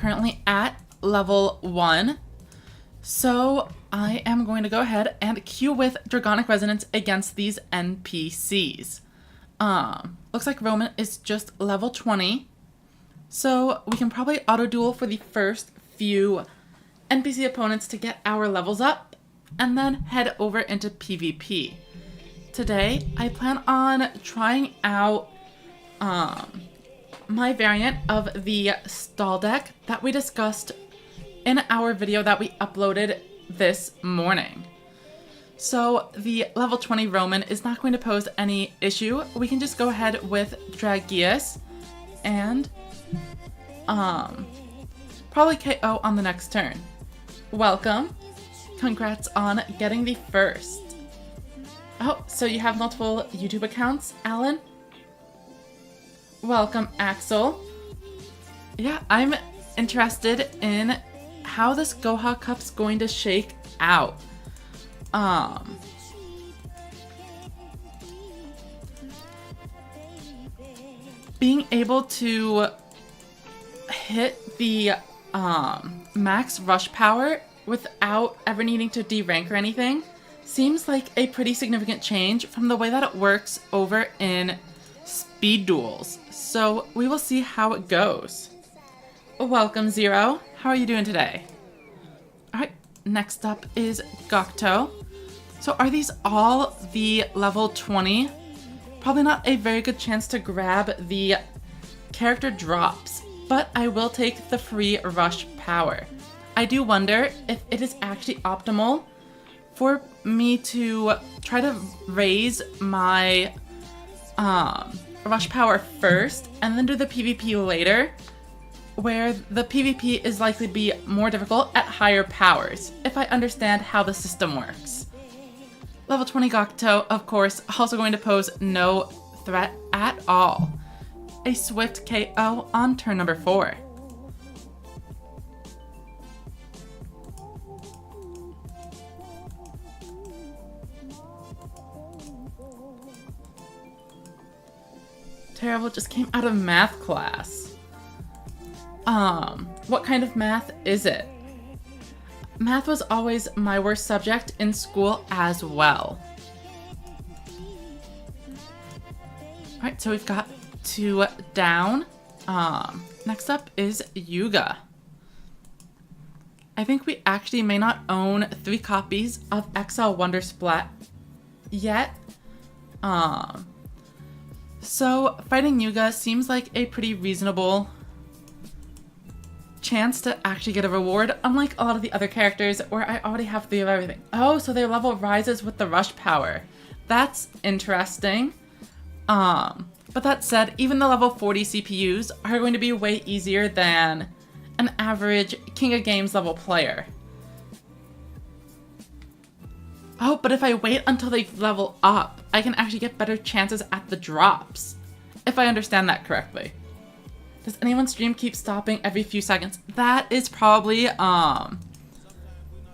Currently at level 1. So I am going to go ahead and queue with Dragonic Resonance against these NPCs. Looks like Roman is just level 20. So we can probably auto-duel for the first few NPC opponents to get our levels up, and then head over into PvP. Today, I plan on trying out my variant of the stall deck that we discussed in our video that we uploaded this morning. So the level 20 Roman is not going to pose any issue. We can just go ahead with Dragius and probably KO on the next turn. Welcome. Congrats on getting the first. Oh, so you have multiple YouTube accounts, Alan? Welcome, Axel. Yeah, I'm interested in how this Goha Cup's going to shake out. Being able to hit the max rush power without ever needing to derank or anything seems like a pretty significant change from the way that it works over in speed duels. So we will see how it goes. Welcome, Zero. How are you doing today? Alright, next up is Gokto. So are these all the level 20? Probably not a very good chance to grab the character drops, but I will take the free rush power. I do wonder if it is actually optimal for me to try to raise my rush power first and then do the PvP later, where the PvP is likely to be more difficult at higher powers, if I understand how the system works. Level 20 Gokto, of course, also going to pose no threat at all. A swift KO on turn number 4. Terrible, just came out of math class. What kind of math is it? Math was always my worst subject in school as well. Alright, so we've got 2 down. Next up is Yuga. I think we actually may not own 3 copies of XL Wonder Splat yet. So fighting Yuga seems like a pretty reasonable chance to actually get a reward, unlike a lot of the other characters where I already have 3 of everything. Oh, so their level rises with the rush power. That's interesting. But that said, even the level 40 CPUs are going to be way easier than an average King of Games level player. Oh, but if I wait until they level up, I can actually get better chances at the drops, if I understand that correctly. Does anyone's stream keep stopping every few seconds? That is probably,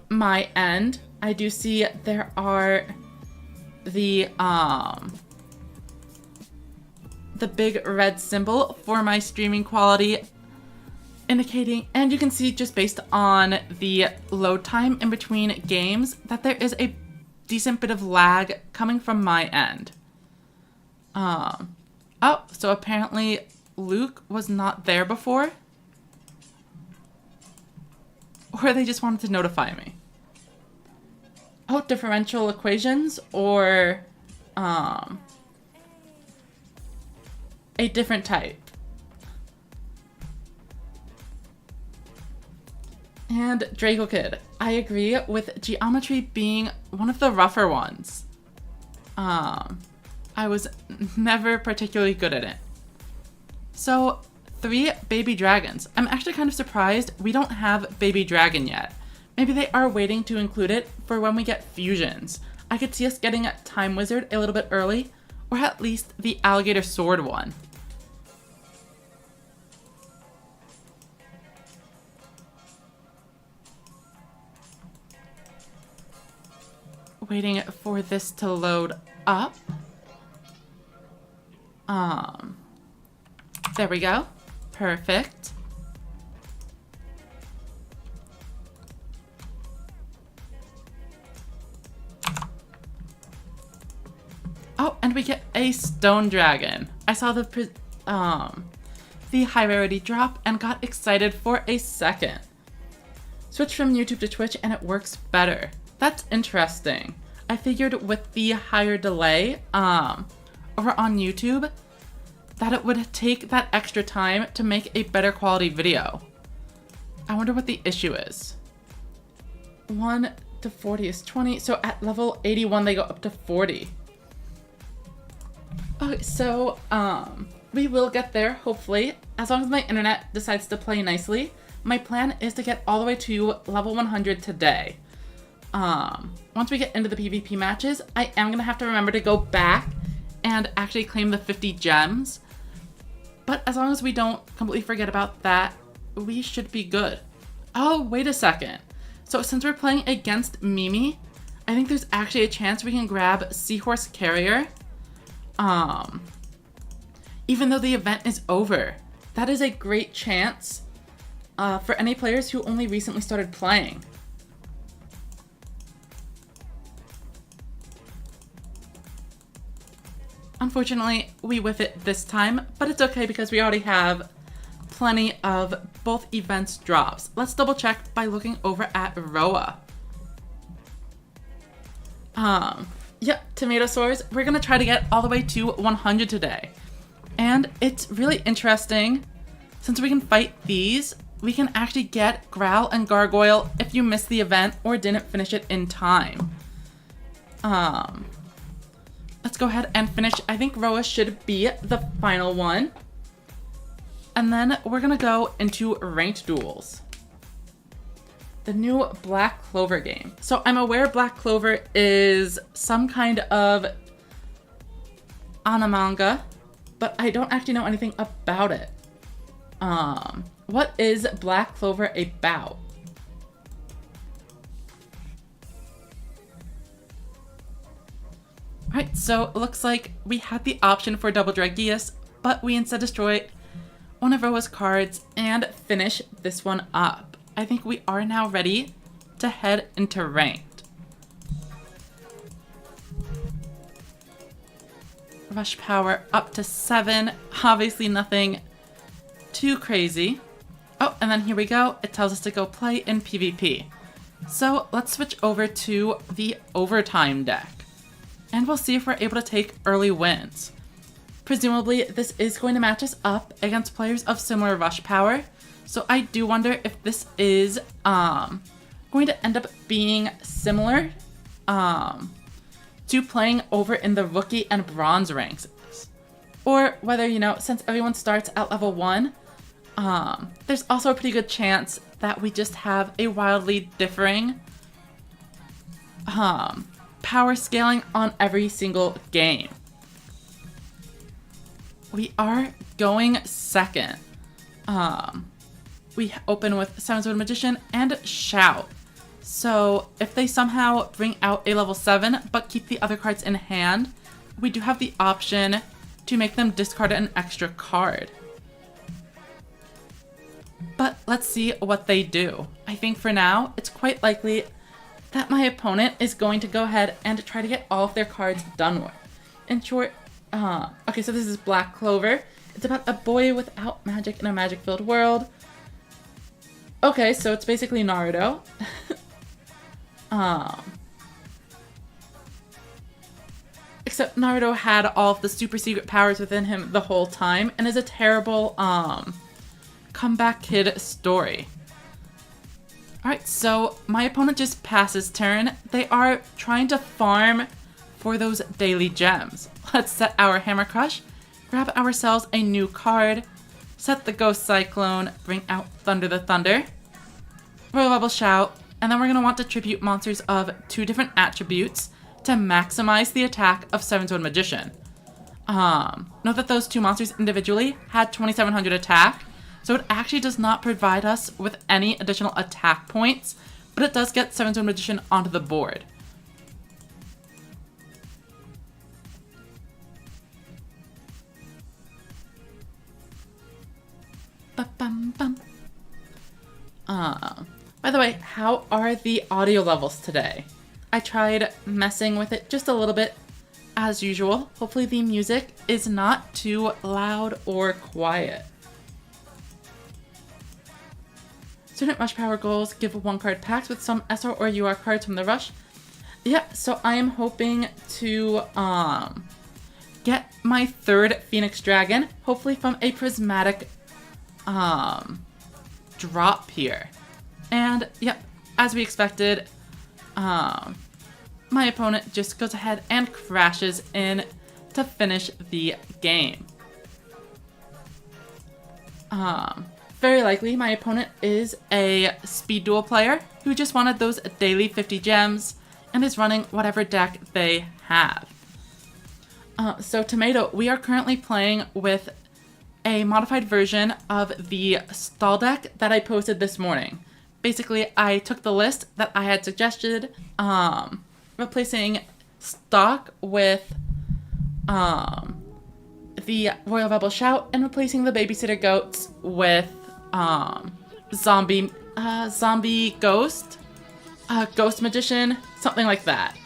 my end. I do see there are the big red symbol for my streaming quality indicating, and you can see just based on the load time in between games that there is a decent bit of lag coming from my end. Oh, so apparently Luke was not there before? Or they just wanted to notify me. Oh, differential equations or a different type. And Draco Kid, I agree with geometry being one of the rougher ones. I was never particularly good at it. So, 3 baby dragons. I'm actually kind of surprised we don't have baby dragon yet. Maybe they are waiting to include it for when we get fusions. I could see us getting a Time Wizard a little bit early, or at least the alligator sword one. Waiting for this to load up. There we go. Perfect. we get a stone dragon. I saw the high rarity drop and got excited for a second. Switch from YouTube to Twitch and it works better. That's interesting. I figured with the higher delay over on YouTube that it would take that extra time to make a better quality video. I wonder what the issue is. 1 to 40 is 20, so at level 81 they go up to 40. Okay, so we will get there, hopefully, as long as my internet decides to play nicely. My plan is to get all the way to level 100 today. Once we get into the PvP matches, I am going to have to remember to go back and actually claim the 50 gems. But as long as we don't completely forget about that, we should be good. Oh, wait a second. So since we're playing against Mimi, I think there's actually a chance we can grab Seahorse Carrier. Even though the event is over. That is a great chance for any players who only recently started playing. Unfortunately, we whiff it this time, but it's okay because we already have plenty of both events drops. Let's double check by looking over at Roa. Yep, Tomatosaurs, we're gonna try to get all the way to 100 today. And it's really interesting, since we can fight these, we can actually get Growl and Gargoyle if you missed the event or didn't finish it in time. Let's go ahead and finish. I think Roa should be the final one. And then we're gonna go into ranked duels. The new Black Clover game. So I'm aware Black Clover is some kind of manga, but I don't actually know anything about it. What is Black Clover about? Alright, so it looks like we had the option for Double Dragius, but we instead destroyed one of Roa's cards and finish this one up. I think we are now ready to head into ranked. Rush power up to 7. Obviously nothing too crazy. Oh, and then here we go. It tells us to go play in PvP. So let's switch over to the overtime deck. And we'll see if we're able to take early wins. Presumably, this is going to match us up against players of similar rush power. So I do wonder if this is going to end up being similar to playing over in the rookie and bronze ranks. Or whether, you know, since everyone starts at level 1, there's also a pretty good chance that we just have a wildly differing power scaling on every single game. We are going second. We open with Seven Sword Magician and Shout. So if they somehow bring out a level 7 but keep the other cards in hand, we do have the option to make them discard an extra card. But let's see what they do. I think for now, it's quite likely that my opponent is going to go ahead and try to get all of their cards done with. In short, okay, so this is Black Clover. It's about a boy without magic in a magic-filled world. Okay, so it's basically Naruto. Except Naruto had all of the super secret powers within him the whole time and is a terrible, comeback kid story. Alright, so my opponent just passes turn. They are trying to farm for those daily gems. Let's set our Hammer Crush, grab ourselves a new card, set the Ghost Cyclone, bring out Thunder the Thunder, Royal Rebel Shout, and then we're going to want to tribute monsters of 2 different attributes to maximize the attack of Seven Sword Magician. Note that those 2 monsters individually had 2700 attack, so it actually does not provide us with any additional attack points, but it does get Seven Sword Magician onto the board. Ba-bum-bum. By the way, how are the audio levels today? I tried messing with it just a little bit as usual, hopefully the music is not too loud or quiet. Student Rush Power goals give 1-card packs with some SR or UR cards from the Rush. Yeah, so I am hoping to get my 3rd Phoenix Dragon, hopefully from a prismatic drop here. And yep, as we expected, my opponent just goes ahead and crashes in to finish the game. Very likely my opponent is a speed duel player who just wanted those daily 50 gems and is running whatever deck they have. So Tomato, we are currently playing with a modified version of the stall deck that I posted this morning. Basically, I took the list that I had suggested, replacing stock with the Royal Rebel Shout and replacing the Babysitter Goats with zombie ghost, ghost magician, something like that.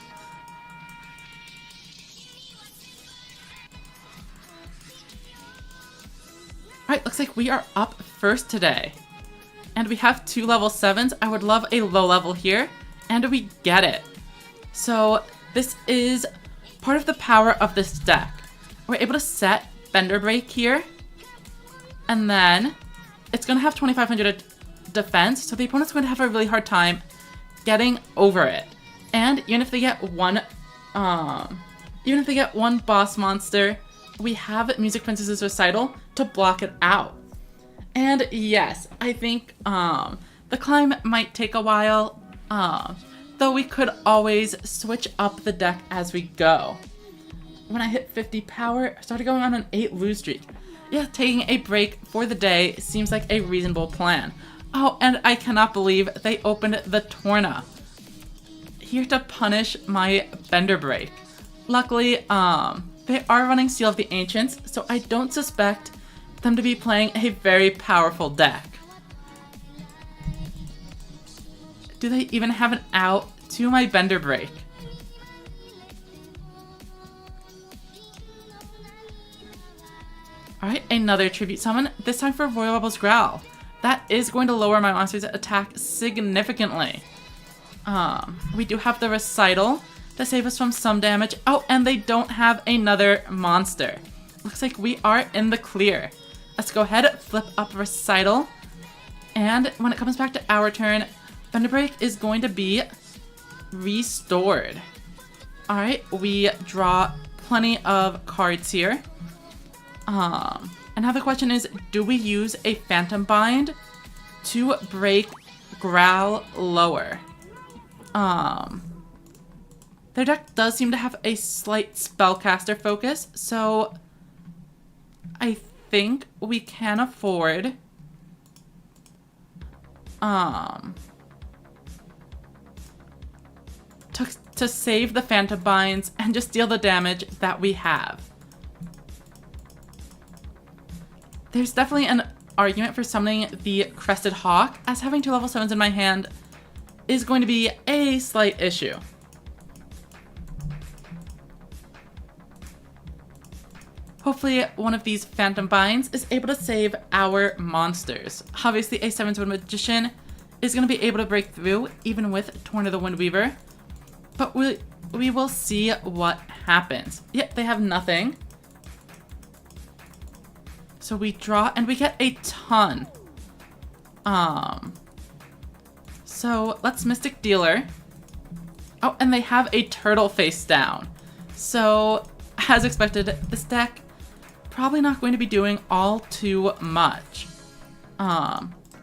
Alright, looks like we are up first today. And we have 2 level 7s. I would love a low level here. And we get it. So this is part of the power of this deck. We're able to set Bender Break here. And then it's going to have 2500 defense. So the opponent's going to have a really hard time getting over it. And even if they get one boss monster, we have Music Princess's Recital to block it out. And yes, I think the climb might take a while, though we could always switch up the deck as we go. When I hit 50 power, I started going on an 8 lose streak. Yeah, taking a break for the day seems like a reasonable plan. Oh, and I cannot believe they opened the Torna here to punish my Bender Break. Luckily, they are running Seal of the Ancients, so I don't suspect them to be playing a very powerful deck. Do they even have an out to my Bender Break? Alright, another Tribute Summon, this time for Royal Rebel's Growl. That is going to lower my monster's attack significantly. We do have the Recital to save us from some damage. Oh, and they don't have another monster. Looks like we are in the clear. Let's go ahead, flip up Recital. And when it comes back to our turn, Bender Break is going to be restored. Alright, we draw plenty of cards here. And now the question is, do we use a Phantom Bind to break Growl lower? Their deck does seem to have a slight spellcaster focus, so I think we can afford to save the Phantom Binds and just deal the damage that we have. There's definitely an argument for summoning the Crested Hawk, as having 2 level 7s in my hand is going to be a slight issue. Hopefully one of these Phantom Binds is able to save our monsters. Obviously a 7-sword Magician is going to be able to break through even with Torn of the Windweaver. But we will see what happens. Yep, they have nothing. So we draw and we get a ton. So let's Mystic Dealer. Oh, and they have a turtle face down. So as expected, this deck probably not going to be doing all too much.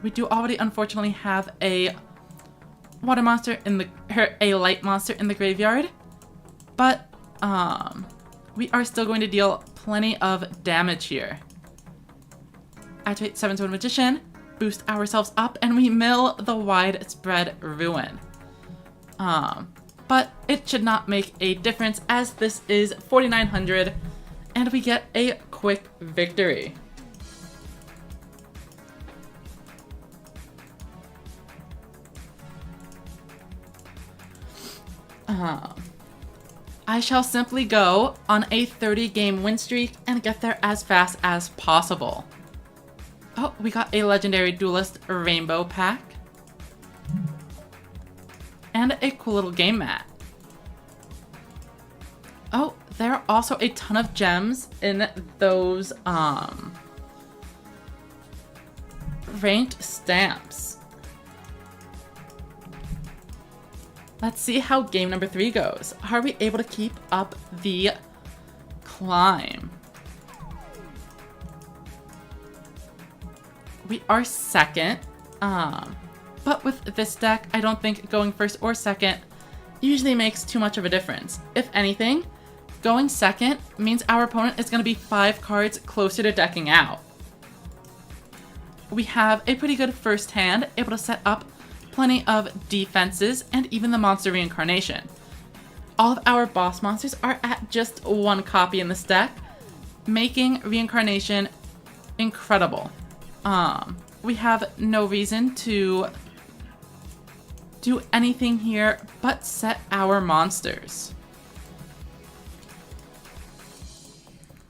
We do already unfortunately have a water monster in the a light monster in the graveyard, but we are still going to deal plenty of damage here. Activate 7-sword Magician, boost ourselves up, and we mill the Widespread Ruin. But it should not make a difference, as this is 4,900 and we get a quick victory. I shall simply go on a 30-game win streak and get there as fast as possible. Oh, we got a Legendary Duelist Rainbow Pack. And a cool little game mat. Oh, there are also a ton of gems in those, ranked stamps. Let's see how game number 3 goes. Are we able to keep up the climb? We are second, but with this deck, I don't think going first or second usually makes too much of a difference. If anything, going second means our opponent is going to be 5 cards closer to decking out. We have a pretty good first hand, able to set up plenty of defenses and even the monster reincarnation. All of our boss monsters are at just 1 copy in this deck, making reincarnation incredible. We have no reason to do anything here but set our monsters.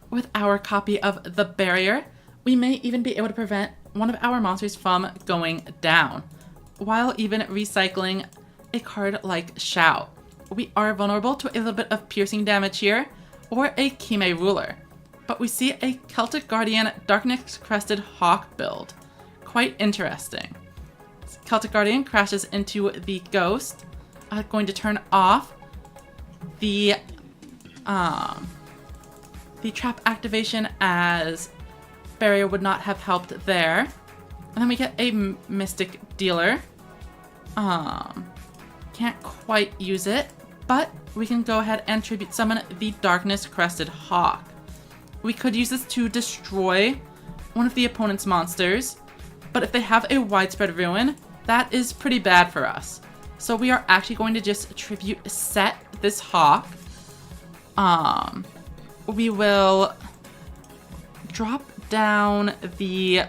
With our copy of the barrier, we may even be able to prevent one of our monsters from going down, while even recycling a card like Shout. We are vulnerable to a little bit of piercing damage here, or a Kime Ruler, but we see a Celtic Guardian Darkness Crested Hawk build. Quite interesting. Celtic Guardian crashes into the Ghost, going to turn off the trap activation, as barrier would not have helped there. And then we get a Mystic Dealer. Can't quite use it, but we can go ahead and tribute summon the Darkness Crested Hawk. We could use this to destroy one of the opponent's monsters, but if they have a Widespread Ruin, that is pretty bad for us. So we are actually going to just tribute set this Hawk. We will drop down the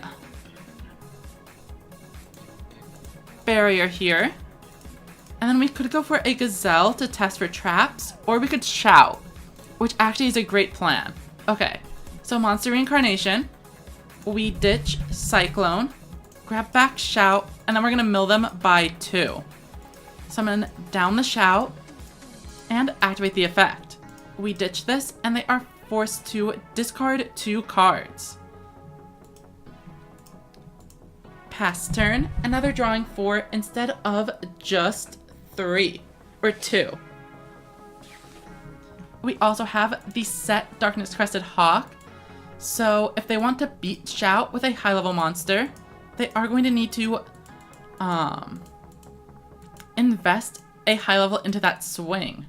barrier here. And then we could go for a Gazelle to test for traps, or we could Shout, which actually is a great plan. Okay, so Monster Reincarnation, we ditch Cyclone, grab back Shout, and then we're gonna mill them by 2. Summon down the Shout, and activate the effect. We ditch this, and they are forced to discard 2 cards. Pass turn, another drawing 4 instead of just 3, or 2. We also have the set Darkness Crested Hawk, so if they want to beat Shout with a high level monster, they are going to need to invest a high level into that swing.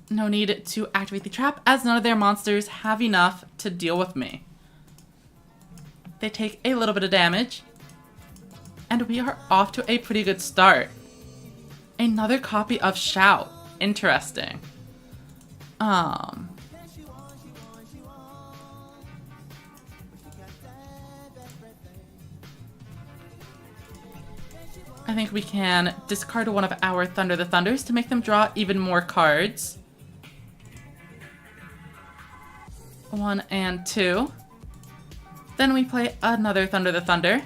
No need to activate the trap, as none of their monsters have enough to deal with me. They take a little bit of damage, and we are off to a pretty good start. Another copy of Shout. Interesting. I think we can discard one of our Thunder the Thunders to make them draw even more cards. 1 and 2. Then we play another Thunder the Thunder.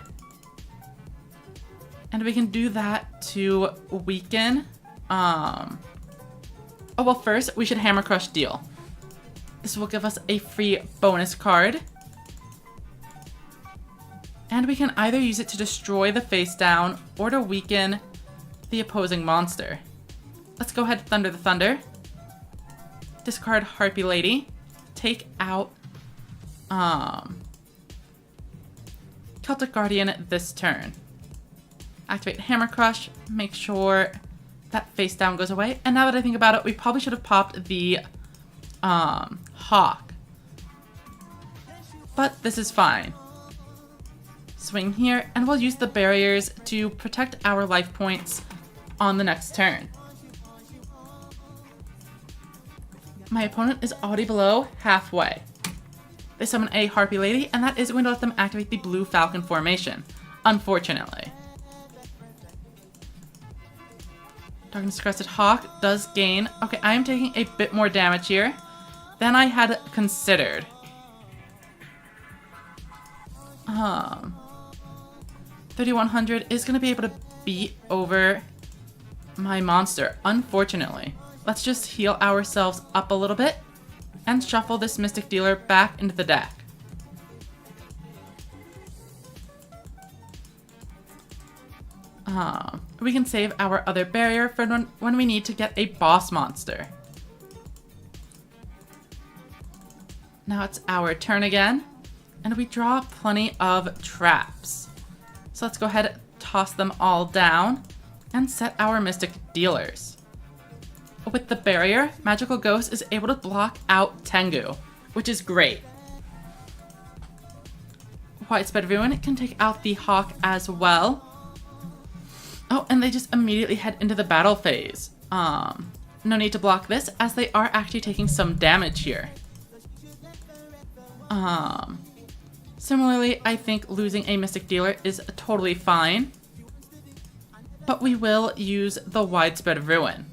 And we can do that to weaken. Oh, well, first we should Hammer Crush Deal. This will give us a free bonus card. And we can either use it to destroy the face down or to weaken the opposing monster. Let's go ahead, Thunder the Thunder. Discard Harpy Lady. Take out Celtic Guardian this turn. Activate Hammer Crush, make sure that face down goes away. And now that I think about it, we probably should have popped the Hawk. But this is fine. Swing here, and we'll use the barriers to protect our life points on the next turn. My opponent is already below halfway. They summon a Harpy Lady, and that is going to let them activate the Blue Falcon formation, unfortunately. Darkness Crested Hawk does gain. Okay, I am taking a bit more damage here than I had considered. 3100 is going to be able to beat over my monster, unfortunately. Let's just heal ourselves up a little bit and shuffle this Mystic Dealer back into the deck. We can save our other barrier for when we need to get a boss monster. Now it's our turn again, and we draw plenty of traps. So let's go ahead and toss them all down and set our Mystic Dealers. With the barrier, Magical Ghost is able to block out Tengu, which is great. Widespread Ruin can take out the Hawk as well. Oh, and they just immediately head into the battle phase. No need to block this, as they are actually taking some damage here. Similarly, I think losing a Mystic Dealer is totally fine. But we will use the Widespread Ruin.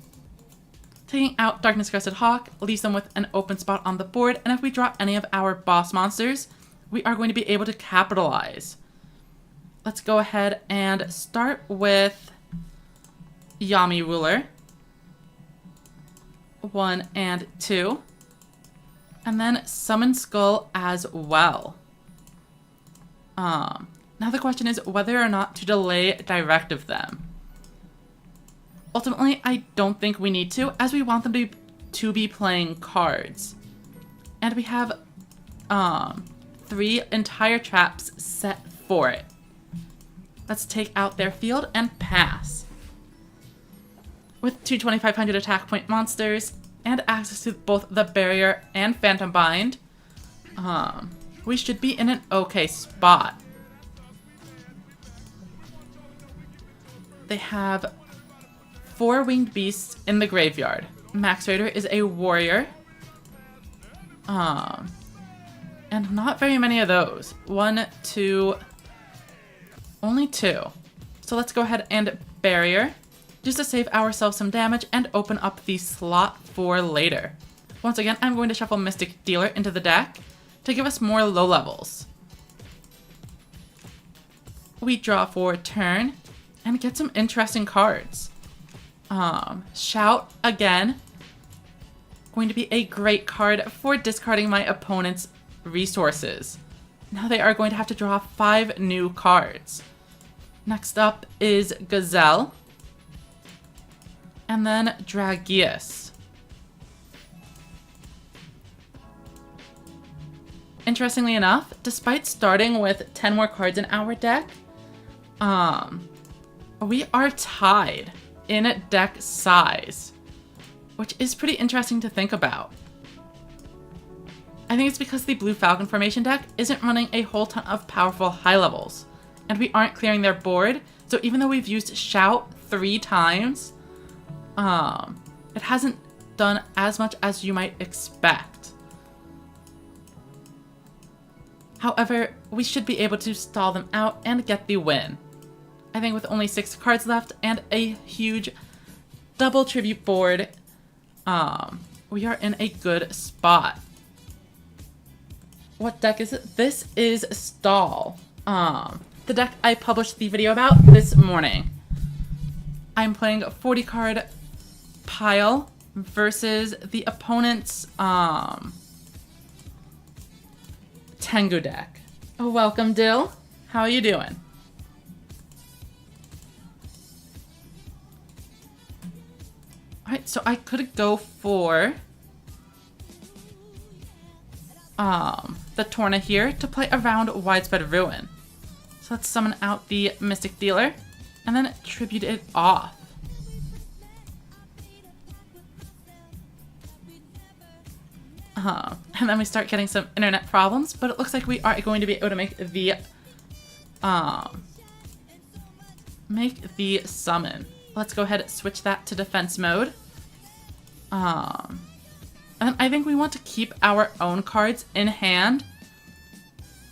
Taking out Darkness Crested Hawk leaves them with an open spot on the board, and if we draw any of our boss monsters, we are going to be able to capitalize. Let's go ahead and start with Yami Ruler. 1 and 2. And then Summon Skull as well. Now the question is whether or not to delay Directive them. Ultimately, I don't think we need to, as we want them to be playing cards. And we have 3 entire traps set for it. Let's take out their field and pass. With 2 2500 attack point monsters and access to both the Barrier and Phantom Bind, we should be in an okay spot. They have 4 winged beasts in the graveyard. Max Raider is a warrior. And not very many of those. 1, 2... Only 2. So let's go ahead and Barrier, just to save ourselves some damage and open up the slot for later. Once again, I'm going to shuffle Mystic Dealer into the deck to give us more low levels. We draw for a turn and get some interesting cards. Shout again. Going to be a great card for discarding my opponent's resources. Now they are going to have to draw 5 new cards. Next up is Gazelle. And then Dragius. Interestingly enough, despite starting with 10 more cards in our deck, we are tied in deck size, which is pretty interesting to think about. I think it's because the Blue Falcon formation deck isn't running a whole ton of powerful high levels, and we aren't clearing their board, so even though we've used Shout 3 times, it hasn't done as much as you might expect. However, we should be able to stall them out and get the win. I think with only 6 cards left and a huge double tribute board, we are in a good spot. What deck is it? This is Stall. The deck I published the video about this morning. I'm playing a 40 card pile versus the opponent's Tengu deck. Oh, welcome, Dill. How are you doing? Alright, so I could go for the Torna here to play around Widespread Ruin. So let's summon out the Mystic Dealer and then tribute it off. And then we start getting some internet problems, but it looks like we are going to be able to make the summon. Let's go ahead and switch that to defense mode. And I think we want to keep our own cards in hand.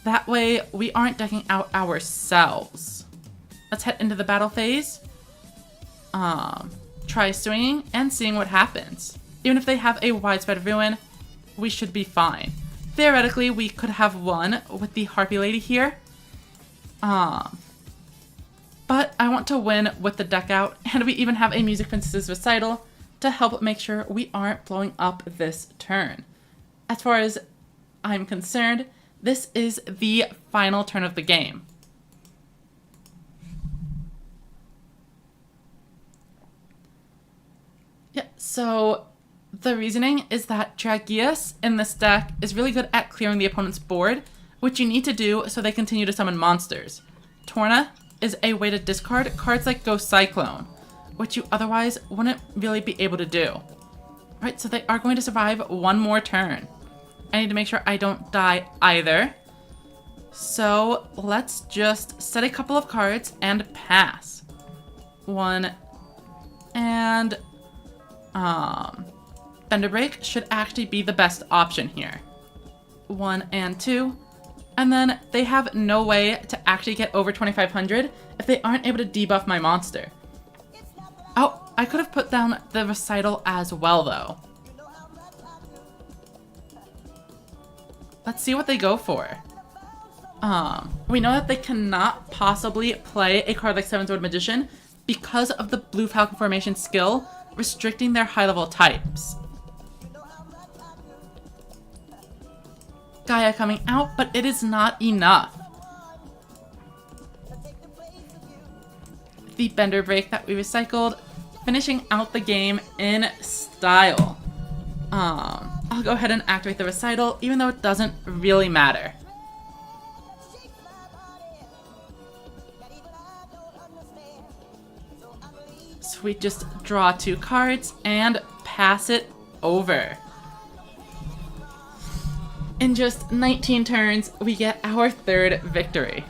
That way we aren't decking out ourselves. Let's head into the battle phase. try swinging and seeing what happens. Even if they have a widespread ruin, we should be fine. Theoretically, we could have won with the Harpy Lady here. But I want to win with the deck out, and we even have a Music Princess's Recital to help make sure we aren't blowing up this turn. As far as I'm concerned, this is the final turn of the game. Yeah, so the reasoning is that Dragius in this deck is really good at clearing the opponent's board, which you need to do so they continue to summon monsters. Torna is a way to discard cards like Ghost Cyclone, which you otherwise wouldn't really be able to do. Alright, so they are going to survive one more turn. I need to make sure I don't die either. So let's just set a couple of cards and pass. One and Bender Break should actually be the best option here. 1 and 2. And then they have no way to actually get over 2500 if they aren't able to debuff my monster. Oh, I could have put down the Recital as well, though. Let's see what they go for. We know that they cannot possibly play a card like Seven Sword Magician because of the Blue Falcon Formation skill restricting their high-level types. Gaia coming out, but it is not enough. The Bender Break that we recycled, finishing out the game in style. I'll go ahead and activate the Recital, even though it doesn't really matter. So we just draw 2 cards and pass it over. In just 19 turns, we get our 3rd victory.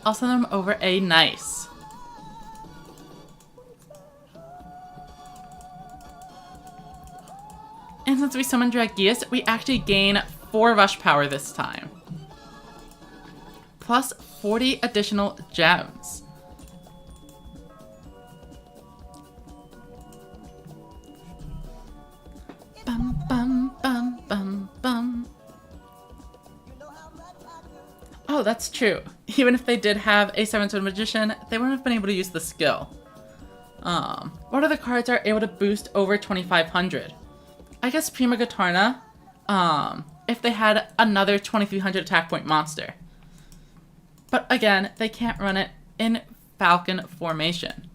I'll send them over a nice. And since we summoned Dragius, we actually gain 4 rush power this time. Plus 40 additional gems. Bum bum bum bum bum. Oh, that's true. Even if they did have a 7-sword magician, they wouldn't have been able to use the skill. What other cards are able to boost over 2500? I guess Prima Gatarna, if they had another 2300 attack point monster. But again, they can't run it in Falcon formation.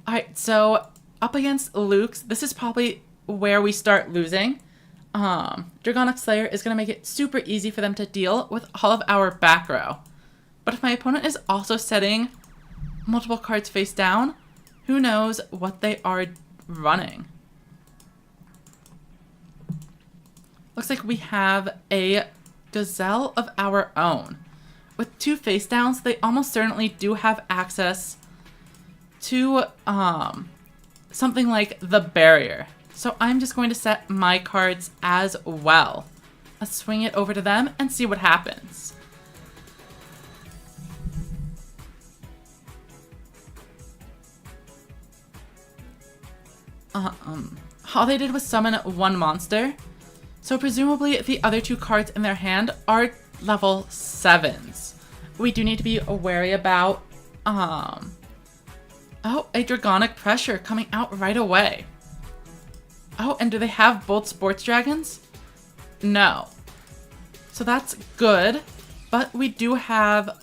Alright, so up against Luke's, this is probably where we start losing. Dragonic Slayer is going to make it super easy for them to deal with all of our back row. But if my opponent is also setting multiple cards face down, who knows what they are running. Looks like we have a Gazelle of our own. With 2 face downs, they almost certainly do have access to something like the Barrier. So I'm just going to set my cards as well. Let's swing it over to them and see what happens. All they did was summon 1 monster. So presumably the other 2 cards in their hand are level 7s. We do need to be wary about, oh, a Dragonic Pressure coming out right away. Oh, and do they have both Sports Dragons? No. So that's good, but we do have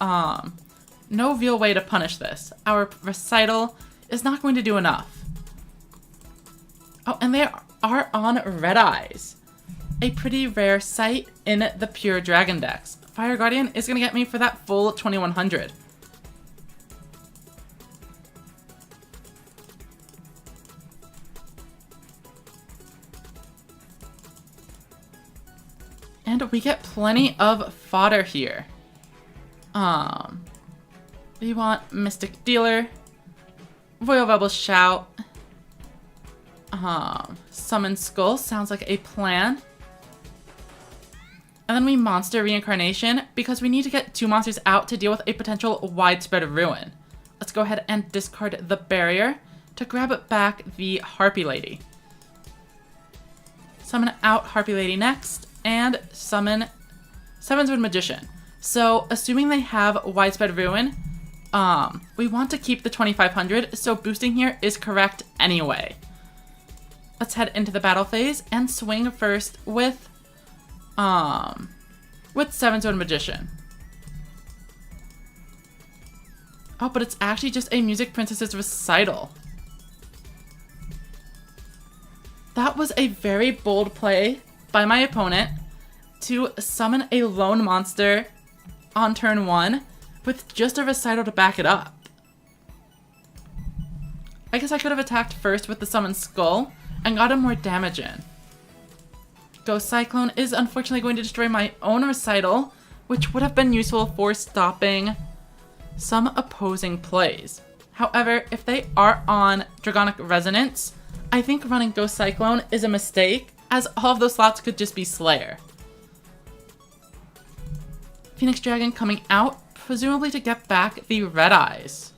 no real way to punish this. Our Recital is not going to do enough. Oh, and they are on Red Eyes. A pretty rare sight in the pure Dragon decks. Fire Guardian is going to get me for that full 2100. And we get plenty of fodder here. We want Mystic Dealer, Royal Rebel Shout, Summon Skull sounds like a plan. And then we Monster Reincarnation because we need to get 2 monsters out to deal with a potential widespread ruin. Let's go ahead and discard the Barrier to grab back the Harpy Lady. Summon out Harpy Lady next, and summon 7-Sword Magician. So, assuming they have Widespread Ruin, we want to keep the 2500, so boosting here is correct anyway. Let's head into the battle phase and swing first with 7-Sword Magician. Oh, but it's actually just a Music Princess's Recital. That was a very bold play by my opponent to summon a lone monster on turn 1 with just a Recital to back it up. I guess I could have attacked first with the Summon Skull and got more damage in. Ghost Cyclone is unfortunately going to destroy my own Recital, which would have been useful for stopping some opposing plays. However, if they are on Dragonic Resonance, I think running Ghost Cyclone is a mistake, as all of those slots could just be Slayer. Phoenix Dragon coming out, presumably to get back the Red Eyes.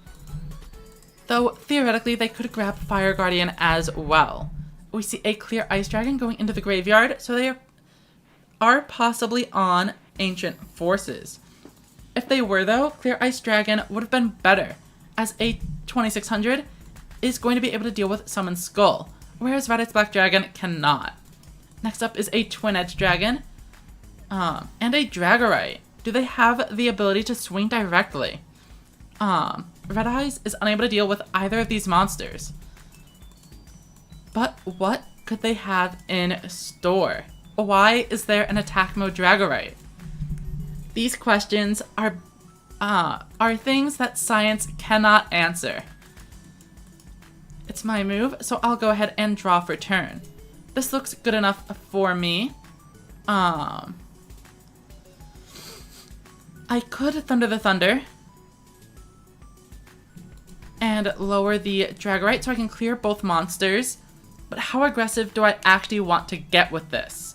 Though, theoretically, they could grab Fire Guardian as well. We see a Clear Ice Dragon going into the graveyard, so they are possibly on Ancient Forces. If they were, though, Clear Ice Dragon would have been better, as a 2600 is going to be able to deal with Summon Skull, whereas Red Ice Black Dragon cannot. Next up is a Twin Edge Dragon, and a Dragorite. Do they have the ability to swing directly? Red Eyes is unable to deal with either of these monsters. But what could they have in store? Why is there an attack mode Dragorite? These questions are things that science cannot answer. It's my move, so I'll go ahead and draw for turn. This looks good enough for me. I could Thunder the Thunder and lower the Dragorite so I can clear both monsters. But how aggressive do I actually want to get with this?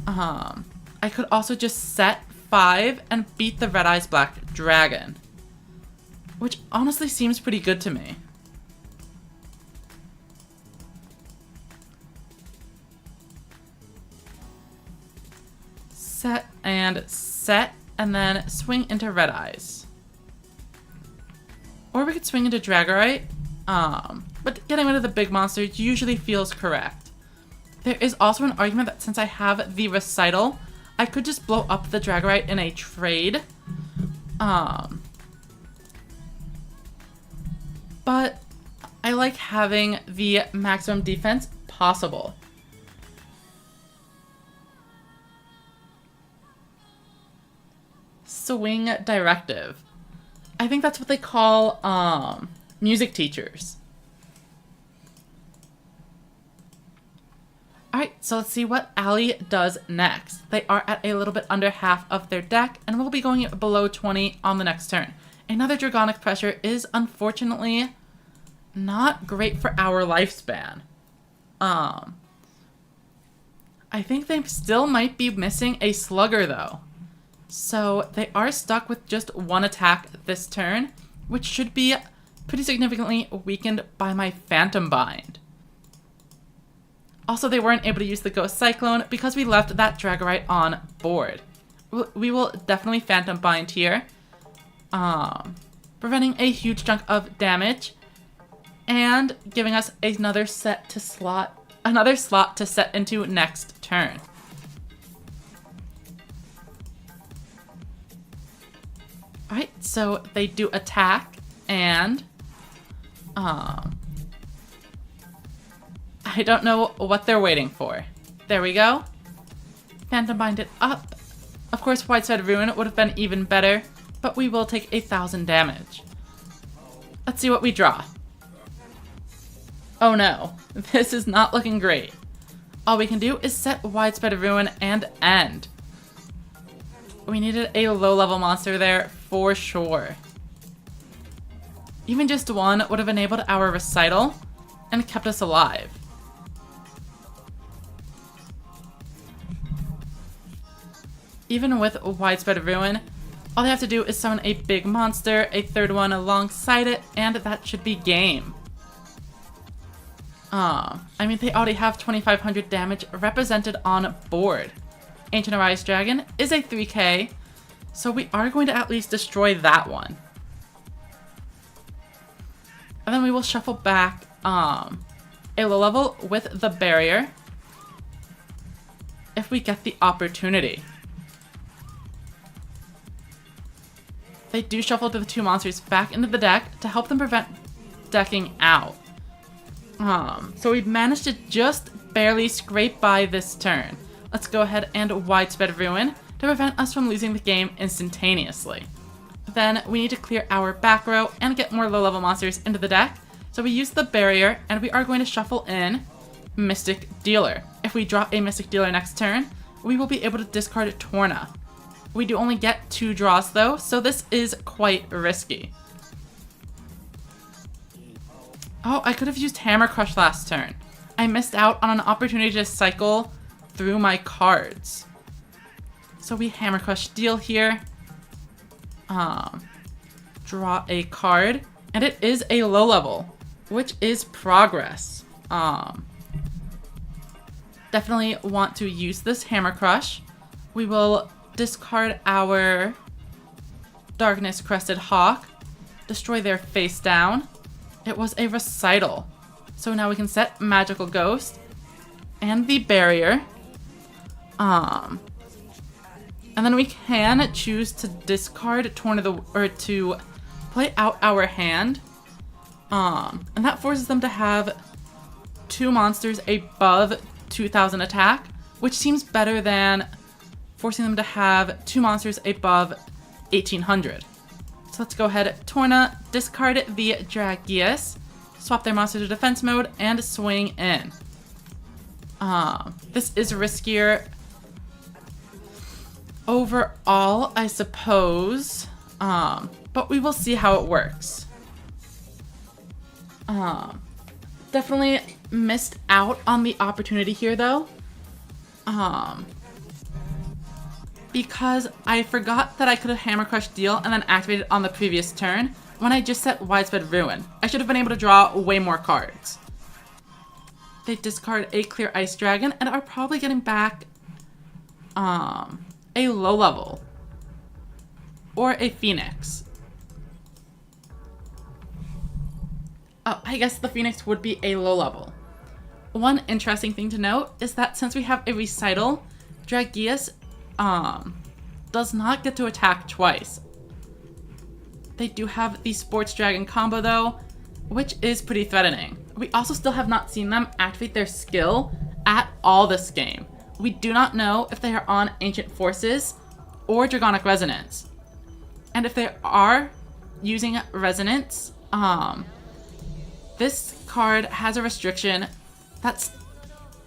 I could also just set 5 and beat the Red Eyes Black Dragon, which honestly seems pretty good to me. Set, and then swing into Red Eyes. Or we could swing into Dragorite, but getting rid of the big monsters usually feels correct. There is also an argument that since I have the Recital, I could just blow up the Dragorite in a trade. But I like having the maximum defense possible. Swing Directive. I think that's what they call music teachers. Alright, so let's see what Ali does next. They are at a little bit under half of their deck, and will be going below 20 on the next turn. Another Dragonic Pressure is unfortunately not great for our lifespan. I think they still might be missing a Slugger though. So they are stuck with just one attack this turn, which should be pretty significantly weakened by my Phantom Bind. Also, they weren't able to use the Ghost Cyclone because we left that Dragorite on board. We will definitely Phantom Bind here, preventing a huge chunk of damage and giving us another slot to set into next turn. Alright, so they do attack, and I don't know what they're waiting for. There we go. Phantom Bind it up. Of course, Widespread Ruin would have been even better, but we will take 1,000 damage. Let's see what we draw. Oh no, this is not looking great. All we can do is set Widespread Ruin and end. We needed a low-level monster there for sure. Even just one would have enabled our Recital and kept us alive. Even with Widespread Ruin, all they have to do is summon a big monster, a third one alongside it, and that should be game. I mean, they already have 2,500 damage represented on board. Ancient Arise Dragon is a 3k, so we are going to at least destroy that one. And then we will shuffle back a low level with the barrier if we get the opportunity. They do shuffle the 2 monsters back into the deck to help them prevent decking out. So we managed to just barely scrape by this turn. Let's go ahead and Widespread Ruin to prevent us from losing the game instantaneously. Then we need to clear our back row and get more low-level monsters into the deck. So we use the barrier, and we are going to shuffle in Mystic Dealer. If we drop a Mystic Dealer next turn, we will be able to discard Torna. We do only get 2 draws though, so this is quite risky. Oh, I could have used Hammer Crush last turn. I missed out on an opportunity to cycle through my cards. So we Hammer Crush Deal here. Draw a card, and it is a low level, which is progress. Definitely want to use this Hammer Crush. We will discard our Darkness Crested Hawk, destroy their face down. It was a Recital. So now we can set Magical Ghost and the barrier. And then we can choose to discard or to play out our hand. And that forces them to have 2 monsters above 2,000 attack, which seems better than forcing them to have 2 monsters above 1,800. So let's go ahead, Torna, discard the Dragius, swap their monster to defense mode, and swing in. This is riskier overall, I suppose, but we will see how it works. Definitely missed out on the opportunity here, though. Because I forgot that I could have Hammer Crush Deal and then activated on the previous turn when I just set Widespread Ruin. I should have been able to draw way more cards. They discard a Clear Ice Dragon and are probably getting back a low level or a Phoenix. Oh, I guess the Phoenix would be a low level. One interesting thing to note is that since we have a Recital, Dragius does not get to attack twice. They do have the Sports Dragon combo though, which is pretty threatening. We also still have not seen them activate their skill at all this game. We do not know if they are on Ancient Forces or Dragonic Resonance. And if they are using Resonance, this card has a restriction that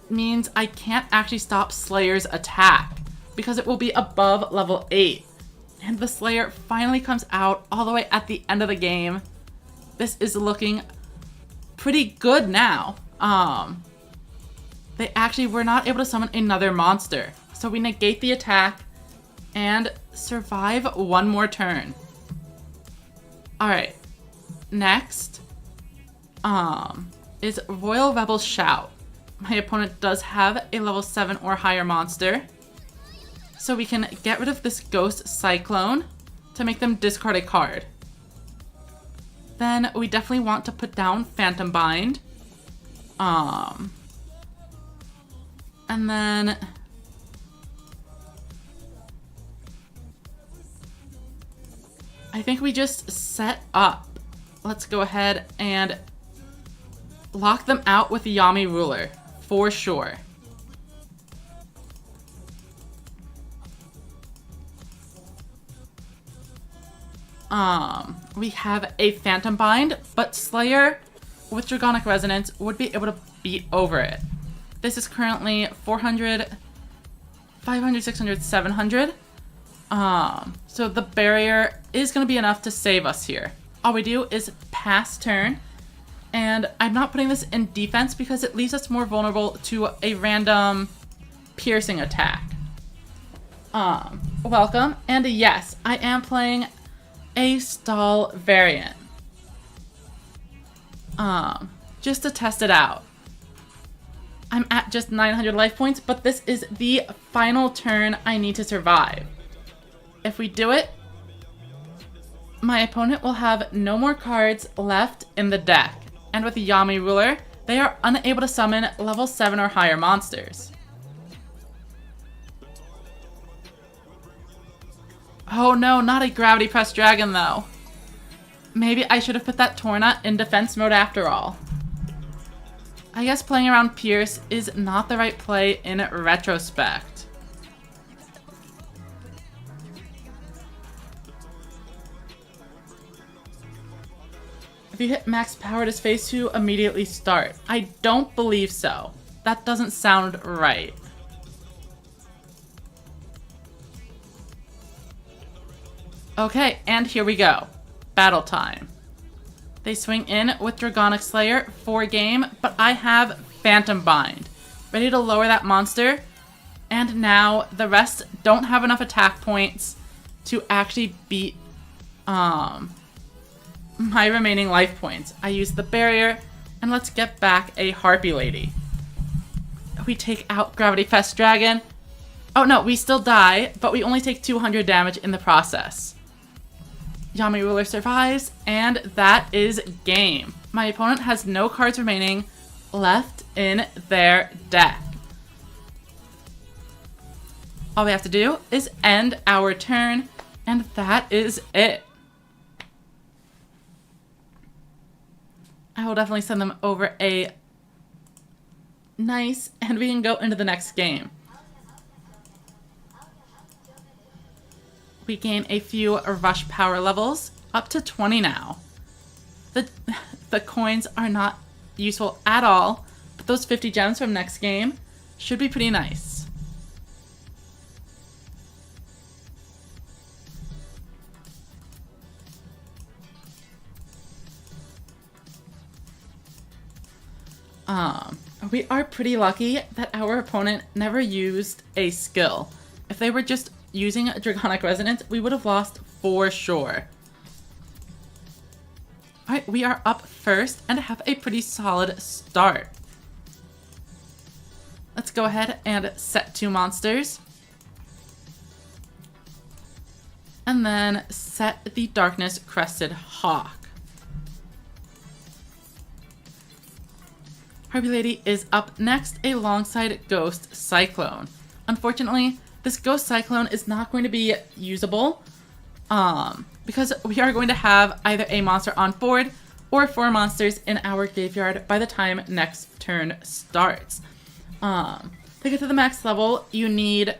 means I can't actually stop Slayer's attack because it will be above level 8. And the Slayer finally comes out all the way at the end of the game. This is looking pretty good now. They actually were not able to summon another monster. So we negate the attack and survive one more turn. Alright. Next is Royal Rebel Shout. My opponent does have a level 7 or higher monster. So we can get rid of this Ghost Cyclone to make them discard a card. Then we definitely want to put down Phantom Bind. And then I think we just set up. Let's go ahead and lock them out with Yami Ruler for sure. We have a Phantom Bind, but Slayer with Dragonic Resonance would be able to beat over it. This is currently 400, 500, 600, 700. So the barrier is going to be enough to save us here. All we do is pass turn, and I'm not putting this in defense because it leaves us more vulnerable to a random piercing attack. Welcome, and yes, I am playing a stall variant. Just to test it out. I'm at just 900 life points, but this is the final turn I need to survive. If we do it, my opponent will have no more cards left in the deck. And with the Yami Ruler, they are unable to summon level 7 or higher monsters. Oh no, not a Gravity Press Dragon though. Maybe I should have put that Torna in defense mode after all. I guess playing around Pierce is not the right play in retrospect. If you hit max power, does phase 2 immediately start? I don't believe so. That doesn't sound right. Okay, and here we go. Battle time. They swing in with Dragonic Slayer for game, but I have Phantom Bind. Ready to lower that monster. And now the rest don't have enough attack points to actually beat my remaining life points. I use the barrier, and let's get back a Harpy Lady. We take out Gravity Fest Dragon. Oh no, we still die, but we only take 200 damage in the process. Yami Ruler survives, and that is game. My opponent has no cards remaining left in their deck. All we have to do is end our turn, and that is it. I will definitely send them over a nice, and we can go into the next game. We gain a few rush power levels, up to 20 now. The coins are not useful at all, but those 50 gems from next game should be pretty nice. We are pretty lucky that our opponent never used a skill. If they were just using Dragonic Resonance, we would have lost for sure. Alright, we are up first and have a pretty solid start. Let's go ahead and set 2 monsters. And then set the Darkness Crested Hawk. Harpy Lady is up next alongside Ghost Cyclone. Unfortunately, this Ghost Cyclone is not going to be usable because we are going to have either a monster on board or 4 monsters in our graveyard by the time next turn starts. To get to the max level, you need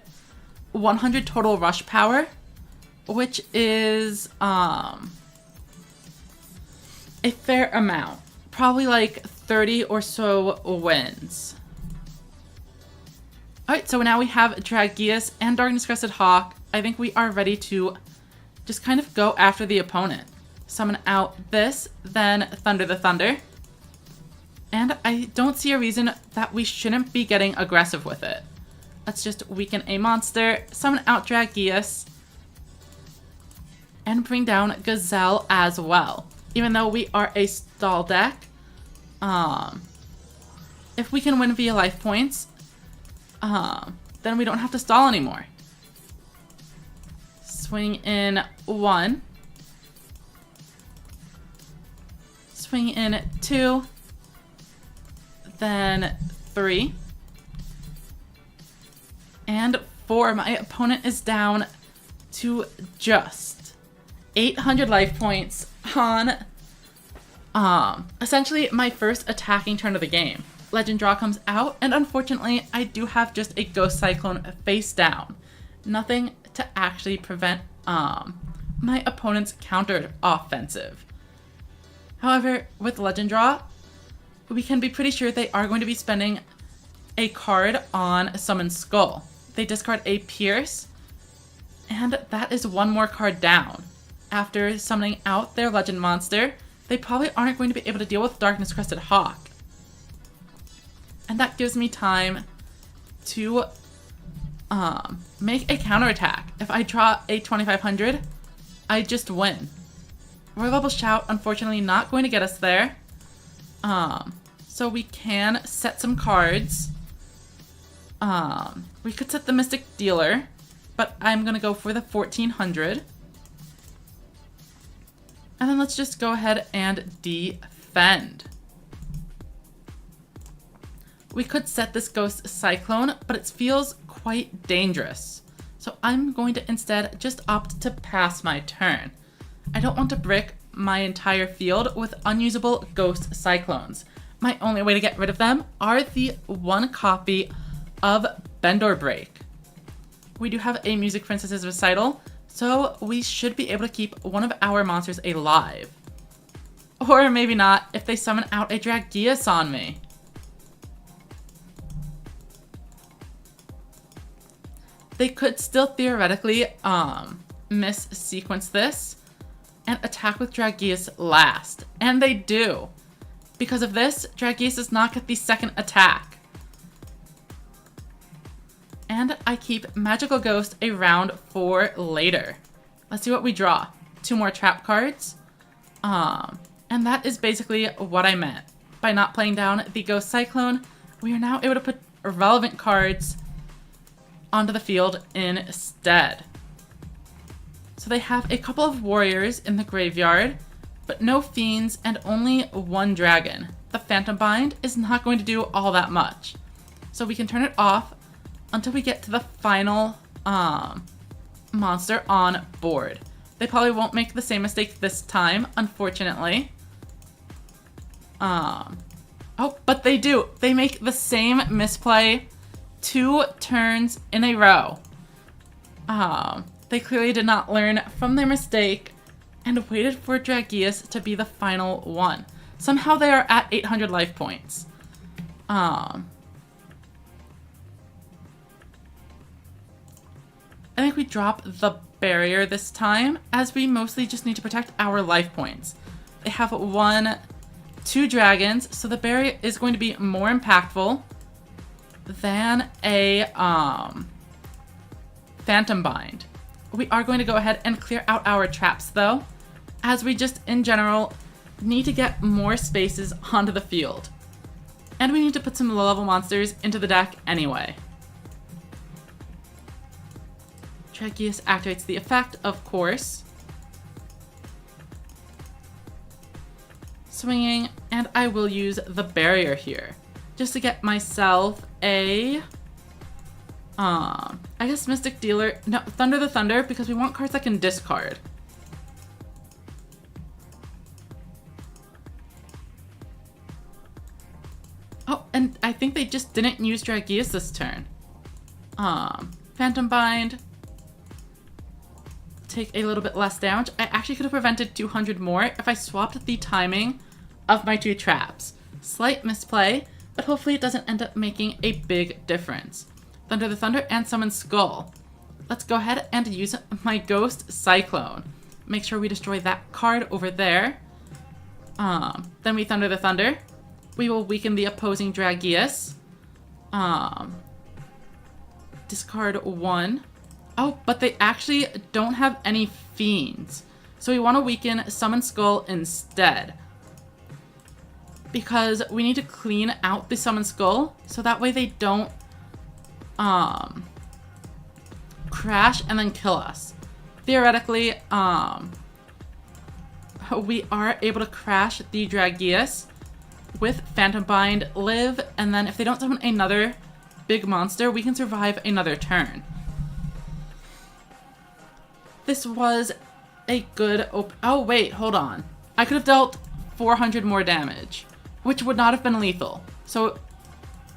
100 total rush power, which is a fair amount. Probably like 30 or so wins. Alright, so now we have Dragius and Darkness Crested Hawk. I think we are ready to just kind of go after the opponent. Summon out this, then Thunder the Thunder. And I don't see a reason that we shouldn't be getting aggressive with it. Let's just weaken a monster, summon out Dragius, and bring down Gazelle as well. Even though we are a stall deck, if we can win via life points, then we don't have to stall anymore. Swing in 1. Swing in 2. Then 3. And 4. My opponent is down to just 800 life points on essentially my first attacking turn of the game. Legend Draw comes out, and unfortunately I do have just a Ghost Cyclone face down. Nothing to actually prevent my opponent's counter offensive. However, with Legend Draw, we can be pretty sure they are going to be spending a card on Summon Skull. They discard a Pierce, and that is 1 more card down. After summoning out their Legend monster, they probably aren't going to be able to deal with Darkness Crested Hawk. And that gives me time to make a counterattack. If I draw a 2500, I just win. Royal Bubble Shout, unfortunately, not going to get us there. So we can set some cards. We could set the Mystic Dealer, but I'm gonna go for the 1400. And then let's just go ahead and defend. We could set this Ghost Cyclone, but it feels quite dangerous. So I'm going to instead just opt to pass my turn. I don't want to brick my entire field with unusable Ghost Cyclones. My only way to get rid of them are the one copy of Bend or Break. We do have a Music Princess's Recital, so we should be able to keep one of our monsters alive. Or maybe not if they summon out a Dragius on me. They could still theoretically miss-sequence this and attack with Dragius last. And they do. Because of this, Dragius does not get the second attack. And I keep Magical Ghost around for later. Let's see what we draw. 2 more trap cards. And that is basically what I meant. By not playing down the Ghost Cyclone, we are now able to put relevant cards onto the field instead. So they have a couple of warriors in the graveyard, but no fiends and only 1 dragon. The Phantom Bind is not going to do all that much. So we can turn it off until we get to the final monster on board. They probably won't make the same mistake this time, unfortunately. Oh, but they do. They make the same misplay 2 turns in a row. They clearly did not learn from their mistake and waited for Dragius to be the final one. Somehow they are at 800 life points. I think we drop the barrier this time, as we mostly just need to protect our life points. They have 2 dragons, so the barrier is going to be more impactful than a Phantom Bind. We are going to go ahead and clear out our traps though, as we just in general need to get more spaces onto the field. And we need to put some low-level monsters into the deck anyway. Dragius activates the effect, of course. Swinging, and I will use the barrier here, just to get myself a, I guess Mystic Dealer, no, Thunder the Thunder, because we want cards that can discard. Oh, and I think they just didn't use Dragius this turn. Phantom Bind. Take a little bit less damage. I actually could have prevented 200 more if I swapped the timing of my 2 traps. Slight misplay, but hopefully it doesn't end up making a big difference. Thunder the Thunder and Summon Skull. Let's go ahead and use my Ghost Cyclone. Make sure we destroy that card over there. Then we Thunder the Thunder. We will weaken the opposing Dragius. Discard 1. Oh, but they actually don't have any fiends. So we want to weaken Summon Skull instead. Because we need to clean out the Summon Skull, so that way they don't crash and then kill us. Theoretically, we are able to crash the Dragius with Phantom Bind, live, and then if they don't summon another big monster, we can survive another turn. This was a good oh wait, hold on. I could have dealt 400 more damage, which would not have been lethal. So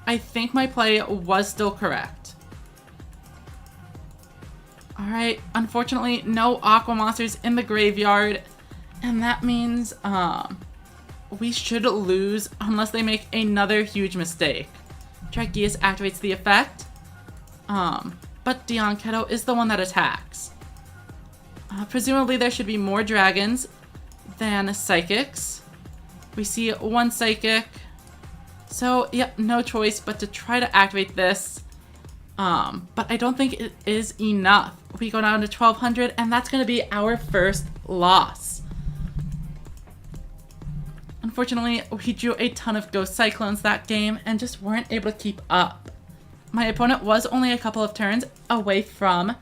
I think my play was still correct. Alright, unfortunately no Aqua monsters in the graveyard, and that means we should lose unless they make another huge mistake. Dragius activates the effect, but Dion Keto is the one that attacks. Presumably there should be more dragons than psychics. We see 1 psychic. So, yep, no choice but to try to activate this. But I don't think it is enough. We go down to 1200, and that's going to be our first loss. Unfortunately, we drew a ton of Ghost Cyclones that game and just weren't able to keep up. My opponent was only a couple of turns away from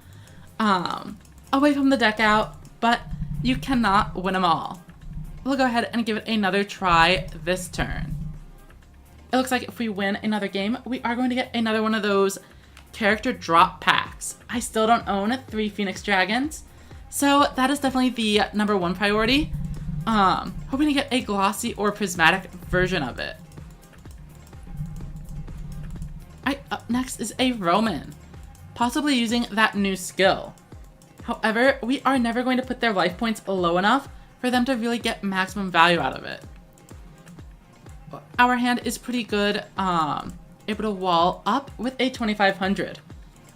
the deck out, but you cannot win them all. We'll go ahead and give it another try this turn. It looks like if we win another game, we are going to get another one of those character drop packs. I still don't own 3 Phoenix Dragons, so that is definitely the #1 priority. Hoping to get a glossy or prismatic version of it. Alright, up next is a Roman, possibly using that new skill. However, we are never going to put their life points low enough for them to really get maximum value out of it. Our hand is pretty good, able to wall up with a 2500.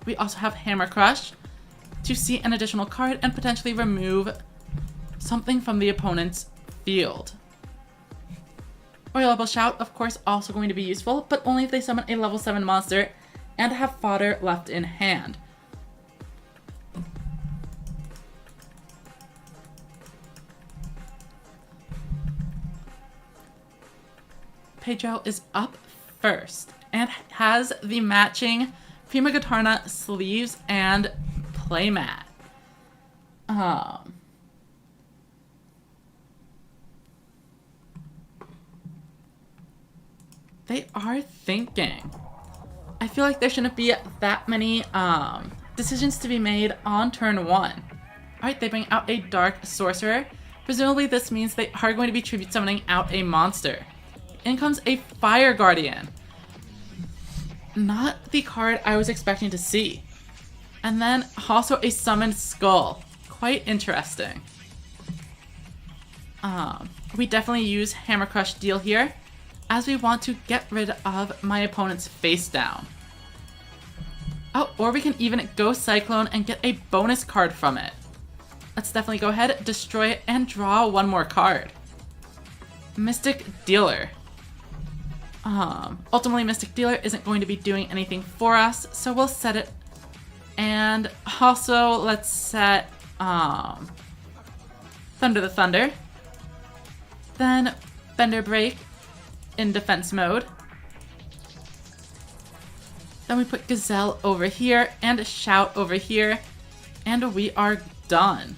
We also have Hammer Crush to see an additional card and potentially remove something from the opponent's field. Royal Level Shout, of course, also going to be useful, but only if they summon a level 7 monster and have fodder left in hand. Pedro is up first and has the matching Prima Guitarna sleeves and playmat. They are thinking. I feel like there shouldn't be that many decisions to be made on turn 1. Alright, they bring out a Dark Sorcerer. Presumably this means they are going to be tribute summoning out a monster. In comes a Fire Guardian. Not the card I was expecting to see. And then also a Summoned Skull. Quite interesting. We definitely use Hammer Crush Deal here, as we want to get rid of my opponent's face down. Oh, or we can even go Cyclone and get a bonus card from it. Let's definitely go ahead, destroy it, and draw one more card. Mystic Dealer. Ultimately, Mystic Dealer isn't going to be doing anything for us, so we'll set it. And also, let's set Thunder the Thunder. Then Bender Break in defense mode. Then we put Gazelle over here and Shout over here, and we are done.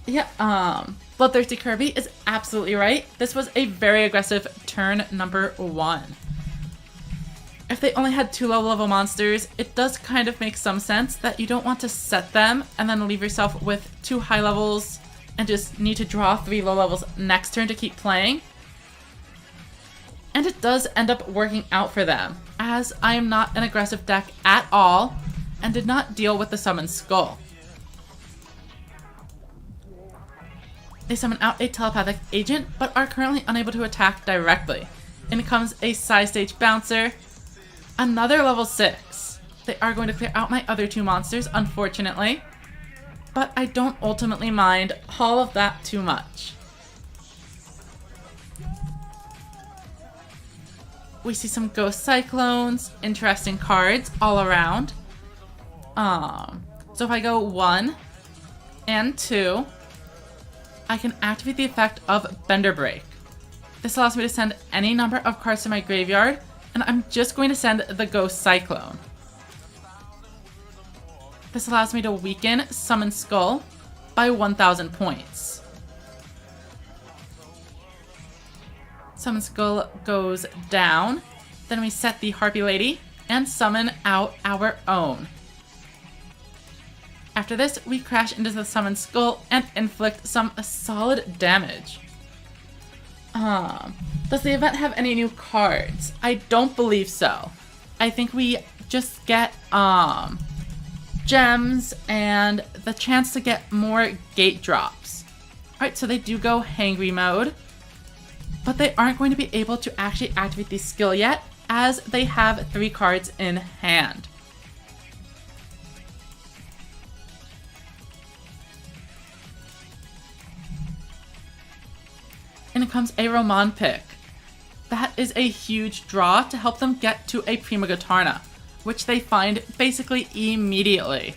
Yeah, Bloodthirsty Kirby is absolutely right. This was a very aggressive turn #1. If they only had 2 low-level monsters, it does kind of make some sense that you don't want to set them and then leave yourself with 2 high levels and just need to draw 3 low levels next turn to keep playing. And it does end up working out for them, as I am not an aggressive deck at all and did not deal with the Summoned Skull. They summon out a Telepathic Agent, but are currently unable to attack directly. In comes a Side Stage Bouncer, another level 6. They are going to clear out my other 2 monsters, unfortunately, but I don't ultimately mind all of that too much. We see some Ghost Cyclones, interesting cards all around. So if I go 1 and 2, I can activate the effect of Bender Break. This allows me to send any number of cards to my graveyard, and I'm just going to send the Ghost Cyclone. This allows me to weaken Summon Skull by 1,000 points. Summon Skull goes down, then we set the Harpy Lady and summon out our own. After this, we crash into the Summoned Skull and inflict some solid damage. Does the event have any new cards? I don't believe so. I think we just get gems and the chance to get more gate drops. Alright, so they do go hangry mode, but they aren't going to be able to actually activate the skill yet, as they have 3 cards in hand. In comes a Roman pick. That is a huge draw to help them get to a Prima Guitarna, which they find basically immediately.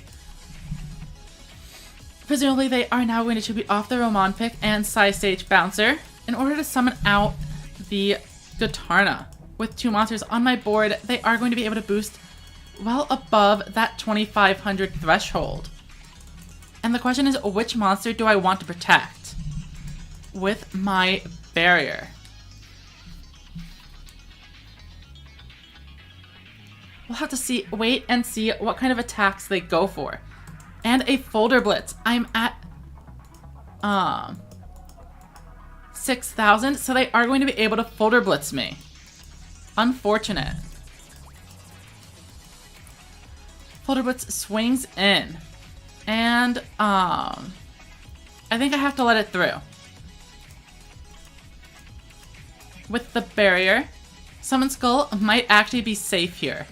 Presumably they are now going to tribute off the Roman pick and Side Stage Bouncer in order to summon out the Guitarna. With 2 monsters on my board, they are going to be able to boost well above that 2,500 threshold. And the question is, which monster do I want to protect with my barrier? We'll have to wait and see what kind of attacks they go for. And a Folder Blitz. I'm at 6,000, so they are going to be able to Folder Blitz me. Unfortunate. Folder Blitz swings in. And, I think I have to let it through. With the barrier, Summon Skull might actually be safe here.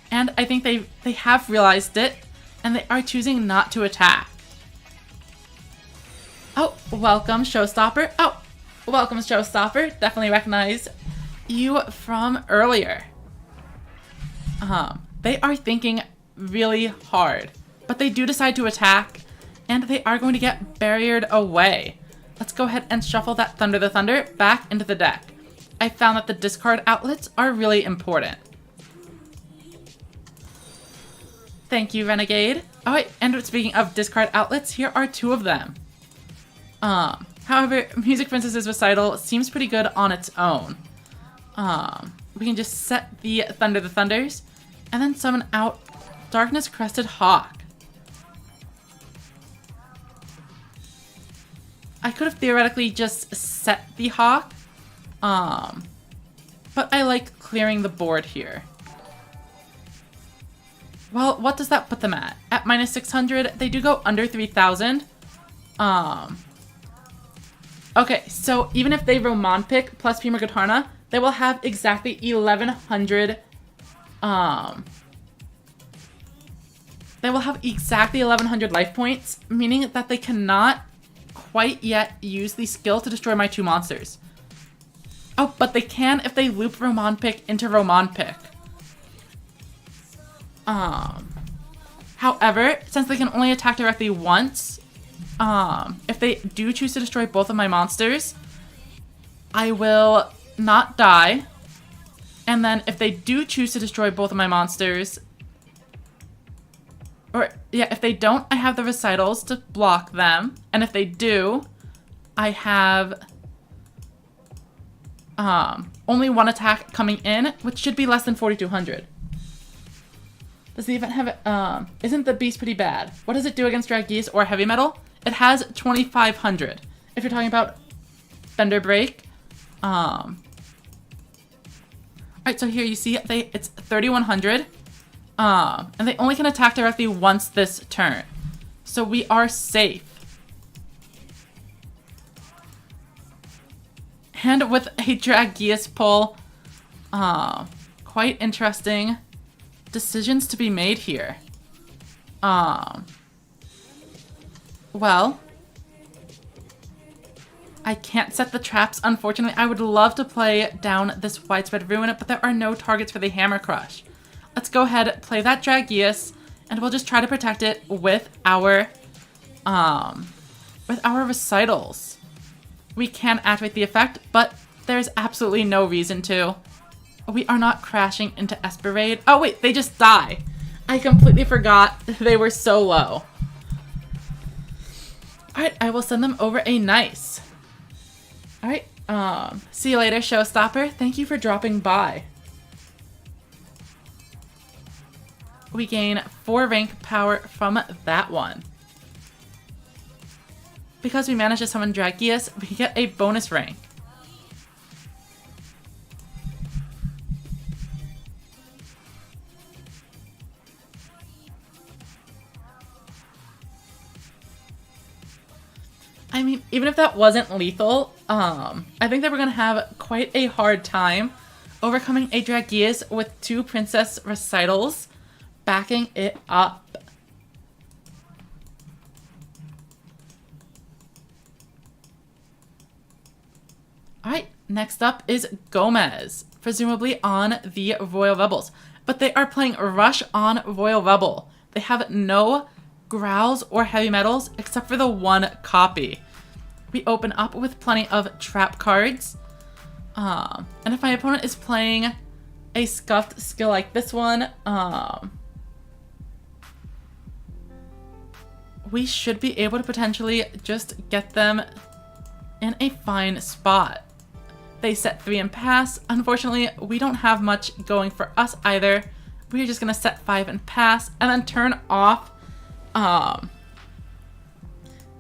And I think they have realized it, and they are choosing not to attack. Oh, welcome, Showstopper. Oh, welcome, Showstopper. Definitely recognize you from earlier. They are thinking really hard, but they do decide to attack, and they are going to get barriered away. Let's go ahead and shuffle that Thunder the Thunder back into the deck. I found that the discard outlets are really important. Thank you, Renegade. Alright, and speaking of discard outlets, here are 2 of them. However, Music Princess's Recital seems pretty good on its own. We can just set the Thunder the Thunders, and then summon out Darkness Crested Hawk. I could have theoretically just set the Hawk, but I like clearing the board here. Well, what does that put them at? At minus 600, they do go under 3,000. Okay, so even if they Roman pick plus Prima Guitarna, they will have exactly 1,100. They will have exactly 1,100 life points, meaning that they cannot quite yet use the skill to destroy my 2 monsters. Oh, but they can if they loop Roman pick into Roman pick. However, since they can only attack directly once, if they do choose to destroy both of my monsters, I will not die. And then if they do choose to destroy both of my monsters, or yeah, if they don't, I have the recitals to block them. And if they do, I have only 1 attack coming in, which should be less than 4,200. Does the event have isn't the beast pretty bad? What does it do against Dragius or Heavy Metal? It has 2,500. If you're talking about Fender Break. Alright, so here you see it's 3,100. And they only can attack directly once this turn. So we are safe. And with a Dragius pull, quite interesting decisions to be made here. Well, I can't set the traps, unfortunately. I would love to play down this Widespread Ruin, but there are no targets for the Hammer Crush. Let's go ahead, play that Dragius, and we'll just try to protect it with our recitals. We can activate the effect, but there's absolutely no reason to. We are not crashing into Esperade. Oh wait, they just die. I completely forgot they were so low. Alright, I will send them over a nice. Alright, see you later, Showstopper. Thank you for dropping by. We gain 4 rank power from that one. Because we managed to summon Dragius, we get a bonus rank. I mean, even if that wasn't lethal, I think that we're going to have quite a hard time overcoming a Dragius with 2 Princess Recitals backing it up. Alright, next up is Gomez, presumably on the Royal Rebels. But they are playing Rush on Royal Rebel. They have no growls or heavy metals except for the 1 copy. We open up with plenty of trap cards. And if my opponent is playing a scuffed skill like this one, we should be able to potentially just get them in a fine spot. They set 3 and pass. Unfortunately, we don't have much going for us either. We're just gonna set 5 and pass, and then turn off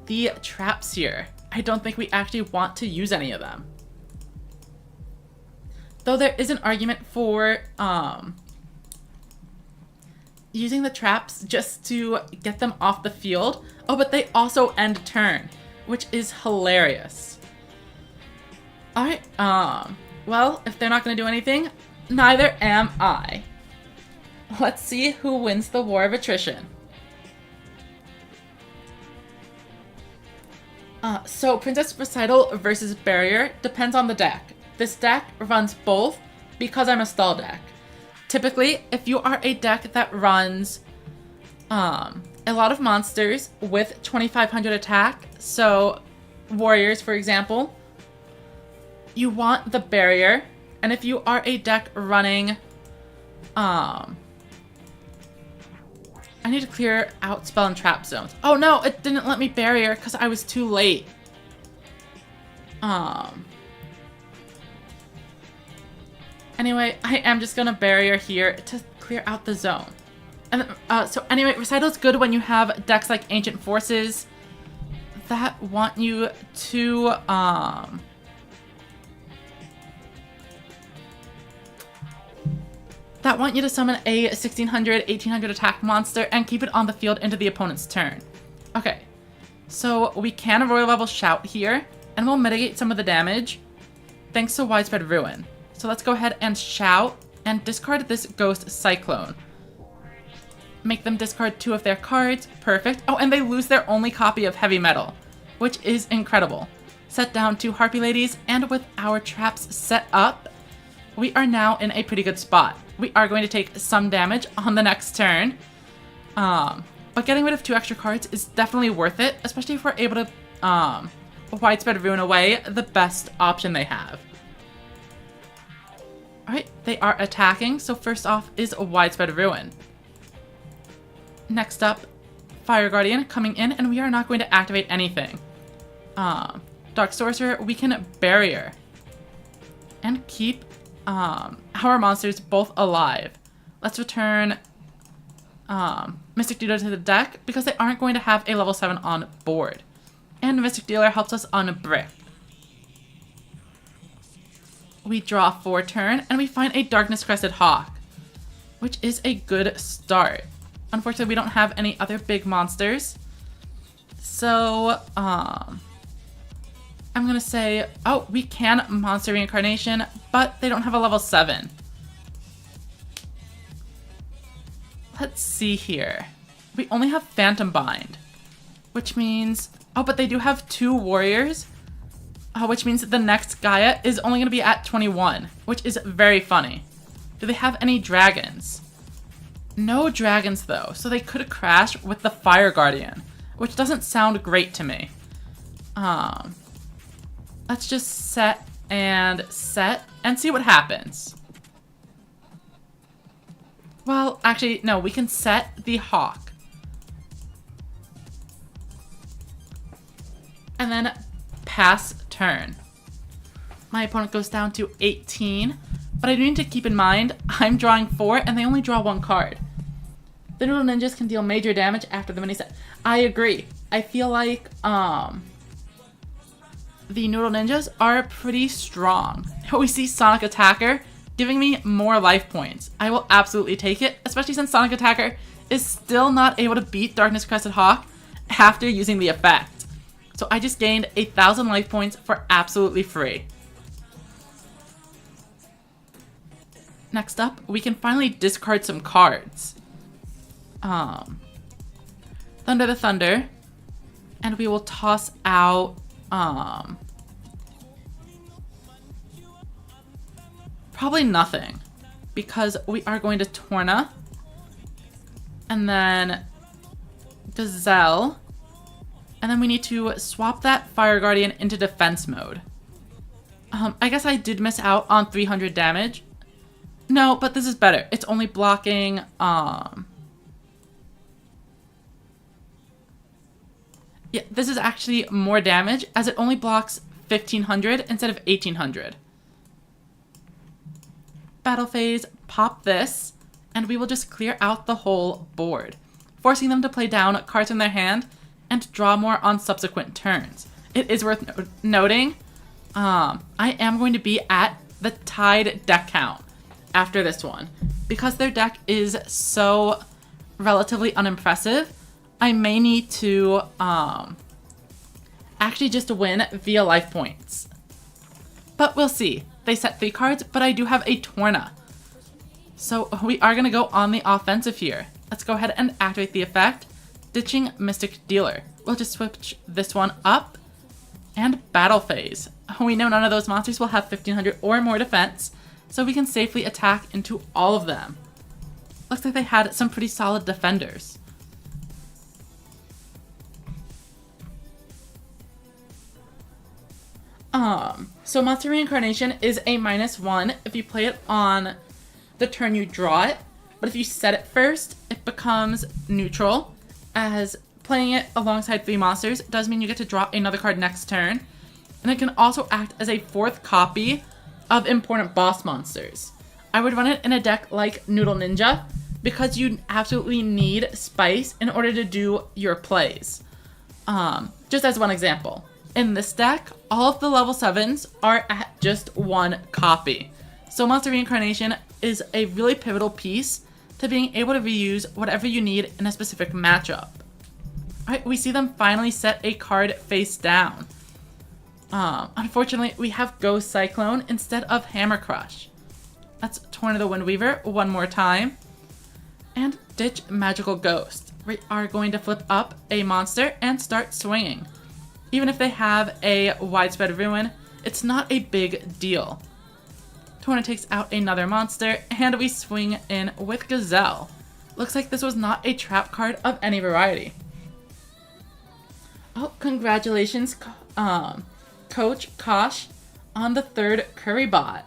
the traps here. I don't think we actually want to use any of them. Though there is an argument for using the traps just to get them off the field. Oh, but they also end turn, which is hilarious. Alright, well, if they're not gonna do anything, neither am I. Let's see who wins the war of attrition. So Princess Recital versus Barrier depends on the deck. This deck runs both because I'm a stall deck. Typically, if you are a deck that runs a lot of monsters with 2500 attack, so warriors for example, you want the Barrier. And if you are a deck running I need to clear out spell and trap zones. Oh no, it didn't let me Barrier because I was too late. Anyway, I am just gonna Barrier here to clear out the zone. And so anyway, Recital's good when you have decks like Ancient Forces that want you to summon a 1600, 1800 attack monster and keep it on the field into the opponent's turn. Okay, so we can Royal Level Shout here, and we'll mitigate some of the damage thanks to Widespread Ruin. So let's go ahead and Shout and discard this Ghost Cyclone. Make them discard 2 of their cards. Perfect. Oh, and they lose their only copy of Heavy Metal, which is incredible. Set down 2 Harpy Ladies, and with our traps set up, we are now in a pretty good spot. We are going to take some damage on the next turn, but getting rid of 2 extra cards is definitely worth it, especially if we're able to Widespread Ruin away the best option they have. Alright, they are attacking, so first off is a Widespread Ruin. Next up, Fire Guardian coming in, and we are not going to activate anything. Dark Sorcerer, we can Barrier and keep our monsters both alive. Let's return Mystic Dealer to the deck because they aren't going to have a level 7 on board. And Mystic Dealer helps us on Brick. We draw for turn, and we find a Darkness Crested Hawk, which is a good start. Unfortunately, we don't have any other big monsters. So, I'm gonna say, oh, we can Monster Reincarnation, but they don't have a level 7. Let's see here. We only have Phantom Bind, which means, oh, but they do have 2 warriors, which means that the next Gaia is only gonna be at 21, which is very funny. Do they have any dragons? No dragons though, so they could crash with the Fire Guardian, which doesn't sound great to me. Let's just set and see what happens. Well, actually, no, we can set the Hawk. And then pass turn. My opponent goes down to 18, but I do need to keep in mind, I'm drawing 4 and they only draw 1 card. The Noodle Ninjas can deal major damage after the mini set. I agree. I feel like, the Noodle Ninjas are pretty strong. We see Sonic Attacker giving me more life points. I will absolutely take it, especially since Sonic Attacker is still not able to beat Darkness Crested Hawk after using the effect. So I just gained 1,000 life points for absolutely free. Next up, we can finally discard some cards. Thunder the Thunder, and we will toss out probably nothing, because we are going to Torna, and then Gazelle, and then we need to swap that Fire Guardian into defense mode. I guess I did miss out on 300 damage. No, but this is better. It's only blocking, yeah, this is actually more damage as it only blocks 1500 instead of 1800. Battle phase, pop this, and we will just clear out the whole board, forcing them to play down cards in their hand and draw more on subsequent turns. It is worth noting, I am going to be at the tied deck count after this one. Because their deck is so relatively unimpressive, I may need to actually just win via life points. But we'll see. They set 3 cards, but I do have a Torna. So we are going to go on the offensive here. Let's go ahead and activate the effect, ditching Mystic Dealer. We'll just switch this one up, and Battle Phase. We know none of those monsters will have 1500 or more defense, so we can safely attack into all of them. Looks like they had some pretty solid defenders. So Monster Reincarnation is a -1 if you play it on the turn you draw it, but if you set it first, it becomes neutral, as playing it alongside 3 monsters does mean you get to draw another card next turn, and it can also act as a 4th copy of important boss monsters. I would run it in a deck like Noodle Ninja, because you absolutely need spice in order to do your plays. Just as one example. In this deck, all of the level 7s are at just 1 copy. So Monster Reincarnation is a really pivotal piece to being able to reuse whatever you need in a specific matchup. Alright, we see them finally set a card face down. Unfortunately, we have Ghost Cyclone instead of Hammer Crush. Let's Torn of the Windweaver one more time. And ditch Magical Ghost. We are going to flip up a monster and start swinging. Even if they have a Widespread Ruin, it's not a big deal. Torna takes out another monster, and we swing in with Gazelle. Looks like this was not a trap card of any variety. Oh, congratulations, Coach Kosh, on the 3rd Curry Bot.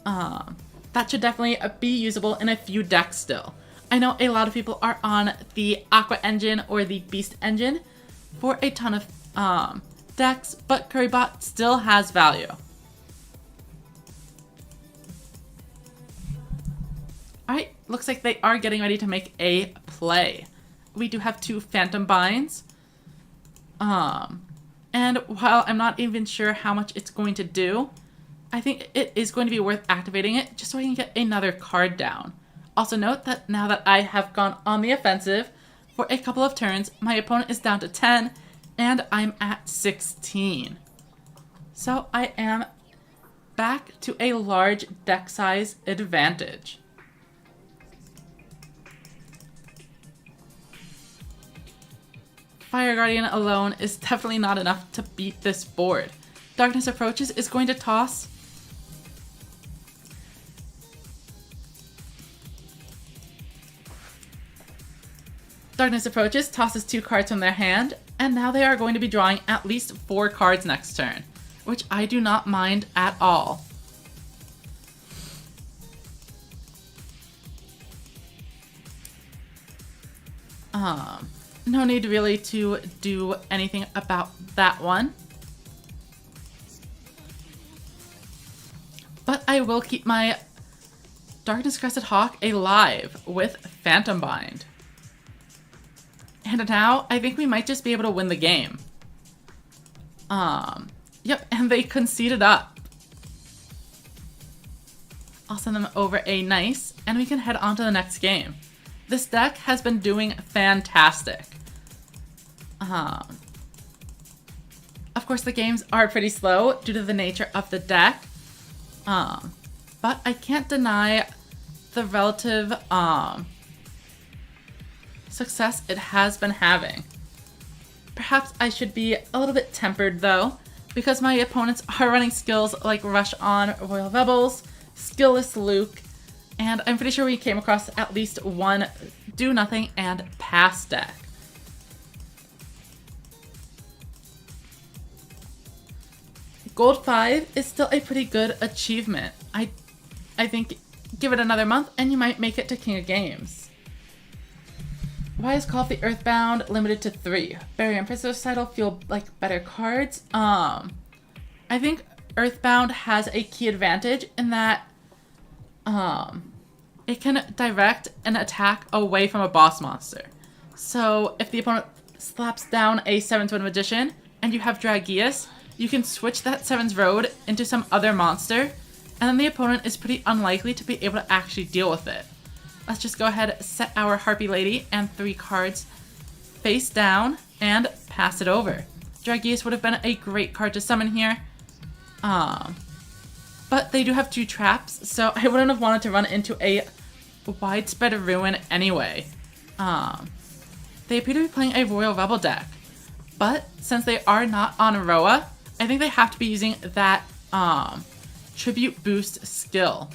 That should definitely be usable in a few decks still. I know a lot of people are on the Aqua Engine or the Beast Engine for a ton of decks, but Currybot still has value. Alright, looks like they are getting ready to make a play. We do have 2 Phantom Binds. And while I'm not even sure how much it's going to do, I think it is going to be worth activating it just so I can get another card down. Also note that now that I have gone on the offensive for a couple of turns, my opponent is down to 10 and I'm at 16. So I am back to a large deck size advantage. Fire Guardian alone is definitely not enough to beat this board. Darkness Approaches is going to toss Darkness Approaches tosses 2 cards from their hand, and now they are going to be drawing at least 4 cards next turn, which I do not mind at all. No need really to do anything about that one. But I will keep my Darkness Crested Hawk alive with Phantom Bind. And now, I think we might just be able to win the game. Yep, and they conceded up. I'll send them over a nice, and we can head on to the next game. This deck has been doing fantastic. Of course, the games are pretty slow due to the nature of the deck. But I can't deny the relative, success it has been having. Perhaps I should be a little bit tempered though, because my opponents are running skills like Rush On Royal Rebels, Skillless Luke, and I'm pretty sure we came across at least one Do Nothing and Pass deck. Gold 5 is still a pretty good achievement. I think give it another month and you might make it to King of Games. Why is Call of the Earthbound limited to 3? Barrier and Prisoner's Recital feel like better cards. I think Earthbound has a key advantage in that it can direct an attack away from a boss monster. So if the opponent slaps down a 7th Magician and you have Dragius, you can switch that 7's Road into some other monster, and then the opponent is pretty unlikely to be able to actually deal with it. Let's just go ahead, set our Harpy Lady and 3 cards face down and pass it over. Dragius would have been a great card to summon here. But they do have 2 traps, so I wouldn't have wanted to run into a widespread ruin anyway. They appear to be playing a Royal Rebel deck, but since they are not on Roa, I think they have to be using that Tribute Boost skill.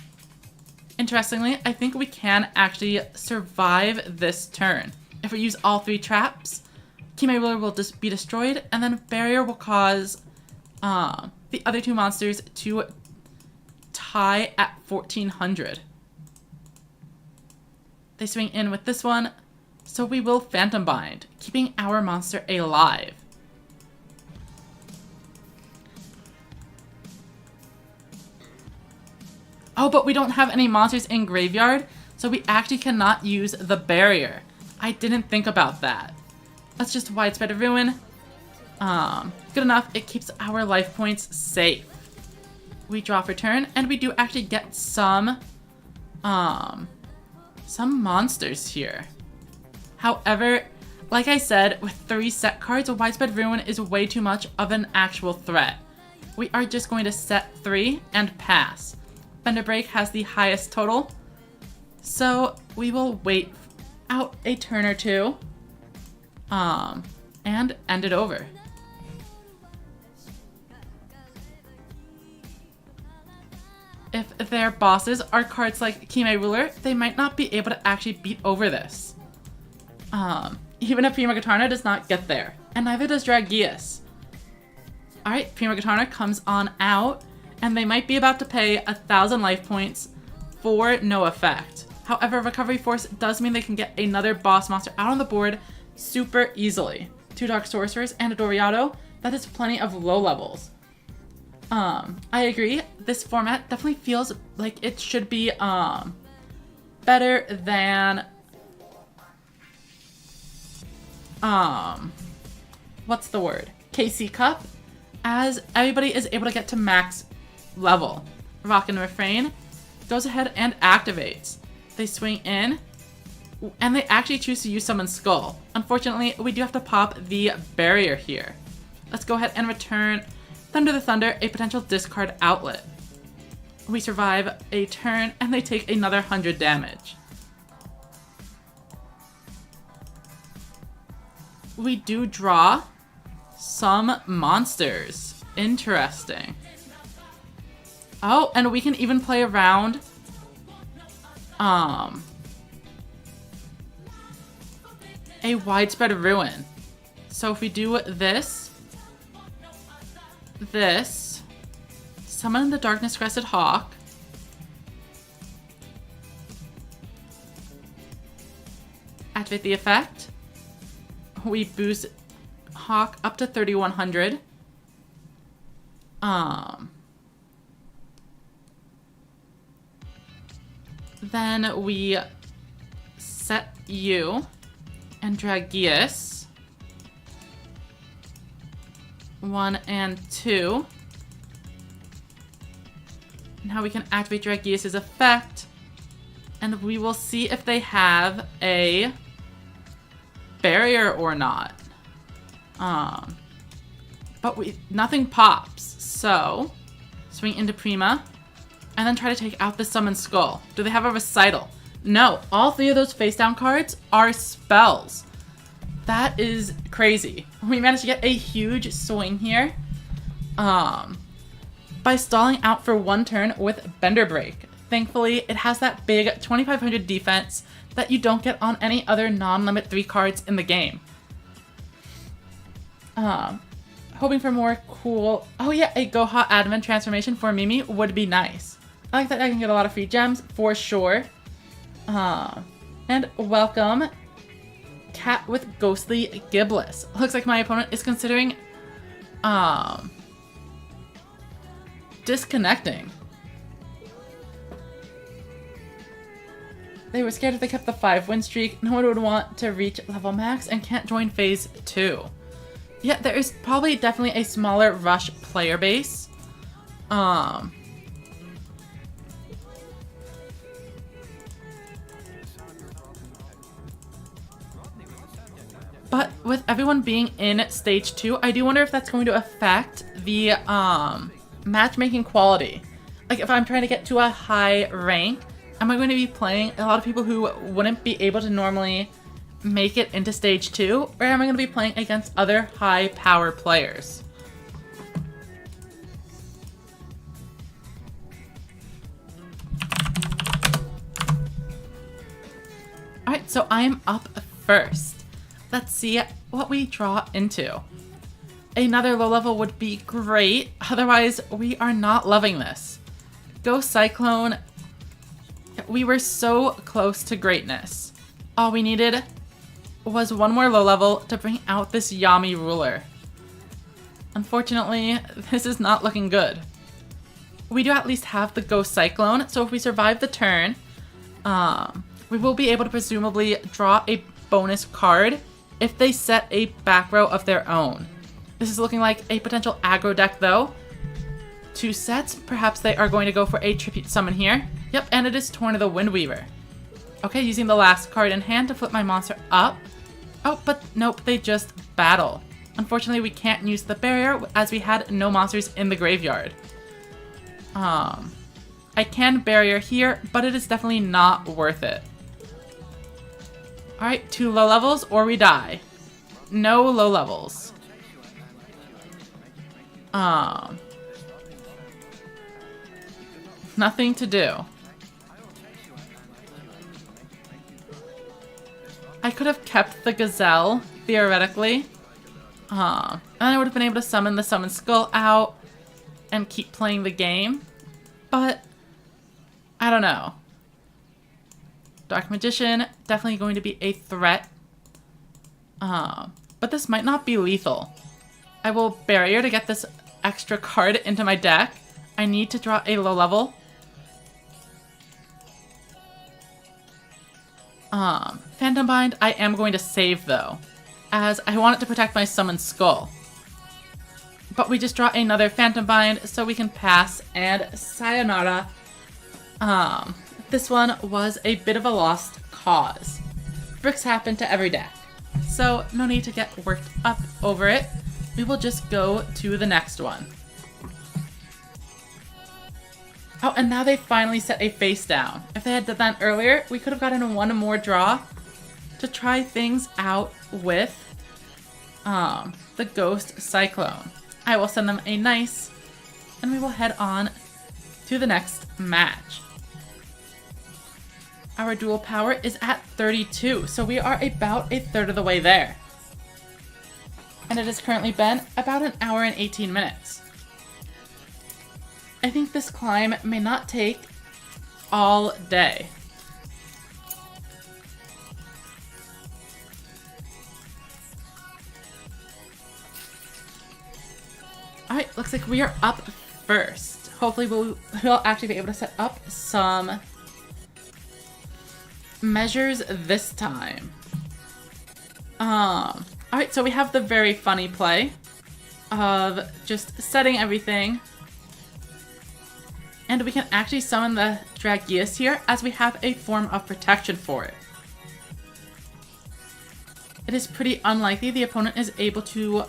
Interestingly, I think we can actually survive this turn. If we use all 3 traps, Kime Ruler will just be destroyed, and then Barrier will cause the other 2 monsters to tie at 1400. They swing in with this one, so we will Phantom Bind, keeping our monster alive. Oh, but we don't have any monsters in graveyard, so we actually cannot use the barrier. I didn't think about that. Let's just widespread ruin. Good enough, it keeps our life points safe. We draw for turn, and we do actually get some monsters here. However, like I said, with 3 set cards, a widespread ruin is way too much of an actual threat. We are just going to set 3 and pass. Bender Break has the highest total, so we will wait out a turn or 2 and end it over. If their bosses are cards like Kime Ruler, they might not be able to actually beat over this. Even if Prima Gatarna does not get there, and neither does Dragius. Alright, Prima Gatarna comes on out, and they might be about to pay 1,000 life points for no effect. However, Recovery Force does mean they can get another boss monster out on the board super easily. 2 Dark Sorcerers and a Doriado, that is plenty of low levels. I agree, this format definitely feels like it should be better than what's the word? KC Cup, as everybody is able to get to max level. Rock and Refrain goes ahead and activates. They swing in, and they actually choose to use Summon Skull. Unfortunately, we do have to pop the barrier here. Let's go ahead and return Thunder the Thunder, a potential discard outlet. We survive a turn, and they take another 100 damage. We do draw some monsters. Interesting. Oh, and we can even play around a widespread ruin. So if we do this, summon the Darkness Crested Hawk, activate the effect, we boost Hawk up to 3100. Then we set you and Dragius 1 and 2. Now we can activate Dragius' effect, and we will see if they have a barrier or not. But nothing pops, so swing into Prima, and then try to take out the Summon Skull. Do they have a Recital? No, all 3 of those face down cards are spells. That is crazy. We managed to get a huge swing here by stalling out for 1 turn with Bender Break. Thankfully, it has that big 2500 defense that you don't get on any other non-limit 3 cards in the game. hoping for more cool... Oh yeah, a Goha admin transformation for Mimi would be nice. I like that I can get a lot of free gems, for sure. And welcome, Cat with Ghostly Gibless. Looks like my opponent is considering, disconnecting. They were scared if they kept the 5-win streak, no one would want to reach level max and can't join phase 2. Yeah, there is probably definitely a smaller Rush player base. But with everyone being in stage 2, I do wonder if that's going to affect the matchmaking quality. Like if I'm trying to get to a high rank, am I going to be playing a lot of people who wouldn't be able to normally make it into stage 2? Or am I going to be playing against other high power players? Alright, so I am up first. Let's see what we draw into. Another low level would be great, otherwise we are not loving this. Go Cyclone. We were so close to greatness. All we needed was one more low level to bring out this Yami ruler. Unfortunately, this is not looking good. We do at least have the Ghost Cyclone, so if we survive the turn, we will be able to presumably draw a bonus card if they set a back row of their own. This is looking like a potential aggro deck though. 2 sets, perhaps they are going to go for a tribute summon here. Yep, and it is Torn of the Windweaver. Okay, using the last card in hand to flip my monster up. Oh, but nope, they just battle. Unfortunately, we can't use the barrier as we had no monsters in the graveyard. I can barrier here, but it is definitely not worth it. Alright, 2 low levels or we die. No low levels. Nothing to do. I could have kept the Gazelle, theoretically. And I would have been able to summon the Summon Skull out and keep playing the game. But, I don't know. Dark Magician, definitely going to be a threat. But this might not be lethal. I will Barrier to get this extra card into my deck. I need to draw a low level. Phantom Bind, I am going to save though, as I want it to protect my Summon Skull. But we just draw another Phantom Bind, so we can pass, and sayonara. This one was a bit of a lost cause. Bricks happen to every deck, so no need to get worked up over it. We will just go to the next one. Oh, and now they finally set a face down. If they had done that earlier, we could have gotten one more draw to try things out with the Ghost Cyclone. I will send them a nice, and we will head on to the next match. Our duel power is at 32, so we are about a third of the way there. And it has currently been about an hour and 18 minutes. I think this climb may not take all day. Alright, looks like we are up first. Hopefully we'll actually be able to set up some measures this time. Alright, so we have the very funny play of just setting everything. And we can actually summon the Dragius here, as we have a form of protection for it. It is pretty unlikely the opponent is able to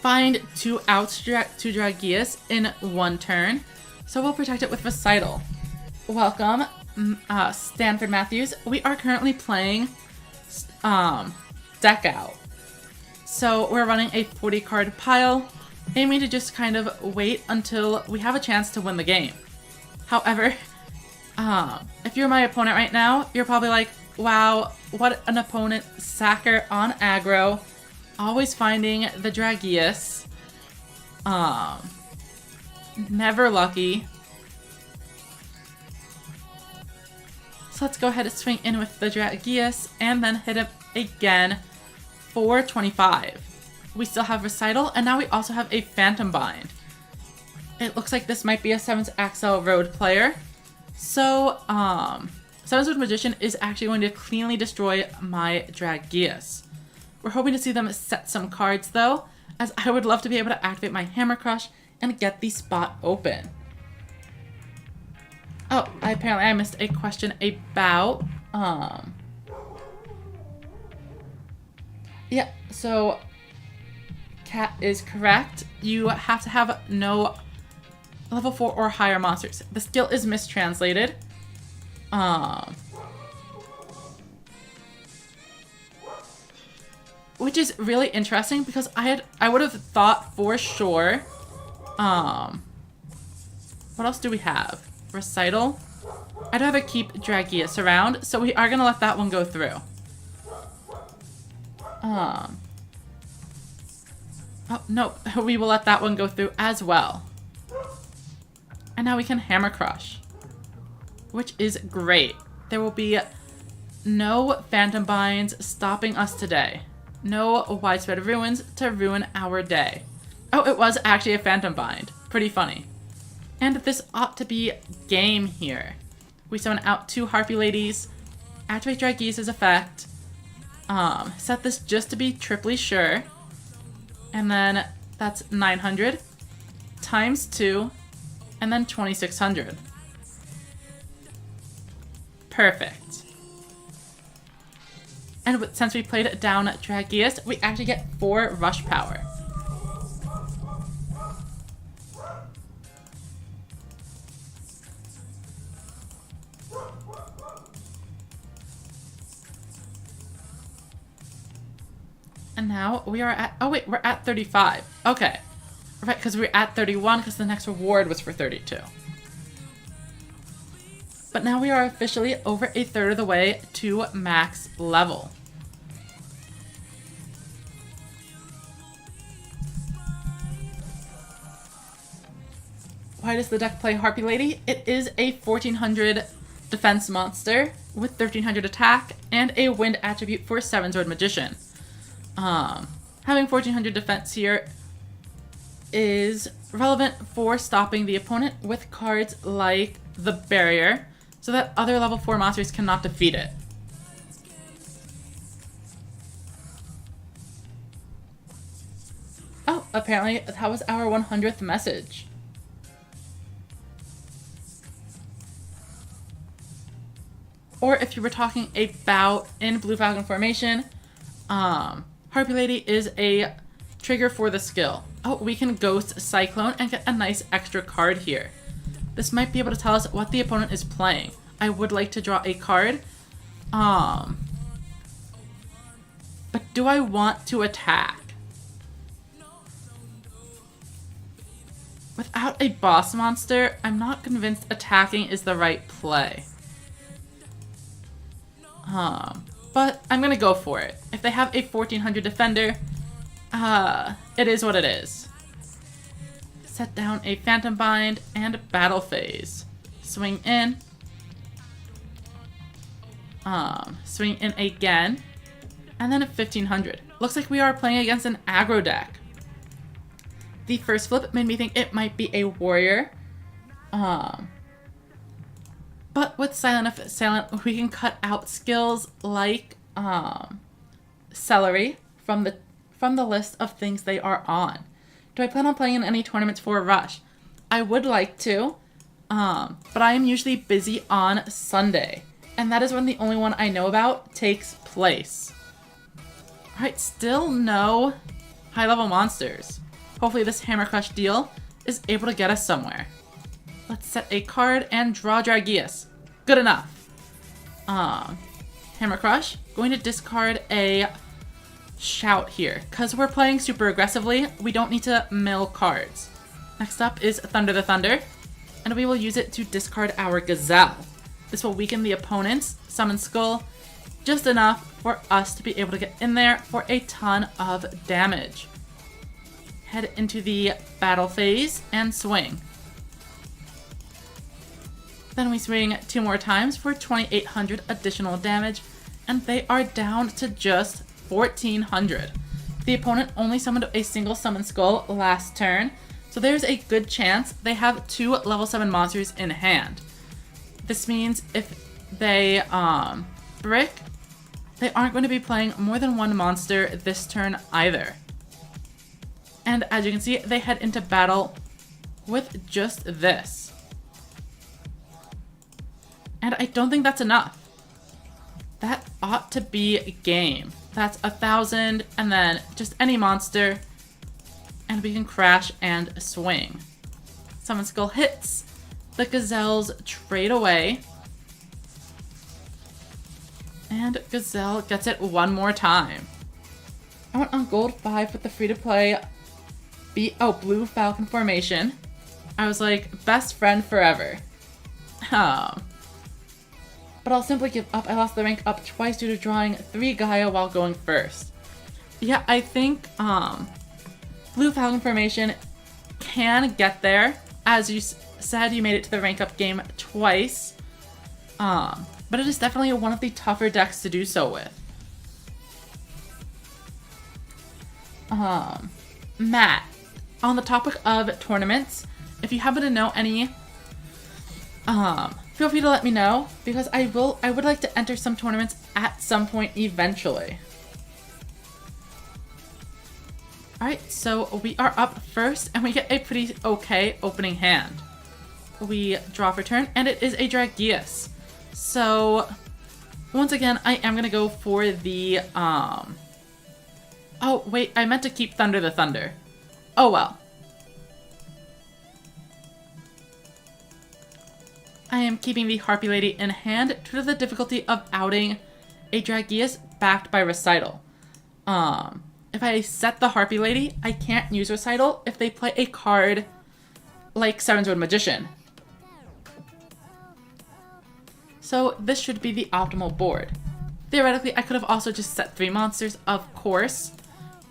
find 2 outs to Dragius in 1 turn, so we'll protect it with Recital. Welcome, Stanford Matthews. We are currently playing Deck Out. So we're running a 40 card pile, aiming to just kind of wait until we have a chance to win the game. However, if you're my opponent right now, you're probably like, wow, what an opponent, Sacker on aggro, Always finding the Dragius. Never lucky. So let's go ahead and swing in with the Dragius and then hit it again for 25. We still have Recital, and now we also have a Phantom Bind. It looks like this might be a 7th Axel Road player. So, 7th Road Magician is actually going to cleanly destroy my Dragius. We're hoping to see them set some cards though, as I would love to be able to activate my Hammer Crush and get the spot open. Oh, apparently I missed a question about, yeah, so Cat is correct. You have to have no level 4 or higher monsters. The skill is mistranslated. Which is really interesting because I would have thought for sure. What else do we have? Recital. I'd rather keep Dragius around, so we are gonna let that one go through. Oh no, we will let that one go through as well. And now we can Hammer Crush, which is great. There will be no Phantom Binds stopping us today. No widespread ruins to ruin our day. Oh, it was actually a Phantom Bind. Pretty funny. And this ought to be game here. We summon out 2 Harpy Ladies, activate Dragius' effect, set this just to be triply sure, and then that's 900 times 2, and then 2600. Perfect. And since we played down Dragius, we actually get 4 rush power. And now we are at, oh wait, we're at 35. Okay. Right, because we're at 31 because the next reward was for 32. But now we are officially over a third of the way to max level. Why does the deck play Harpy Lady? It is a 1400 defense monster with 1300 attack and a wind attribute for 7th Road Magician. Having 1400 defense here is relevant for stopping the opponent with cards like the Barrier, so that other level 4 monsters cannot defeat it. Oh, apparently that was our 100th message. Or if you were talking about in Blue Falcon formation, Harpy Lady is a trigger for the skill. Oh, we can Ghost Cyclone and get a nice extra card here. This might be able to tell us what the opponent is playing. I would like to draw a card. But do I want to attack? Without a boss monster, I'm not convinced attacking is the right play. But I'm gonna go for it. If they have a 1400 defender, it is what it is. Set down a Phantom Bind and Battle Phase. Swing in. Swing in again. And then a 1500. Looks like we are playing against an aggro deck. The first flip made me think it might be a warrior. But with Silent Assailant, we can cut out skills like Celery from the list of things they are on. Do I plan on playing in any tournaments for Rush? I would like to, but I am usually busy on Sunday, and that is when the only one I know about takes place. Alright, still no high-level monsters. Hopefully this Hammer Crush deal is able to get us somewhere. Let's set a card and draw Dragius. Good enough. Hammer Crush. Going to discard a Shout here. Because we're playing super aggressively, we don't need to mill cards. Next up is Thunder the Thunder. And we will use it to discard our Gazelle. This will weaken the opponent's Summon Skull just enough for us to be able to get in there for a ton of damage. Head into the battle phase and swing. Then we swing 2 more times for 2,800 additional damage, and they are down to just 1,400. The opponent only summoned a single summon skull last turn, so there's a good chance they have 2 level 7 monsters in hand. This means if they brick, they aren't going to be playing more than 1 monster this turn either. And as you can see, they head into battle with just this. And I don't think that's enough. That ought to be game. That's 1,000, and then just any monster, and we can crash and swing. Summon Skull hits. The Gazelles trade away. And Gazelle gets it one more time. I went on gold 5 with the free-to-play Blue Falcon formation. I was like, best friend forever. But I'll simply give up. I lost the rank up twice due to drawing 3 Gaia while going first. Yeah, I think Blue Falcon formation can get there. As you said, you made it to the rank up game twice. But it is definitely one of the tougher decks to do so with. Matt, on the topic of tournaments, if you happen to know any, feel free to let me know, because I would like to enter some tournaments at some point eventually. Alright, so we are up first, and we get a pretty okay opening hand. We draw for turn, and it is a Dragius. So, once again, I am going to go for the, oh, wait, I meant to keep Thunder the Thunder. Oh, well. I am keeping the Harpy Lady in hand due to the difficulty of outing a Dragius backed by Recital. If I set the Harpy Lady, I can't use Recital if they play a card like Seven Sword Magician. So this should be the optimal board. Theoretically, I could have also just set 3 monsters, of course,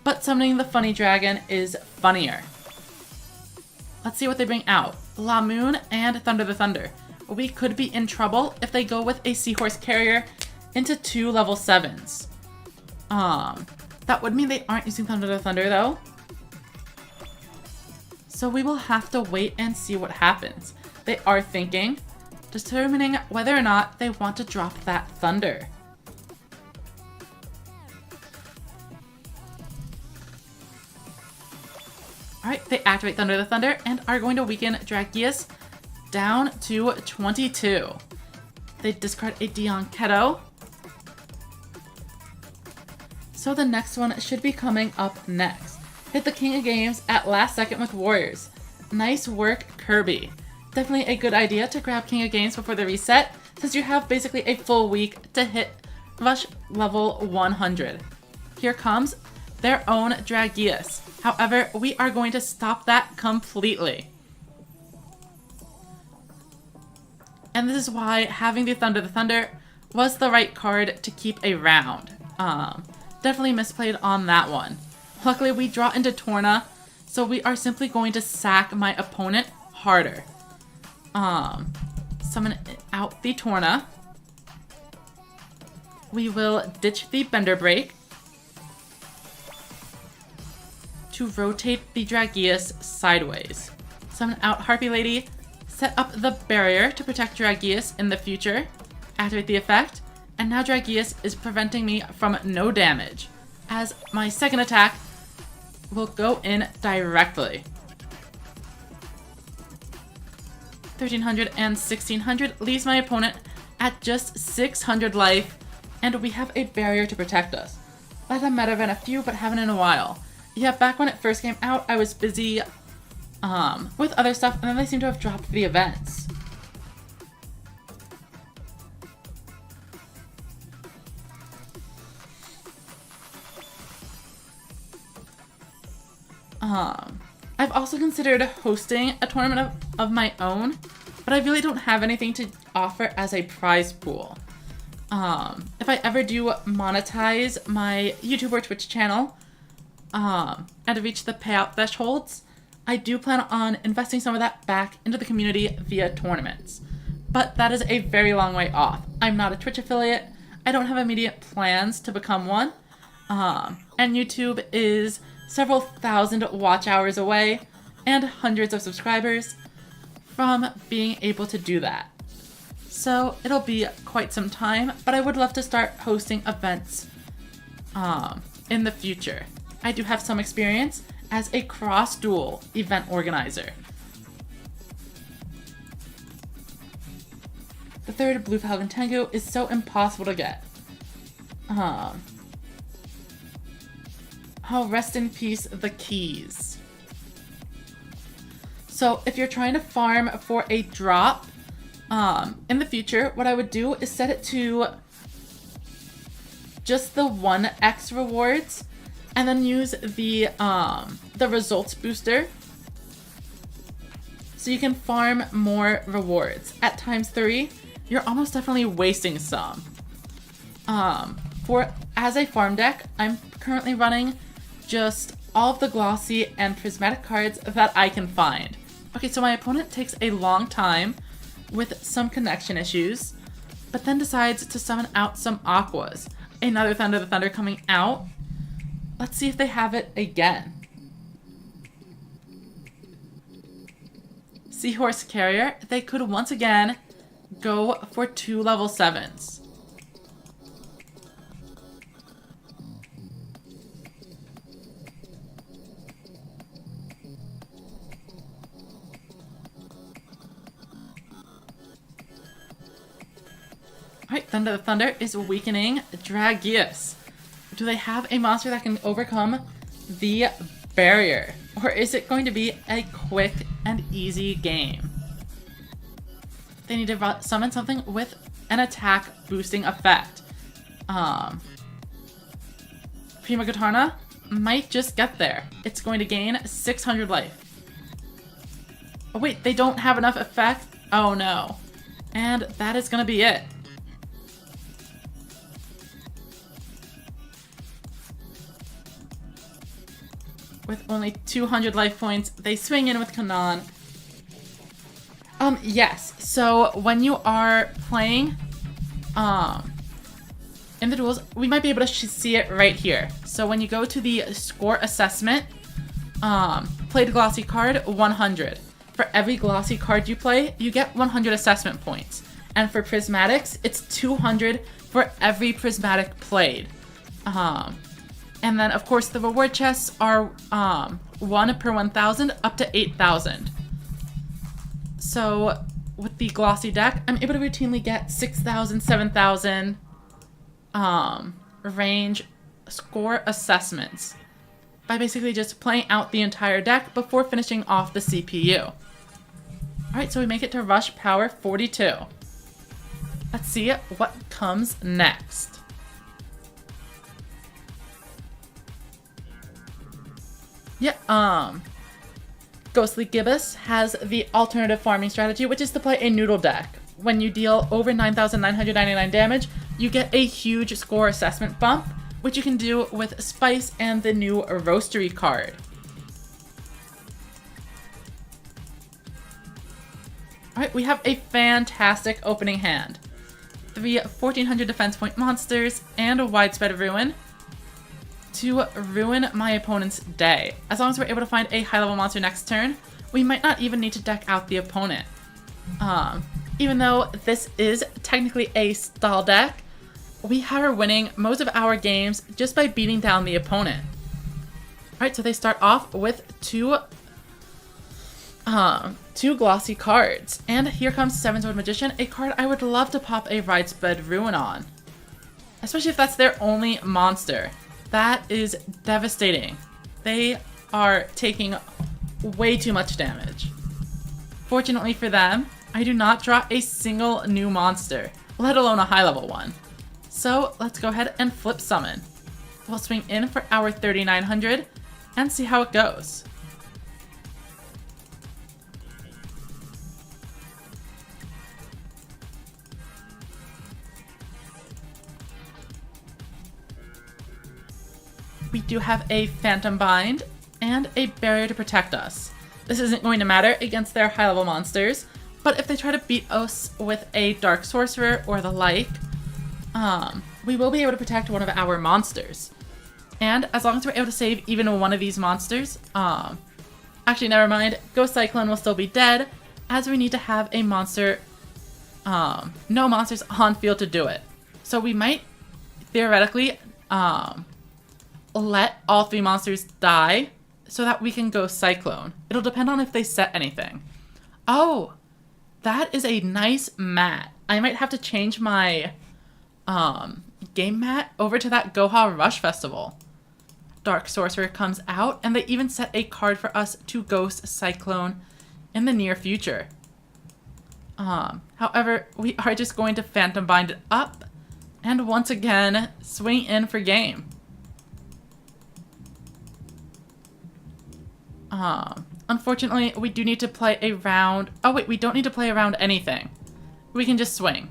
but summoning the Funny Dragon is funnier. Let's see what they bring out. La Moon and Thunder the Thunder. We could be in trouble if they go with a Seahorse Carrier into 2 level 7s. That would mean they aren't using Thunder the Thunder though. So we will have to wait and see what happens. They are thinking, determining whether or not they want to drop that Thunder. Alright, they activate Thunder the Thunder and are going to weaken Dragius down to 22. They discard a Dion Keto. So the next one should be coming up next. Hit the King of Games at last second with Warriors. Nice work, Kirby. Definitely a good idea to grab King of Games before the reset, since you have basically a full week to hit Rush level 100. Here comes their own Dragius. However, we are going to stop that completely. And this is why having the Thunder was the right card to keep around. Definitely misplayed on that one. Luckily, we draw into Torna, so we are simply going to sack my opponent harder. Summon out the Torna. We will ditch the Bender Break to rotate the Dragius sideways. Summon out Harpy Lady, set up the barrier to protect Dragius in the future, activate the effect, and now Dragius is preventing me from no damage, as my second attack will go in directly. 1,300 and 1,600 leaves my opponent at just 600 life, and we have a barrier to protect us. Let a meta event a few, but haven't in a while. Yeah, back when it first came out, I was busy with other stuff, and then they seem to have dropped the events. I've also considered hosting a tournament of my own, but I really don't have anything to offer as a prize pool. if I ever do monetize my YouTube or Twitch channel, and reach the payout thresholds, I do plan on investing some of that back into the community via tournaments. But that is a very long way off. I'm not a Twitch affiliate. I don't have immediate plans to become one. And YouTube is several thousand watch hours away and hundreds of subscribers from being able to do that. So it'll be quite some time, but I would love to start hosting events in the future. I do have some experience as a cross-duel event organizer. The third Blue Falcon Tengu is so impossible to get. Oh, rest in peace, the keys. So if you're trying to farm for a drop, in the future, what I would do is set it to just the 1x rewards, and then use the results booster, so you can farm more rewards. At times 3, you're almost definitely wasting some. As a farm deck, I'm currently running just all of the glossy and prismatic cards that I can find. Okay, so my opponent takes a long time with some connection issues, but then decides to summon out some aquas. Another Thunder the Thunder coming out. Let's see if they have it again. Seahorse Carrier. They could once again go for 2 level 7s. Alright, Thunder the Thunder is weakening Dragius. Do they have a monster that can overcome the barrier? Or is it going to be a quick and easy game? They need to summon something with an attack boosting effect. Prima Guitarna might just get there. It's going to gain 600 life. Oh wait, they don't have enough effect? Oh no. And that is going to be it. With only 200 life points, they swing in with Kanan. Yes. So when you are playing, in the duels, we might be able to see it right here. So when you go to the score assessment, played glossy card, 100. For every glossy card you play, you get 100 assessment points. And for prismatics, it's 200 for every prismatic played. And then, of course, the reward chests are 1 per 1,000 up to 8,000. So with the glossy deck, I'm able to routinely get 6,000, 7,000 range score assessments by basically just playing out the entire deck before finishing off the CPU. Alright, so we make it to Rush Power 42. Let's see what comes next. Yeah, Ghostly Gibbous has the alternative farming strategy, which is to play a noodle deck. When you deal over 9,999 damage, you get a huge score assessment bump, which you can do with Spice and the new Roastery card. Alright, we have a fantastic opening hand. 3 1,400 defense point monsters and a widespread ruin to ruin my opponent's day. As long as we're able to find a high-level monster next turn, we might not even need to deck out the opponent. Even though this is technically a stall deck, we are winning most of our games just by beating down the opponent. Alright, so they start off with two glossy cards. And here comes Seven Sword Magician, a card I would love to pop a widespread ruin on. Especially if that's their only monster. That is devastating. They are taking way too much damage. Fortunately for them, I do not draw a single new monster, let alone a high-level one. So let's go ahead and flip summon. We'll swing in for our 3,900 and see how it goes. we do have a Phantom Bind and a barrier to protect us. This isn't going to matter against their high-level monsters, but if they try to beat us with a Dark Sorcerer or the like, we will be able to protect one of our monsters. And as long as we're able to save even one of these monsters, actually never mind, Ghost Cyclone will still be dead, as we need to have a monster, no monsters on field to do it. So we might, theoretically, let all 3 monsters die, so that we can go Cyclone. It'll depend on if they set anything. Oh, that is a nice mat. I might have to change my game mat over to that Goha Rush Festival. Dark Sorcerer comes out, and they even set a card for us to Ghost Cyclone in the near future. However, we are just going to Phantom Bind it up, and once again, swing in for game. Unfortunately, we do need to play a round. Oh wait, we don't need to play around anything. We can just swing.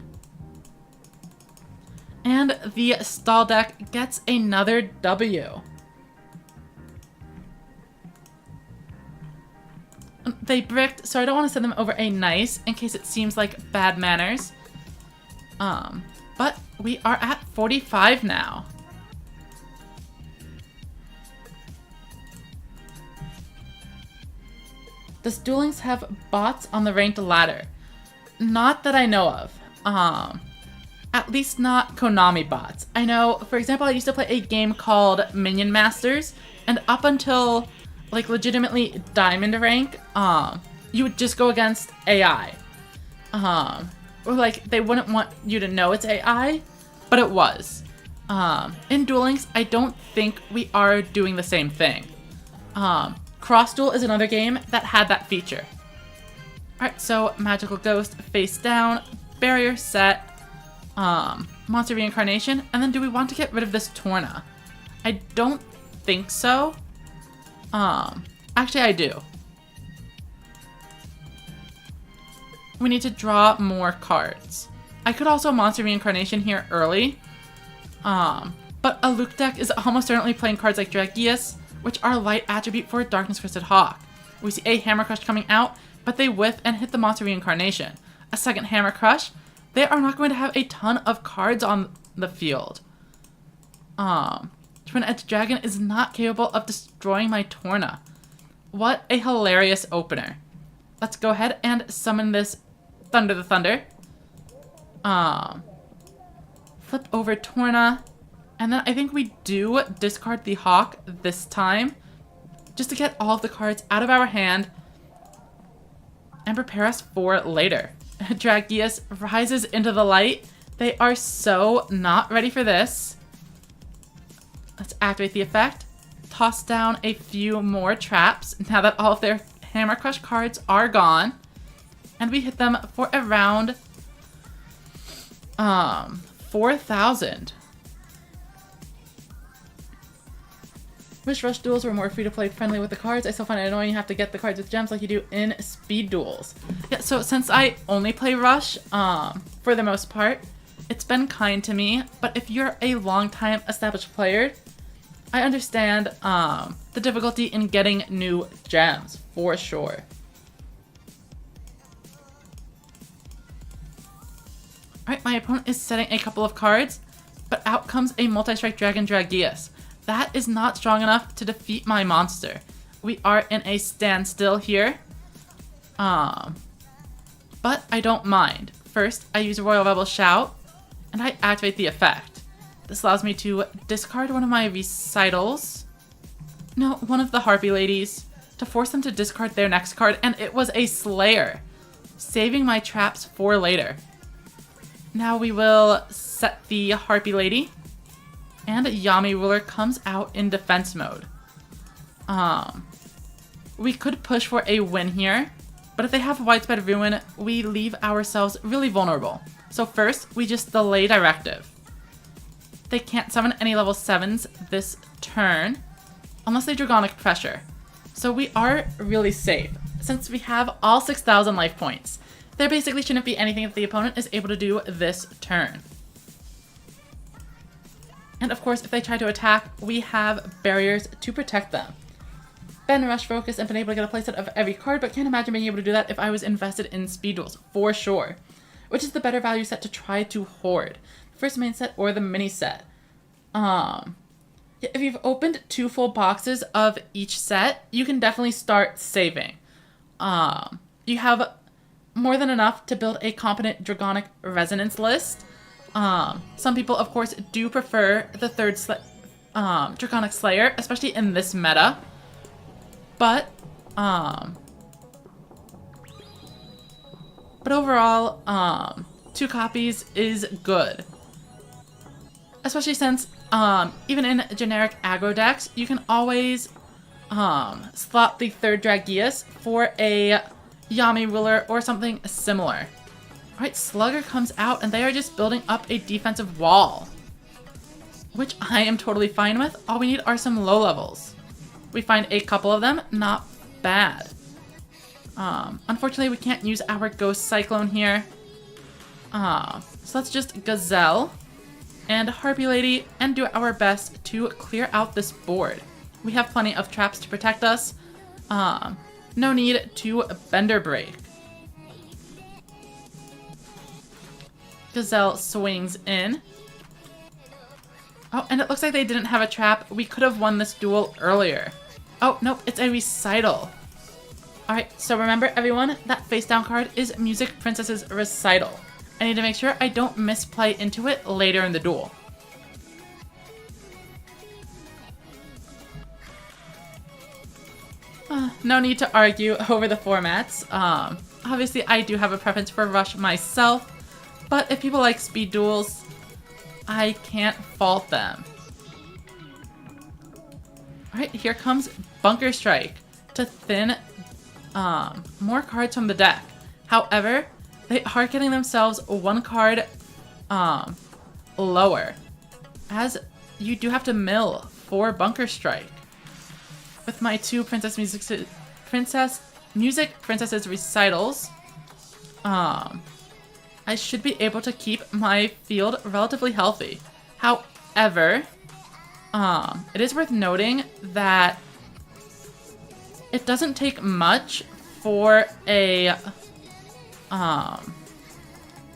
And the stall deck gets another W. They bricked, so I don't want to send them over a nice in case it seems like bad manners. But we are at 45 now. Does Duel Links have bots on the ranked ladder? Not that I know of. At least not Konami bots. I know, for example, I used to play a game called Minion Masters, and up until, like, legitimately Diamond rank, you would just go against AI. Or, like, they wouldn't want you to know it's AI, but it was. In Duel Links, I don't think we are doing the same thing. Cross Duel is another game that had that feature. Alright, so Magical Ghost face down, barrier set, monster reincarnation, and then do we want to get rid of this Torna? I don't think so. Actually I do. We need to draw more cards. I could also monster reincarnation here early, but a Luke deck is almost certainly playing cards like Dragius, which are light attribute for a Darkness Crested Hawk. We see a Hammer Crush coming out, but they whiff and hit the monster reincarnation. A second Hammer Crush, they are not going to have a ton of cards on the field. Twin Edge Dragon is not capable of destroying my Torna. What a hilarious opener. Let's go ahead and summon this Thunder the Thunder. Flip over Torna. And then I think we do discard the Hawk this time, just to get all of the cards out of our hand and prepare us for later. Dragius rises into the light. They are so not ready for this. Let's activate the effect. Toss down a few more traps now that all of their Hammer Crush cards are gone. And we hit them for around 4,000. Wish Rush duels were more free-to-play friendly with the cards. I still find it annoying you have to get the cards with gems like you do in speed duels. Yeah, so since I only play Rush, for the most part, it's been kind to me. But if you're a long-time established player, I understand the difficulty in getting new gems, for sure. Alright, my opponent is setting a couple of cards, but out comes a Multi-Strike Dragon Dragius. That is not strong enough to defeat my monster. We are in a standstill here. But I don't mind. First, I use Royal Rebel Shout, and I activate the effect. This allows me to discard one of my recitals. No, one of the Harpy Ladies, to force them to discard their next card, and it was a Slayer, saving my traps for later. Now we will set the Harpy Lady. And Yami Ruler comes out in defense mode. We could push for a win here, but if they have Widespread Ruin, we leave ourselves really vulnerable. So first, we just delay Directive. They can't summon any level 7s this turn, unless they Dragonic Pressure. So we are really safe, since we have all 6,000 life points. There basically shouldn't be anything that the opponent is able to do this turn. And of course, if they try to attack, we have barriers to protect them. Been Rush Focus and been able to get a playset of every card, but can't imagine being able to do that if I was invested in Speed Duels, for sure. Which is the better value set to try to hoard? The first main set or the mini set? Yeah, if you've opened 2 full boxes of each set, you can definitely start saving. You have more than enough to build a competent Dragonic Resonance list. Some people, of course, do prefer the third Draconic Slayer, especially in this meta. But overall, 2 copies is good. Especially since, even in generic aggro decks, you can always slot the third Dragius for a Yami Ruler or something similar. Alright, Slugger comes out and they are just building up a defensive wall. Which I am totally fine with. All we need are some low levels. We find a couple of them, not bad. Unfortunately, we can't use our Ghost Cyclone here. So let's just Gazelle and Harpy Lady and do our best to clear out this board. We have plenty of traps to protect us. No need to Bender Break. Gazelle swings in. Oh, and it looks like they didn't have a trap. We could have won this duel earlier. Oh, nope, it's a Recital. Alright, so remember everyone, that face down card is Music Princess's Recital. I need to make sure I don't misplay into it later in the duel. No need to argue over the formats. Obviously, I do have a preference for Rush myself, but if people like speed duels, I can't fault them. Alright, here comes Bunker Strike to thin more cards from the deck. However, they are getting themselves 1 card lower, as you do have to mill for Bunker Strike. With my 2 Music Princess's Recitals, I should be able to keep my field relatively healthy. However, it is worth noting that it doesn't take much for a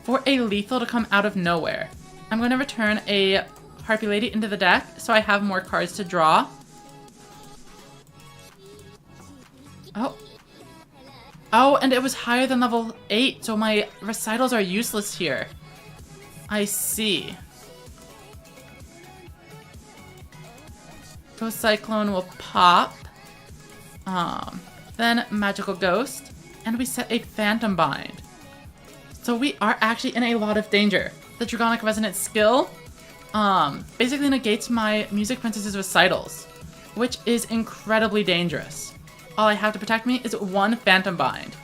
lethal to come out of nowhere. I'm going to return a Harpy Lady into the deck so I have more cards to draw. Oh, and it was higher than level 8, so my recitals are useless here. I see. Ghost Cyclone will pop. Then Magical Ghost, and we set a Phantom Bind. So we are actually in a lot of danger. The Dragonic Resonance skill basically negates my Music Princess's Recitals, which is incredibly dangerous. All I have to protect me is 1 Phantom Bind.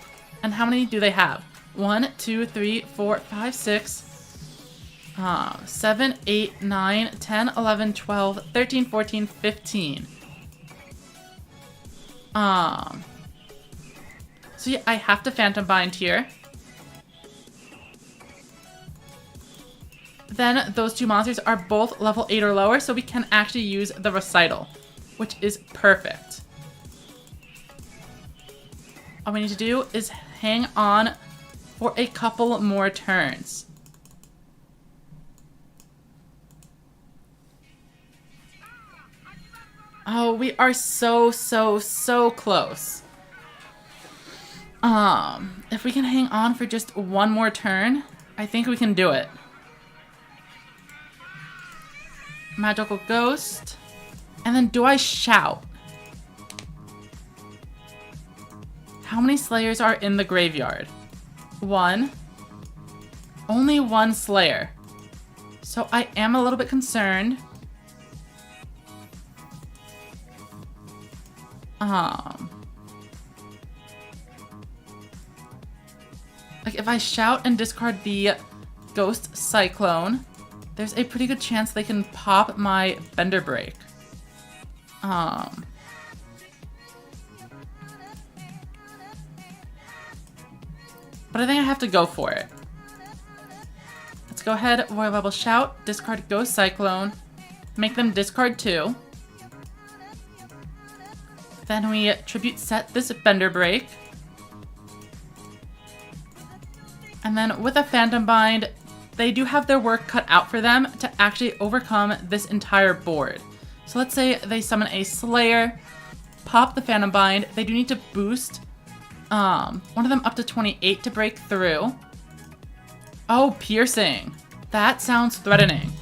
And how many do they have? 1, 2, 3, 4, 5, 6, 7, 8, 9, 10, 11, 12, 13, 14, 15. So yeah, I have to Phantom Bind here. Then those 2 monsters are both level 8 or lower, so we can actually use the Recital, which is perfect. All we need to do is hang on for a couple more turns. Oh, we are so close. If we can hang on for just 1 more turn, I think we can do it. Magical Ghost. And then do I shout? How many Slayers are in the graveyard? 1. Only 1 Slayer. So I am a little bit concerned. Like if I shout and discard the Ghost Cyclone, there's a pretty good chance they can pop my Bender Break. But I think I have to go for it. Let's go ahead, Royal Rebel Shout, discard Ghost Cyclone, make them discard 2. Then we tribute set this Bender Break. And then with a Phantom Bind, they do have their work cut out for them to actually overcome this entire board. So let's say they summon a Slayer, pop the Phantom Bind. They do need to boost one of them up to 28 to break through. Oh, Piercing. That sounds threatening.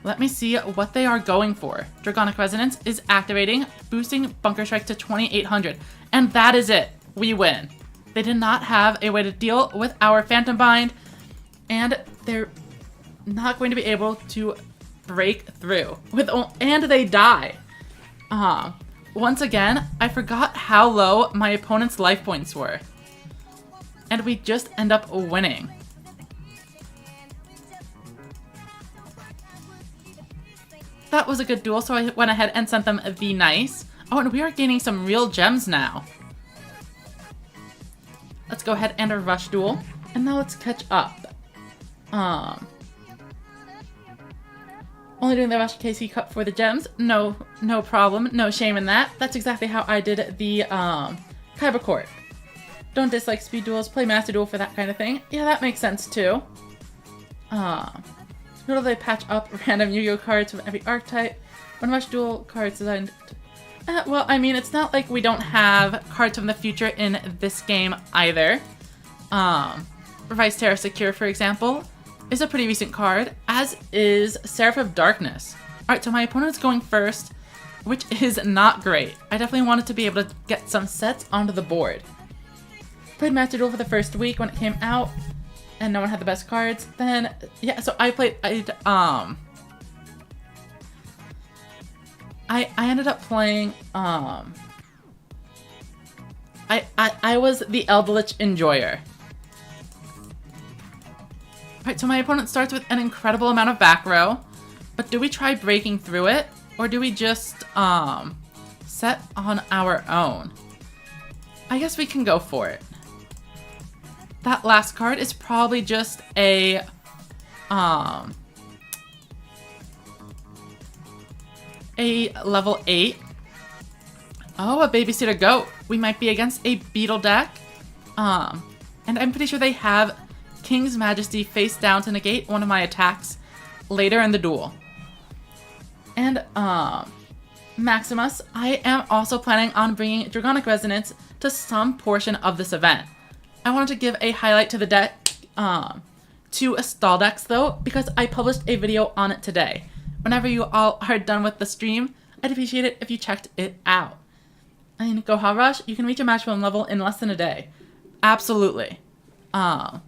Let me see what they are going for. Dragonic Resonance is activating, boosting Bunker Strike to 2800. And that is it. We win. They did not have a way to deal with our Phantom Bind, and they're not going to be able to break through. And they die. Once again, I forgot how low my opponent's life points were. And we just end up winning. That was a good duel, so I went ahead and sent them the nice. Oh, and we are gaining some real gems now. Let's go ahead and a rush duel. And now let's catch up. Only doing the rush KC Cup for the gems. No problem. No shame in that. That's exactly how I did the Kyber Court. Don't dislike speed duels. Play Master Duel for that kind of thing. Yeah, that makes sense too. Who do they patch up random Yu-Gi-Oh cards from every archetype? One rush duel cards designed to... well, I mean, it's not like we don't have cards from the future in this game either. Revised Terra Secure, for example, is a pretty recent card, as is Seraph of Darkness. Alright, so my opponent's going first, which is not great. I definitely wanted to be able to get some sets onto the board. Played Master Duel for the first week when it came out, and no one had the best cards. Then, yeah, so I ended up playing, I was the Eldritch Enjoyer. Alright, so my opponent starts with an incredible amount of back row, but do we try breaking through it, or do we just, set on our own? I guess we can go for it. That last card is probably just a, level 8. Oh, a Babysitter Goat. We might be against a Beetle deck. And I'm pretty sure they have King's Majesty face down to negate one of my attacks later in the duel. And, Maximus, I am also planning on bringing Dragonic Resonance to some portion of this event. I wanted to give a highlight to the deck, to stall decks though, because I published a video on it today. Whenever you all are done with the stream, I'd appreciate it if you checked it out. In Goha Rush, you can reach a maximum level in less than a day. Absolutely. I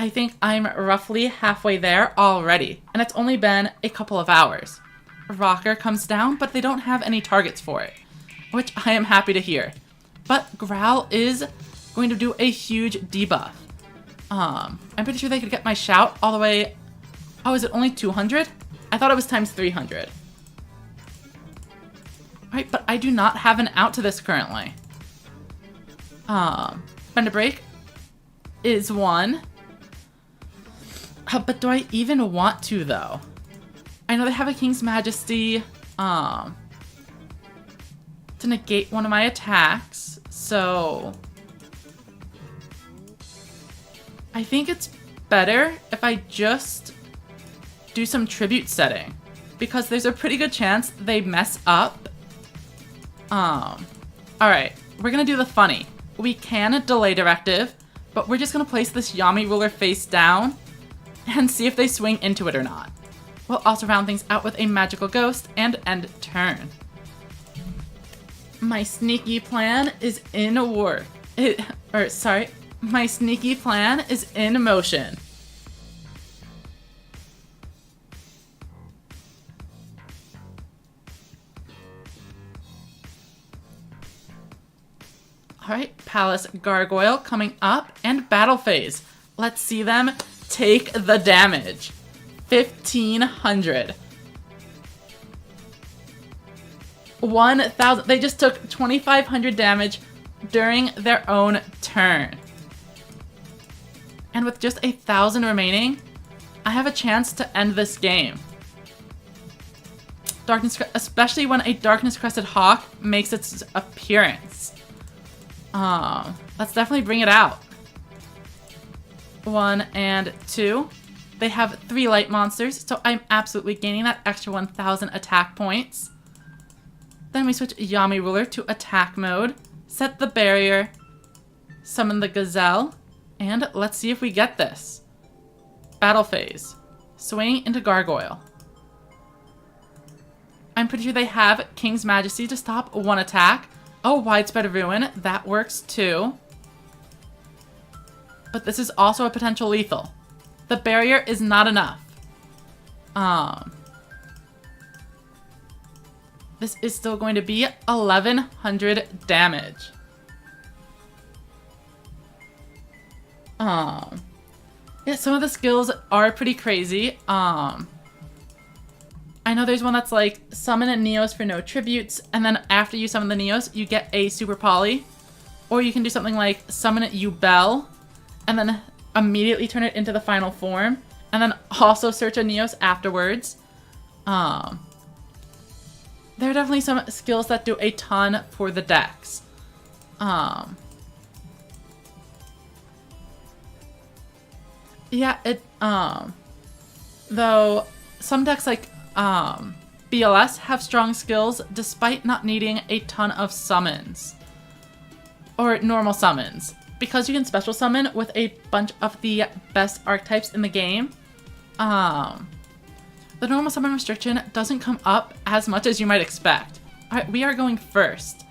think I'm roughly halfway there already, and it's only been a couple of hours. Rocker comes down, but they don't have any targets for it, which I am happy to hear. But Growl is going to do a huge debuff. I'm pretty sure they could get my shout all the way... Oh, is it only 200? I thought it was times 300. Alright, but I do not have an out to this currently. Bender Break is one. But do I even want to, though? I know they have a King's Majesty, to negate one of my attacks, so... I think it's better if I just do some tribute setting, because there's a pretty good chance they mess up. Alright, we're gonna do the funny. We can delay directive, but we're just gonna place this Yami ruler face down and see if they swing into it or not. We'll also round things out with a magical ghost and end turn. My sneaky plan is in work. My sneaky plan is in motion. Alright, Palace Gargoyle coming up, and Battle Phase. Let's see them take the damage. 1,500. 1,000. They just took 2,500 damage during their own turn. And with just 1,000 remaining, I have a chance to end this game. Especially when a Darkness Crested Hawk makes its appearance. Let's definitely bring it out. 1 and 2. They have 3 light monsters, so I'm absolutely gaining that extra 1,000 attack points. Then we switch Yami Ruler to attack mode, set the barrier, summon the Gazelle, and let's see if we get this. Battle phase. Swing into Gargoyle. I'm pretty sure they have King's Majesty to stop 1 attack. Oh, Widespread Ruin. That works too. But this is also a potential lethal. The barrier is not enough. This is still going to be 1,100 damage. Yeah, some of the skills are pretty crazy. I know there's one that's like summon Neos for no tributes, and then after you summon the Neos, you get a Super Poly. Or you can do something like summon Yubel, and then immediately turn it into the final form, and then also search a Neos afterwards. There are definitely some skills that do a ton for the decks. Yeah, though some decks like BLS have strong skills despite not needing a ton of summons. Or normal summons. Because you can special summon with a bunch of the best archetypes in the game, the normal summon restriction doesn't come up as much as you might expect. Alright, we are going first.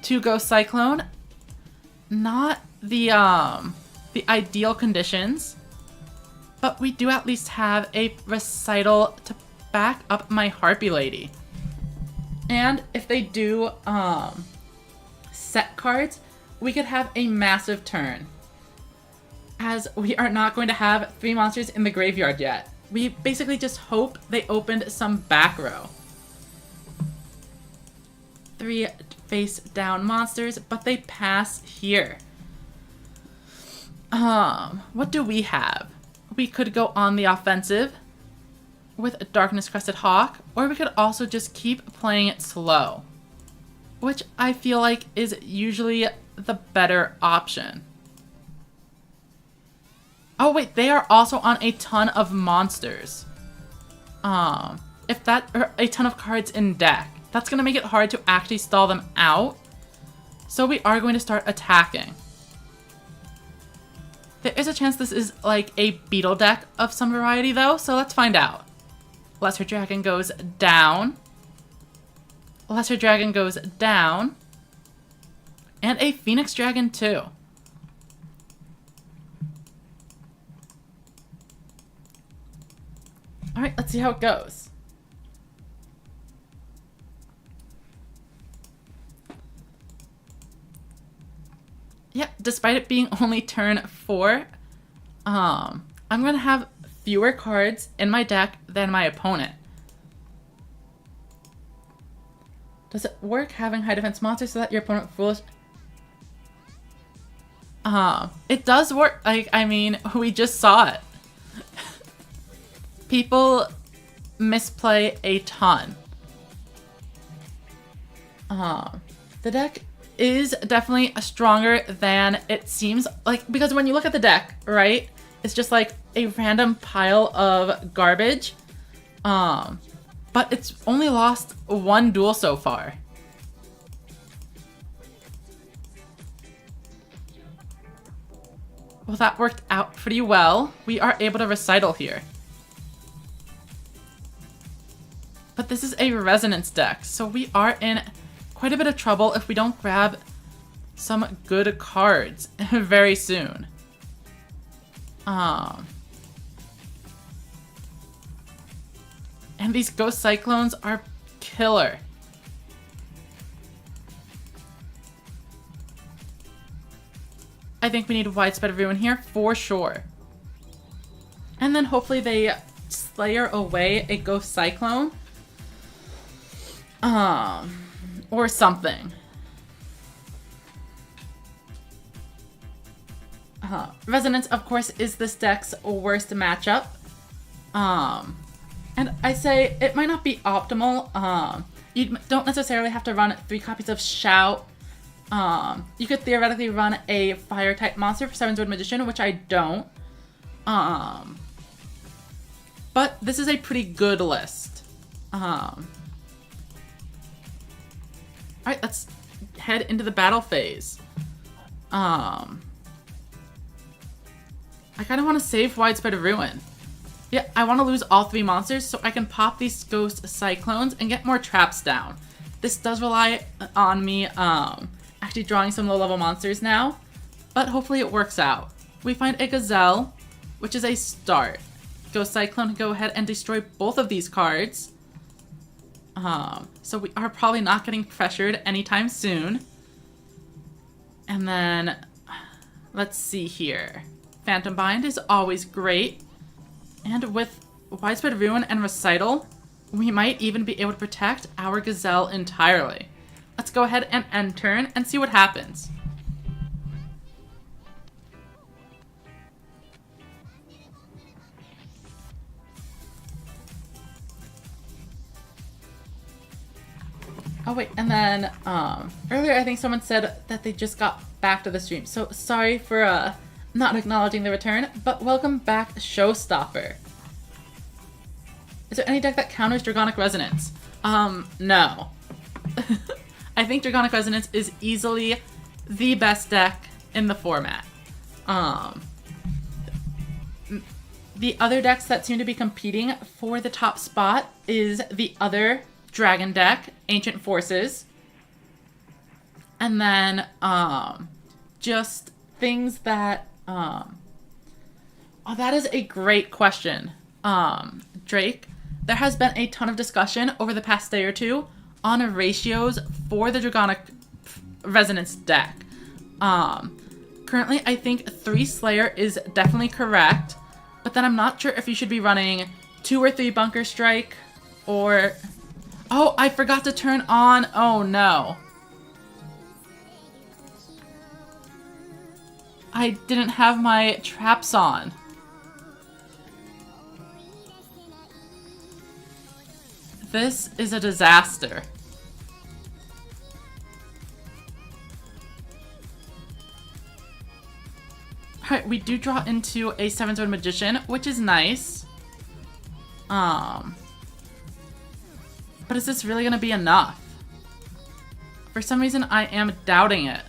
To go Cyclone. Not the ideal conditions, but we do at least have a recital to back up my Harpy Lady. And if they do set cards, we could have a massive turn. As we are not going to have 3 monsters in the graveyard yet. We basically just hope they opened some back row. 3 face down monsters, but they pass here. What do we have? We could go on the offensive with a Darkness Crested Hawk, or we could also just keep playing it slow, which I feel like is usually the better option. Oh wait, they are also on a ton of monsters. If that, or a ton of cards in deck, that's gonna make it hard to actually stall them out. So we are going to start attacking. There is a chance this is like a beetle deck of some variety though, so let's find out. Lesser Dragon goes down. Lesser Dragon goes down. And a Phoenix Dragon too. Alright, let's see how it goes. Yep, despite it being only turn 4, I'm going to have fewer cards in my deck than my opponent. Does it work having high defense monsters so that your opponent foolish? It does work. Like, I mean, we just saw it. People misplay a ton. The deck is definitely stronger than it seems. Like, because when you look at the deck, right, it's just like a random pile of garbage. But it's only lost 1 duel so far. Well, that worked out pretty well. We are able to recital here. But this is a resonance deck, so we are in quite a bit of trouble if we don't grab some good cards very soon. And these Ghost Cyclones are killer. I think we need Widespread Ruin here for sure. And then hopefully they Slayer away a Ghost Cyclone. Or something. Resonance, of course, is this deck's worst matchup. And I say it might not be optimal. You don't necessarily have to run 3 copies of Shout. You could theoretically run a fire type monster for 7 Sword Magician, which I don't. But this is a pretty good list. Alright, let's head into the battle phase. I kind of want to save Widespread Ruin. Yeah, I want to lose all 3 monsters so I can pop these Ghost Cyclones and get more traps down. This does rely on me actually drawing some low-level monsters now, but hopefully it works out. We find a Gazelle, which is a start. Ghost Cyclone, go ahead and destroy both of these cards. So we are probably not getting pressured anytime soon. And then, let's see here. Phantom Bind is always great. And with Widespread Ruin and Recital, we might even be able to protect our Gazelle entirely. Let's go ahead and end turn and see what happens. Oh wait, and then earlier I think someone said that they just got back to the stream. So sorry for not acknowledging the return, but welcome back, Showstopper. Is there any deck that counters Dragonic Resonance? No. I think Dragonic Resonance is easily the best deck in the format. The other decks that seem to be competing for the top spot is the other Dragon deck, Ancient Forces. And then, just things that, oh, that is a great question, Drake. There has been a ton of discussion over the past day or two on ratios for the Dragonic Resonance deck. Currently, I think 3 Slayer is definitely correct, but then I'm not sure if you should be running 2 or 3 Bunker Strike, or... Oh, I forgot to turn on... Oh, no. I didn't have my traps on. This is a disaster. Alright, we do draw into a 7-Sword Magician, which is nice. But is this really gonna be enough? For some reason, I am doubting it.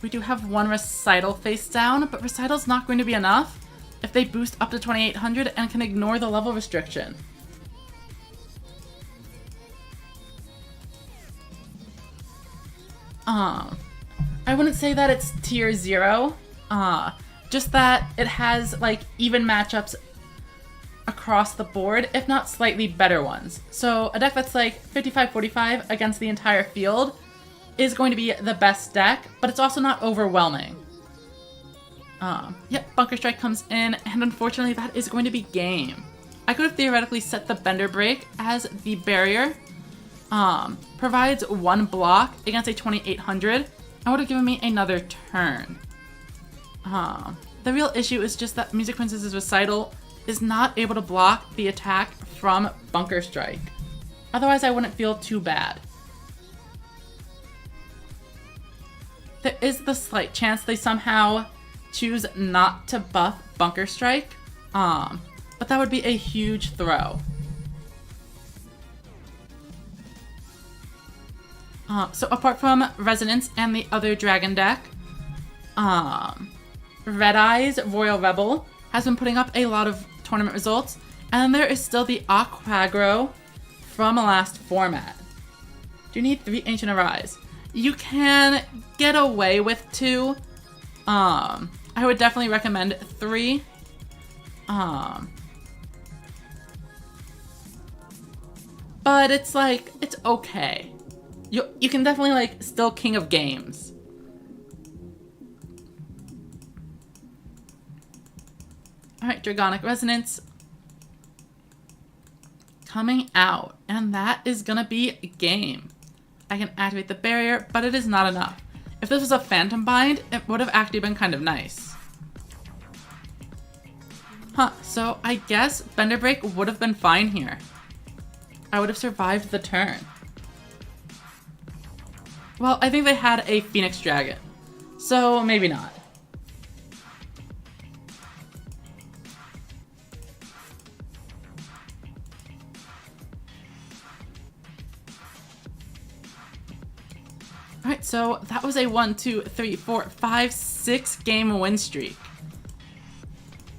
We do have 1 Recital face down, but Recital's not going to be enough if they boost up to 2800 and can ignore the level restriction. I wouldn't say that it's tier 0, just that it has like even matchups across the board, if not slightly better ones. So a deck that's like 55-45 against the entire field is going to be the best deck, but it's also not overwhelming. Yep, Bunker Strike comes in, and unfortunately that is going to be game. I could have theoretically set the Bender Break as the barrier. Provides 1 block against a 2800, and would have given me another turn. The real issue is just that Music Princess's Recital is not able to block the attack from Bunker Strike. Otherwise, I wouldn't feel too bad. There is the slight chance they somehow choose not to buff Bunker Strike, but that would be a huge throw. So apart from Resonance and the other Dragon deck, Red Eyes Royal Rebel has been putting up a lot of tournament results, and then there is still the Aquagro from last format. Do you need 3 Ancient Arise? You can get away with 2. I would definitely recommend 3. But it's like, it's okay. You can definitely, like, still King of Games. Alright, Dragonic Resonance coming out, and that is gonna be game. I can activate the barrier, but it is not enough. If this was a Phantom Bind, it would have actually been kind of nice. Huh, so I guess Bender Break would have been fine here. I would have survived the turn. Well, I think they had a Phoenix Dragon, so maybe not. Alright, so that was a 1, 2, 3, 4, 5, 6 game win streak.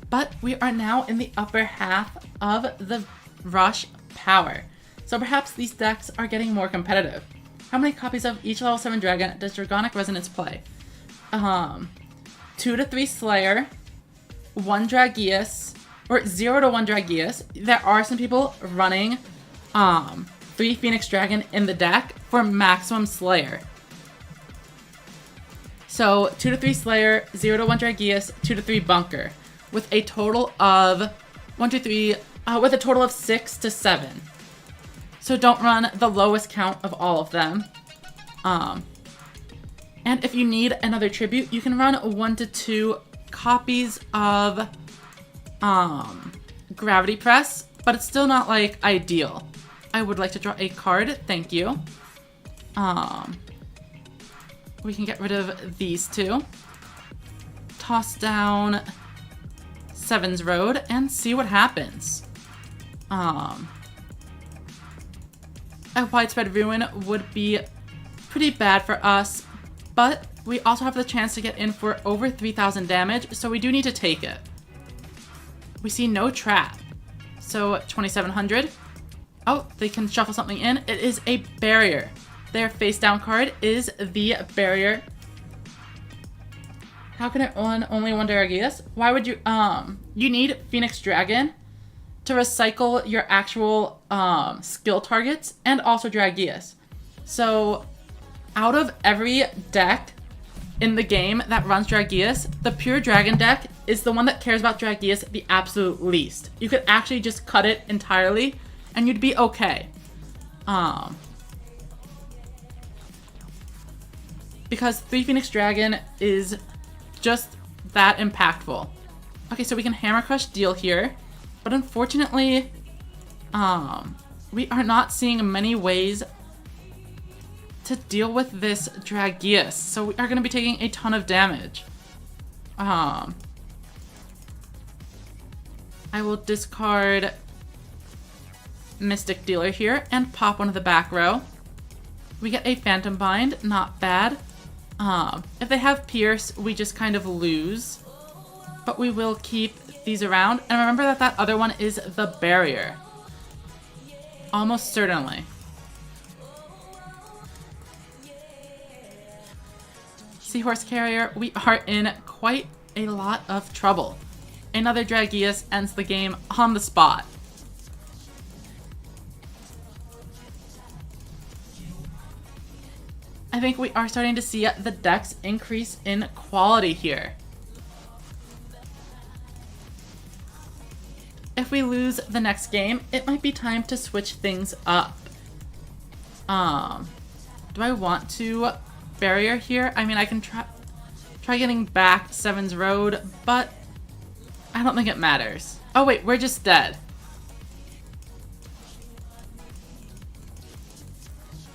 But we are now in the upper half of the Rush Power. So perhaps these decks are getting more competitive. How many copies of each level 7 dragon does Dragonic Resonance play? 2 to 3 Slayer, 1 Dragius, or 0 to 1 Dragius. There are some people running 3 Phoenix Dragon in the deck for maximum Slayer. So 2 to 3 Slayer, 0 to 1 Dragius, 2 to 3 Bunker, with a total of 1, 2, 3, with a total of 6 to 7. So don't run the lowest count of all of them. And if you need another tribute, you can run 1 to 2 copies of Gravity Press, but it's still not like ideal. I would like to draw a card, thank you. We can get rid of these two. Toss down Seven's Road and see what happens. A Widespread Ruin would be pretty bad for us, but we also have the chance to get in for over 3,000 damage, so we do need to take it. We see no trap, so 2,700. Oh, they can shuffle something in. It is a barrier. Their face down card is the barrier. How can it run only 1 Dragius? Why would you, you need Phoenix Dragon to recycle your actual skill targets and also Dragius. So out of every deck in the game that runs Dragius, the pure Dragon deck is the one that cares about Dragius the absolute least. You could actually just cut it entirely and you'd be okay. Because 3 Phoenix Dragon is just that impactful. Okay, so we can Hammer Crush deal here. But unfortunately, we are not seeing many ways to deal with this Dragius. So we are going to be taking a ton of damage. I will discard Mystic Dealer here and pop one of the back row. We get a Phantom Bind, not bad. If they have Pierce, we just kind of lose. But we will keep these around. And remember that that other one is the barrier. Almost certainly. Seahorse Carrier, we are in quite a lot of trouble. Another Dragius ends the game on the spot. I think we are starting to see the decks increase in quality here. If we lose the next game, it might be time to switch things up. Do I want to barrier here? I mean, I can try getting back Seven's Road, but I don't think it matters. Oh wait, we're just dead.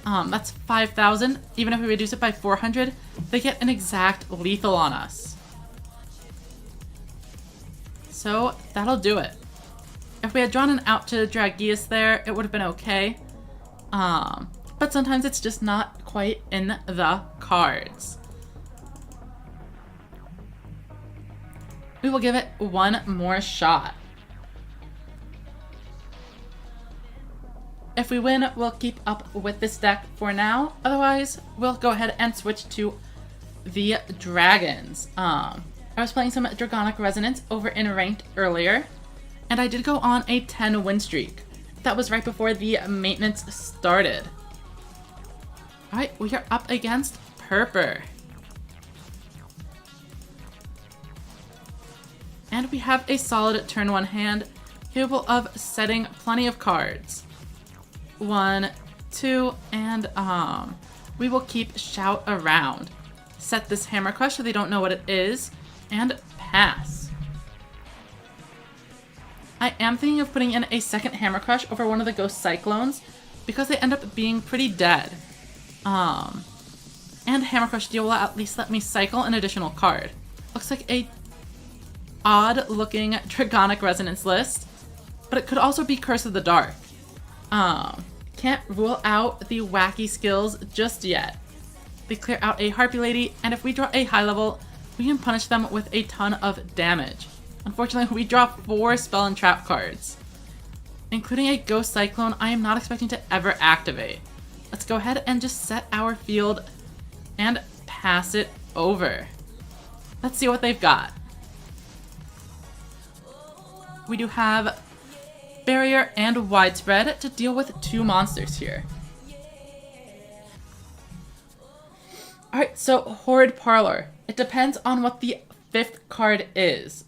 That's 5,000. Even if we reduce it by 400, they get an exact lethal on us. So that'll do it. If we had drawn an out to Dragius there, it would have been okay. But sometimes it's just not quite in the cards. We will give it one more shot. If we win, we'll keep up with this deck for now. Otherwise, we'll go ahead and switch to the dragons. I was playing some Dragonic Resonance over in Ranked earlier, and I did go on a 10 win streak. That was right before the maintenance started. Alright, we are up against Purpur. And we have a solid turn 1 hand, capable of setting plenty of cards. 1, 2, and we will keep Shout Around. Set this Hammer Crush so they don't know what it is, and pass. I am thinking of putting in a second Hammer Crush over one of the Ghost Cyclones because they end up being pretty dead. And Hammer Crush Deal will at least let me cycle an additional card. Looks like a odd looking Dragonic Resonance list, but it could also be Curse of the Dark. Can't rule out the wacky skills just yet. They clear out a Harpy Lady, and if we draw a high level, we can punish them with a ton of damage. Unfortunately, we draw 4 spell and trap cards, including a Ghost Cyclone I am not expecting to ever activate. Let's go ahead and just set our field and pass it over. Let's see what they've got. We do have Barrier and Widespread to deal with 2 monsters here. Alright, so Horrid Parlor. It depends on what the 5th card is.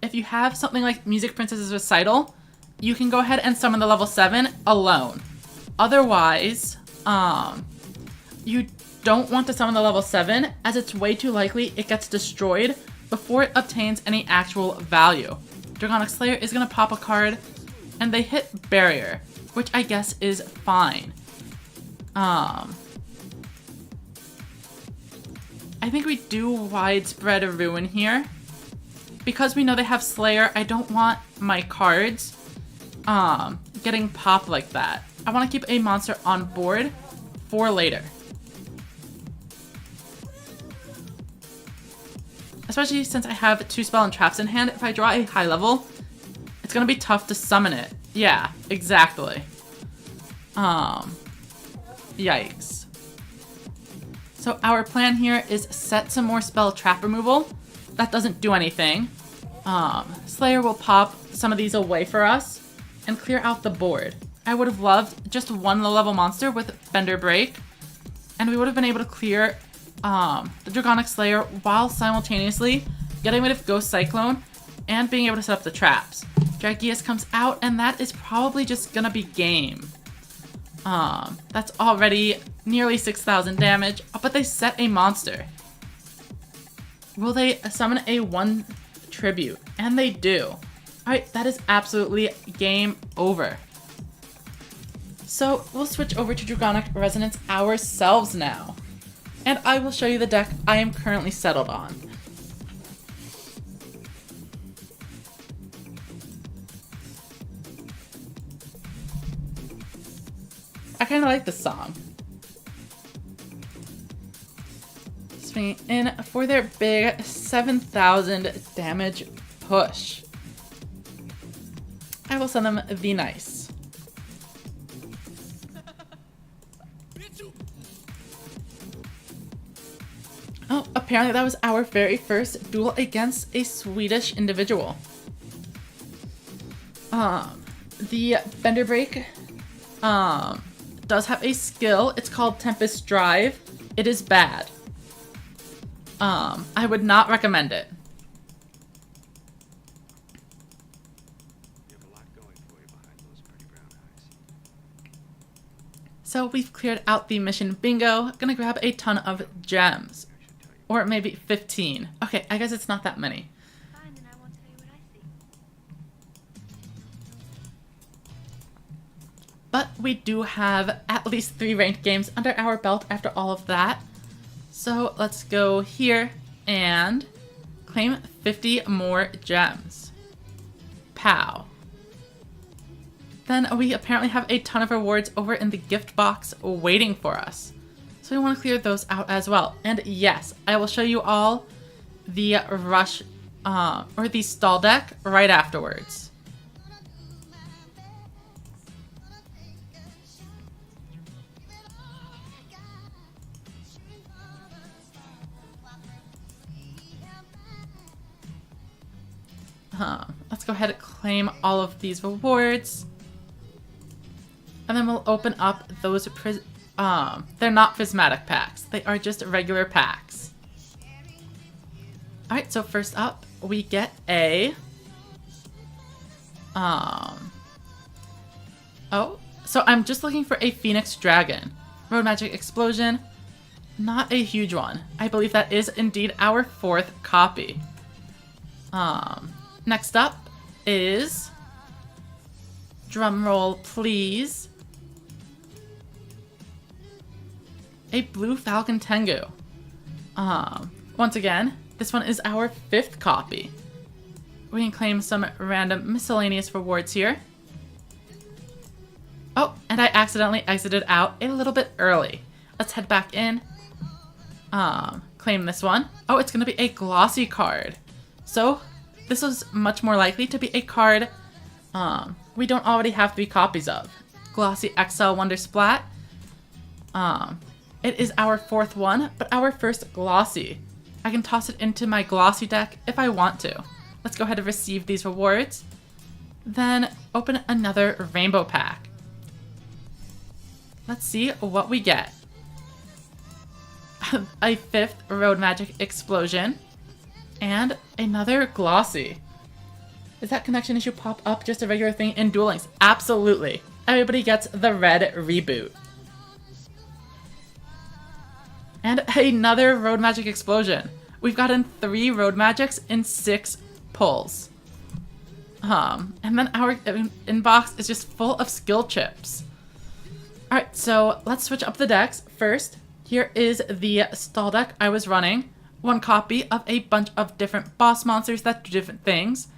If you have something like Music Princess's Recital, you can go ahead and summon the level 7 alone. Otherwise, you don't want to summon the level 7 as it's way too likely it gets destroyed before it obtains any actual value. Dragonic Slayer is going to pop a card, and they hit Barrier, which I guess is fine. I think we do Widespread Ruin here. Because we know they have Slayer, I don't want my cards getting popped like that. I want to keep a monster on board for later. Especially since I have 2 spell and traps in hand, if I draw a high level, it's gonna be tough to summon it. Yeah, exactly. Yikes. So our plan here is set some more spell trap removal. That doesn't do anything. Slayer will pop some of these away for us and clear out the board. I would have loved just 1 low-level monster with Bender Break, and we would have been able to clear the Dragonic Slayer while simultaneously getting rid of Ghost Cyclone and being able to set up the traps. Dragius comes out, and that is probably just gonna be game. That's already nearly 6,000 damage, but they set a monster. Will they summon a 1 tribute? And they do. Alright, that is absolutely game over. So we'll switch over to Dragonic Resonance ourselves now. And I will show you the deck I am currently settled on. I kind of like this song. Swinging in for their big 7,000 damage push. I will send them the nice. Oh, apparently that was our very first duel against a Swedish individual. The Bender Break does have a skill. It's called Tempest Drive. It is bad. I would not recommend it. So we've cleared out the mission bingo. Gonna grab a ton of gems. Or maybe 15. Okay, I guess it's not that many. Fine, then I won't tell you what I see. But we do have at least 3 ranked games under our belt after all of that. So let's go here and claim 50 more gems. Pow. Then we apparently have a ton of rewards over in the gift box waiting for us. So we want to clear those out as well. And yes, I will show you all the rush or the stall deck right afterwards. Let's go ahead and claim all of these rewards. And then we'll open up those they're not prismatic packs. They are just regular packs. Alright, so first up, we get a... Oh, So I'm just looking for a Phoenix Dragon. Road Magic Explosion, not a huge one. I believe that is indeed our 4th copy. Next up is, drumroll please, a Blue Falcon Tengu. Once again, this one is our 5th copy. We can claim some random miscellaneous rewards here. Oh, and I accidentally exited out a little bit early. Let's head back in. Claim this one. Oh, it's gonna be a glossy card. So, this was much more likely to be a card we don't already have 3 copies of. Glossy XL Wonder Splat. It is our 4th one, but our first glossy. I can toss it into my glossy deck if I want to. Let's go ahead and receive these rewards. Then open another rainbow pack. Let's see what we get. A 5th Road Magic Explosion. And another glossy. Does that connection issue pop up just a regular thing in Duel Links? Absolutely. Everybody gets the red reboot. And another Road Magic Explosion. We've gotten 3 Road Magics in 6 pulls. And then our inbox is just full of skill chips. Alright, so let's switch up the decks. First, here is the stall deck I was running. 1 copy of a bunch of different boss monsters that do different things.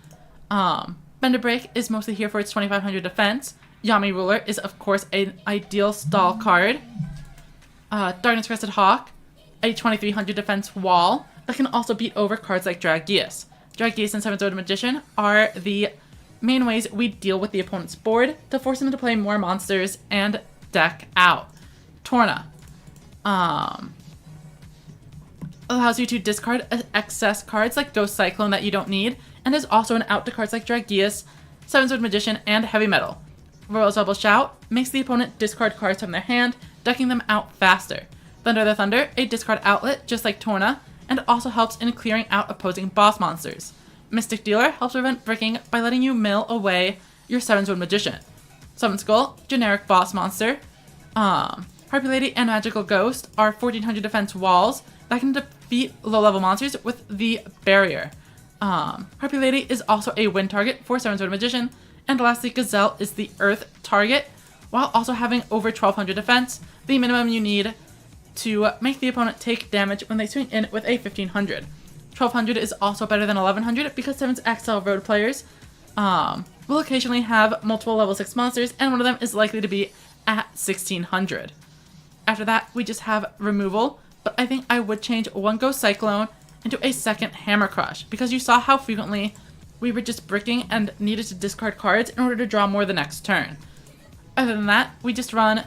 Bender Break is mostly here for its 2500 defense. Yami Ruler is of course an ideal stall card. Darkness Crested Hawk, a 2300 defense wall that can also beat over cards like Dragius. Dragius and 7th Sword Magician are the main ways we deal with the opponent's board to force them to play more monsters and deck out. Torna allows you to discard excess cards like Ghost Cyclone that you don't need, and is also an out to cards like Dragius, 7th Sword Magician, and Heavy Metal. Royal's Double Shout makes the opponent discard cards from their hand, decking them out faster. Thunder the Thunder, a discard outlet just like Torna, and also helps in clearing out opposing boss monsters. Mystic Dealer helps prevent bricking by letting you mill away your 7th Sword Magician. Summon Skull, generic boss monster. Harpy Lady and Magical Ghost are 1400 defense walls that can defeat low-level monsters with the barrier. Harpy Lady is also a win target for 7th Sword Magician. And lastly, Gazelle is the earth target, while also having over 1200 defense, the minimum you need to make the opponent take damage when they swing in with a 1500. 1200 is also better than 1100 because 7th XL Road players will occasionally have multiple level 6 monsters, and one of them is likely to be at 1600. After that, we just have removal, but I think I would change 1 Ghost Cyclone into a 2nd Hammer Crush, because you saw how frequently we were just bricking and needed to discard cards in order to draw more the next turn. Other than that, we just run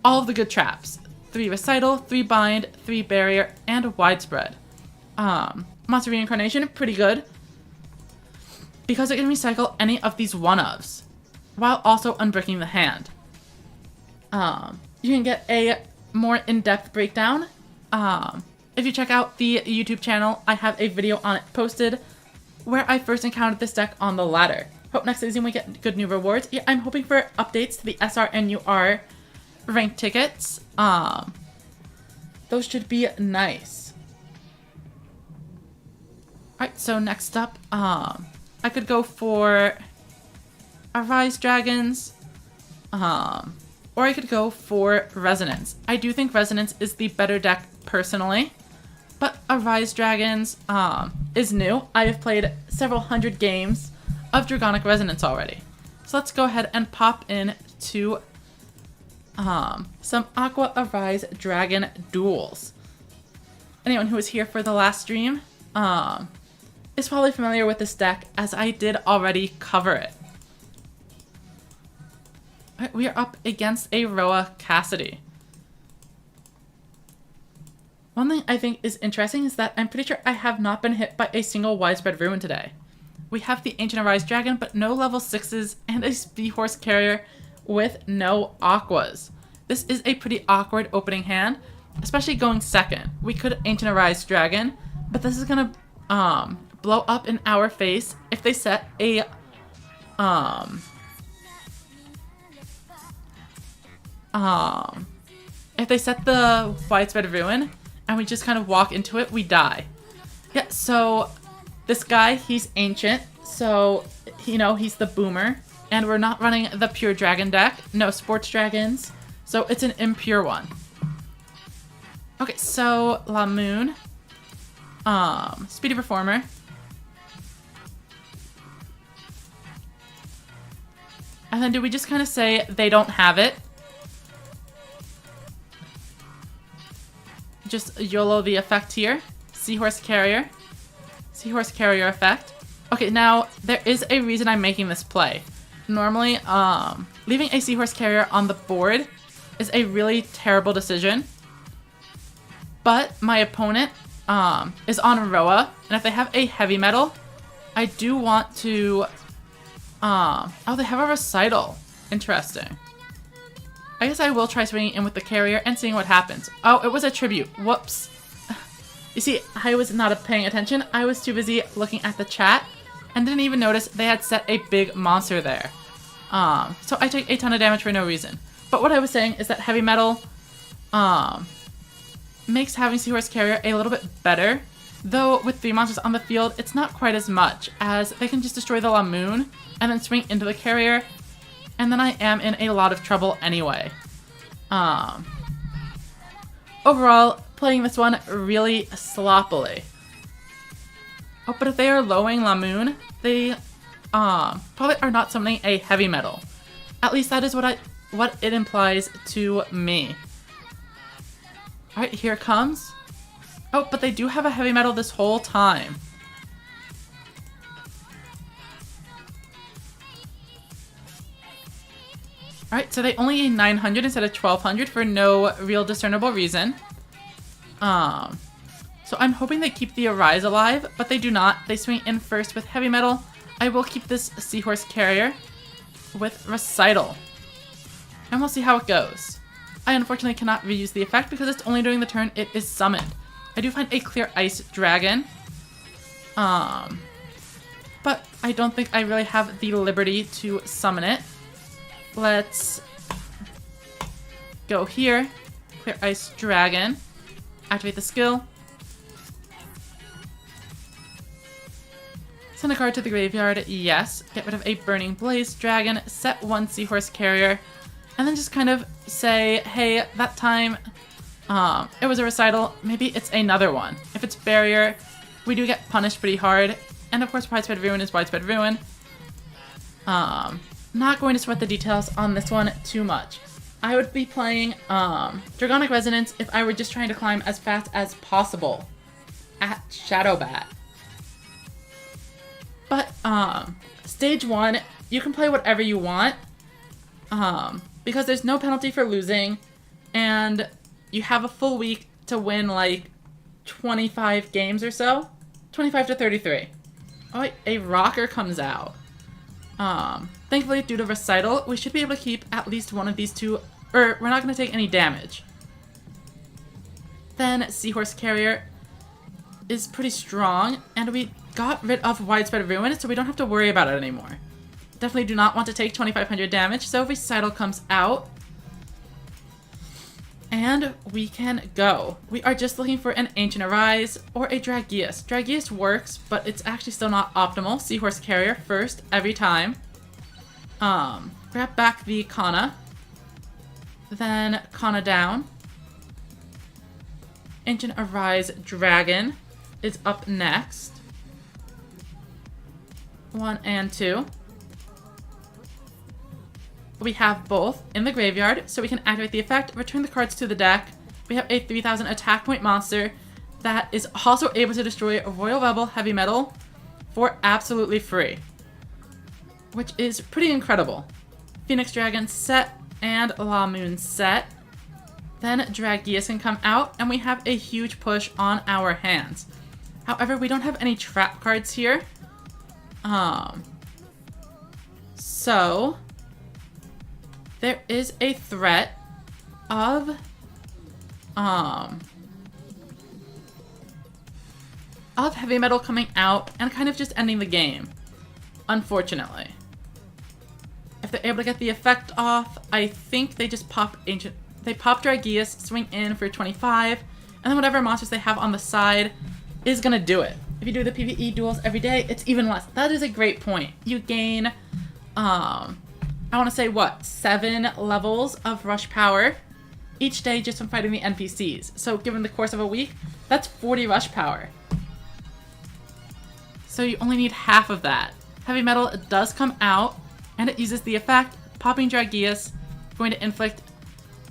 all of the good traps. 3 Recital, 3 Bind, 3 Barrier, and Widespread. Monster Reincarnation, pretty good, because it can recycle any of these one-ofs, while also unbricking the hand. You can get a more in-depth breakdown. If you check out the YouTube channel, I have a video on it posted, where I first encountered this deck on the ladder. Hope next season we get good new rewards. Yeah, I'm hoping for updates to the SR and UR ranked tickets. Those should be nice. Alright, so next up, I could go for Arise Dragons, or I could go for Resonance. I do think Resonance is the better deck personally, but Arise Dragons is new. I have played several hundred games of Dragonic Resonance already. So let's go ahead and pop in to some Aqua Arise Dragon duels. Anyone who was here for the last stream is probably familiar with this deck, as I did already cover it. Right, we are up against a Roa Cassidy. One thing I think is interesting is that I'm pretty sure I have not been hit by a single Widespread Ruin today. We have the Ancient Arise Dragon, but no level 6s, and a Speed Horse Carrier with no Aquas. This is a pretty awkward opening hand, especially going second. We could Ancient Arise Dragon, but this is gonna blow up in our face if they set a if they set the widespread ruin and we just kind of walk into it, we die. Yeah, so this guy, he's ancient, so, you know, he's the boomer. And we're not running the pure dragon deck. No sports dragons. So it's an impure one. Okay, so La Moon. Speedy Performer. And then do we just kind of say they don't have it? Just YOLO the effect here. Seahorse Carrier. Seahorse Carrier effect. Okay, now there is a reason I'm making this play. Normally, leaving a Seahorse Carrier on the board is a really terrible decision. But my opponent is on Roa, and if they have a heavy metal, I do want to... oh, they have a recital. Interesting. I guess I will try swinging in with the carrier and seeing what happens. Oh, it was a tribute. Whoops. You see, I was not paying attention. I was too busy looking at the chat and didn't even notice they had set a big monster there. So I take a ton of damage for no reason. But what I was saying is that heavy metal makes having Seahorse Carrier a little bit better. Though with 3 monsters on the field, it's not quite as much, as they can just destroy the La Moon and then swing into the carrier, and then I am in a lot of trouble anyway. Overall, playing this one really sloppily. Oh, but if they are lowering La Moon, they probably are not summoning a heavy metal. At least that is what it implies to me. Alright, here it comes. Oh, but they do have a heavy metal this whole time. Alright, so they only gain 900 instead of 1200 for no real discernible reason. So I'm hoping they keep the Arise alive, but they do not. They swing in first with heavy metal. I will keep this Seahorse Carrier with Recital. And we'll see how it goes. I unfortunately cannot reuse the effect because it's only during the turn it is summoned. I do find a Clear Ice Dragon. But I don't think I really have the liberty to summon it. Let's go here. Clear Ice Dragon. Activate the skill. Send a card to the graveyard. Yes. Get rid of a Burning Blaze Dragon. Set 1 Seahorse Carrier. And then just kind of say, hey, that time it was a recital. Maybe it's another one. If it's Barrier, we do get punished pretty hard. And of course, Widespread Ruin is Widespread Ruin. Not going to sweat the details on this one too much. I would be playing Dragonic Resonance if I were just trying to climb as fast as possible at Shadowbat. But stage 1, you can play whatever you want because there's no penalty for losing, and you have a full week to win like 25 games or so. 25 to 33. Oh wait, a rocker comes out. Thankfully, due to Recital, we should be able to keep at least one of these two, or we're not going to take any damage. Then Seahorse Carrier is pretty strong, and we got rid of Widespread Ruin, so we don't have to worry about it anymore. Definitely do not want to take 2500 damage, so Recital comes out. And we can go. We are just looking for an Ancient Arise or a Dragius. Dragius works, but it's actually still not optimal. Seahorse Carrier first every time. Grab back the Kana. Then Kana down. Ancient Arise Dragon is up next. 1 and 2. We have both in the graveyard, so we can activate the effect, return the cards to the deck. We have a 3000 attack point monster that is also able to destroy a Royal Rebel Heavy Metal for absolutely free, which is pretty incredible. Phoenix Dragon set and La Moon set. Then Dragius can come out, and we have a huge push on our hands. However, we don't have any trap cards here. So there is a threat of Heavy Metal coming out and kind of just ending the game, unfortunately. If they're able to get the effect off, I think they just pop Ancient... They pop Dragius, swing in for 25, and then whatever monsters they have on the side is gonna do it. If you do the PvE duels every day, it's even less. That is a great point. You gain, I want to say, what, 7 levels of rush power each day just from fighting the NPCs. So given the course of a week, that's 40 rush power. So you only need half of that. Heavy Metal does come out, and it uses the effect, popping Dragius, going to inflict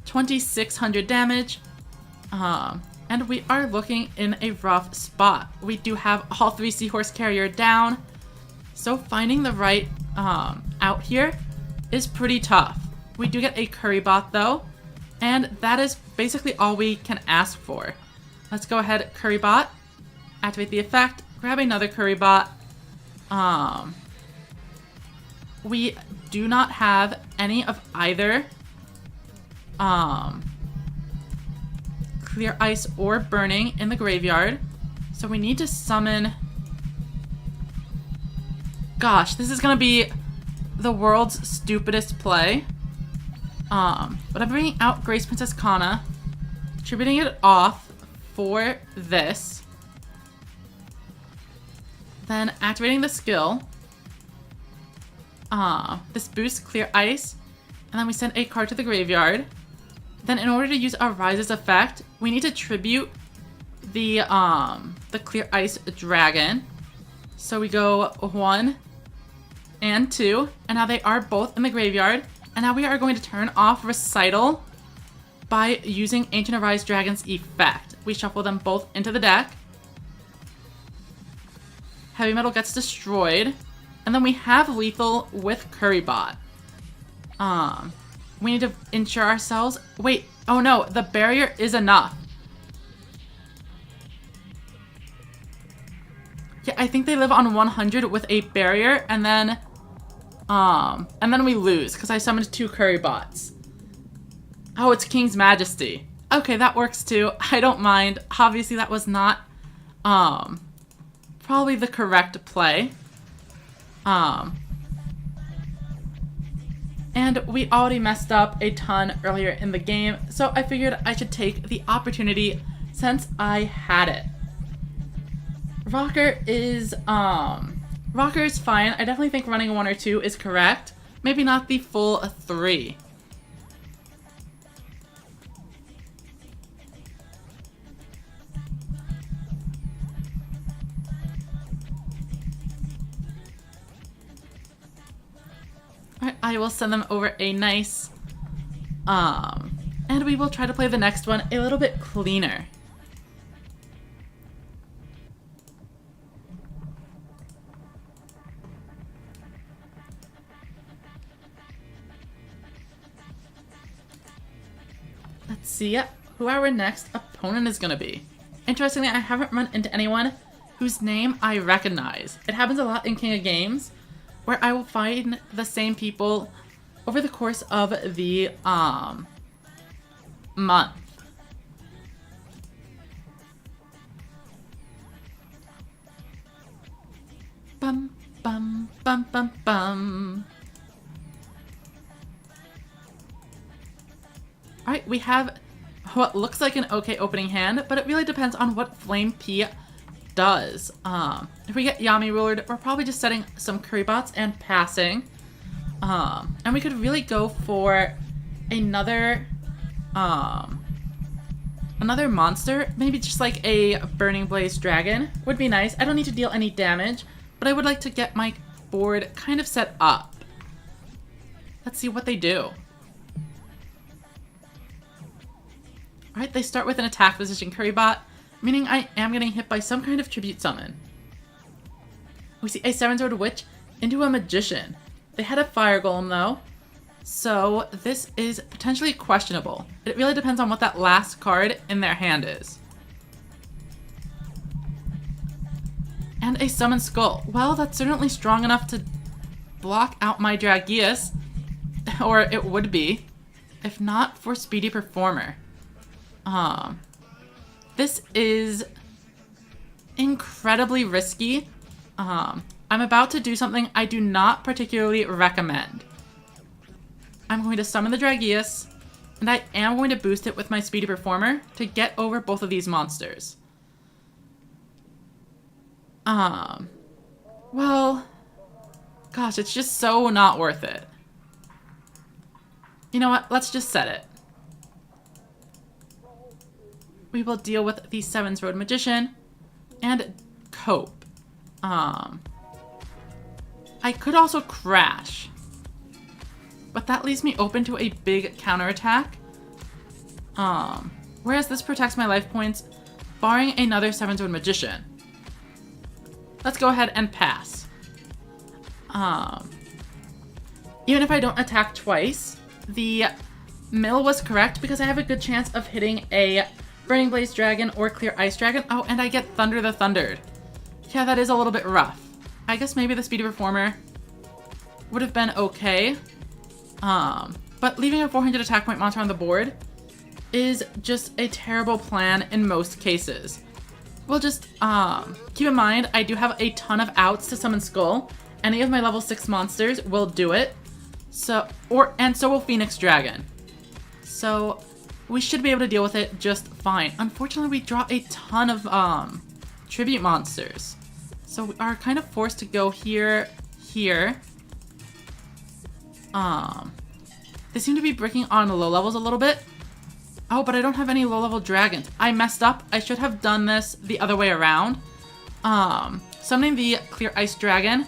2,600 damage. And we are looking in a rough spot. We do have all 3 Seahorse Carrier down, so finding the right out here is pretty tough. We do get a Curry Bot though, and that is basically all we can ask for. Let's go ahead, Curry Bot, activate the effect, grab another Curry Bot. We do not have any of either Clear Ice or Burning in the graveyard, so we need to summon... Gosh, this is gonna be the world's stupidest play. But I'm bringing out Grace Princess Kana, attributing it off for this, then activating the skill. This boosts Clear Ice, and then we send a card to the graveyard. Then in order to use our Rise's effect, we need to tribute the Clear Ice Dragon. So we go 1 and 2, and now they are both in the graveyard. And now we are going to turn off Recital by using Ancient Arise Dragon's effect. We shuffle them both into the deck. Heavy Metal gets destroyed. And then we have Lethal with Curry Bot. We need to ensure ourselves... Wait, oh no, the barrier is enough. Yeah, I think they live on 100 with a barrier, and then we lose, because I summoned 2 Curry Bots. Oh, it's King's Majesty. Okay, that works too. I don't mind. Obviously, that was not, probably the correct play. And we already messed up a ton earlier in the game, so I figured I should take the opportunity since I had it. Rocker is fine. I definitely think running 1 or 2 is correct. Maybe not the full 3. Alright, I will send them over a nice, and we will try to play the next one a little bit cleaner. Let's see who our next opponent is going to be. Interestingly, I haven't run into anyone whose name I recognize. It happens a lot in King of Games, where I will find the same people over the course of the month. Bum, bum, bum, bum, bum. Alright, we have what looks like an okay opening hand, but it really depends on what Flame P does. If we get Yami Rulered, we're probably just setting some Curry Bots and passing. And we could really go for another monster. Maybe just like a Burning Blaze Dragon would be nice. I don't need to deal any damage, but I would like to get my board kind of set up. Let's see what they do. Alright, they start with an attack position Curry Bot, meaning I am getting hit by some kind of tribute summon. We see a 7-sword witch into a magician. They had a fire golem though, so this is potentially questionable. It really depends on what that last card in their hand is. And a summon skull. Well, that's certainly strong enough to block out my Dragius, or it would be, if not for Speedy Performer. This is incredibly risky. I'm about to do something I do not particularly recommend. I'm going to summon the Dragius, and I am going to boost it with my Speedy Performer to get over both of these monsters. Well, gosh, it's just so not worth it. You know what? Let's just set it. We will deal with the Seven's Road Magician and cope. I could also crash, but that leaves me open to a big counterattack. Whereas this protects my life points, barring another Seven's Road Magician. Let's go ahead and pass. Even if I don't attack twice, the mill was correct because I have a good chance of hitting a Burning Blaze Dragon or Clear Ice Dragon. Oh, and I get Thunder the Thundered. Yeah, that is a little bit rough. I guess maybe the Speedy Performer would have been okay. But leaving a 400 attack point monster on the board is just a terrible plan in most cases. We'll just keep in mind I do have a ton of outs to summon Skull. Any of my level 6 monsters will do it. So will Phoenix Dragon. So we should be able to deal with it just fine. Unfortunately, we draw a ton of tribute monsters. So we are kind of forced to go here. They seem to be breaking on the low levels a little bit. Oh, but I don't have any low-level dragons. I messed up. I should have done this the other way around. Summoning the Clear Ice Dragon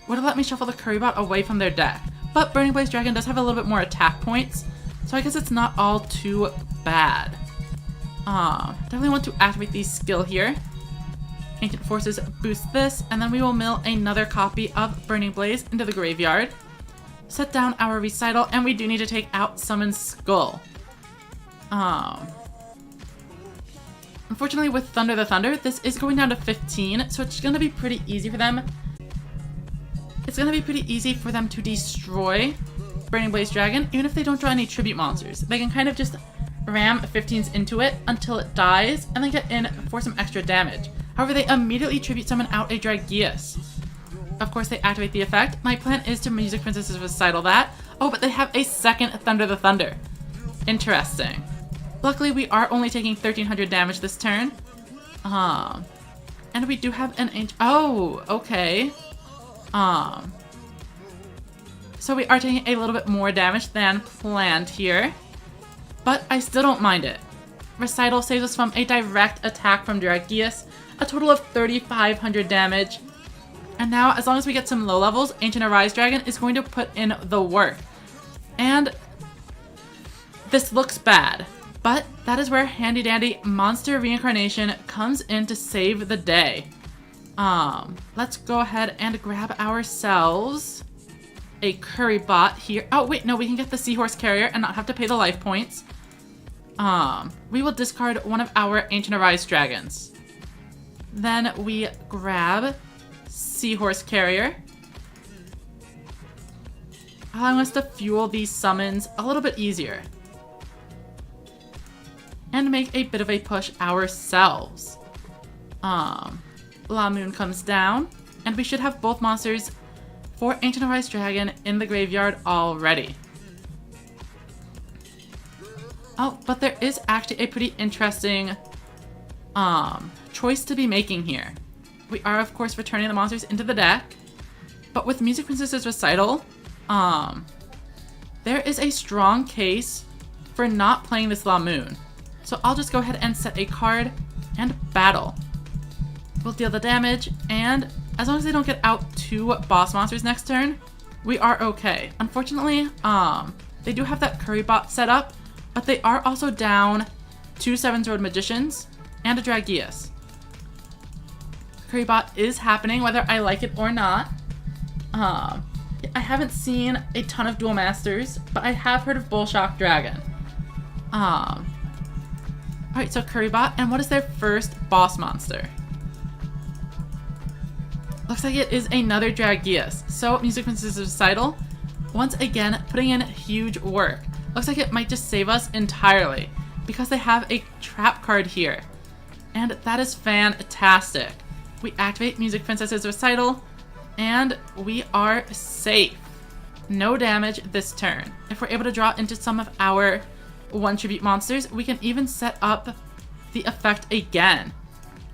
would have let me shuffle the Currybot away from their deck. But Burning Blaze Dragon does have a little bit more attack points, so I guess it's not all too bad. Definitely want to activate the skill here. Ancient Forces boost this, and then we will mill another copy of Burning Blaze into the graveyard. Set down our Recital, and we do need to take out Summon Skull. Unfortunately, with Thunder the Thunder, this is going down to 15, so it's going to be pretty easy for them. It's going to be pretty easy for them to destroy Burning Blaze Dragon, even if they don't draw any tribute monsters. They can kind of just ram 15s into it until it dies, and then get in for some extra damage. However, they immediately tribute summon out a Dragius. Of course, they activate the effect. My plan is to Music Princess's Recital that. Oh, but they have a second Thunder the Thunder. Interesting. Luckily, we are only taking 1300 damage this turn. And we do have an oh, okay. So we are taking a little bit more damage than planned here. But I still don't mind it. Recital saves us from a direct attack from Dragius. A total of 3500 damage. And now, as long as we get some low levels, Ancient Arise Dragon is going to put in the work. And this looks bad. But that is where handy dandy monster reincarnation comes in to save the day. Let's go ahead and grab ourselves a Currybot here. Oh wait, no, we can get the Seahorse Carrier and not have to pay the life points. We will discard one of our Ancient Arise Dragons. Then we grab Seahorse Carrier, allowing us to fuel these summons a little bit easier. And make a bit of a push ourselves. La Moon comes down, and we should have both monsters for Ancient Arise Dragon in the graveyard already. Oh, but there is actually a pretty interesting choice to be making here. We are, of course, returning the monsters into the deck, but with Music Princess's Recital, there is a strong case for not playing this La Moon. So I'll just go ahead and set a card and battle. We'll deal the damage, and as long as they don't get out 2 boss monsters next turn, we are okay. Unfortunately, they do have that Currybot set up, but they are also down 2 Seven's Road Magicians and a Dragius. Currybot is happening whether I like it or not. I haven't seen a ton of Duel Masters, but I have heard of Bullshock Dragon. Alright, so Currybot, and what is their first boss monster? Looks like it is another Dragius. So, Music Princess's Recital, once again, putting in huge work. Looks like it might just save us entirely, because they have a trap card here. And that is fantastic. We activate Music Princess's Recital, and we are safe. no damage this turn. If we're able to draw into some of our 1 tribute monsters, we can even set up the effect again.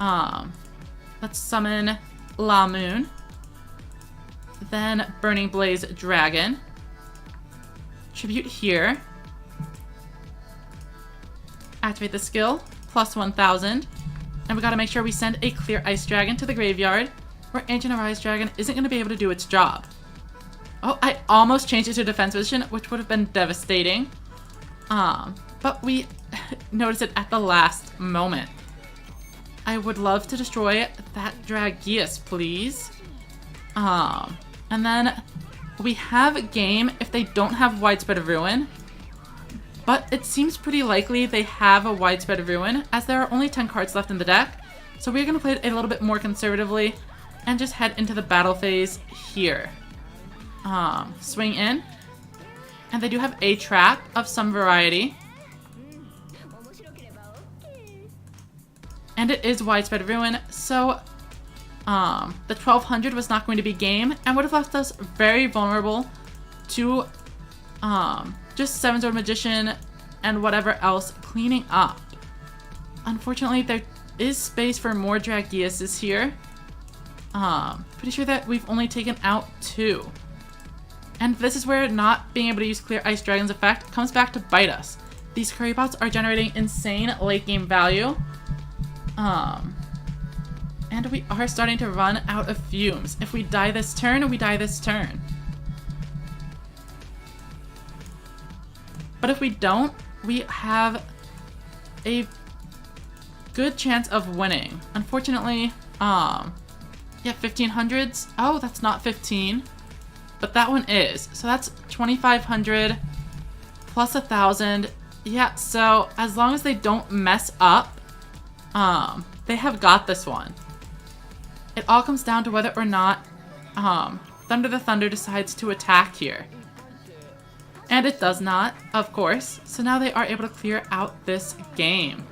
Let's summon La Moon. Then Burning Blaze Dragon. Tribute here. Activate the skill, plus 1000. And we gotta make sure we send a Clear Ice Dragon to the graveyard, where Ancient Arise Dragon isn't gonna be able to do its job. Oh, I almost changed it to defense position, which would have been devastating. But we noticed it at the last moment. I would love to destroy that Dragius, please. And then we have game if they don't have Widespread Ruin. But it seems pretty likely they have a Widespread Ruin, as there are only 10 cards left in the deck. So we're going to play it a little bit more conservatively and just head into the battle phase here. Swing in. And they do have a trap of some variety. And it is Widespread Ruin, so the 1200 was not going to be game and would have left us very vulnerable to just 7-Sword Magician and whatever else cleaning up. Unfortunately, there is space for more Dragiuses here. Pretty sure that we've only taken out 2. And this is where not being able to use Clear Ice Dragon's effect comes back to bite us. These curry bots are generating insane late game value. And we are starting to run out of fumes. If we die this turn, we die this turn. But if we don't, we have a good chance of winning. Unfortunately, yeah, 1500s. Oh, that's not 15. But that one is. So that's 2500 plus 1000. Yeah, so as long as they don't mess up, they have got this one. It all comes down to whether or not Thunder the Thunder decides to attack here. And it does not, of course. So now they are able to clear out this game.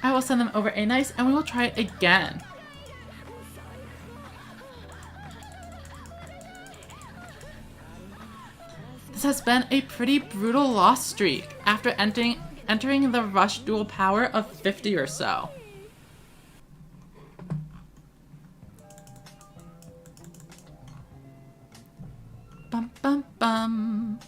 I will send them over a nice, and we will try it again. This has been a pretty brutal loss streak after entering the rush dual power of 50 or so. Bum bum bum.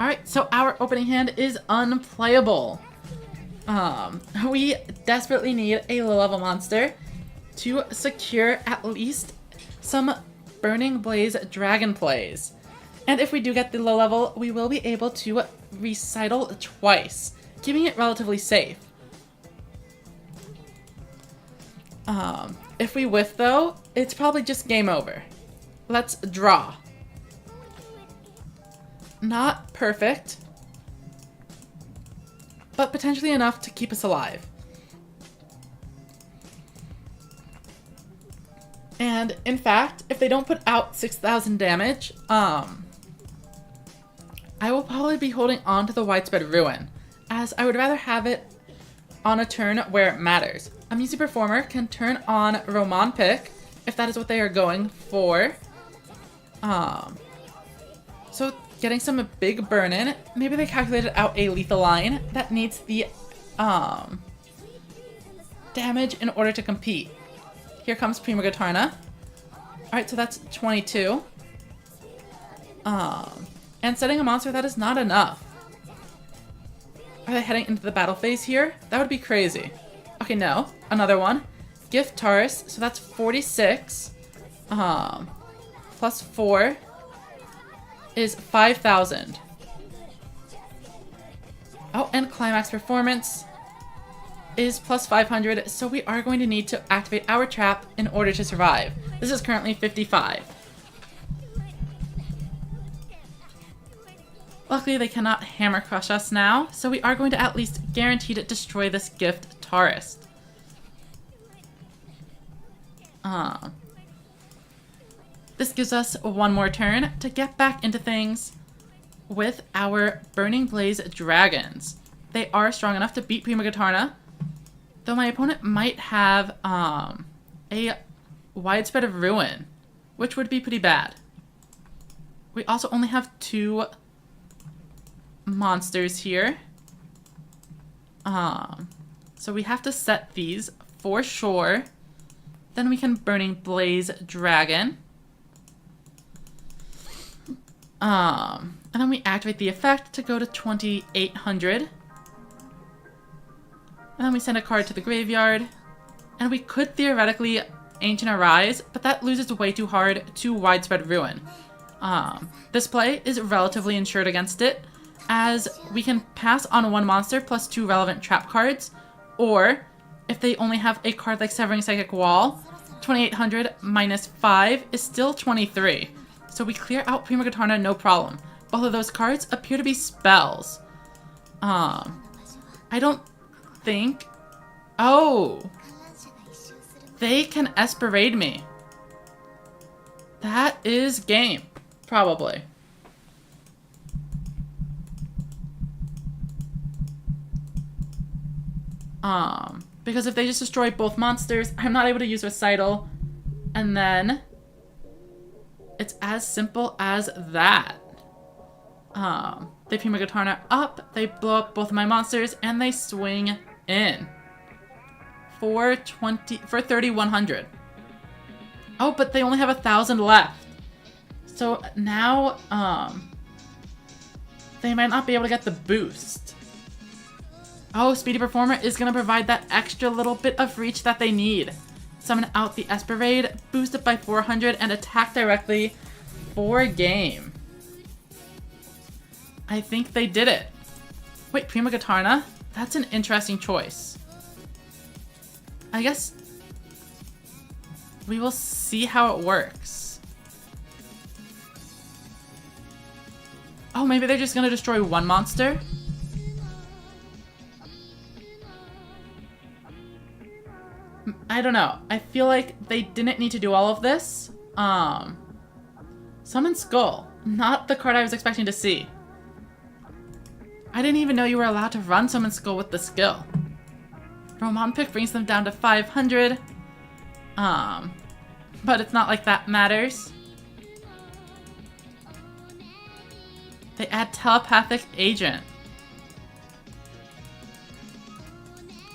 Alright, so our opening hand is unplayable. We desperately need a low-level monster to secure at least some Burning Blaze Dragon plays. And if we do get the low level, we will be able to recital twice, keeping it relatively safe. If we whiff though, it's probably just game over. Let's draw. Not perfect, but potentially enough to keep us alive. And in fact, if they don't put out 6,000 damage, I will probably be holding on to the Widespread Ruin, as I would rather have it on a turn where it matters. A Music Performer can turn on Roman Pick, if that is what they are going for. So getting some big burn in. Maybe they calculated out a lethal line that needs the damage in order to compete. Here comes Prima Gatarna. Alright, so that's 22. And setting a monster, that is not enough. Are they heading into the battle phase here? That would be crazy. Okay, no. Another one. Gift Taurus, so that's 46. Plus 4 is 5,000. Oh, and Climax Performance is plus 500, so we are going to need to activate our trap in order to survive. This is currently 55. Luckily, they cannot hammer crush us now, so we are going to at least guaranteed destroy this gift Taurus. This gives us one more turn to get back into things with our Burning Blaze Dragons. They are strong enough to beat Prima Gitarna, though my opponent might have a Widespread of Ruin, which would be pretty bad. We also only have 2 monsters here. So we have to set these for sure. Then we can Burning Blaze Dragon. And then we activate the effect to go to 2800. And then we send a card to the graveyard. And we could theoretically Ancient Arise, but that loses way too hard to Widespread Ruin. This play is relatively insured against it, as we can pass on 1 monster plus 2 relevant trap cards, or if they only have a card like Severing Psychic Wall, 2800 minus 5 is still 23. So we clear out Prima Gitarna no problem. Both of those cards appear to be spells. I don't think... Oh! They can Esperade me. That is game. Probably. Because if they just destroy both monsters, I'm not able to use Recital. And then it's as simple as that. They Prima Gitarna up, they blow up both of my monsters, and they swing in. For 3,100. Oh, but they only have 1,000 left. So now, they might not be able to get the boost. Oh, Speedy Performer is going to provide that extra little bit of reach that they need. Summon out the Esperade, boost it by 400, and attack directly for game. I think they did it. Wait, Prima Gitarna? That's an interesting choice. I guess we will see how it works. Oh, maybe they're just going to destroy 1 monster? I don't know. I feel like they didn't need to do all of this. Summon Skull. Not the card I was expecting to see. I didn't even know you were allowed to run Summon Skull with the skill. Roman Pick brings them down to 500. But it's not like that matters. They add Telepathic Agent.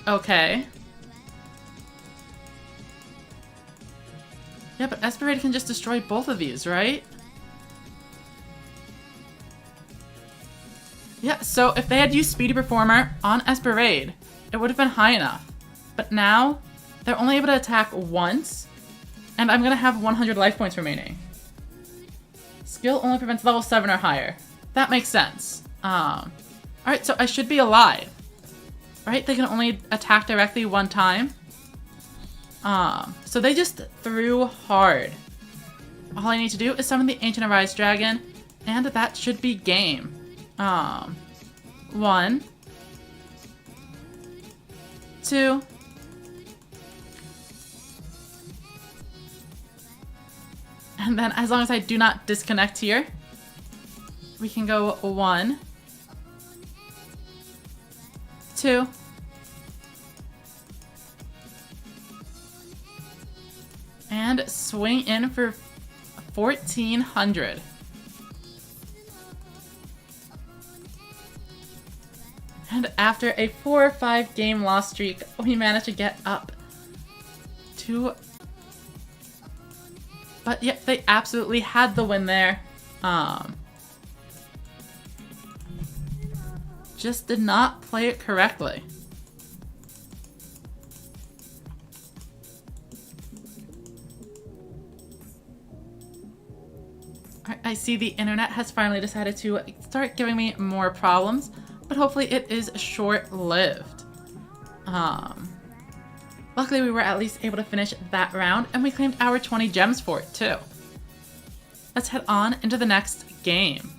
Okay. Yeah, but Esperade can just destroy both of these, right? Yeah, so if they had used Speedy Performer on Esperade, it would have been high enough. But now, they're only able to attack once, and I'm gonna have 100 life points remaining. Skill only prevents level 7 or higher. That makes sense. Alright, so I should be alive. Right? They can only attack directly 1 time. So they just threw hard. All I need to do is summon the Ancient Arise Dragon, and that should be game. 1, 2, and then as long as I do not disconnect here, we can go 1, 2, and swing in for 1,400. And after a 4 or 5 game loss streak, we managed to get up to... But yeah, they absolutely had the win there. Just did not play it correctly. I see the internet has finally decided to start giving me more problems, but hopefully it is short-lived. Luckily we were at least able to finish that round, and we claimed our 20 gems for it too. Let's head on into the next game.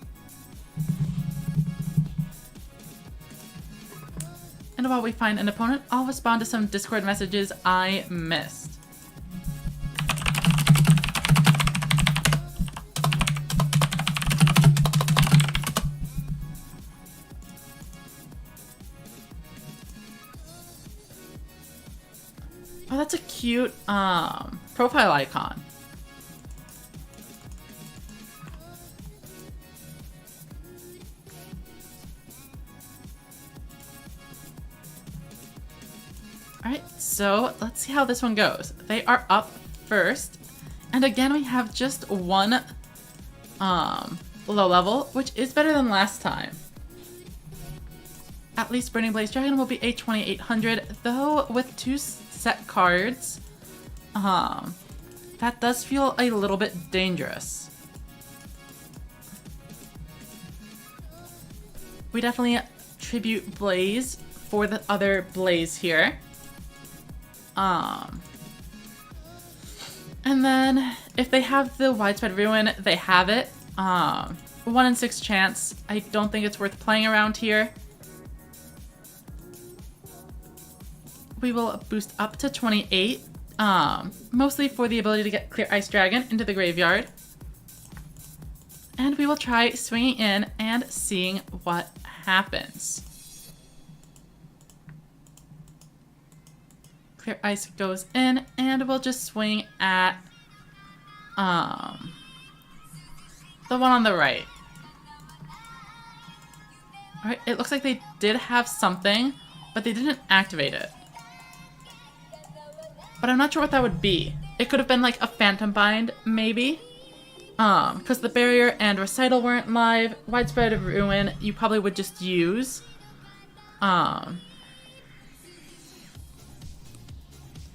And while we find an opponent, I'll respond to some Discord messages I missed. Oh, that's a cute profile icon. Alright, so let's see how this one goes. They are up first. And again, we have just one low level, which is better than last time. At least Burning Blaze Dragon will be a 2800, though with 2 set cards, that does feel a little bit dangerous. We definitely tribute Blaze for the other Blaze here. And then if they have the Widespread Ruin, they have it. 1 in 6 chance. I don't think it's worth playing around here. We will boost up to 28, mostly for the ability to get Clear Ice Dragon into the graveyard. And we will try swinging in and seeing what happens. Clear Ice goes in, and we'll just swing at the one on the right. Alright, it looks like they did have something, but they didn't activate it. But I'm not sure what that would be. It could have been like a Phantom Bind, maybe. Because the Barrier and Recital weren't live. Widespread Ruin, you probably would just use.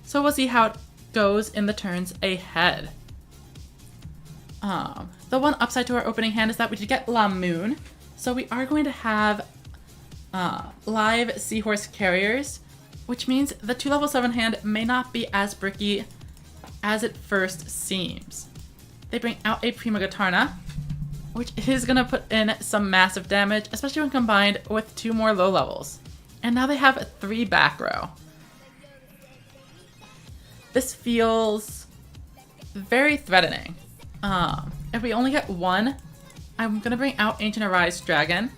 So we'll see how it goes in the turns ahead. The one upside to our opening hand is that we did get La Moon. So we are going to have live Seahorse Carriers, which means the 2 level 7 hand may not be as bricky as it first seems. They bring out a Prima Guitarna, which is going to put in some massive damage, especially when combined with 2 more low levels. And now they have 3 back row. This feels very threatening. If we only get 1, I'm going to bring out Ancient Arise Dragon,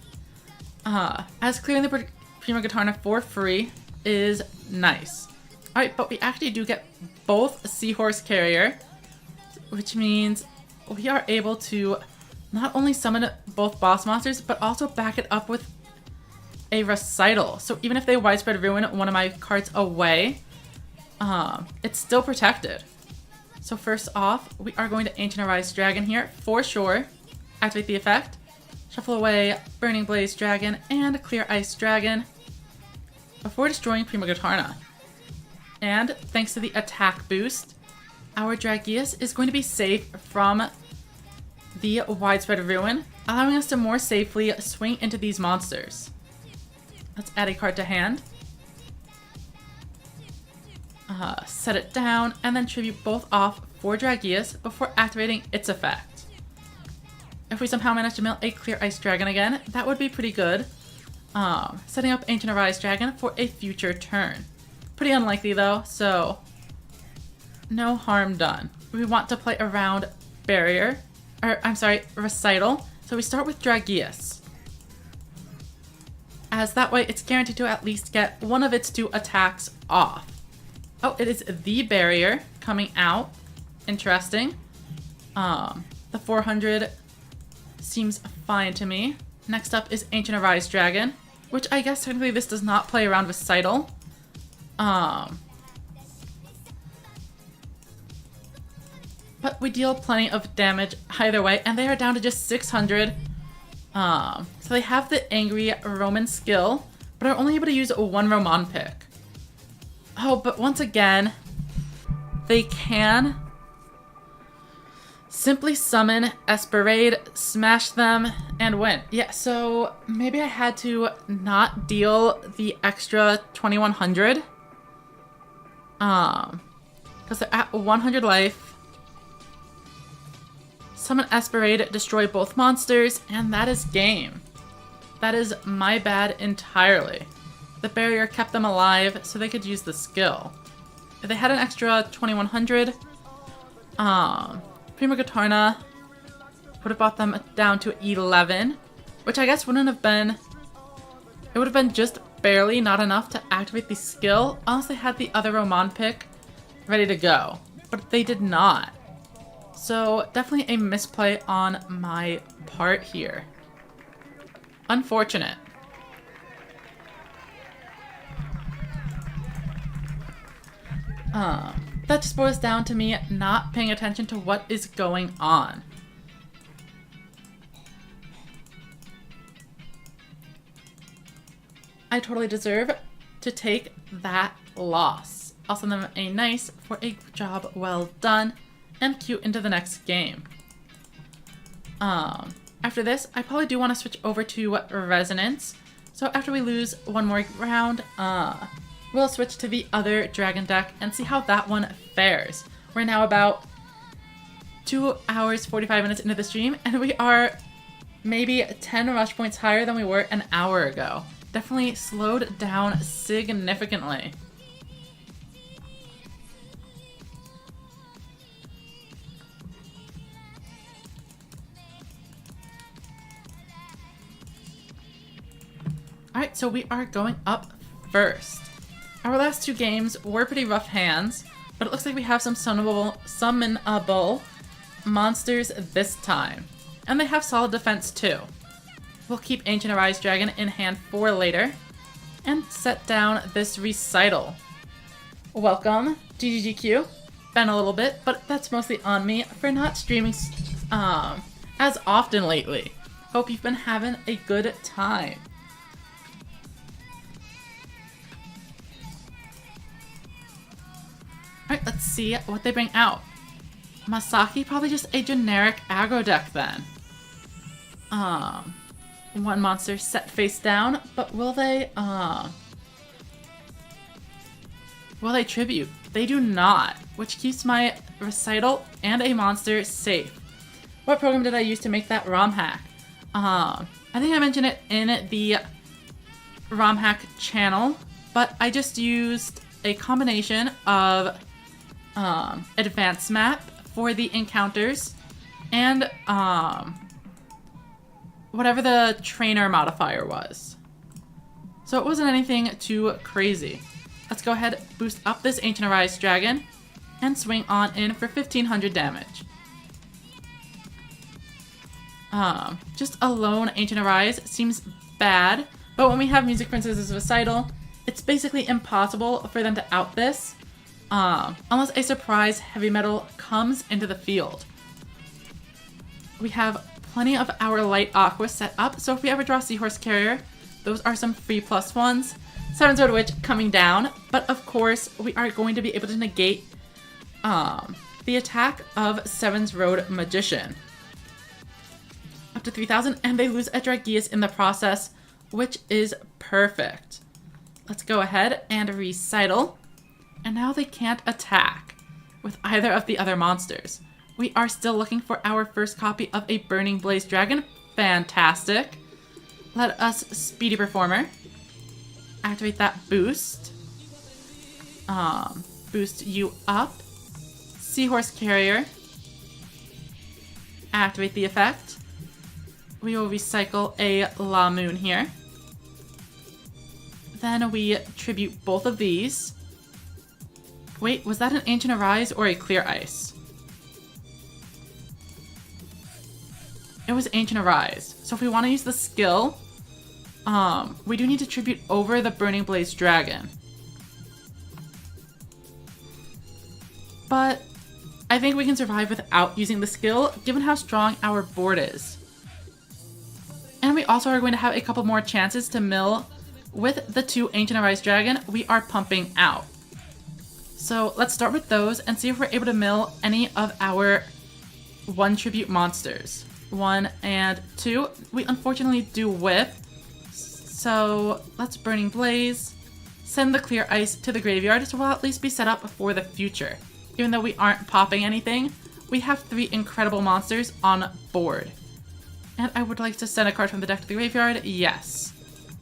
as clearing the Prima Guitarna for free is nice. Alright, but we actually do get both a Seahorse Carrier, which means we are able to not only summon both boss monsters, but also back it up with a Recital. So even if they Widespread Ruin one of my cards away, it's still protected. So first off, we are going to Ancient Arise Dragon here, for sure. Activate the effect. Shuffle away Burning Blaze Dragon and Clear Ice Dragon before destroying Prima Guitarna. And thanks to the attack boost, our Dragius is going to be safe from the Widespread Ruin, allowing us to more safely swing into these monsters. Let's add a card to hand. Set it down, and then tribute both off for Dragius before activating its effect. If we somehow manage to mill a Clear Ice Dragon again, that would be pretty good. Setting up Ancient Arise Dragon for a future turn. Pretty unlikely though, so no harm done. We want to play around Barrier, or I'm sorry, Recital. So we start with Dragius, as that way it's guaranteed to at least get one of its 2 attacks off. Oh, it is the Barrier coming out. Interesting. The 400 seems fine to me. Next up is Ancient Arise Dragon, which I guess technically this does not play around Recital. But we deal plenty of damage either way, and they are down to just 600. So they have the Angry Roman skill, but are only able to use 1 Roman pick. Oh, but once again, they can simply summon Esperade, smash them, and win. Yeah, so maybe I had to not deal the extra 2100. Because they're at 100 life. Summon Esperade, destroy both monsters, and that is game. That is my bad entirely. the barrier kept them alive so they could use the skill. If they had an extra 2100, Prima Guitarna would have brought them down to 11, which I guess wouldn't have been... It would have been just barely not enough to activate the skill unless they had the other Roman pick ready to go. But they did not. So definitely a misplay on my part here. Unfortunate. That just boils down to me not paying attention to what is going on. I totally deserve to take that loss. I'll send them a nice for a job well done and cute into the next game. After this, I probably do want to switch over to Resonance. So after we lose one more round, we'll switch to the other dragon deck and see how that one fares. We're now about 2 hours 45 minutes into the stream, and we are maybe 10 rush points higher than we were an hour ago. Definitely slowed down significantly. Alright, so we are going up first. Our last two games were pretty rough hands, but it looks like we have some summonable monsters this time. And they have solid defense too. We'll keep Ancient Arise Dragon in hand for later, and set down this recital. Welcome, GGGQ. Been a little bit, but that's mostly on me for not streaming as often lately. Hope you've been having a good time. Alright, let's see what they bring out. Masaki, probably just a generic aggro deck then. One monster set face down, but will they tribute? They do not, which keeps my recital and a monster safe. What program did I use to make that ROM hack? I think I mentioned it in the ROM hack channel, but I just used a combination of advanced map for the encounters and whatever the trainer modifier was. So it wasn't anything too crazy. Let's go ahead, boost up this Ancient Arise Dragon, and swing on in for 1500 damage. Just a lone Ancient Arise seems bad, but when we have Music Princess's recital, it's basically impossible for them to out this, unless a surprise heavy metal comes into the field. We have plenty of our light aqua set up, so if we ever draw Seahorse Carrier, those are some free +1s. Seven Sword Witch coming down, but of course we are going to be able to negate the attack of Seven's Road Magician. Up to 3000, and they lose a Dragias in the process, which is perfect. Let's go ahead and recital, and now they can't attack with either of the other monsters. We are still looking for our first copy of a Burning Blaze Dragon. Fantastic. Let us Speedy Performer. Activate that boost. Boost you up. Seahorse Carrier. Activate the effect. We will recycle a La Moon here. Then we tribute both of these. Wait, was that an Ancient Arise or a Clear Ice? It was Ancient Arise. So if we want to use the skill, we do need to tribute over the Burning Blaze Dragon. But I think we can survive without using the skill, given how strong our board is. And we also are going to have a couple more chances to mill with the two Ancient Arise Dragon we are pumping out. So let's start with those and see if we're able to mill any of our 1 tribute monsters. 1 and 2. We unfortunately do whiff. So let's Burning Blaze, send the Clear Ice to the graveyard, so we'll at least be set up for the future. Even though we aren't popping anything, we have 3 incredible monsters on board. And I would like to send a card from the deck to the graveyard. Yes.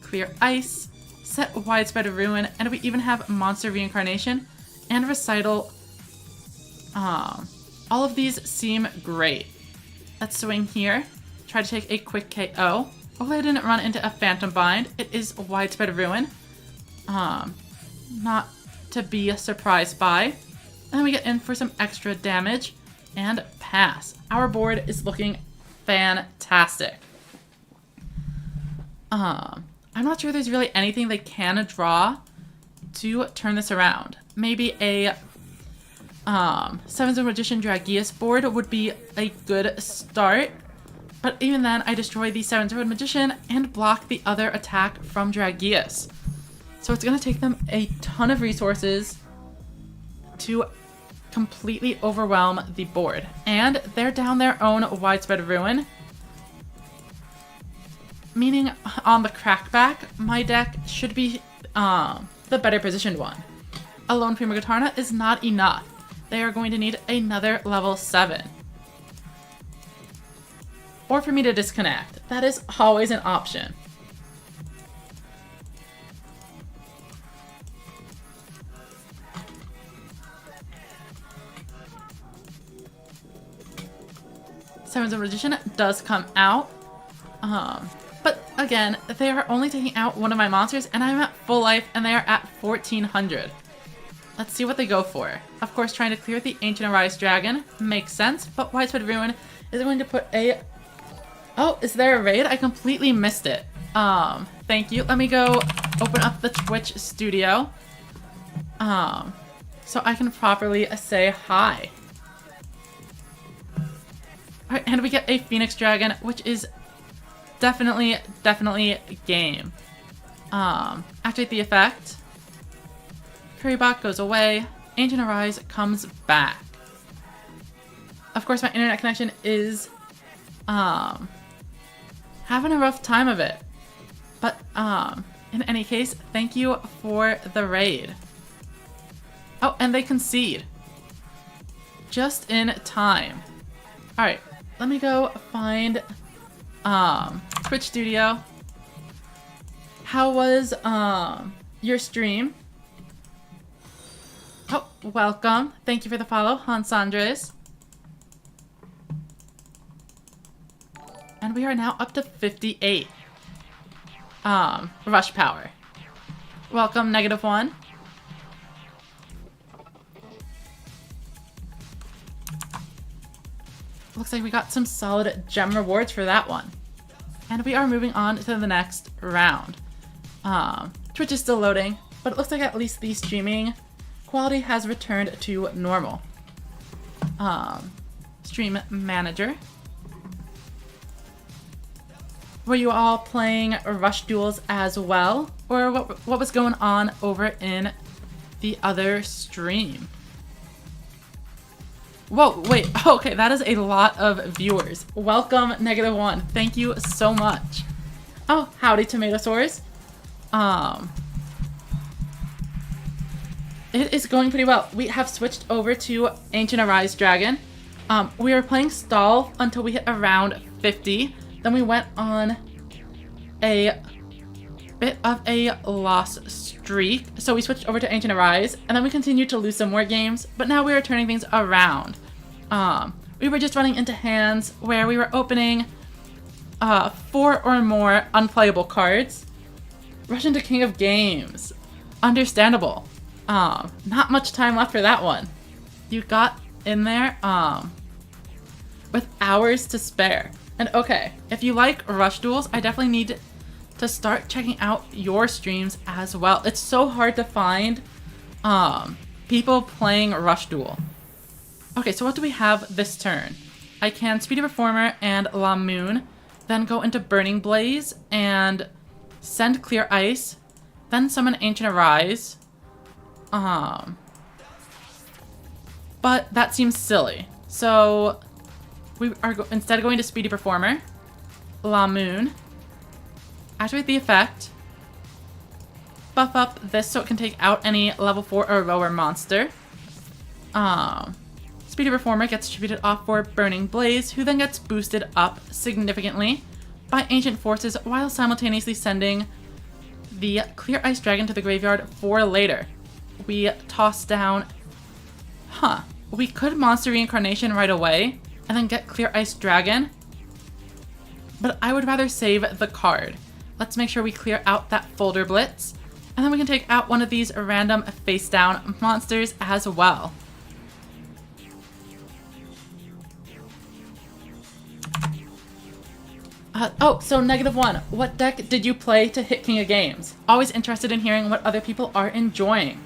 Clear Ice, set Widespread Ruin, and we even have Monster Reincarnation and Recital. All of these seem great. Let's swing here. Try to take a quick KO. Hopefully I didn't run into a Phantom Bind. It is Widespread Ruin. Not to be surprised by. And then we get in for some extra damage and pass. Our board is looking fantastic. I'm not sure there's really anything they can draw to turn this around. Maybe a 7-Zone Magician Dragius board would be a good start. But even then, I destroy the 7-Zone Magician and block the other attack from Dragius. So it's going to take them a ton of resources to completely overwhelm the board. And they're down their own Widespread Ruin. Meaning on the crackback, my deck should be the better positioned one. A lone Prima Guitarna is not enough. They are going to need another level 7. Or for me to disconnect. That is always an option. Seven's Magician does come out. But again, they are only taking out one of my monsters, and I'm at full life, and they are at 1400. Let's see what they go for. Of course, trying to clear the Ancient Arise Dragon makes sense, but Widespread Ruin is going to put a... Oh, is there a raid? I completely missed it. Thank you. Let me go open up the Twitch studio. So I can properly say hi. Alright, and we get a Phoenix Dragon, which is definitely game. Activate the effect. Currybot goes away. Ancient Arise comes back. Of course, my internet connection is having a rough time of it. But in any case, thank you for the raid. Oh, and they concede. Just in time. Alright, let me go find Twitch Studio. How was your stream? Oh, welcome. Thank you for the follow, Hans Andres. And we are now up to 58. Rush power. Welcome, -1. Looks like we got some solid gem rewards for that one. And we are moving on to the next round. Twitch is still loading, but it looks like at least the streaming quality has returned to normal. Stream manager. Were you all playing Rush Duels as well? Or what was going on over in the other stream? Whoa, wait, okay, that is a lot of viewers. Welcome, -1. Thank you so much. Oh, howdy, Tomatosaurs. It is going pretty well. We have switched over to Ancient Arise Dragon. We were playing Stall until we hit around 50. Then we went on a bit of a loss streak. So we switched over to Ancient Arise, and then we continued to lose some more games, but now we are turning things around. We were just running into hands where we were opening 4 or more unplayable cards. Rush into King of Games. Understandable. Not much time left for that one. You got in there with hours to spare. And okay, if you like Rush Duels, I definitely need to start checking out your streams as well. It's so hard to find people playing Rush Duel. Okay, so what do we have this turn? I can Speedy Performer and La Moon, then go into Burning Blaze and send Clear Ice, then summon Ancient Arise. But that seems silly. So we are instead going to Speedy Performer, La Moon, activate the effect, buff up this so it can take out any level 4 or lower monster. Speedy Performer gets distributed off for Burning Blaze, who then gets boosted up significantly by Ancient Forces while simultaneously sending the Clear Ice Dragon to the graveyard for later. We toss down... We could Monster Reincarnation right away and then get Clear Ice Dragon, but I would rather save the card. Let's make sure we clear out that Folder Blitz, and then we can take out one of these random face-down monsters as well. So -1. What deck did you play to hit King of Games? Always interested in hearing what other people are enjoying.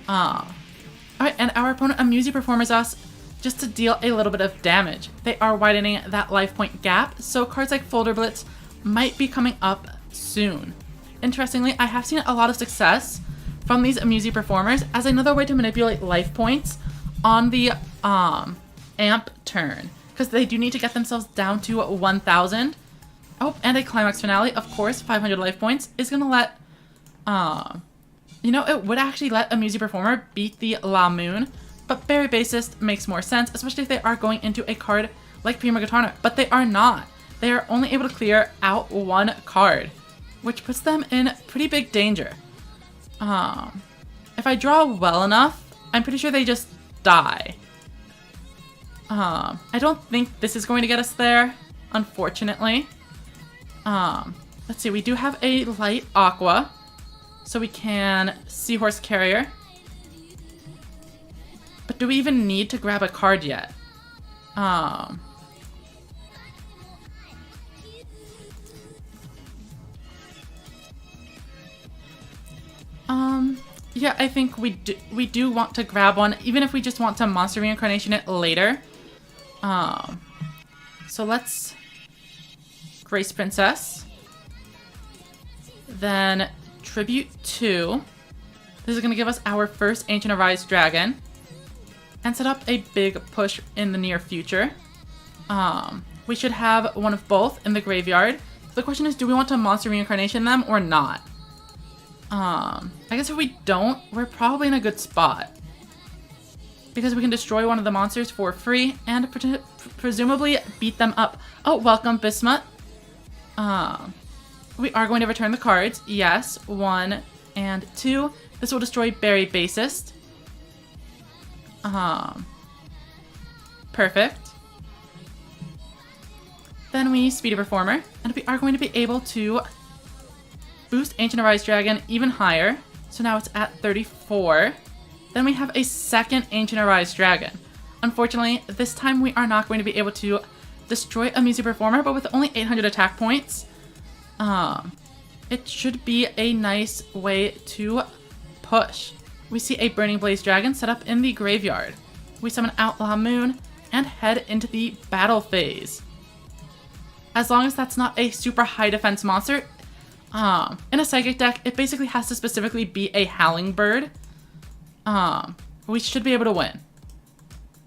Alright, and our opponent Amusi performs us just to deal a little bit of damage. They are widening that life point gap, so cards like Folder Blitz might be coming up soon. Interestingly, I have seen a lot of success from these Amusi performers as another way to manipulate life points on the amp turn, because they do need to get themselves down to 1,000. Oh, and a Climax Finale, of course, 500 life points, is going to let, it would actually let Amusi Performer beat the La Moon, but Berry Bassist makes more sense, especially if they are going into a card like Prima Guitarna, but they are not. They are only able to clear out one card, which puts them in pretty big danger. If I draw well enough, I'm pretty sure they just die. I don't think this is going to get us there, unfortunately. Let's see, we do have a light aqua, so we can Seahorse Carrier. But do we even need to grab a card yet? Yeah, I think we do want to grab one, even if we just want to Monster Reincarnation it later. So let's Grace Princess. Then Tribute 2. This is going to give us our first Ancient Arise Dragon. And set up a big push in the near future. We should have one of both in the graveyard. The question is, do we want to Monster Reincarnation them or not? I guess if we don't, we're probably in a good spot. Because we can destroy one of the monsters for free and presumably beat them up. Oh, welcome, Bismuth. We are going to return the cards. Yes, 1 and 2. This will destroy Berry Bassist. Perfect. Then we Speedy Performer, and we are going to be able to boost Ancient Arise Dragon even higher. So now it's at 34. Then we have a second Ancient Arise Dragon. Unfortunately, this time we are not going to be able to destroy a Amusi Performer, but with only 800 attack points, it should be a nice way to push. We see a Burning Blaze Dragon set up in the graveyard. We summon Outlaw Moon and head into the battle phase. As long as that's not a super high defense monster, in a Psychic deck, it basically has to specifically be a Howling Bird. We should be able to win.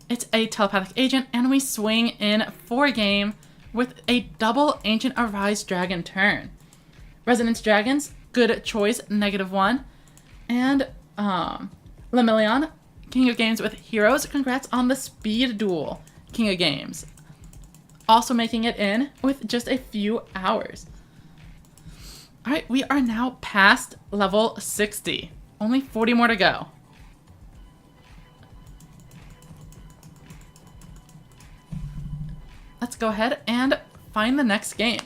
It's a Telepathic Agent, and we swing in for a game with a double Ancient Arise Dragon turn. Resonance Dragons, good choice, -1. And Lemillion, King of Games with Heroes, congrats on the Speed Duel, King of Games. Also making it in with just a few hours. Alright, we are now past level 60. Only 40 more to go. Let's go ahead and find the next game.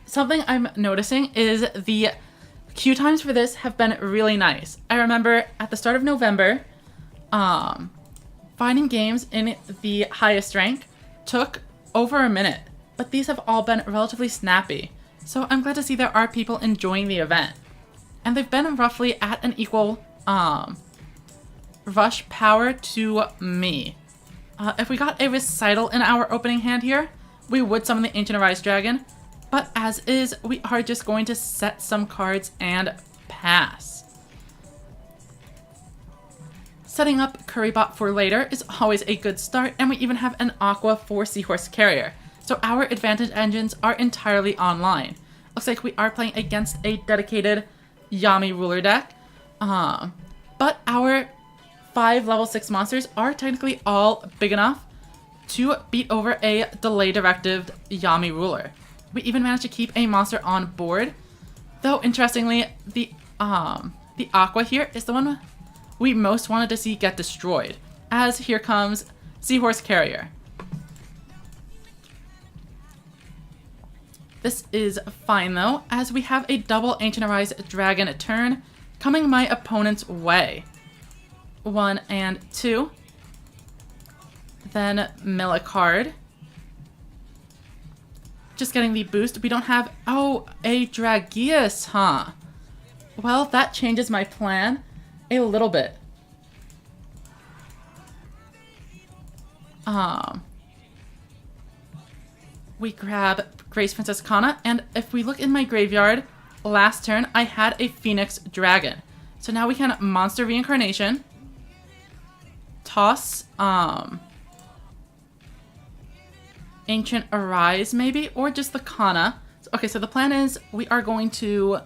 Something I'm noticing is the queue times for this have been really nice. I remember at the start of November, finding games in the highest rank took over a minute, but these have all been relatively snappy. So I'm glad to see there are people enjoying the event. And they've been roughly at an equal rush power to me. If we got a Recital in our opening hand here, we would summon the Ancient Arise Dragon, but as is, we are just going to set some cards and pass. Setting up Currybot for later is always a good start, and we even have an Aqua for Seahorse Carrier, so our advantage engines are entirely online. Looks like we are playing against a dedicated Yami Ruler deck, but our 5 level 6 monsters are technically all big enough to beat over a delay directive Yami Ruler. We even managed to keep a monster on board Though, interestingly, the Aqua here is the one we most wanted to see get destroyed, as here comes Seahorse Carrier. This is fine though, as we have a double Ancient Arise Dragon turn coming my opponent's way. 1 and 2. Then mill a card. Just getting the boost. We don't have... Oh, a Dragius, huh? Well, that changes my plan a little bit. We grab Grace Princess Kana, and if we look in my graveyard, last turn I had a Phoenix Dragon. So now we can Monster Reincarnation, toss Ancient Arise maybe, or just the Kana. Okay, so the plan is we are going to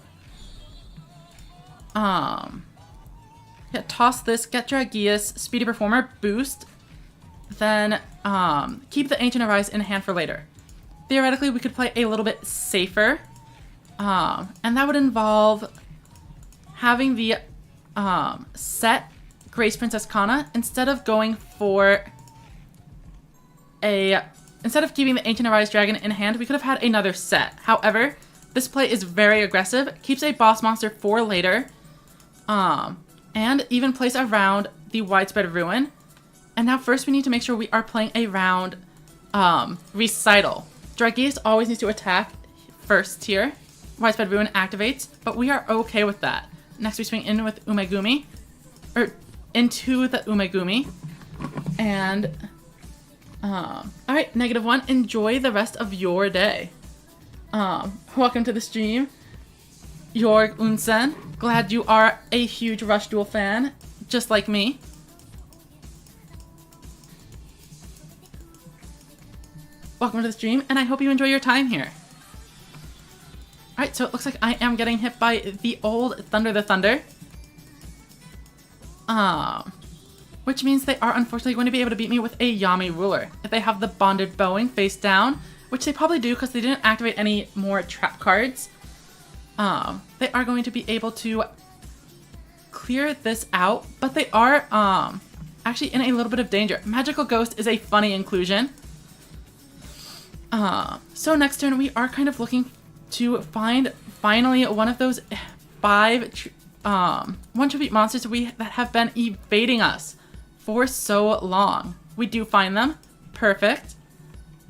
toss this, get Dragius, Speedy Performer, boost, then keep the Ancient Arise in hand for later. Theoretically, we could play a little bit safer, and that would involve having the set Grace Princess Kana instead of going for instead of keeping the Ancient Arise Dragon in hand, we could have had another set. However, this play is very aggressive, keeps a boss monster for later, and even plays around the Widespread Ruin. And now first we need to make sure we are playing around Recital. Dragius always needs to attack first here. Widespread Ruin activates, but we are okay with that. Next we swing in with Umegumi, or into the Umegumi, and alright, -1, enjoy the rest of your day. Welcome to the stream, Jorg Unsen. Glad you are a huge Rush Duel fan, just like me. Welcome to the stream, and I hope you enjoy your time here. Alright, so it looks like I am getting hit by the old Thunder the Thunder. Which means they are unfortunately going to be able to beat me with a Yami Ruler. If they have the Bonded Bowing face down, which they probably do because they didn't activate any more trap cards, they are going to be able to clear this out, but they are actually in a little bit of danger. Magical Ghost is a funny inclusion. So next turn we are kind of looking to find finally one of those 5 one-tribute monsters that have been evading us for so long. We do find them. Perfect.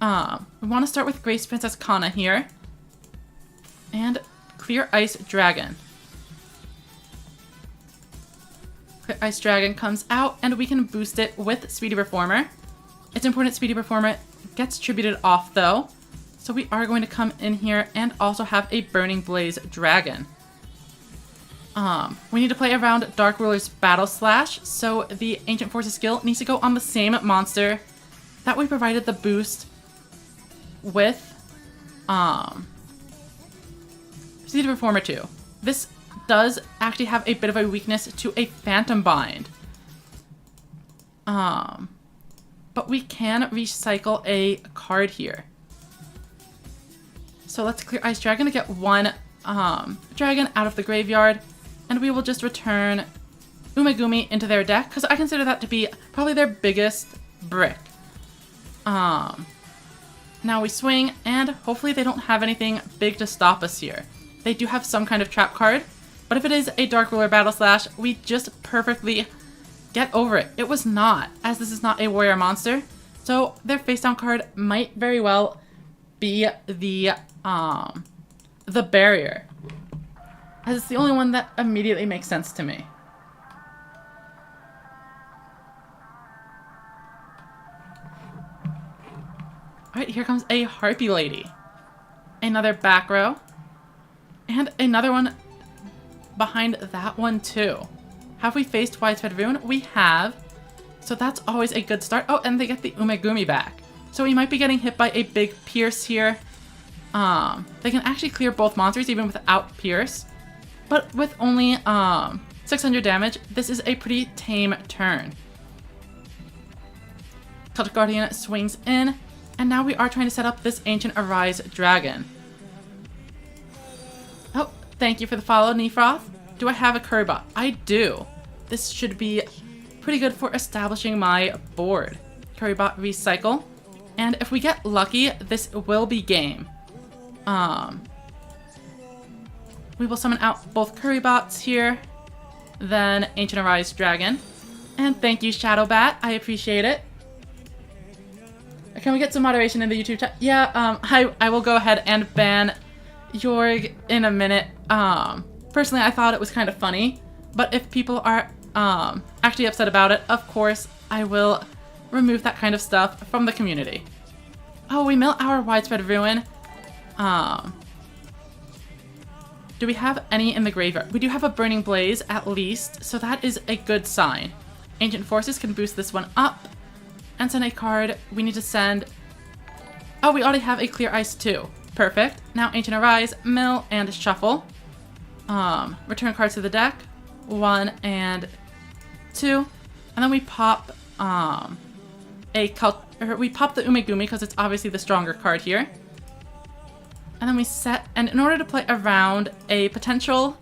We want to start with Grace Princess Kana here. And Clear Ice Dragon. Clear Ice Dragon comes out, and we can boost it with Speedy Reformer. It's important Speedy Reformer gets tributed off though. So we are going to come in here and also have a Burning Blaze Dragon. We need to play around Dark Ruler's Battle Slash, so the Ancient Forces skill needs to go on the same monster that we provided the boost with Speedy Reformer 2. This does actually have a bit of a weakness to a Phantom Bind. But we can recycle a card here. So let's clear Ice Dragon to get 1 dragon out of the graveyard, and we will just return Umegumi into their deck, because I consider that to be probably their biggest brick. Now we swing, and hopefully they don't have anything big to stop us here. They do have some kind of trap card, but if it is a Dark Ruler Battle Slash, we just perfectly get over it. It was not, as this is not a warrior monster, so their face down card might very well be the barrier, as it's the only one that immediately makes sense to me. Alright, here comes a Harpy Lady. Another back row. And another one behind that one too. Have we faced Widespread Ruin? We have. So that's always a good start. Oh, and they get the Umegumi back. So we might be getting hit by a big Pierce here. They can actually clear both monsters even without Pierce. But with only 600 damage, this is a pretty tame turn. Celtic Guardian swings in, and now we are trying to set up this Ancient Arise Dragon. Oh, Thank you for the follow, Nefroth. Do I have a Currybot? I do. This should be pretty good for establishing my board. Currybot recycle. And if we get lucky, this will be game. We will summon out both Currybots here. Then Ancient Arise Dragon. And thank you, Shadowbat. I appreciate it. Can we get some moderation in the YouTube chat? Yeah, I will go ahead and ban Jorg in a minute. Personally, I thought it was kind of funny, but if people are actually upset about it, of course, I will remove that kind of stuff from the community. Oh, we mill our Widespread Ruin. Do we have any in the graveyard? We do have a Burning Blaze, at least, so that is a good sign. Ancient Forces can boost this one up. And send a card. We need to send... Oh, we already have a Clear Ice too. Perfect. Now Ancient Arise, mill, and shuffle. Return cards to the deck. 1 and 2. And then we pop we pop the Umegumi because it's obviously the stronger card here. And then we set... And in order to play around a potential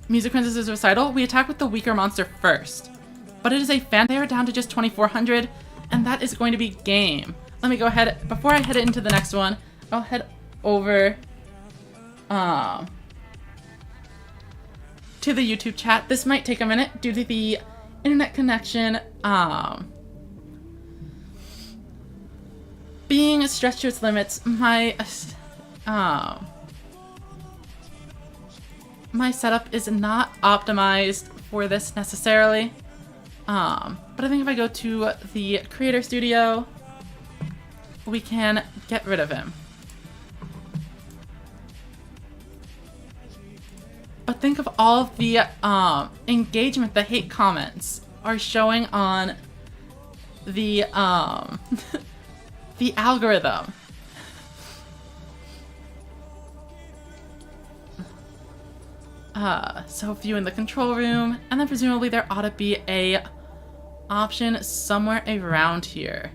Music Princess's Recital, we attack with the weaker monster first. But it is a fan. They are down to just 2,400, and that is going to be game. Let me go ahead, before I head into the next one, I'll head over to the YouTube chat. This might take a minute due to the internet connection being stretched to its limits. My setup is not optimized for this necessarily. But I think if I go to the Creator Studio, we can get rid of him. But think of all of the engagement the hate comments are showing on the the algorithm. So view in the control room, and then presumably there ought to be a option somewhere around here.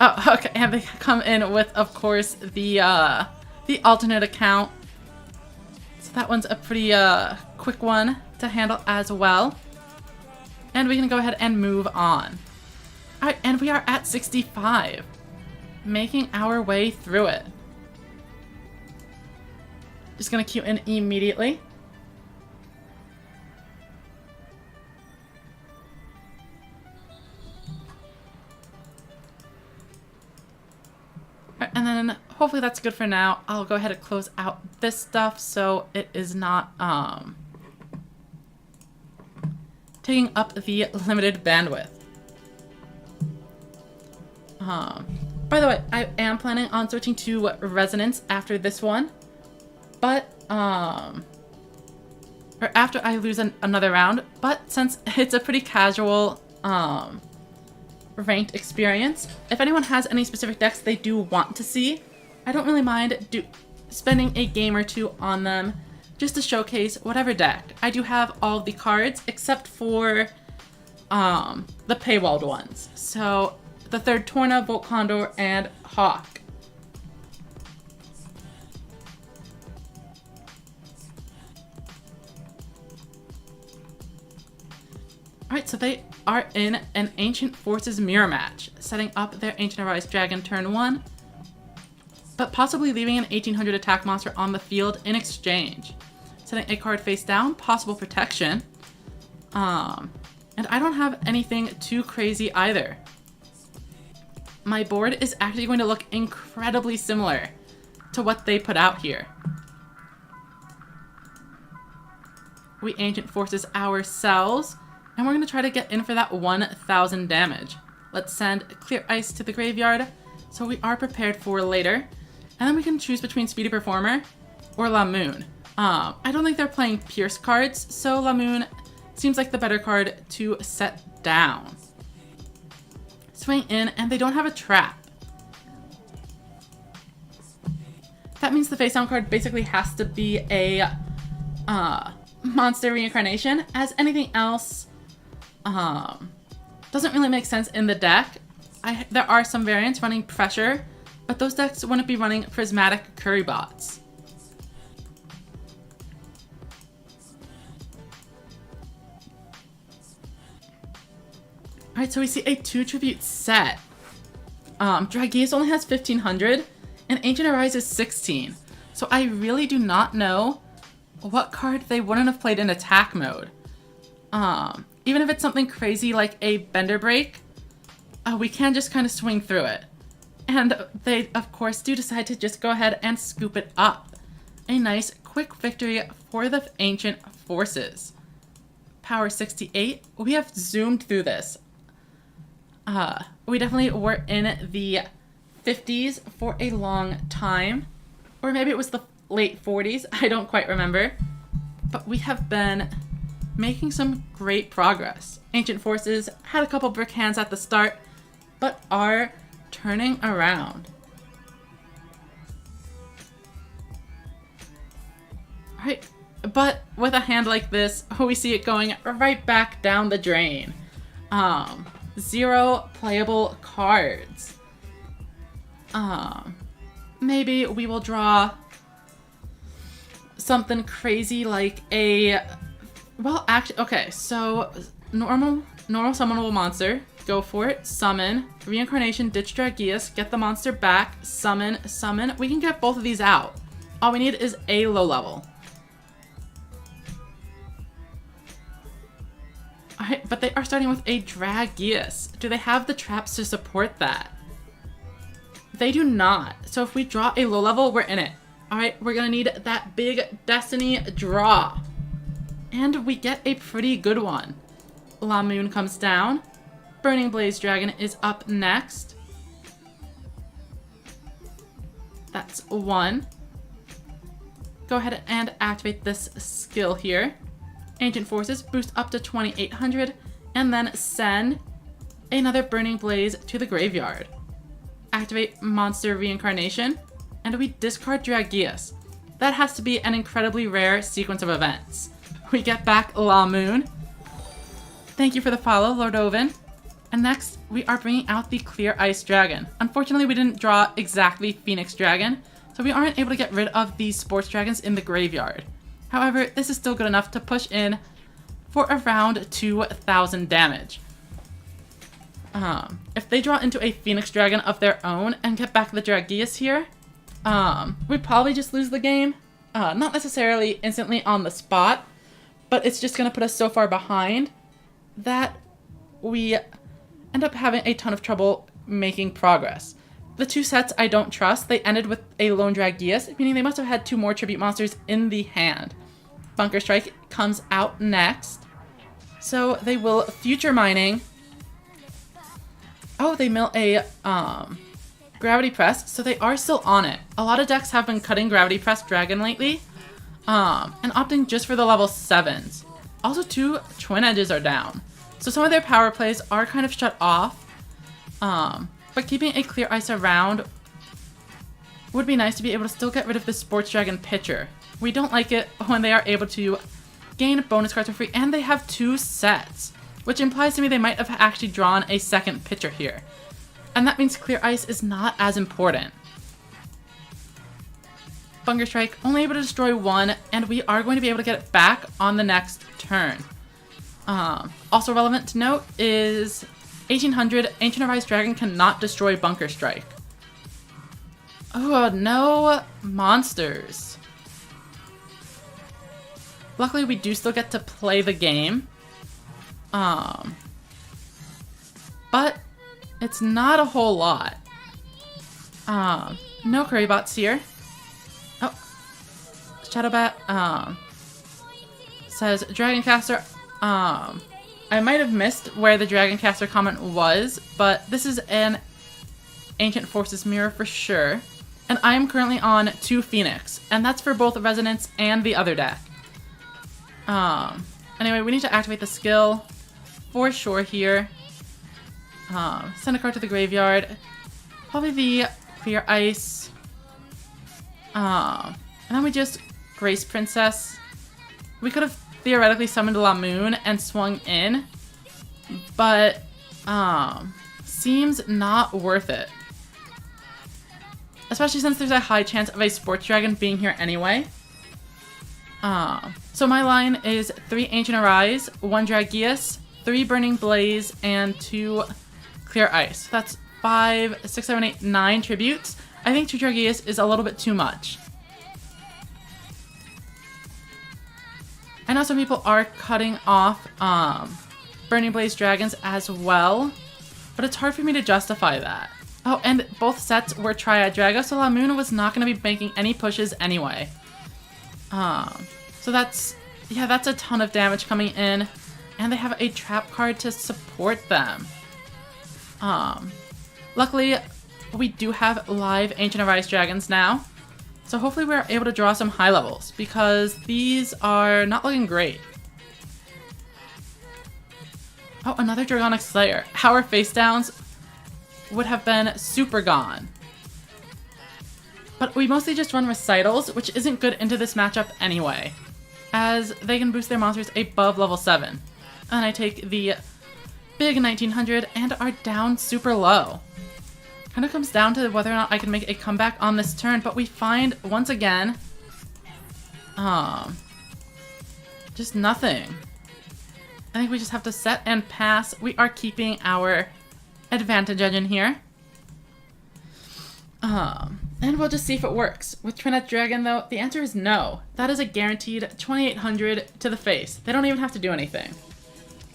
Oh, okay, and they come in with, of course, the alternate account. So that one's a pretty quick one to handle as well. And we can go ahead and move on. Alright, and we are at 65. Making our way through it. Just gonna queue in immediately. And then hopefully that's good for now. I'll go ahead and close out this stuff so it is not taking up the limited bandwidth. By the way, I am planning on switching to Resonance after this one, but or after I lose another round. But since it's a pretty casual ranked experience, if anyone has any specific decks they do want to see, I don't really mind spending a game or two on them just to showcase whatever deck. I do have all of the cards except for the paywalled ones. So the third Torna, Volt Condor, and Hawk. Alright, so they are in an Ancient Forces mirror match, setting up their Ancient Arise Dragon turn 1, but possibly leaving an 1800 attack monster on the field in exchange. Setting a card face down, possible protection. And I don't have anything too crazy either. My board is actually going to look incredibly similar to what they put out here. We Ancient Forces ourselves, and we're going to try to get in for that 1,000 damage. Let's send Clear Ice to the graveyard, so we are prepared for later. And then we can choose between Speedy Performer or La Moon. I don't think they're playing Pierce cards, so La Moon seems like the better card to set down. swing in, and they don't have a trap. That means the face down card basically has to be a monster reincarnation, as anything else doesn't really make sense in the deck. There are some variants running pressure, but those decks wouldn't be running prismatic curry bots. Alright, so we see a 2 tribute set. Dragias only has 1500, and Ancient Arise is 16. So I really do not know what card they wouldn't have played in attack mode. Even if it's something crazy like a Bender Break, we can just kind of swing through it. And they, of course, do decide to just go ahead and scoop it up. A nice, quick victory for the Ancient Forces. Power 68. We have zoomed through this. We definitely were in the 50s for a long time. Or maybe it was the late 40s. I don't quite remember. But we have been making some great progress. Ancient Forces had a couple brick hands at the start, but are turning around. Alright, but with a hand like this, we see it going right back down the drain. 0 playable cards. Maybe we will draw something crazy like a... Well, actually, okay, so normal summonable monster. Go for it. Summon. Reincarnation, ditch Dragias, get the monster back. Summon, summon. We can get both of these out. All we need is a low level. Alright, but they are starting with a Dragias. Do they have the traps to support that? They do not. So if we draw a low level, we're in it. Alright, we're gonna need that big Destiny draw. And we get a pretty good one. La Moon comes down. Burning Blaze Dragon is up next. That's 1. Go ahead and activate this skill here. Ancient Forces boost up to 2800, and then send another Burning Blaze to the graveyard. Activate Monster Reincarnation, and we discard Dragias. That has to be an incredibly rare sequence of events. We get back La Moon. Thank you for the follow, Lord Oven. And next, we are bringing out the Clear Ice Dragon. Unfortunately, we didn't draw exactly Phoenix Dragon, so we aren't able to get rid of these Sports Dragons in the graveyard. However, this is still good enough to push in for around 2000 damage. If they draw into a Phoenix Dragon of their own and get back the Dragias here, we'd probably just lose the game. Not necessarily instantly on the spot, but it's just going to put us so far behind that we end up having a ton of trouble making progress. The 2 sets I don't trust. They ended with a lone Dragias, meaning they must have had 2 more tribute monsters in the hand. Bunker Strike comes out next. So they will future mining. Oh, they mill a Gravity Press, so they are still on it. A lot of decks have been cutting Gravity Press Dragon lately, and opting just for the level 7s. Also, 2 Twin Edges are down. So some of their power plays are kind of shut off, but keeping a Clear Ice around would be nice to be able to still get rid of the Sports Dragon pitcher. We don't like it when they are able to gain bonus cards for free, and they have 2 sets, which implies to me they might have actually drawn a second pitcher here. And that means Clear Ice is not as important. Bunker Strike, only able to destroy 1, and we are going to be able to get it back on the next turn. Also relevant to note is 1800, Ancient Arise Dragon cannot destroy Bunker Strike. Oh, no monsters. Luckily, we do still get to play the game. But it's not a whole lot. No curry bots here. Oh, Shadowbat says Dragoncaster. I might have missed where the Dragoncaster comment was, but this is an Ancient Forces mirror for sure. And I am currently on 2 Phoenix, and that's for both Resonance and the other deck. Anyway, we need to activate the skill for sure here. Send a card to the graveyard. Probably the Clear Ice. And then we just Grace Princess. We could have theoretically summoned La Moon and swung in, but seems not worth it. Especially since there's a high chance of a Sports Dragon being here anyway. So my line is 3 Ancient Arise, 1 Dragius, 3 Burning Blaze, and 2 Clear Ice. That's 5, 6, 7, 8, 9 tributes. I think 2 Dragius is a little bit too much. I know some people are cutting off Burning Blaze Dragons as well, but it's hard for me to justify that. Oh, and both sets were Triad Drago, so La Moon was not going to be making any pushes anyway. So that's a ton of damage coming in, and they have a trap card to support them. Luckily, we do have live Ancient Arise Dragons now, so hopefully we're able to draw some high levels, because these are not looking great. Oh, another Dragonic Slayer. Our face downs would have been super gone. But we mostly just run recitals, which isn't good into this matchup anyway, as they can boost their monsters above level 7. And I take the big 1900 and are down super low. Kind of comes down to whether or not I can make a comeback on this turn, but we find, once again, just nothing. I think we just have to set and pass. We are keeping our advantage edge in here. And we'll just see if it works. With Trinette Dragon, though, the answer is no. That is a guaranteed 2800 to the face. They don't even have to do anything.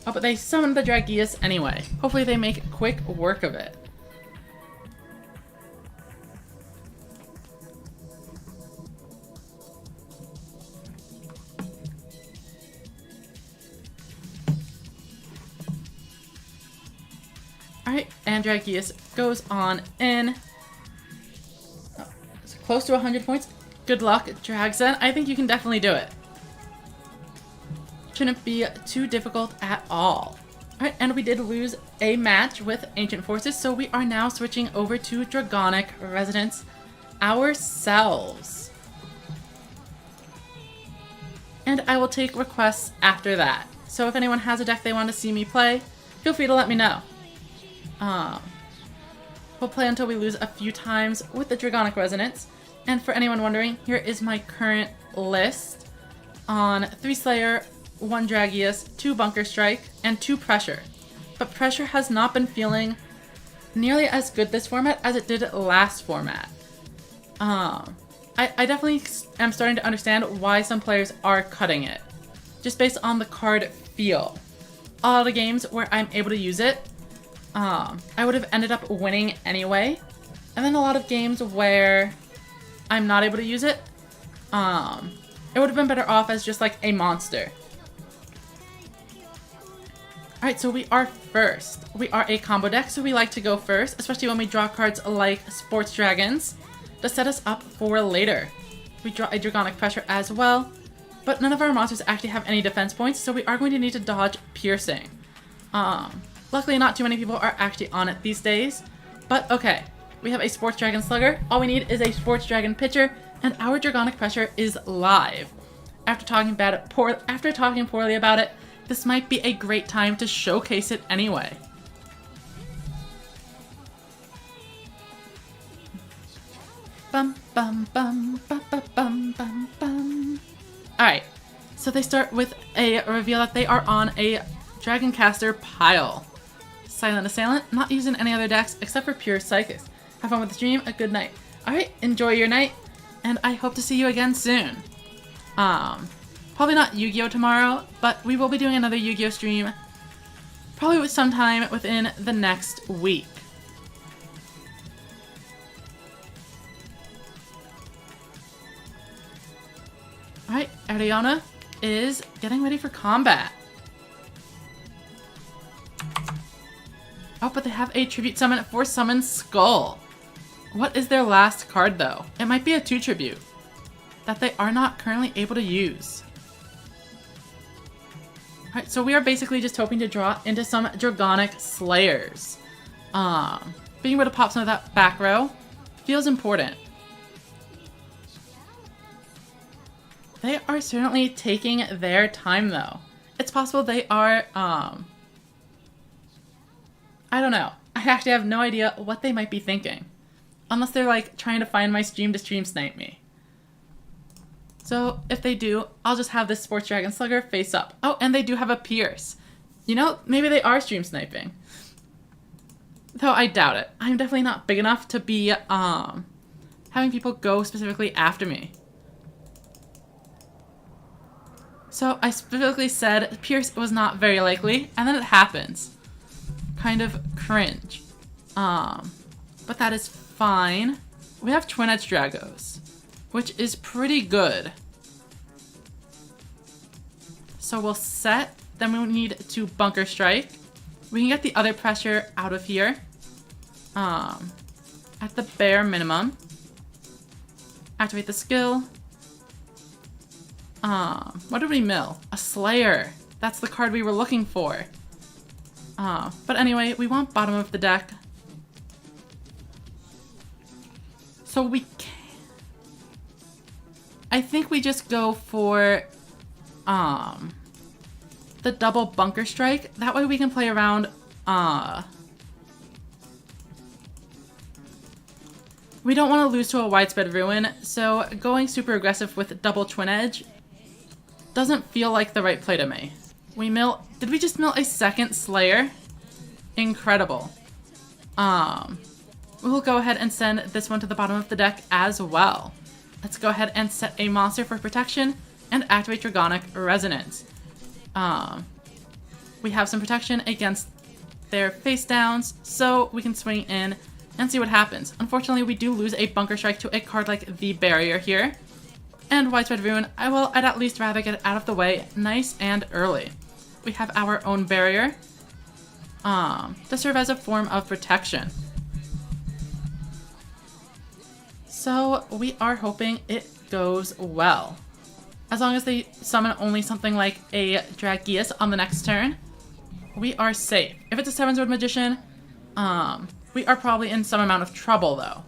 Oh, but they summoned the Dragius anyway. Hopefully they make quick work of it. Alright, and Dragius goes on in. Oh, it's close to 100 points. Good luck, Dragzen. I think you can definitely do it. Shouldn't be too difficult at all. Alright, and we did lose a match with Ancient Forces, so we are now switching over to Dragonic Resonance ourselves. And I will take requests after that. So if anyone has a deck they want to see me play, feel free to let me know. We'll play until we lose a few times with the Dragonic Resonance. And for anyone wondering, here is my current list on 3 Slayer, 1 Dragius, 2 Bunker Strike, and 2 Pressure. But Pressure has not been feeling nearly as good this format as it did last format. I definitely am starting to understand why some players are cutting it, just based on the card feel. A lot of games where I'm able to use it, I would have ended up winning anyway. And then a lot of games where I'm not able to use it, it would have been better off as just like a monster. Alright, so we are first. We are a combo deck, so we like to go first, especially when we draw cards like Sports Dragons to set us up for later. We draw a Dragonic Pressure as well, but none of our monsters actually have any defense points, so we are going to need to dodge Piercing. Luckily, not too many people are actually on it these days, but okay. We have a Sports Dragon Slugger. All we need is a Sports Dragon Pitcher, and our Dragonic Pressure is live. After talking poorly about it, this might be a great time to showcase it anyway. Bum bum bum bum bum bum bum bum. Alright, so they start with a reveal that they are on a Dragoncaster pile. Silent Assailant, not using any other decks except for pure Psychics. Have fun with the stream, a good night. Alright, enjoy your night, and I hope to see you again soon. Probably not Yu-Gi-Oh! Tomorrow, but we will be doing another Yu-Gi-Oh! Stream probably sometime within the next week. Alright, Ariana is getting ready for combat. Oh, but they have a Tribute Summon for Summon Skull. What is their last card, though? It might be a 2 Tribute that they are not currently able to use. Alright, so we are basically just hoping to draw into some Dragonic Slayers. Being able to pop some of that back row feels important. They are certainly taking their time though. It's possible they are, I don't know. I actually have no idea what they might be thinking. Unless they're like trying to find my stream to stream snipe me. So if they do, I'll just have this Sports Dragon Slugger face up. Oh, and they do have a Pierce. You know, maybe they are stream sniping. Though I doubt it. I'm definitely not big enough to be having people go specifically after me. So I specifically said Pierce was not very likely, and then it happens. Kind of cringe. But that is fine. We have Twin Edge Dragos, which is pretty good. So we'll set, then we need to Bunker Strike. We can get the other pressure out of here. At the bare minimum. Activate the skill. What did we mill? A Slayer. That's the card we were looking for. But anyway, we want bottom of the deck. So we can... I think we just go for the double Bunker Strike. That way we can play around we don't want to lose to a Widespread Ruin, so going super aggressive with double Twin Edge doesn't feel like the right play to me. We mill... Did we just mill a second Slayer? Incredible. We'll go ahead and send this one to the bottom of the deck as well. Let's go ahead and set a monster for protection and activate Dragonic Resonance. We have some protection against their face downs, so we can swing in and see what happens. Unfortunately, we do lose a Bunker Strike to a card like the Barrier here. And Widespread Ruin, I'd at least rather get it out of the way nice and early. We have our own Barrier to serve as a form of protection. So we are hoping it goes well. As long as they summon only something like a Dragius on the next turn, we are safe. If it's a 7-sword Magician, we are probably in some amount of trouble though.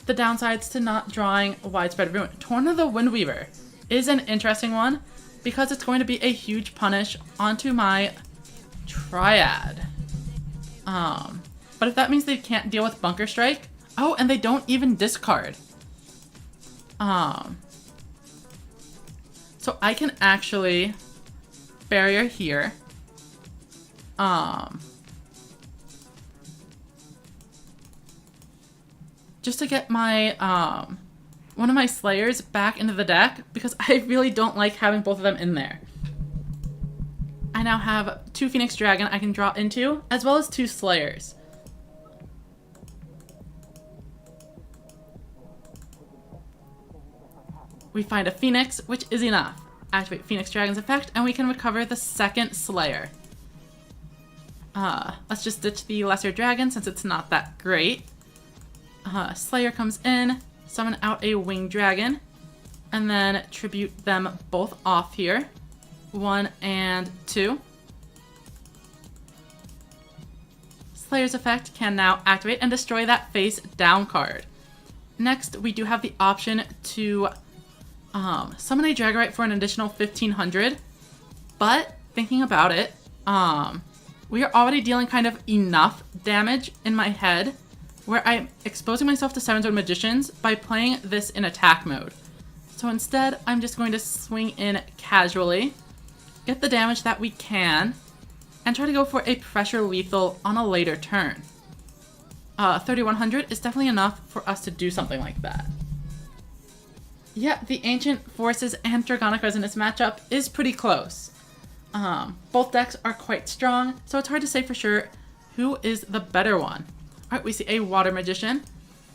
The downsides to not drawing Widespread Ruin. Torn of the Windweaver is an interesting one because it's going to be a huge punish onto my Triad. But if that means they can't deal with Bunker Strike, oh, and they don't even discard. So I can actually Barrier here. Just to get my, one of my Slayers back into the deck, because I really don't like having both of them in there. I now have 2 Phoenix Dragon I can draw into, as well as 2 Slayers. We find a Phoenix, which is enough. Activate Phoenix Dragon's effect, and we can recover the second Slayer. Let's just ditch the Lesser Dragon since it's not that great. Slayer comes in, summon out a Winged Dragon, and then tribute them both off here. 1 and 2. Slayer's effect can now activate and destroy that face down card. Next, we do have the option to summon a Dragorite for an additional 1500, but thinking about it, we are already dealing kind of enough damage in my head where I'm exposing myself to 7-sword Magicians by playing this in attack mode. So instead, I'm just going to swing in casually, get the damage that we can, and try to go for a pressure lethal on a later turn. 3100 is definitely enough for us to do something like that. Yeah, the Ancient Forces and Dragonic Resonance matchup is pretty close. Both decks are quite strong, so it's hard to say for sure who is the better one. Alright, we see a Water Magician,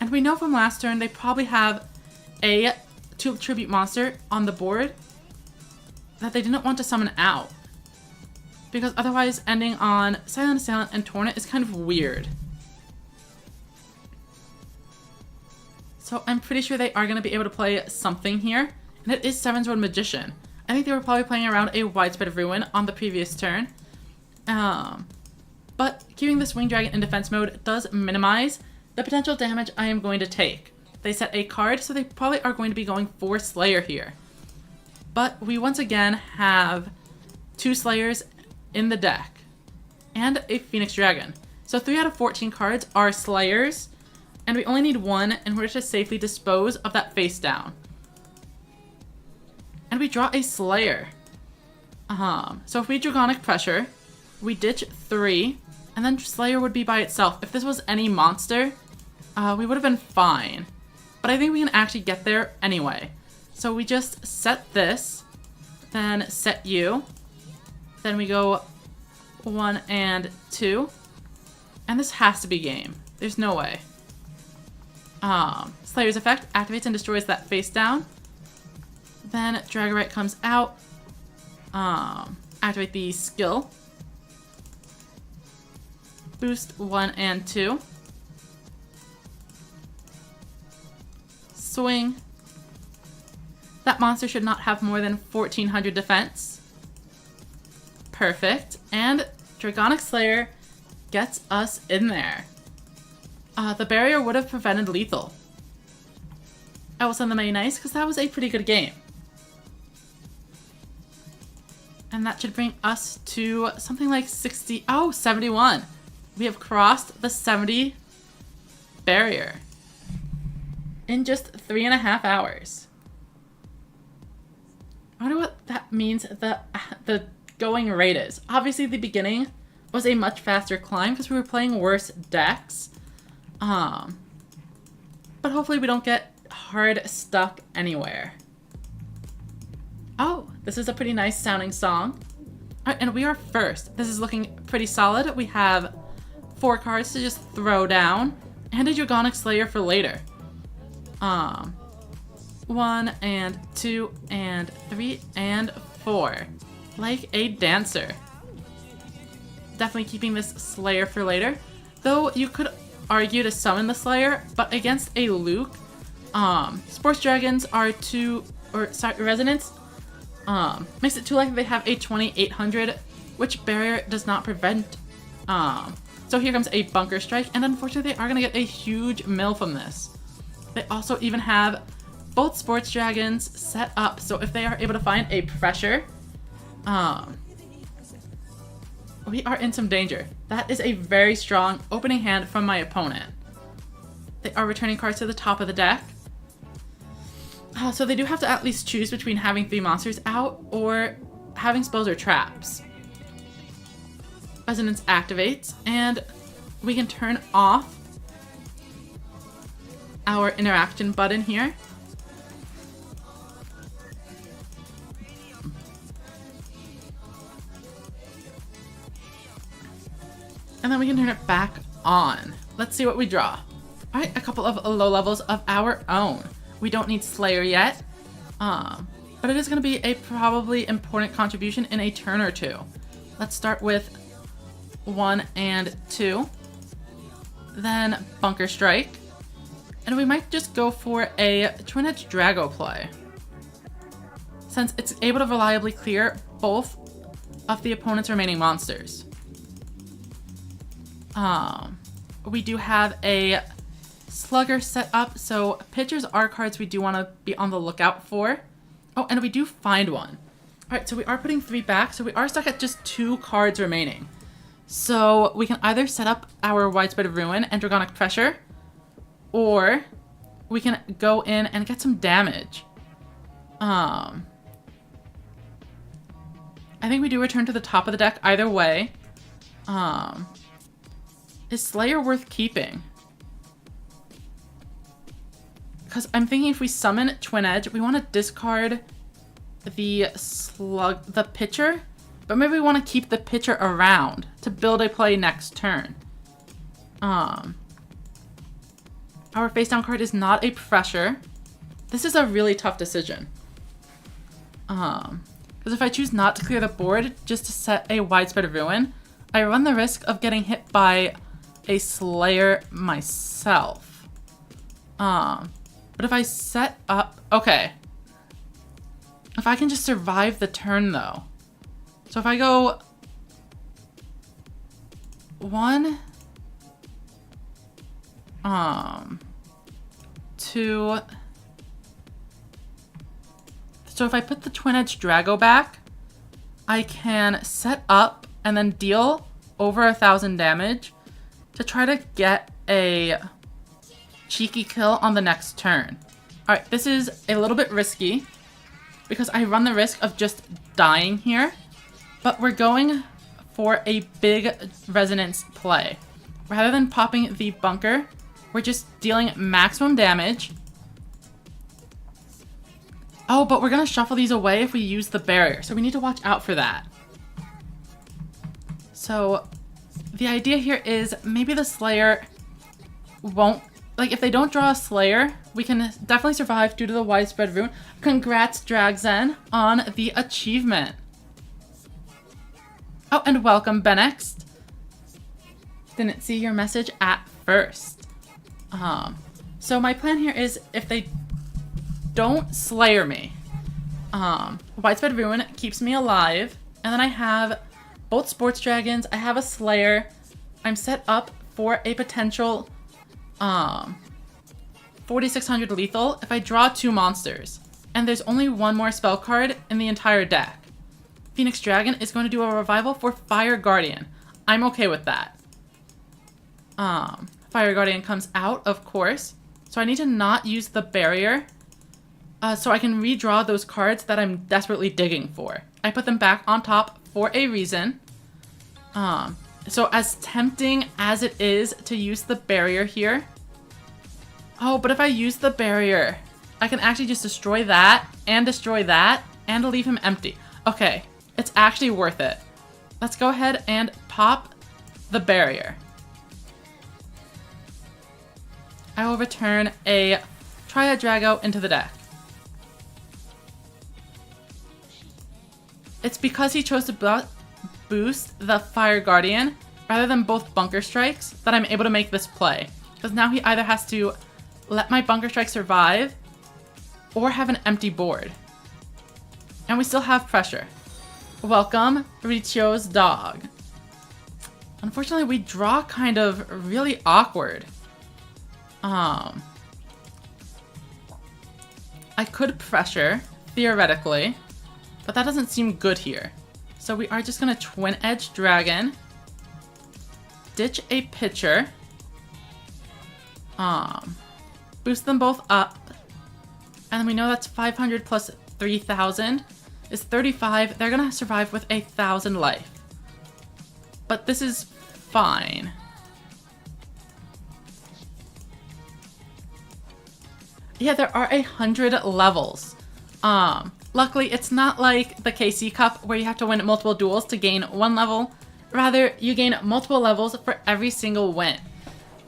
and we know from last turn they probably have a tribute monster on the board that they didn't want to summon out. Because otherwise ending on Silent Assailant and Torrent is kind of weird. So I'm pretty sure they are going to be able to play something here, and it is 7-sword Magician. I think they were probably playing around a Widespread Ruin on the previous turn. But Keeping this Winged Dragon in defense mode does minimize the potential damage I am going to take. They set a card, so they probably are going to be going for Slayer here. But we once again have 2 Slayers in the deck and a Phoenix Dragon. So 3 out of 14 cards are Slayers, and we only need 1 in order to safely dispose of that face down. And we draw a Slayer. So if we Dragonic Pressure, we ditch 3, and then Slayer would be by itself. If this was any monster, we would have been fine. But I think we can actually get there anyway. So we just set this, then set you, then we go 1 and 2, and this has to be game. There's no way. Slayer's effect activates and destroys that face down. Then Dragorite comes out. Activate the skill. Boost 1 and 2. Swing. That monster should not have more than 1400 defense. Perfect. And Dragonic Slayer gets us in there. The barrier would have prevented lethal. I will send them a nice because that was a pretty good game. And that should bring us to something like 71. We have crossed the 70 barrier in just 3.5 hours. I wonder what that means the going rate is. Obviously the beginning was a much faster climb because we were playing worse decks. But hopefully we don't get hard stuck anywhere. Oh, this is a pretty nice sounding song. Alright, and we are first. This is looking pretty solid. We have 4 cards to just throw down and a Dragonic Slayer for later. 1 and 2 and 3 and 4. Like a dancer. Definitely keeping this Slayer for later. Though you could argue to summon the Slayer, but against a Luke, Sports Dragons are Resonance makes it too likely they have a 2800, which barrier does not prevent. So here comes a Bunker Strike, and unfortunately they are going to get a huge mill from this. They also even have both Sports Dragons set up, so if they are able to find a pressure, we are in some danger. That is a very strong opening hand from my opponent. They are returning cards to the top of the deck. So they do have to at least choose between having 3 monsters out or having spells or traps. Resonance activates, and we can turn off our interaction button here. And then we can turn it back on. Let's see what we draw. Alright, a couple of low levels of our own. We don't need Slayer yet, but it is going to be a probably important contribution in a turn or 2. Let's start with 1 and 2, then Bunker Strike, and we might just go for a Twin-Edged Drago play, since it's able to reliably clear both of the opponent's remaining monsters. We do have a Slugger set up, so pitchers are cards we do want to be on the lookout for. Oh, and we do find one. Alright, so we are putting 3 back, so we are stuck at just 2 cards remaining. So we can either set up our Widespread Ruin and Dragonic Pressure, or we can go in and get some damage. I think we do return to the top of the deck either way. Is Slayer worth keeping? Because I'm thinking if we summon Twin Edge, we want to discard the pitcher, but maybe we want to keep the pitcher around to build a play next turn. Our face down card is not a pressure. This is a really tough decision. Because if I choose not to clear the board just to set a Widespread Ruin, I run the risk of getting hit by a Slayer myself. But if I set up... Okay. If I can just survive the turn, though. So if I go 1, 2. So if I put the Twin Edge Drago back, I can set up and then deal over 1,000 damage to try to get a cheeky kill on the next turn. Alright, this is a little bit risky because I run the risk of just dying here, but we're going for a big resonance play. Rather than popping the bunker, we're just dealing maximum damage. Oh, but we're gonna shuffle these away if we use the barrier, so we need to watch out for that. So the idea here is maybe the Slayer won't, like if they don't draw a Slayer, we can definitely survive due to the widespread rune. Congrats, Dragzen, on the achievement. Oh, and welcome, Benext. Didn't see your message at first. So my plan here is if they don't Slayer me, widespread ruin keeps me alive, and then I have both sports dragons, I have a Slayer, I'm set up for a potential 4600 lethal if I draw 2 monsters, and there's only one more spell card in the entire deck. Phoenix Dragon is going to do a revival for Fire Guardian. I'm okay with that. Fire Guardian comes out, of course, so I need to not use the barrier so I can redraw those cards that I'm desperately digging for. I put them back on top for a reason. So as tempting as it is to use the barrier here... Oh, but if I use the barrier, I can actually just destroy that and leave him empty. Okay, it's actually worth it. Let's go ahead and pop the barrier. I will return a Triad Drago into the deck. It's because he chose to boost the Fire Guardian rather than both Bunker Strikes that I'm able to make this play. Because now he either has to let my Bunker Strike survive or have an empty board. And we still have pressure. Welcome, Richo's dog. Unfortunately, we draw kind of really awkward. I could pressure, theoretically, but that doesn't seem good here. So we are just gonna Twin Edge Dragon, ditch a pitcher, boost them both up, and then we know that's 500 plus 3,000 is 35. They're gonna survive with 1,000 life. But this is fine. Yeah, there are 100 levels. Luckily, it's not like the KC Cup where you have to win multiple duels to gain 1 level. Rather, you gain multiple levels for every single win.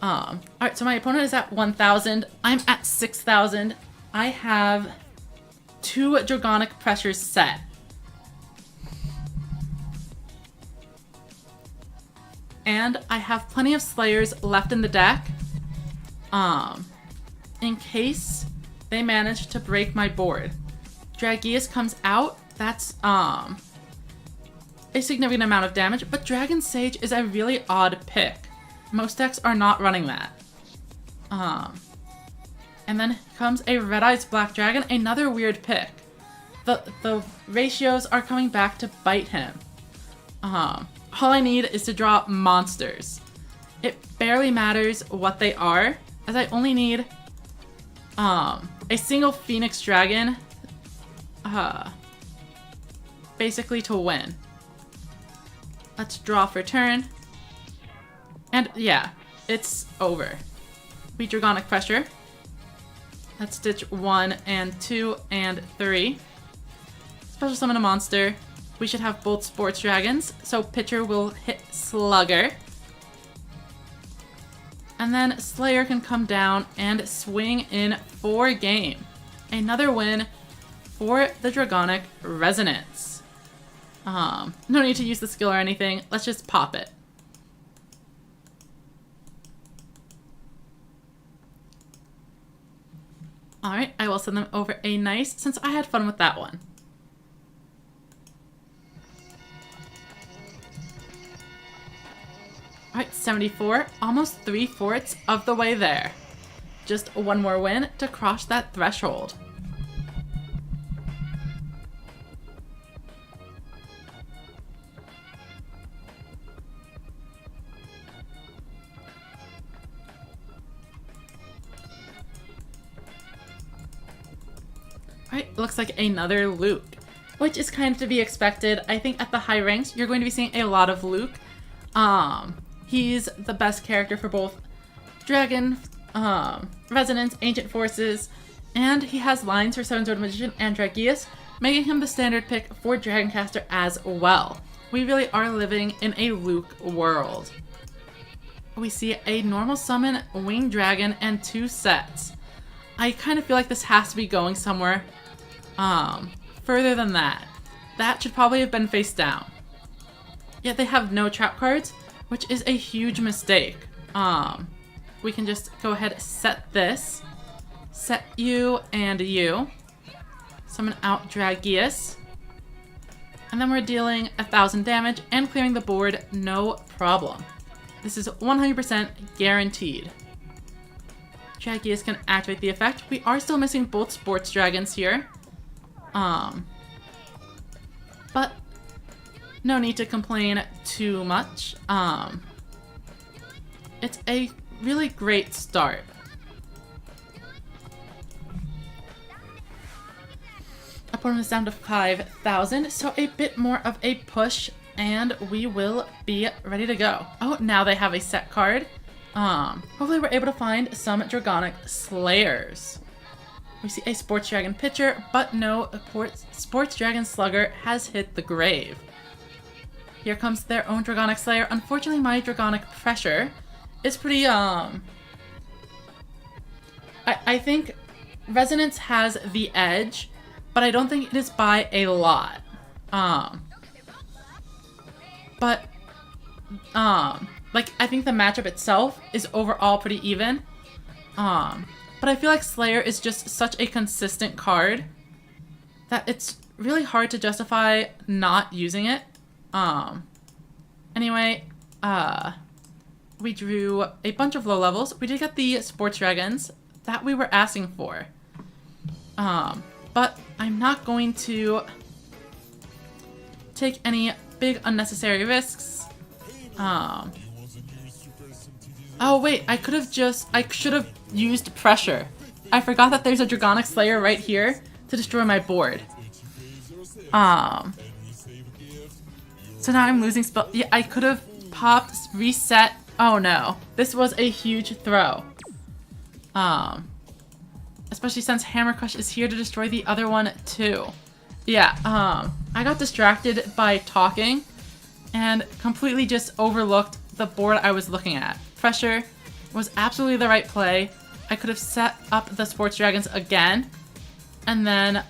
Alright, so my opponent is at 1,000. I'm at 6,000. I have 2 Dragonic Pressures set. And I have plenty of Slayers left in the deck. In case they manage to break my board. Dragius comes out. That's a significant amount of damage, but Dragon Sage is a really odd pick. Most decks are not running that. And then comes a Red Eyes Black Dragon, another weird pick. The ratios are coming back to bite him. All I need is to draw monsters. It barely matters what they are, as I only need a single Phoenix Dragon basically to win. Let's draw for turn. And yeah, it's over. We Dragonic Pressure. Let's ditch 1 and 2 and 3. Special summon a monster. We should have both Sports Dragons, so pitcher will hit Slugger. And then Slayer can come down and swing in for game. Another win for the Dragonic Resonance. No need to use the skill or anything. Let's just pop it. Alright, I will send them over a nice, since I had fun with that one. Alright, 74, almost 3/4 of the way there. Just one more win to cross that threshold. Alright, looks like another Luke, which is kind of to be expected. I think at the high ranks, you're going to be seeing a lot of Luke. He's the best character for both Dragon, Resonance, Ancient Forces, and he has lines for Seven Sword Magician and Dragius, making him the standard pick for Dragoncaster as well. We really are living in a Luke world. We see a normal summon, Winged Dragon, and 2 sets. I kind of feel like this has to be going somewhere further than that. That should probably have been face down. Yet they have no trap cards, which is a huge mistake. We can just go ahead and set this. Set you and you. Summon out Dragius. And then we're dealing 1,000 damage and clearing the board, no problem. This is 100% guaranteed. Dragius can activate the effect. We are still missing both sports dragons here. But no need to complain too much. It's a really great start. Opponent is down to 5,000, so a bit more of a push, and we will be ready to go. Oh, now they have a set card. Hopefully we're able to find some Dragonic Slayers. We see a Sports Dragon pitcher, but no Sports Dragon Slugger has hit the grave. Here comes their own Dragonic Slayer. Unfortunately, my Dragonic Pressure is pretty, I think Resonance has the edge, but I don't think it is by a lot. Like, I think the matchup itself is overall pretty even. But I feel like Slayer is just such a consistent card that it's really hard to justify not using it. Anyway, we drew a bunch of low levels. We did get the Sports Dragons that we were asking for. But I'm not going to take any big unnecessary risks. Oh wait, I should have used pressure. I forgot that there's a Dragonic Slayer right here to destroy my board. So now I'm losing spell. Yeah, I could have popped, reset. Oh no, this was a huge throw. Especially since Hammer Crush is here to destroy the other one too. Yeah, I got distracted by talking and completely just overlooked the board I was looking at. Pressure was absolutely the right play. I could have set up the Sports Dragons again and then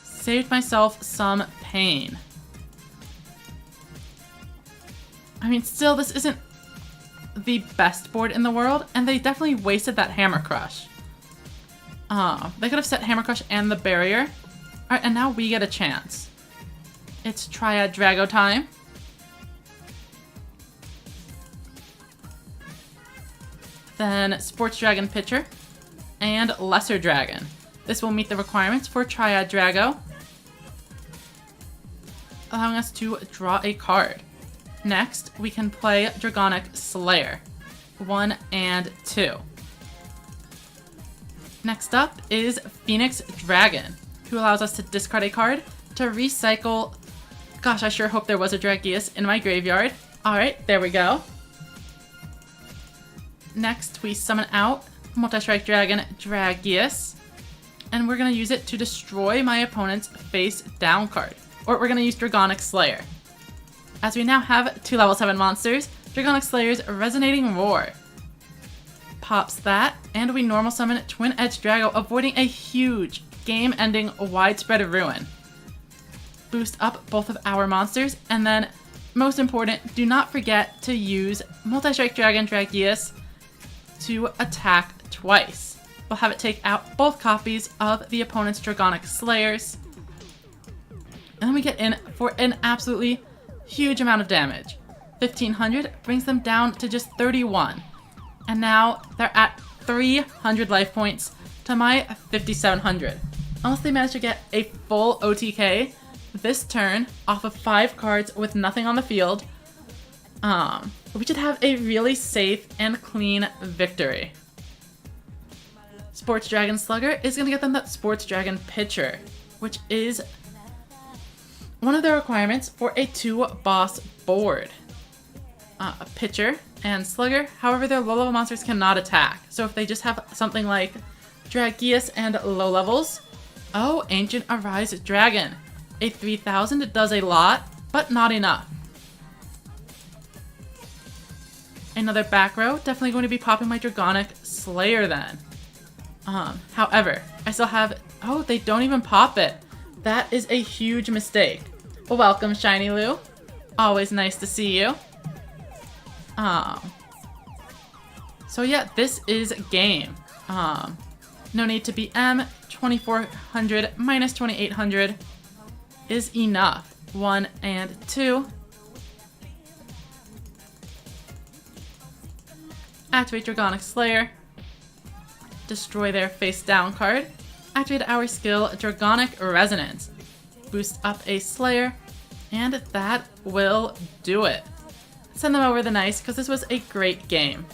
saved myself some pain. I mean, still, this isn't the best board in the world, and they definitely wasted that Hammer Crush. They could have set Hammer Crush and the barrier. Alright, and now we get a chance. It's Triad Drago time. Then Sports Dragon Pitcher and Lesser Dragon. This will meet the requirements for Triad Drago, allowing us to draw a card. Next, we can play Dragonic Slayer. 1 and 2. Next up is Phoenix Dragon, who allows us to discard a card to recycle. Gosh, I sure hope there was a Dragius in my graveyard. Alright, there we go. Next, we summon out Multi-Strike Dragon Dragius, and we're going to use it to destroy my opponent's face down card. Or we're going to use Dragonic Slayer. As we now have 2 level 7 monsters, Dragonic Slayer's Resonating Roar. Pops that, and we normal summon Twin Edge Drago, avoiding a huge game-ending widespread ruin. Boost up both of our monsters, and then, most important, do not forget to use Multi-Strike Dragon Dragius to attack twice. We'll have it take out both copies of the opponent's Dragonic Slayers. And then we get in for an absolutely huge amount of damage. 1500 brings them down to just 31. And now they're at 300 life points to my 5700. Unless they manage to get a full OTK this turn off of 5 cards with nothing on the field, we should have a really safe and clean victory. Sports Dragon Slugger is going to get them that Sports Dragon Pitcher, which is one of the requirements for a 2-boss board. Pitcher and Slugger, however, their low-level monsters cannot attack. So if they just have something like Dragius and low levels... Oh, Ancient Arise Dragon. A 3000 does a lot, but not enough. Another back row, definitely going to be popping my Dragonic Slayer then. However, I still have... Oh, they don't even pop it. That is a huge mistake. Well, welcome, Shiny Lou. Always nice to see you. So yeah, this is game. No need to be M. 2400 minus 2800 is enough. 1 and 2. Activate Dragonic Slayer. Destroy their face down card. Activate our skill Dragonic Resonance. Boost up a Slayer. And that will do it. Send them over the nice because this was a great game.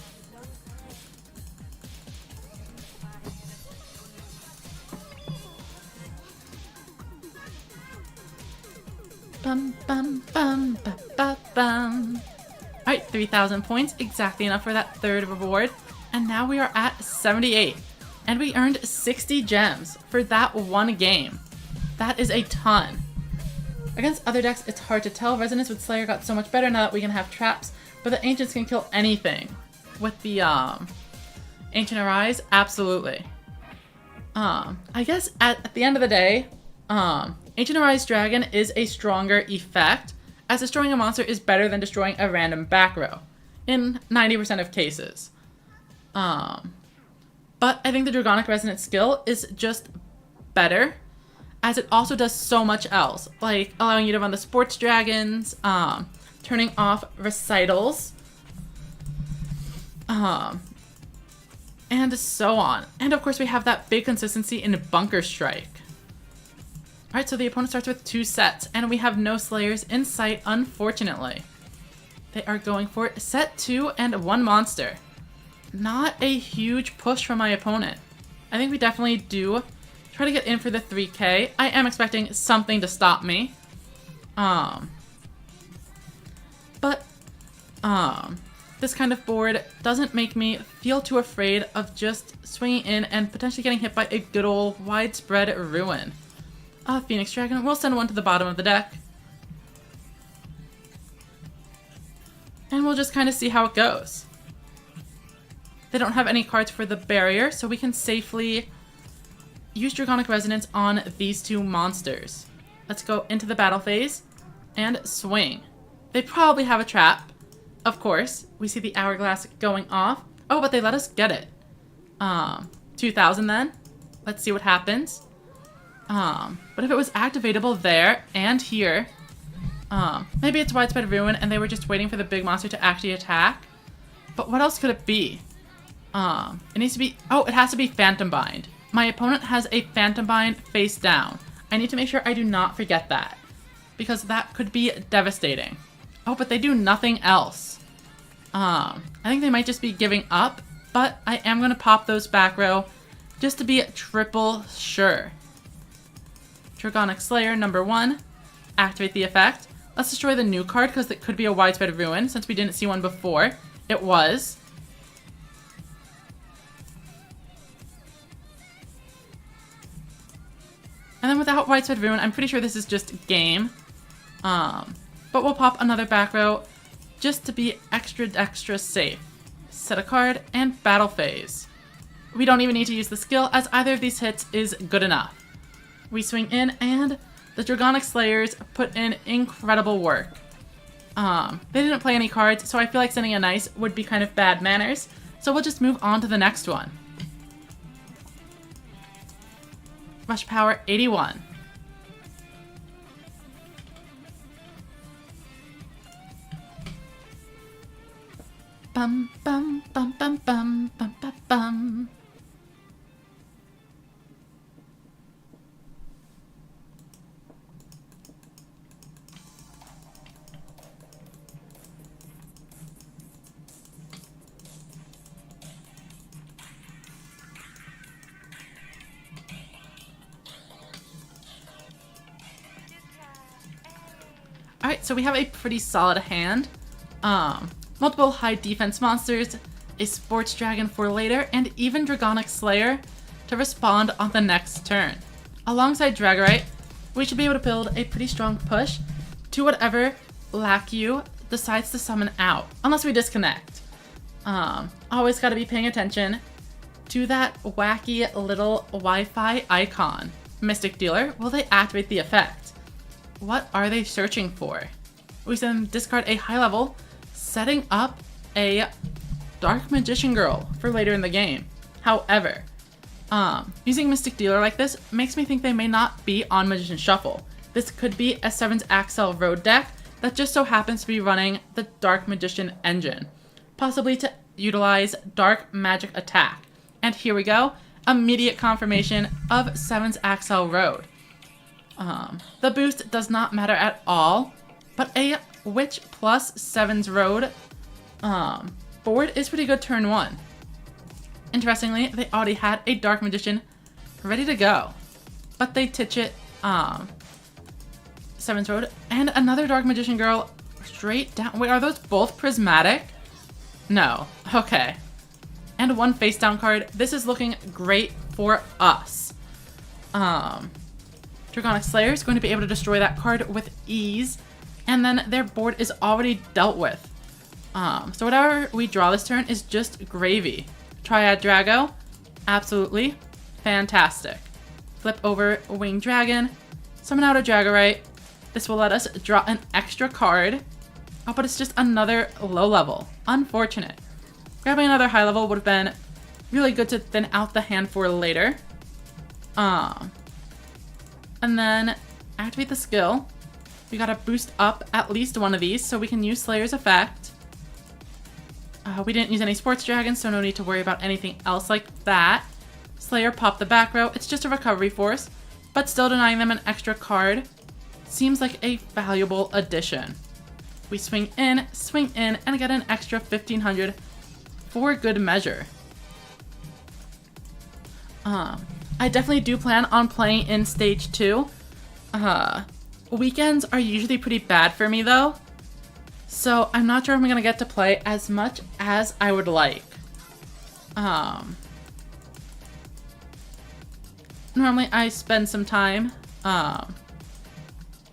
Bum, bum, bum, ba, ba, bum. Alright, 3,000 points, exactly enough for that third reward. And now we are at 78. And we earned 60 gems for that one game. That is a ton. Against other decks, it's hard to tell. Resonance with Slayer got so much better now that we can have traps, but the Ancients can kill anything. With the Ancient Arise, absolutely. I guess at the end of the day, Ancient Arise Dragon is a stronger effect, as destroying a monster is better than destroying a random back row, in 90% of cases. But I think the Dragonic Resonance skill is just better, as it also does so much else, like allowing you to run the Sports Dragons, turning off recitals, and so on. And of course we have that big consistency in Bunker Strike. Alright, so the opponent starts with 2 sets, and we have no Slayers in sight, unfortunately. They are going for set 2 and 1 monster. Not a huge push from my opponent. I think we definitely do try to get in for the 3k. I am expecting something to stop me. This kind of board doesn't make me feel too afraid of just swinging in and potentially getting hit by a good old widespread ruin. Phoenix Dragon, we'll send one to the bottom of the deck. And we'll just kind of see how it goes. They don't have any cards for the barrier, so we can safely use Dragonic Resonance on these 2 monsters. Let's go into the battle phase and swing. They probably have a trap. Of course, we see the hourglass going off. Oh, but they let us get it. 2,000 then. Let's see what happens. But if it was activatable there and here, maybe it's Widespread Ruin and they were just waiting for the big monster to actually attack. But what else could it be? It needs to be, oh, it has to be Phantom Bind. My opponent has a Phantom Bind face down. I need to make sure I do not forget that, because that could be devastating. Oh, but they do nothing else. I think they might just be giving up, but I am going to pop those back row just to be triple sure. Dragonic Slayer, number 1. Activate the effect. Let's destroy the new card, because it could be a Widespread Ruin, since we didn't see one before. It was. And then without Widespread Ruin, I'm pretty sure this is just game. But we'll pop another back row just to be extra safe. Set a card and battle phase. We don't even need to use the skill, as either of these hits is good enough. We swing in, and the Dragonic Slayers put in incredible work. They didn't play any cards, so I feel like sending a nice would be kind of bad manners. So we'll just move on to the next one. Rush Power 81. bum bum bum bum bum bum bum bum. Alright, so we have a pretty solid hand. Multiple high defense monsters, a sports dragon for later, and even Dragonic Slayer to respond on the next turn. Alongside Dragorite, we should be able to build a pretty strong push to whatever Lackyu decides to summon out, unless we disconnect. Always gotta be paying attention to that wacky little Wi-Fi icon. Mystic Dealer, will they activate the effect? What are they searching for? We then discard a high level, setting up a Dark Magician Girl for later in the game. However, using Mystic Dealer like this makes me think they may not be on Magician Shuffle. This could be a 7's Axel Road deck that just so happens to be running the Dark Magician engine, possibly to utilize Dark Magic Attack. And here we go, immediate confirmation of 7's Axel Road. The boost does not matter at all, but a Witch plus 7's Road board is pretty good turn 1. Interestingly, they already had a Dark Magician ready to go, but they titch it 7's Road and another Dark Magician Girl straight down. Wait, are those both prismatic? No. Okay. And one face down card. This is looking great for us. Dragonic Slayer is going to be able to destroy that card with ease, and then their board is already dealt with. So whatever we draw this turn is just gravy. Triad Drago, absolutely fantastic. Flip over Winged Dragon, summon out a Dragorite. This will let us draw an extra card. Oh, but it's just another low level. Unfortunate. Grabbing another high level would have been really good to thin out the hand for later. And then activate the skill. We gotta boost up at least one of these so we can use Slayer's effect. We didn't use any sports dragons, so no need to worry about anything else like that. Slayer popped the back row. It's just a recovery force, but still denying them an extra card seems like a valuable addition. We swing in, and get an extra 1500 for good measure. I definitely do plan on playing in stage 2. Weekends are usually pretty bad for me though, so I'm not sure if I'm gonna get to play as much as I would like. Normally I spend some time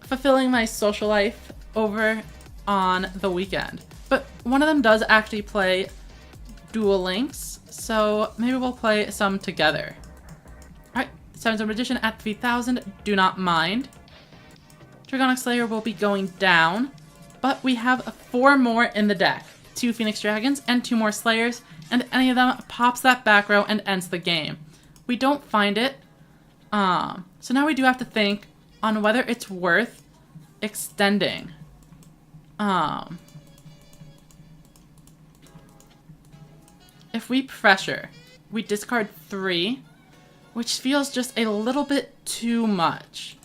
fulfilling my social life over on the weekend, but one of them does actually play Duel Links, so maybe we'll play some together. Alright, 7's Magician at 3000, do not mind. Dragonic Slayer will be going down, but we have 4 more in the deck. 2 Phoenix Dragons and 2 more Slayers, and any of them pops that back row and ends the game. We don't find it, so now we do have to think on whether it's worth extending. If we pressure, we discard 3, which feels just a little bit too much.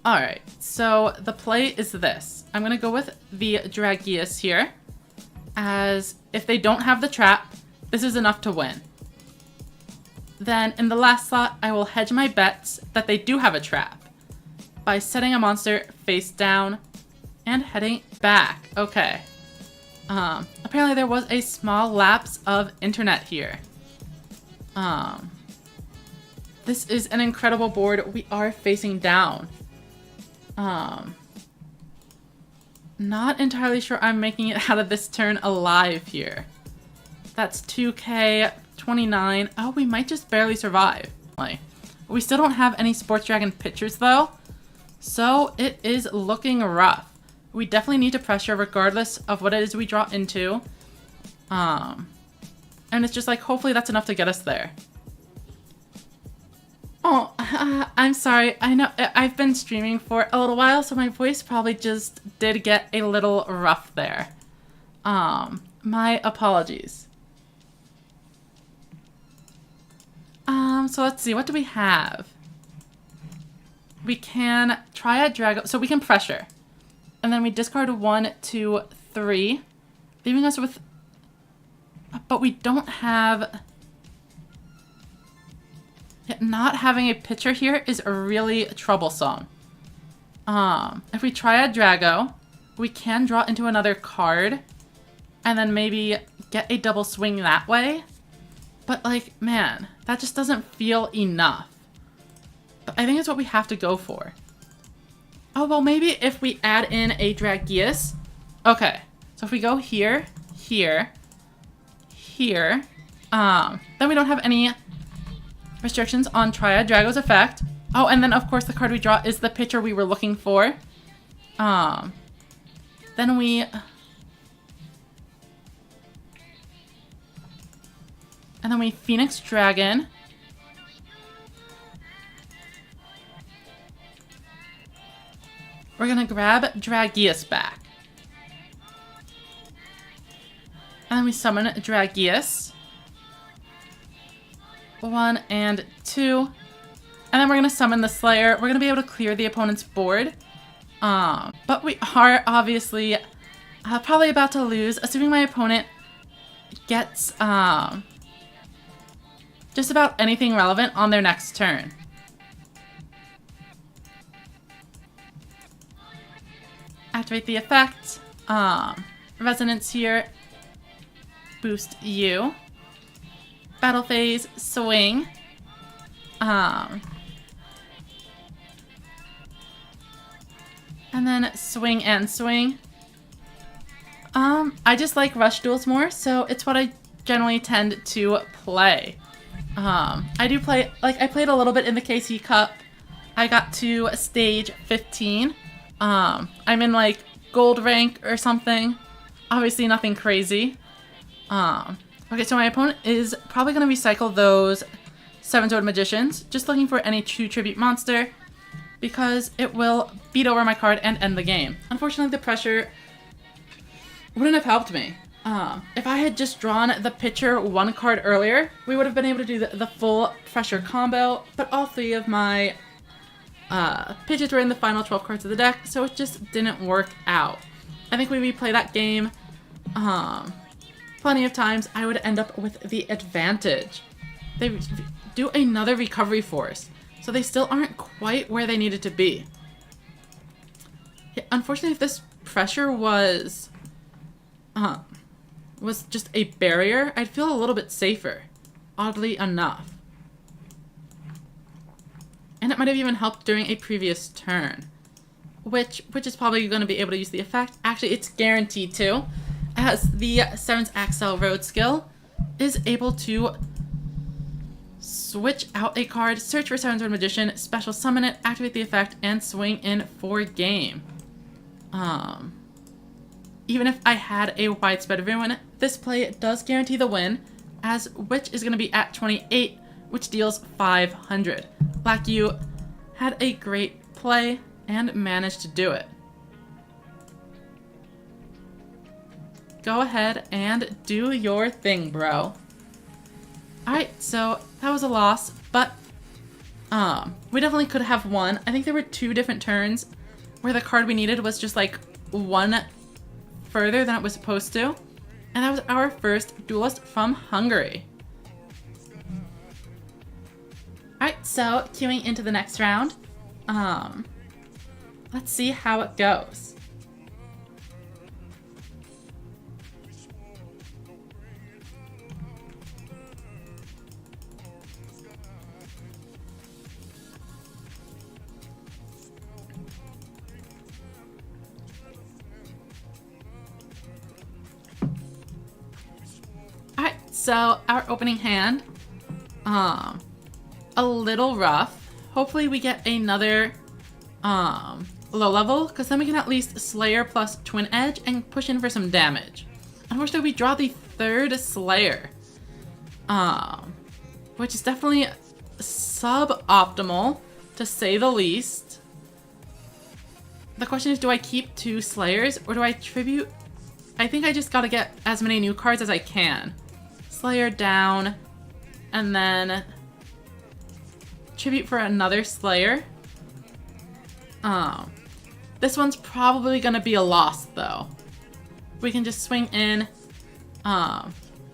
Alright, so the play is this. I'm gonna go with the Dragius here, as if they don't have the trap, this is enough to win. Then in the last slot, I will hedge my bets that they do have a trap by setting a monster face down and heading back. Okay. Apparently there was a small lapse of internet here. This is an incredible board. We are facing down. Not entirely sure I'm making it out of this turn alive here. That's 2k, 29. Oh, we might just barely survive. We still don't have any Sports Dragon pictures though, so it is looking rough. We definitely need to pressure regardless of what it is we draw into. And it's just like, hopefully that's enough to get us there. Oh, I'm sorry. I know I've been streaming for a little while, so my voice probably just did get a little rough there. My apologies. So let's see. What do we have? We can try a drag. So we can pressure. And then we discard 1, 2, 3. Leaving us with... But we don't have... Not having a pitcher here is really troublesome. If we try a Drago, we can draw into another card and then maybe get a double swing that way. But like, man, that just doesn't feel enough. But I think it's what we have to go for. Oh, well, maybe if we add in a Dragius. Okay, so if we go here, here, here, then we don't have any restrictions on Triad Drago's effect. Oh, and then of course the card we draw is the pitcher we were looking for. Then we... And then we Phoenix Dragon. We're gonna grab Dragius back. And then we summon Dragius. 1 and 2. And then we're gonna summon the Slayer. We're gonna be able to clear the opponent's board. But we are obviously probably about to lose, assuming my opponent gets just about anything relevant on their next turn. Activate the effect. Resonance here. Boost you. Battle phase, swing. And then swing and swing. I just like rush duels more, so it's what I generally tend to play. I do play, like, I played a little bit in the KC Cup. I got to stage 15. I'm in, like, gold rank or something. Obviously nothing crazy. Okay, so my opponent is probably going to recycle those 7-Sword Magicians, just looking for any true tribute monster, because it will beat over my card and end the game. Unfortunately, the pressure wouldn't have helped me. If I had just drawn the pitcher 1 card earlier, we would have been able to do the full pressure combo, but all 3 of my pitches were in the final 12 cards of the deck, so it just didn't work out. I think we replay that game plenty of times, I would end up with the advantage. They do another recovery force, so they still aren't quite where they needed to be. Yeah, unfortunately, if this pressure was just a barrier, I'd feel a little bit safer, oddly enough. And it might have even helped during a previous turn, which is probably going to be able to use the effect. Actually, it's guaranteed to, as the 7's Axel Road skill is able to switch out a card, search for 7-Sword Magician, special summon it, activate the effect, and swing in for game. Even if I had a widespread ruin, this play does guarantee the win, as Witch is going to be at 28, which deals 500. Black U had a great play and managed to do it. Go ahead and do your thing, bro. Alright, so that was a loss, but we definitely could have won. I think there were 2 different turns where the card we needed was just like 1 further than it was supposed to. And that was our first duelist from Hungary. Alright, so queuing into the next round. Let's see how it goes. Alright, so our opening hand, a little rough. Hopefully we get another low level, because then we can at least Slayer plus Twin Edge and push in for some damage. Unfortunately, we draw the 3rd Slayer, which is definitely suboptimal, to say the least. The question is, do I keep 2 Slayers or do I tribute? I think I just gotta get as many new cards as I can. Slayer down, and then tribute for another Slayer. This one's probably gonna be a loss though. We can just swing in.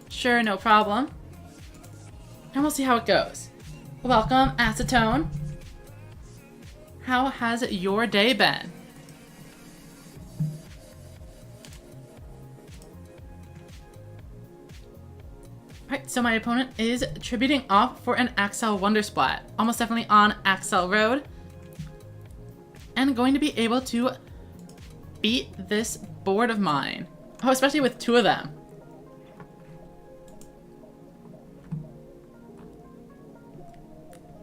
Sure, no problem. And we'll see how it goes. Welcome, Acetone. How has your day been? Alright, so my opponent is tributing off for an Axel Wondersplat. Almost definitely on Axel Road. And going to be able to beat this board of mine. Oh, especially with 2 of them.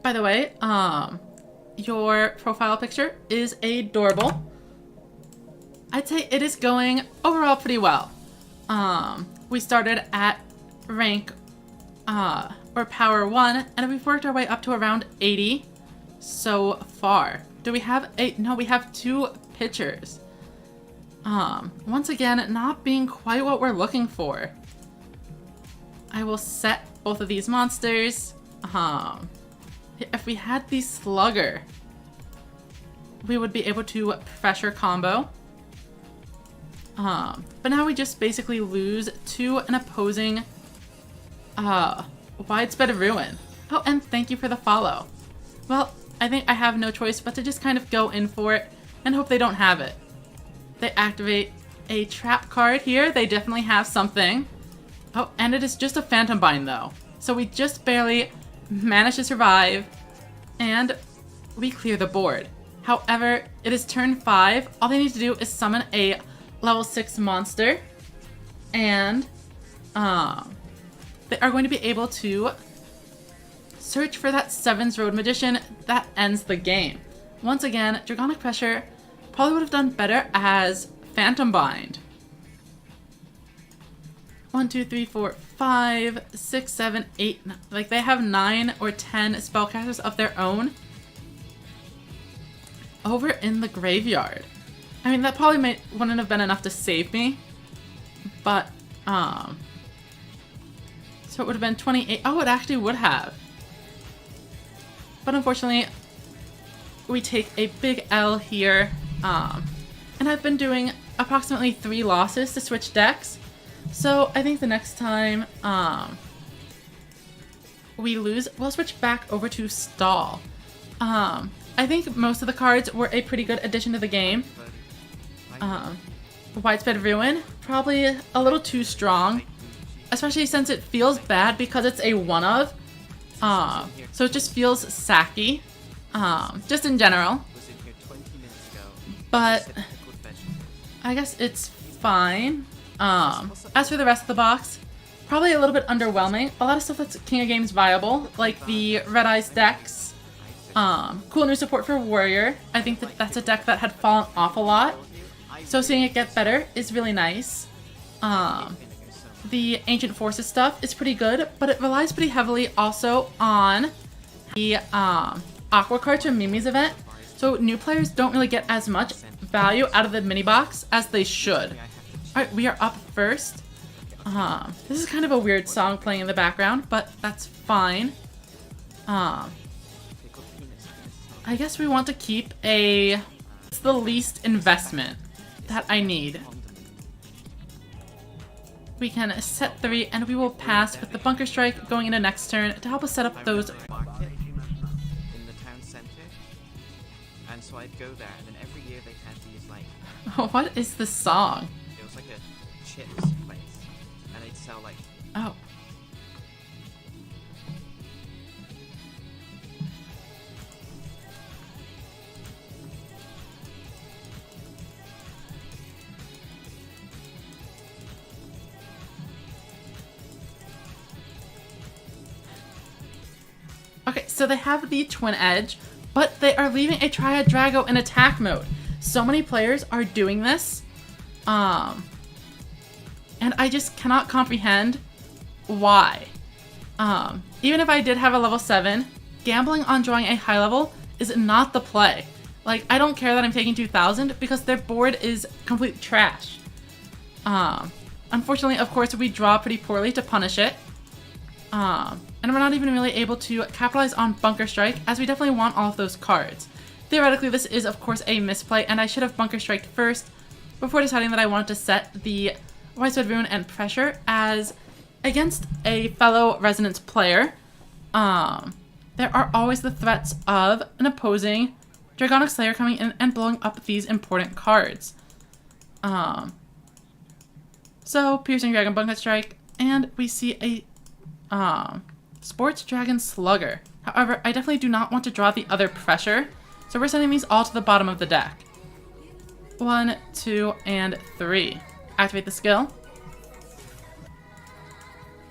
By the way, your profile picture is adorable. I'd say it is going overall pretty well. We started at rank or power 1, and we've worked our way up to around 80 so far. Do we have no, we have 2 pitchers. Once again, not being quite what we're looking for. I will set both of these monsters. If we had the Slugger, we would be able to pressure combo. But now we just basically lose to an opposing Widespread Ruin. Oh, and thank you for the follow. Well, I think I have no choice but to just kind of go in for it and hope they don't have it. They activate a trap card here. They definitely have something. Oh, and it is just a Phantom Bind though. So we just barely manage to survive and we clear the board. However, it is turn 5. All they need to do is summon a level 6 monster and they are going to be able to search for that 7's Road Magician that ends the game. Once again, Dragonic Pressure probably would have done better as Phantom Bind. 1, 2, 3, 4, 5, 6, 7, 8. Like they have 9 or 10 spellcasters of their own over in the graveyard. I mean, that probably wouldn't have been enough to save me, but so it would have been 28. Oh, it actually would have. But unfortunately, we take a big L here. And I've been doing approximately 3 losses to switch decks. So I think the next time we lose, we'll switch back over to Stall. I think most of the cards were a pretty good addition to the game. Widespread Ruin, probably a little too strong. Especially since it feels bad because it's a one-of. So it just feels sacky. Just in general. But I guess it's fine. As for the rest of the box, probably a little bit underwhelming. A lot of stuff that's King of Games viable, like the Red Eyes decks. Cool new support for Warrior. I think that's a deck that had fallen off a lot. So seeing it get better is really nice. The Ancient Forces stuff is pretty good, but it relies pretty heavily also on the Aqua cards from Mimi's event. So new players don't really get as much value out of the mini box as they should. Alright, we are up first. This is kind of a weird song playing in the background, but that's fine. I guess we want to keep it's the least investment that I need. We can set 3 and we will pass with the Bunker Strike going into next turn to help us set up those. Market in the town center, and so I'd go there, and then every year they had these like. What is this song? It was like a chips place, and they'd sell like. Oh. Okay, so they have the Twin Edge, but they are leaving a Triad Drago in attack mode. So many players are doing this, and I just cannot comprehend why. Even if I did have a level 7, gambling on drawing a high level is not the play. Like, I don't care that I'm taking 2,000 because their board is complete trash. Unfortunately, of course, we draw pretty poorly to punish it. And we're not even really able to capitalize on Bunker Strike, as we definitely want all of those cards. Theoretically, this is, of course, a misplay, and I should have Bunker Striked first before deciding that I wanted to set the Widespread Ruin and Pressure as against a fellow Resonance player. There are always the threats of an opposing Dragonic Slayer coming in and blowing up these important cards. So, Piercing Dragon Bunker Strike, and we see a Sports Dragon Slugger. However, I definitely do not want to draw the other pressure, so we're sending these all to the bottom of the deck. 1, 2, and 3. Activate the skill.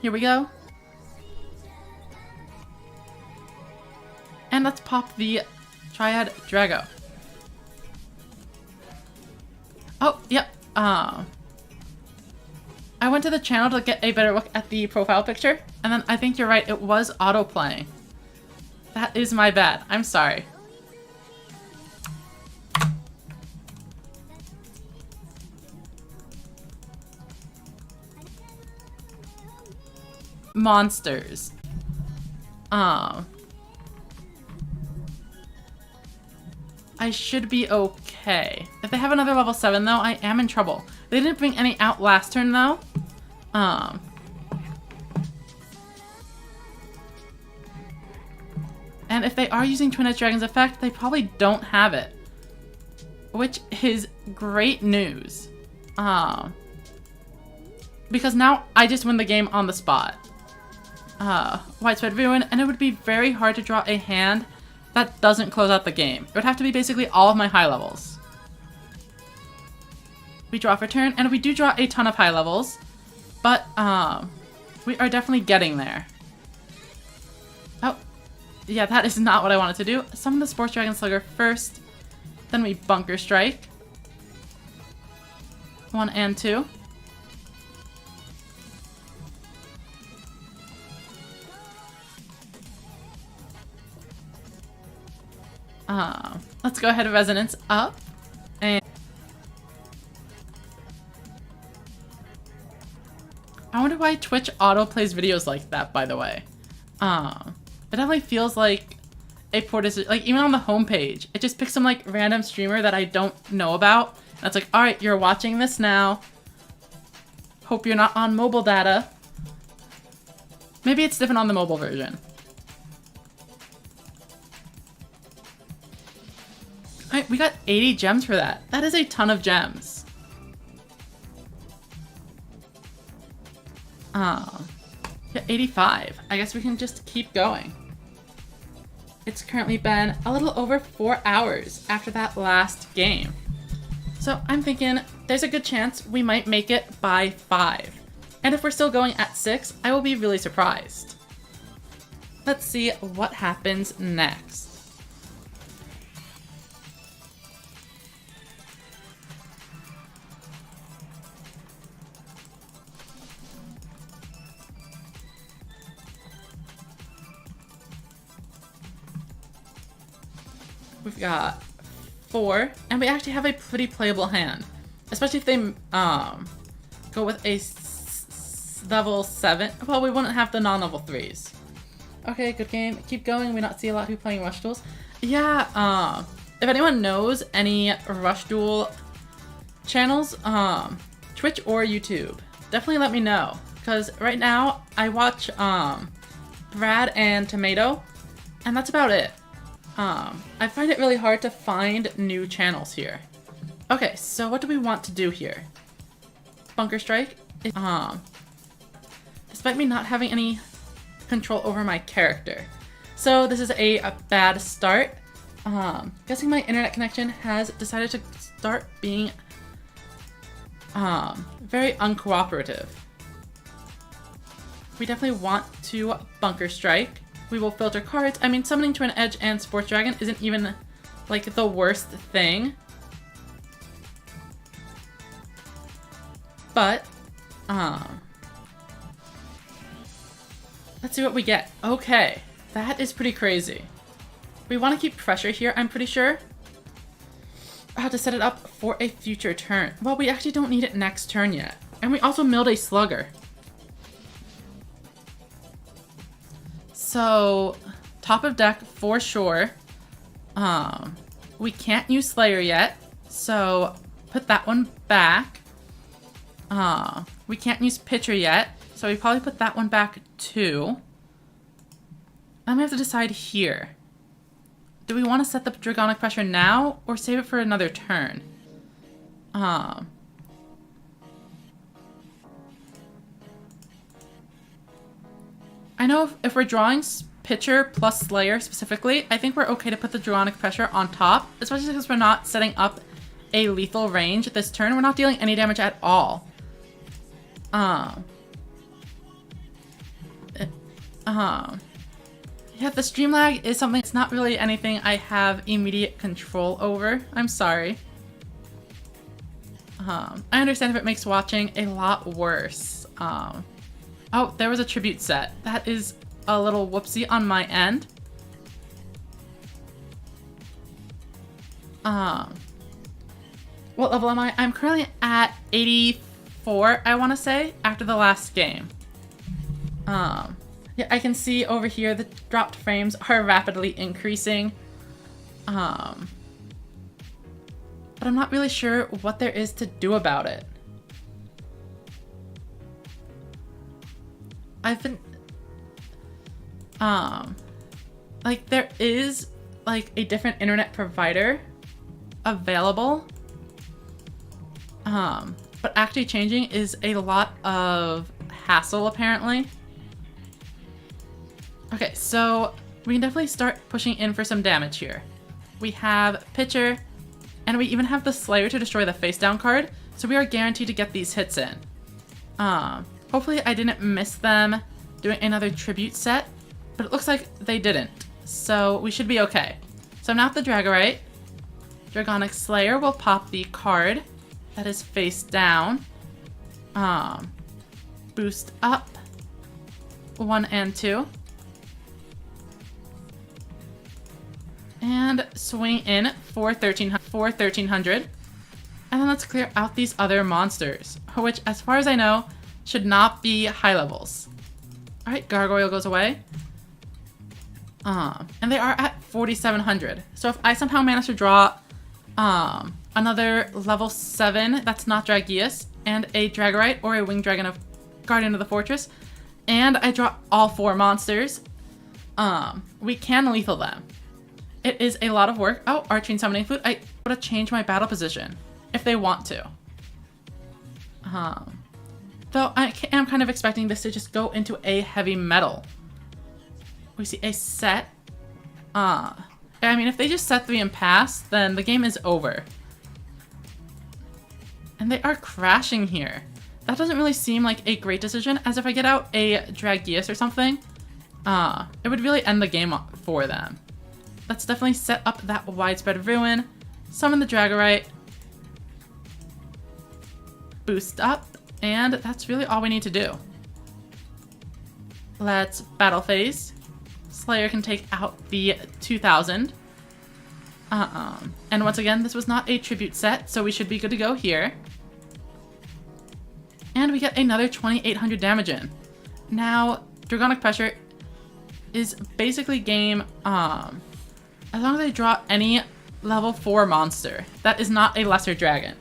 Here we go. And let's pop the Triad Drago. Oh, yep. I went to the channel to get a better look at the profile picture, and then I think you're right, it was auto-playing. That is my bad. I'm sorry. Monsters. I should be okay. If they have another level 7 though, I am in trouble. They didn't bring any out last turn though. And if they are using Twin Edge Dragon's effect, they probably don't have it. Which is great news. Because now I just win the game on the spot. Widespread Ruin, and it would be very hard to draw a hand that doesn't close out the game. It would have to be basically all of my high levels. We draw for turn, and we do draw a ton of high levels, but we are definitely getting there. Oh, yeah, that is not what I wanted to do. Summon the Sports Dragon Slugger first, then we Bunker Strike. 1 and 2. Let's go ahead and Resonance up. And I wonder why Twitch auto plays videos like that, by the way. It definitely feels like a port is like, even on the homepage, it just picks some like random streamer that I don't know about. And it's like, alright, you're watching this now. Hope you're not on mobile data. Maybe it's different on the mobile version. Alright, we got 80 gems for that. That is a ton of gems. Yeah, 85. I guess we can just keep going. It's currently been a little over 4 hours after that last game. So I'm thinking there's a good chance we might make it by 5. And if we're still going at 6, I will be really surprised. Let's see what happens next. We've got 4, and we actually have a pretty playable hand, especially if they go with a level 7. Well, we wouldn't have the non-level 3s. Okay, good game. Keep going. We not see a lot of people playing Rush Duels. Yeah. If anyone knows any Rush Duel channels, Twitch or YouTube, definitely let me know. Because right now I watch Brad and Tomato, and that's about it. I find it really hard to find new channels here. Okay, so what do we want to do here? Bunker Strike is, despite me not having any control over my character. So this is a bad start. Guessing my internet connection has decided to start being very uncooperative. We definitely want to Bunker Strike. We will filter cards. I mean, summoning Twin Edge and Sports Dragon isn't even, like, the worst thing. But, let's see what we get. Okay. That is pretty crazy. We want to keep pressure here, I'm pretty sure. I have to set it up for a future turn. Well, we actually don't need it next turn yet. And we also milled a slugger. So, top of deck for sure. We can't use Slayer yet, so put that one back. We can't use Pitcher yet, so we probably put that one back too. Then we have to decide here. Do we want to set the Dragonic Pressure now or save it for another turn? I know if we're drawing Pitcher plus Slayer specifically, I think we're okay to put the Dragonic Pressure on top, especially because we're not setting up a lethal range this turn. We're not dealing any damage at all. Yeah, the stream lag is something, it's not really anything I have immediate control over. I'm sorry. I understand if it makes watching a lot worse. Oh, there was a tribute set. That is a little whoopsie on my end. What level am I? I'm currently at 84, I want to say, after the last game. Yeah, I can see over here the dropped frames are rapidly increasing. But I'm not really sure what there is to do about it. I've been, like there is like a different internet provider available. But actually changing is a lot of hassle apparently. Okay, so we can definitely start pushing in for some damage here. We have Pitcher, and we even have the Slayer to destroy the face down card, so we are guaranteed to get these hits in. Hopefully I didn't miss them doing another tribute set, but it looks like they didn't, so we should be okay. So now the Dragorite, Dragonic Slayer will pop the card that is face down. Boost up 1 and 2. And swing in for 1300. And then let's clear out these other monsters, which as far as I know, should not be high levels. Alright, Gargoyle goes away. And they are at 4700. So if I somehow manage to draw another level 7 that's not Dragius, and a Dragorite or a Winged Dragon of Guardian of the Fortress, and I draw all 4 monsters, we can lethal them. It is a lot of work. Oh, Arching Summoning Flute. I would have changed my battle position if they want to. Though I am kind of expecting this to just go into a heavy metal. We see a set. I mean, if they just set 3 and pass, then the game is over. And they are crashing here. That doesn't really seem like a great decision, as if I get out a Dragius or something, it would really end the game for them. Let's definitely set up that Widespread Ruin, summon the Dragorite, boost up, and that's really all we need to do. Let's battle phase. Slayer can take out the 2000. And once again, this was not a tribute set, so we should be good to go here. And we get another 2800 damage in. Now, Dragonic Pressure is basically game, as long as I draw any level 4 monster that is not a lesser dragon.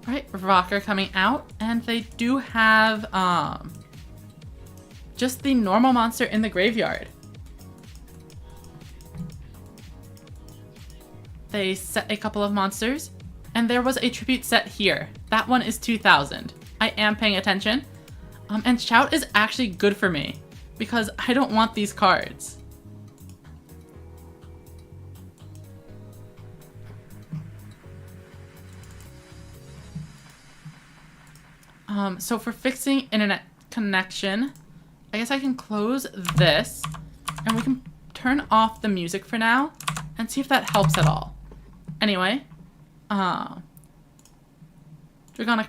Alright, Rocker coming out, and they do have just the normal monster in the graveyard. They set a couple of monsters, and there was a tribute set here. That one is 2000. I am paying attention. And Shout is actually good for me, because I don't want these cards. So for fixing internet connection, I guess I can close this, and we can turn off the music for now and see if that helps at all. Anyway, Dragonic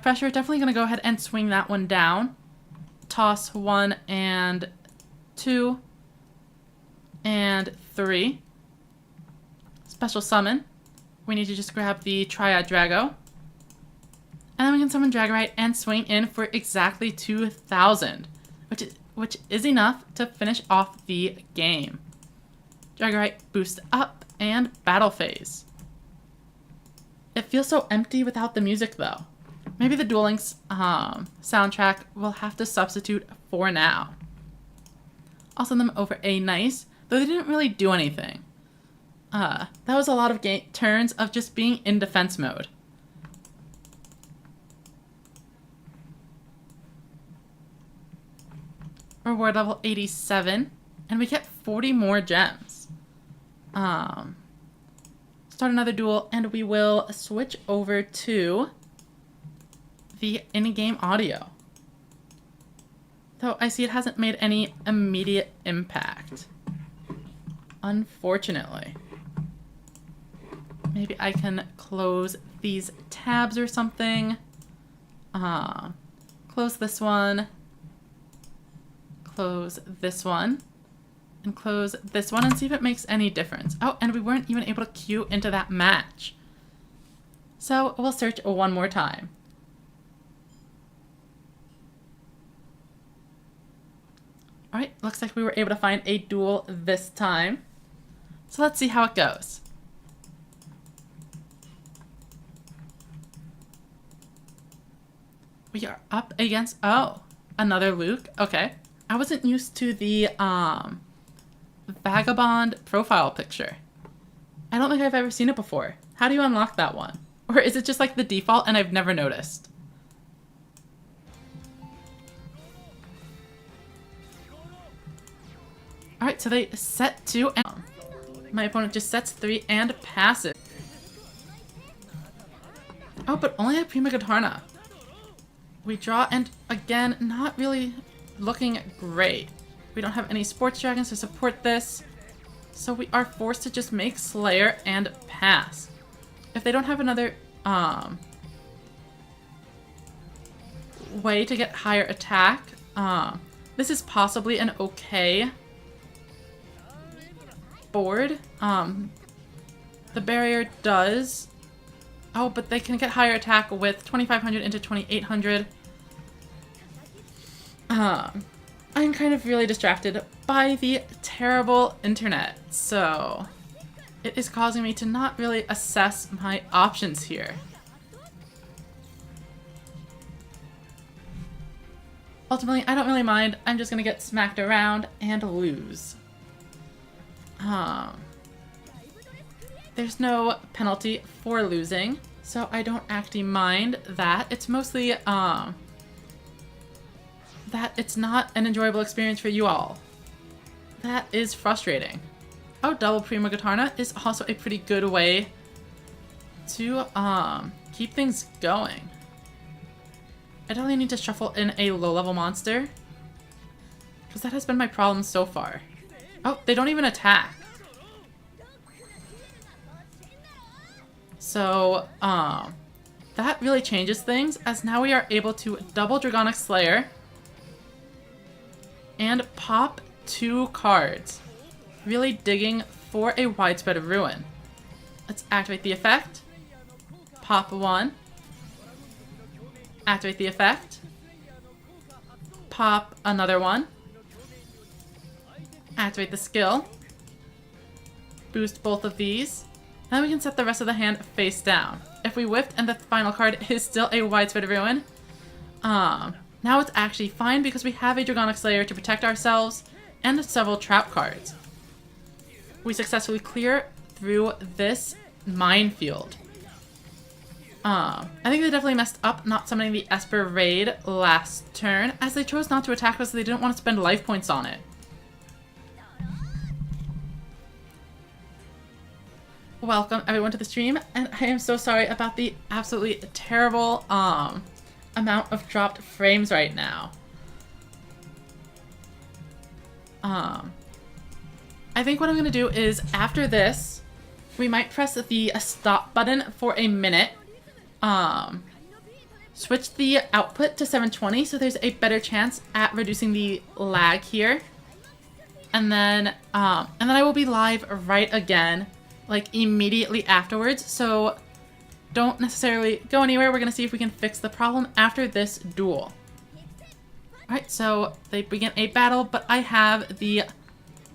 Pressure, definitely going to go ahead and swing that one down. Toss 1 and 2 and 3. Special Summon. We need to just grab the Triad Drago. And then we can summon Dragonite and swing in for exactly 2,000, which is enough to finish off the game. Dragonite boost up and battle phase. It feels so empty without the music though. Maybe the Duel Links soundtrack will have to substitute for now. I'll send them over a nice, though they didn't really do anything. That was a lot of turns of just being in defense mode. Reward level 87, and we get 40 more gems. Start another duel, and we will switch over to the in-game audio. Though I see it hasn't made any immediate impact. Unfortunately. Maybe I can close these tabs or something. Close this one. Close this one. And close this one and see if it makes any difference. Oh, and we weren't even able to queue into that match. So we'll search one more time. Alright, looks like we were able to find a duel this time. So let's see how it goes. We are up against, oh, another Luke. Okay. I wasn't used to the Vagabond profile picture. I don't think I've ever seen it before. How do you unlock that one? Or is it just like the default and I've never noticed? Alright, so they set 2 and my opponent just sets 3 and passes. Oh, but only a Prima Gatarna. We draw and again, not really looking great. We don't have any sports dragons to support this, so we are forced to just make Slayer and pass. If they don't have another way to get higher attack, this is possibly an okay board. The barrier does. Oh, but they can get higher attack with 2,500 into 2,800. I'm kind of really distracted by the terrible internet, so it is causing me to not really assess my options here. Ultimately, I don't really mind. I'm just gonna get smacked around and lose. There's no penalty for losing, so I don't actually mind that. It's mostly, that it's not an enjoyable experience for you all. That is frustrating. Oh, double Prima Gatarna is also a pretty good way to keep things going. I definitely need to shuffle in a low-level monster, because that has been my problem so far. Oh, they don't even attack. So, that really changes things, as now we are able to double Dragonic Slayer and pop 2 cards, really digging for a widespread ruin. Let's activate the effect, pop 1, activate the effect, pop another one, activate the skill, boost both of these, and then we can set the rest of the hand face down. If we whiffed and the final card is still a widespread ruin, now it's actually fine because we have a Dragonic Slayer to protect ourselves and several trap cards. We successfully clear through this minefield. I think they definitely messed up not summoning the Esper Raid last turn, as they chose not to attack us so they didn't want to spend life points on it. Welcome everyone to the stream, and I am so sorry about the absolutely terrible amount of dropped frames right now. I I think what I'm gonna do is after this, we might press the stop button for a minute. Switch the output to 720 so there's a better chance at reducing the lag here. And then I will be live right again, like immediately afterwards. So don't necessarily go anywhere. We're gonna see if we can fix the problem after this duel. Alright, so they begin a battle, but I have the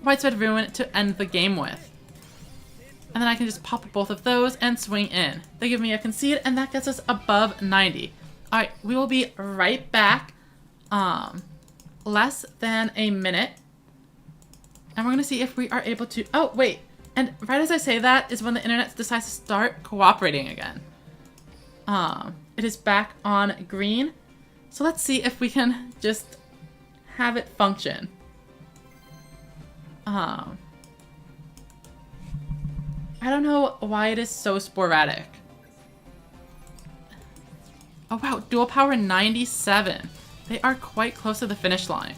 Widespread Ruin to end the game with. And then I can just pop both of those and swing in. They give me a concede, and that gets us above 90. Alright, we will be right back. Less than a minute. And we're gonna see if we are able to... Oh, wait. And right as I say that is when the internet decides to start cooperating again. It is back on green. So let's see if we can just have it function. I don't know why it is so sporadic. Oh wow, dual power 97. They are quite close to the finish line.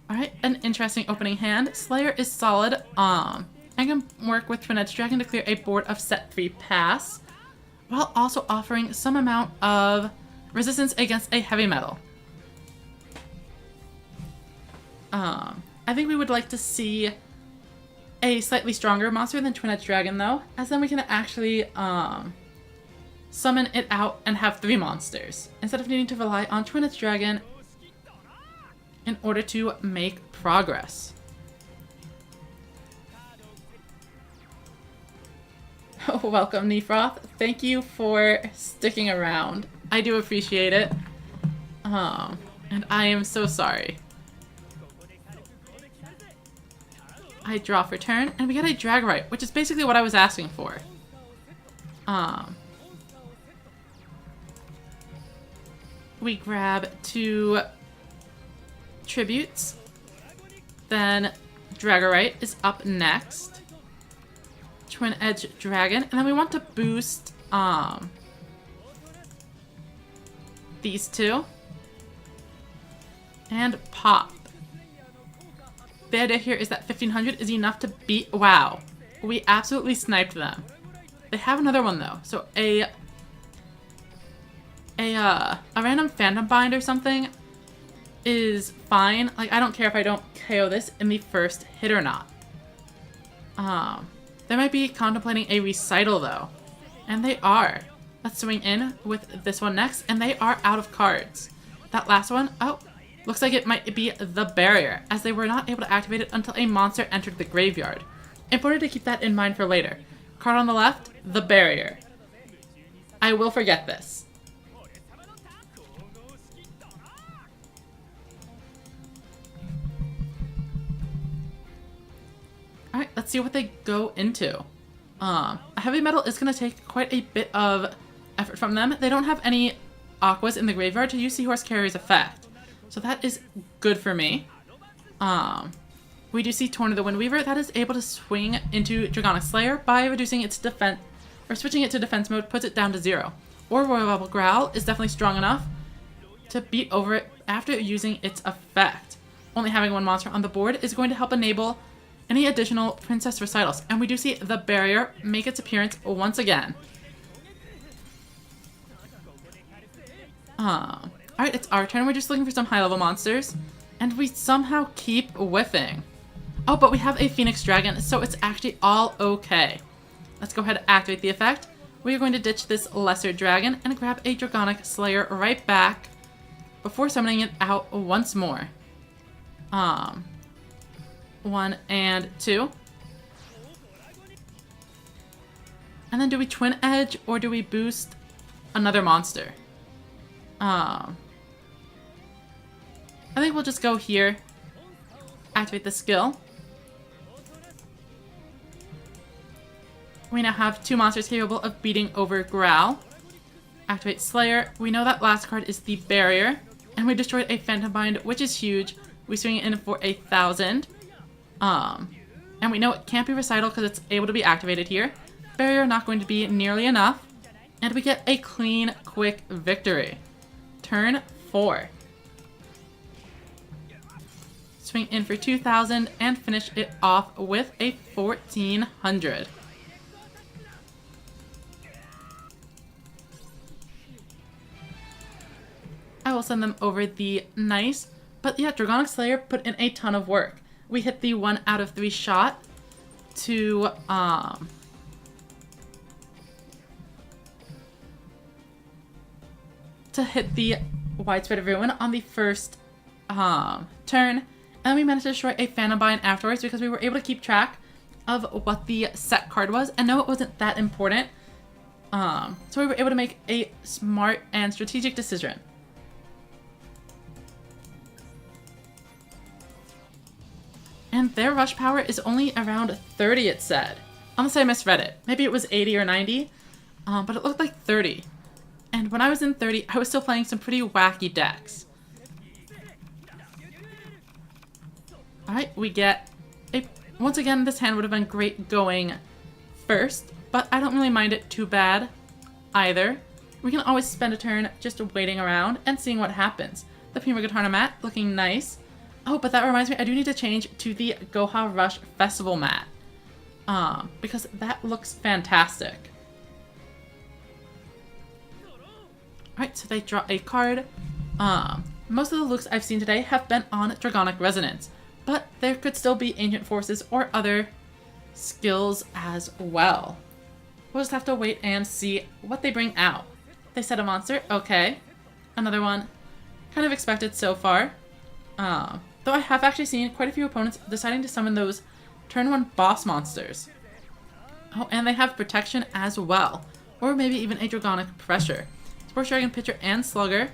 Alright, an interesting opening hand. Slayer is solid. I can work with Twin Edge Dragon to clear a board of set 3 pass, while also offering some amount of resistance against a heavy metal. I think we would like to see a slightly stronger monster than Twin Edge Dragon though, as then we can actually summon it out and have 3 monsters, instead of needing to rely on Twin Edge Dragon in order to make progress. Oh, welcome, Nefroth. Thank you for sticking around. I do appreciate it. And I am so sorry. I draw for turn, and we get a Dragorite, which is basically what I was asking for. We grab 2 tributes. Then Dragorite is up next. Twin Edge Dragon, and then we want to boost these 2 and pop. The idea here is that 1500 is enough to beat. Wow, we absolutely sniped them. They have another one though, so a random Phantom Bind or something is fine. Like, I don't care if I don't KO this in the first hit or not. They might be contemplating a recital though, and they are. Let's swing in with this one next, and they are out of cards. That last one, oh, looks like it might be the barrier, as they were not able to activate it until a monster entered the graveyard. Important to keep that in mind for later. Card on the left, the barrier. I will forget this. Alright, let's see what they go into. A heavy metal is going to take quite a bit of effort from them. They don't have any Aquas in the graveyard to use Seahorse Carrier's effect, so that is good for me. We do see Torn of the Windweaver that is able to swing into Dragonic Slayer by reducing its defense, or switching it to defense mode, puts it down to 0. Or Royal Rebel Growl is definitely strong enough to beat over it after using its effect. Only having 1 monster on the board is going to help enable any additional Princess Recitals, and we do see the barrier make its appearance once again. Alright, it's our turn. We're just looking for some high-level monsters, and we somehow keep whiffing. Oh, but we have a Phoenix Dragon, so it's actually all okay. Let's go ahead and activate the effect. We are going to ditch this Lesser Dragon and grab a Dragonic Slayer right back before summoning it out once more. 1 and 2. And then do we Twin Edge or do we boost another monster? I think we'll just go here. Activate the skill. We now have 2 monsters capable of beating over Growl. Activate Slayer. We know that last card is the barrier. And we destroyed a Phantom Bind, which is huge. We swing it in for 1,000. And we know it can't be Recital because it's able to be activated here. Barrier not going to be nearly enough. And we get a clean, quick victory. turn 4. Swing in for 2,000 and finish it off with a 1,400. I will send them over the nice, but yeah, Dragonic Slayer put in a ton of work. We hit the 1 out of 3 shot to hit the Widespread of Ruin on the first turn, and we managed to destroy a Phantom Bind afterwards because we were able to keep track of what the set card was, and no, it wasn't that important. So we were able to make a smart and strategic decision. And their rush power is only around 30, it said. Unless I misread it. Maybe it was 80 or 90, but it looked like 30. And when I was in 30, I was still playing some pretty wacky decks. Alright, we get a... Once again, this hand would have been great going first, but I don't really mind it too bad either. We can always spend a turn just waiting around and seeing what happens. The Prima Guitarna mat, looking nice. Oh, but that reminds me, I do need to change to the Goha Rush Festival mat. Because that looks fantastic. Alright, so they draw a card. Most of the looks I've seen today have been on Dragonic Resonance, but there could still be Ancient Forces or other skills as well. We'll just have to wait and see what they bring out. They set a monster, okay. Another one, kind of expected so far. Though I have actually seen quite a few opponents deciding to summon those turn 1 boss monsters. Oh, and they have protection as well. Or maybe even a Dragonic Pressure. Sports Dragon, Pitcher, and Slugger.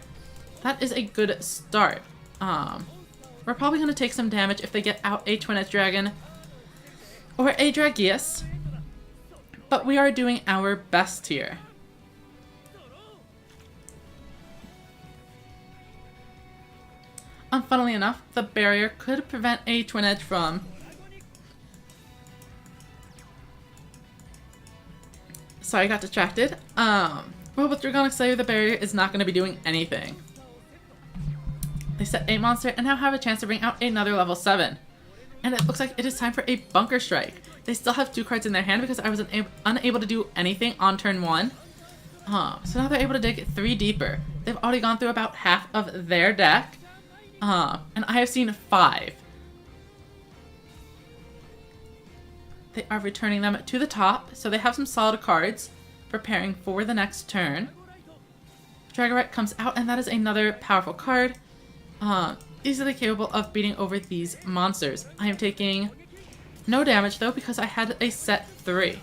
That is a good start. We're probably going to take some damage if they get out a Twin Edge Dragon or a Dragius. But we are doing our best here. Funnily enough, the barrier could prevent a Twin Edge from... Sorry, I got distracted. Well, with Dragonic Slayer, the barrier is not going to be doing anything. They set a monster and now have a chance to bring out another level 7. And it looks like it is time for a Bunker Strike. They still have 2 cards in their hand because I was unable to do anything on turn 1. So now they're able to dig 3 deeper. They've already gone through about half of their deck. And I have seen 5. They are returning them to the top, so they have some solid cards, preparing for the next turn. Dragorite comes out, and that is another powerful card, easily capable of beating over these monsters. I am taking no damage, though, because I had a set 3,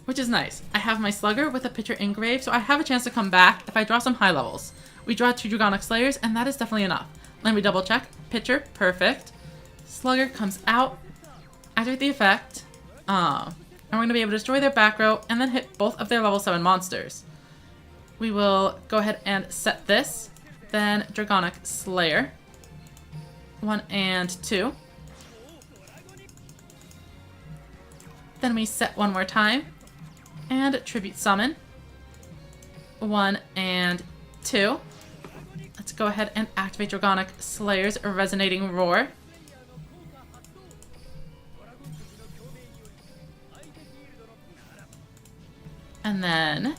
which is nice. I have my Slugger with a Pitcher Engrave, so I have a chance to come back if I draw some high levels. We draw 2 Dragonic Slayers, and that is definitely enough. Let me double check. Pitcher, perfect. Slugger comes out, activate the effect, and we're going to be able to destroy their back row and then hit both of their level 7 monsters. We will go ahead and set this, then Dragonic Slayer. 1 and 2. Then we set one more time, and Tribute Summon. 1 and 2. Let's go ahead and activate Dragonic Slayer's Resonating Roar. And then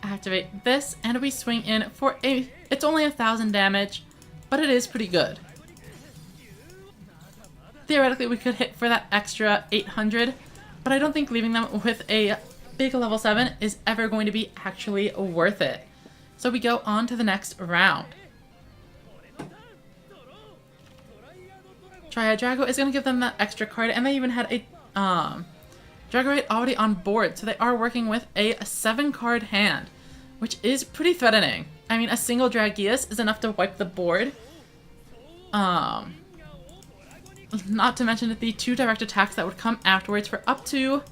activate this, and we swing in for a... It's only 1,000 damage, but it is pretty good. Theoretically, we could hit for that extra 800, but I don't think leaving them with a big level 7 is ever going to be actually worth it. So we go on to the next round. Triad Drago is going to give them that extra card, and they even had a Dragorite already on board, so they are working with a 7-card hand, which is pretty threatening. I mean, a single Dragius is enough to wipe the board. Not to mention the 2 direct attacks that would come afterwards for up to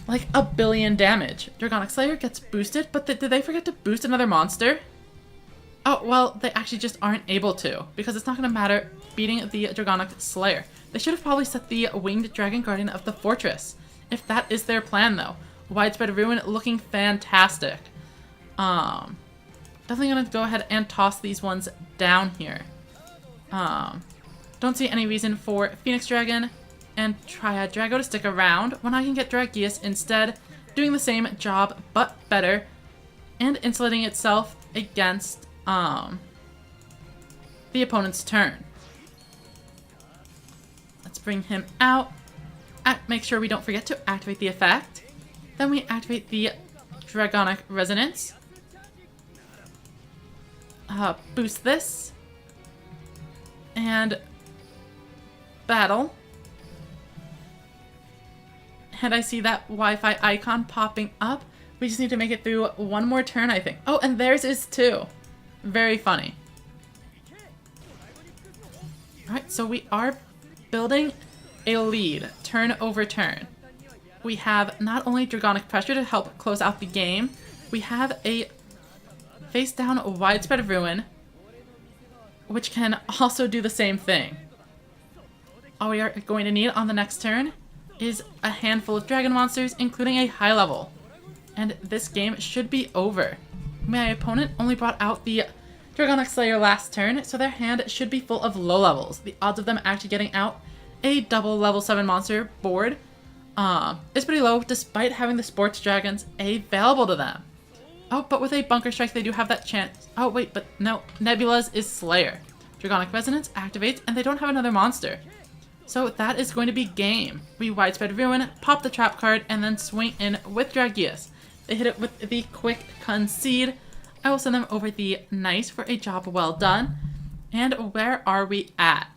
like 1 billion damage. Dragonic Slayer gets boosted, but did they forget to boost another monster? Oh, well, they actually just aren't able to, because it's not going to matter beating the Dragonic Slayer. They should have probably set the Winged Dragon Guardian of the Fortress, if that is their plan, though. Widespread Ruin looking fantastic. definitely gonna go ahead and toss these ones down here. Don't see any reason for Phoenix Dragon and Triad Drago to stick around when I can get Dragius instead, doing the same job but better, and insulating itself against the opponent's turn. Let's bring him out. Make sure we don't forget to activate the effect. Then we activate the Dragonic Resonance. Boost this. And battle. And I see that Wi-Fi icon popping up. We just need to make it through one more turn, I think. Oh, and theirs is too. Very funny. Alright, so we are building a lead, turn over turn. We have not only Dragonic Pressure to help close out the game, we have a face down Widespread Ruin, which can also do the same thing. All we are going to need on the next turn is a handful of dragon monsters, including a high level. And this game should be over. My opponent only brought out the Dragonic Slayer last turn, so their hand should be full of low levels. The odds of them actually getting out a double level 7 monster board is pretty low, despite having the sports dragons available to them. Oh, but with a Bunker Strike, they do have that chance. Oh, wait, but no. Nebula's is Slayer. Dragonic Resonance activates, and they don't have another monster. So that is going to be game. We Widespread Ruin, pop the trap card, and then swing in with Dragius. They hit it with the Quick Concede. I will send them over the Nice for a job well done. And where are we at?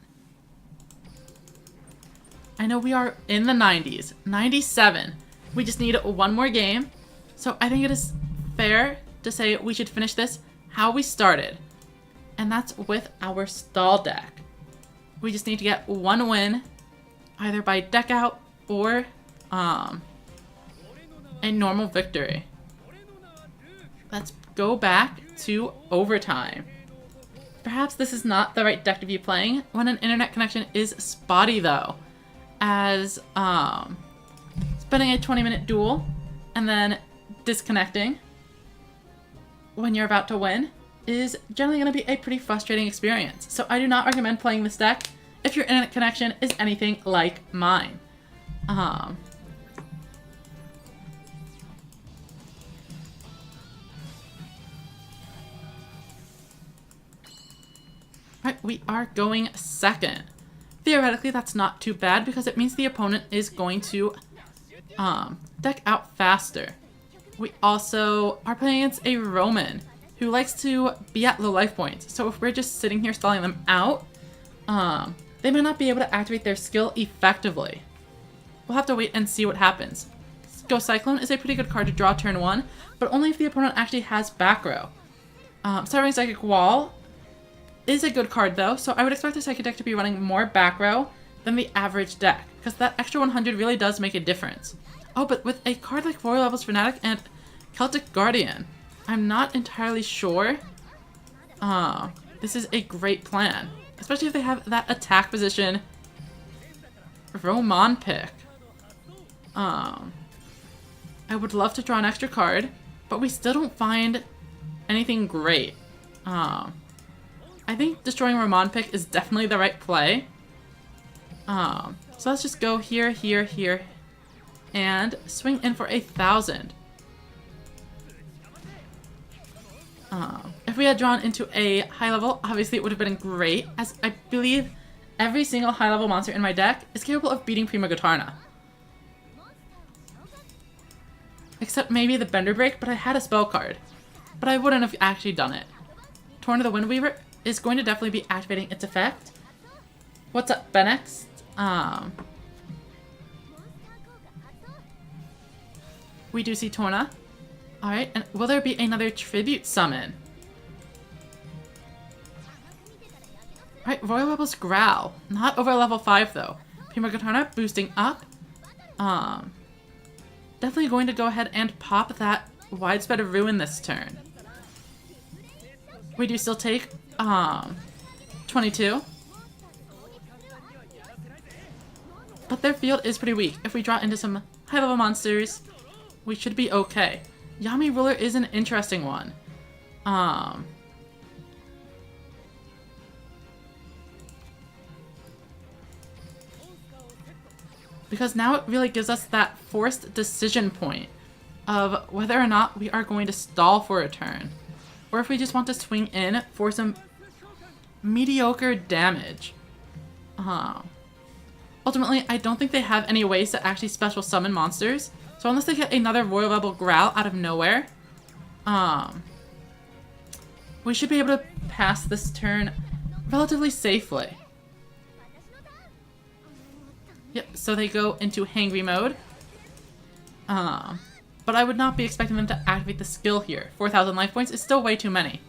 I know we are in the 90s. 97. We just need one more game. So I think it is fair to say we should finish this how we started. And that's with our stall deck. We just need to get one win, either by deck out or a normal victory. Let's go back to overtime. Perhaps this is not the right deck to be playing when an internet connection is spotty though, as spending a 20-minute duel and then disconnecting when you're about to win is generally going to be a pretty frustrating experience. So I do not recommend playing this deck if your internet connection is anything like mine. Alright, we are going second. Theoretically, that's not too bad because it means the opponent is going to deck out faster. We also are playing against a Roman who likes to be at low life points. So if we're just sitting here stalling them out, they may not be able to activate their skill effectively. We'll have to wait and see what happens. Go Cyclone is a pretty good card to draw turn 1, but only if the opponent actually has back row. Sovereign Psychic Wall is a good card though, so I would expect the Psychic deck to be running more back row than the average deck, because that extra 100 really does make a difference. Oh, but with a card like Royal Levels Fanatic and Celtic Guardian, I'm not entirely sure this is a great plan, especially if they have that attack position Roman pick. I would love to draw an extra card, but we still don't find anything great. I think destroying Roman pick is definitely the right play. So let's just go here, here, here, and swing in for 1,000. If we had drawn into a high level, obviously it would have been great, as I believe every single high level monster in my deck is capable of beating Prima Gotarna. Except maybe the Bender Break, but I had a spell card. But I wouldn't have actually done it. Torn to the Windweaver is going to definitely be activating its effect. What's up, Benex? We do see Torna. Alright, and will there be another Tribute Summon? Alright, Royal Rebel's Growl. Not over level 5 though. Prima Gotarna boosting up. Definitely going to go ahead and pop that Widespread Ruin this turn. We do still take 22. But their field is pretty weak. If we draw into some high level monsters, we should be okay. Yami Ruler is an interesting one. Because now it really gives us that forced decision point of whether or not we are going to stall for a turn, or if we just want to swing in for some mediocre damage. Ultimately, I don't think they have any ways to actually special summon monsters, so unless they get another royal level growl out of nowhere, we should be able to pass this turn relatively safely. Yep, so they go into hangry mode. But I would not be expecting them to activate the skill here. 4,000 life points is still way too many.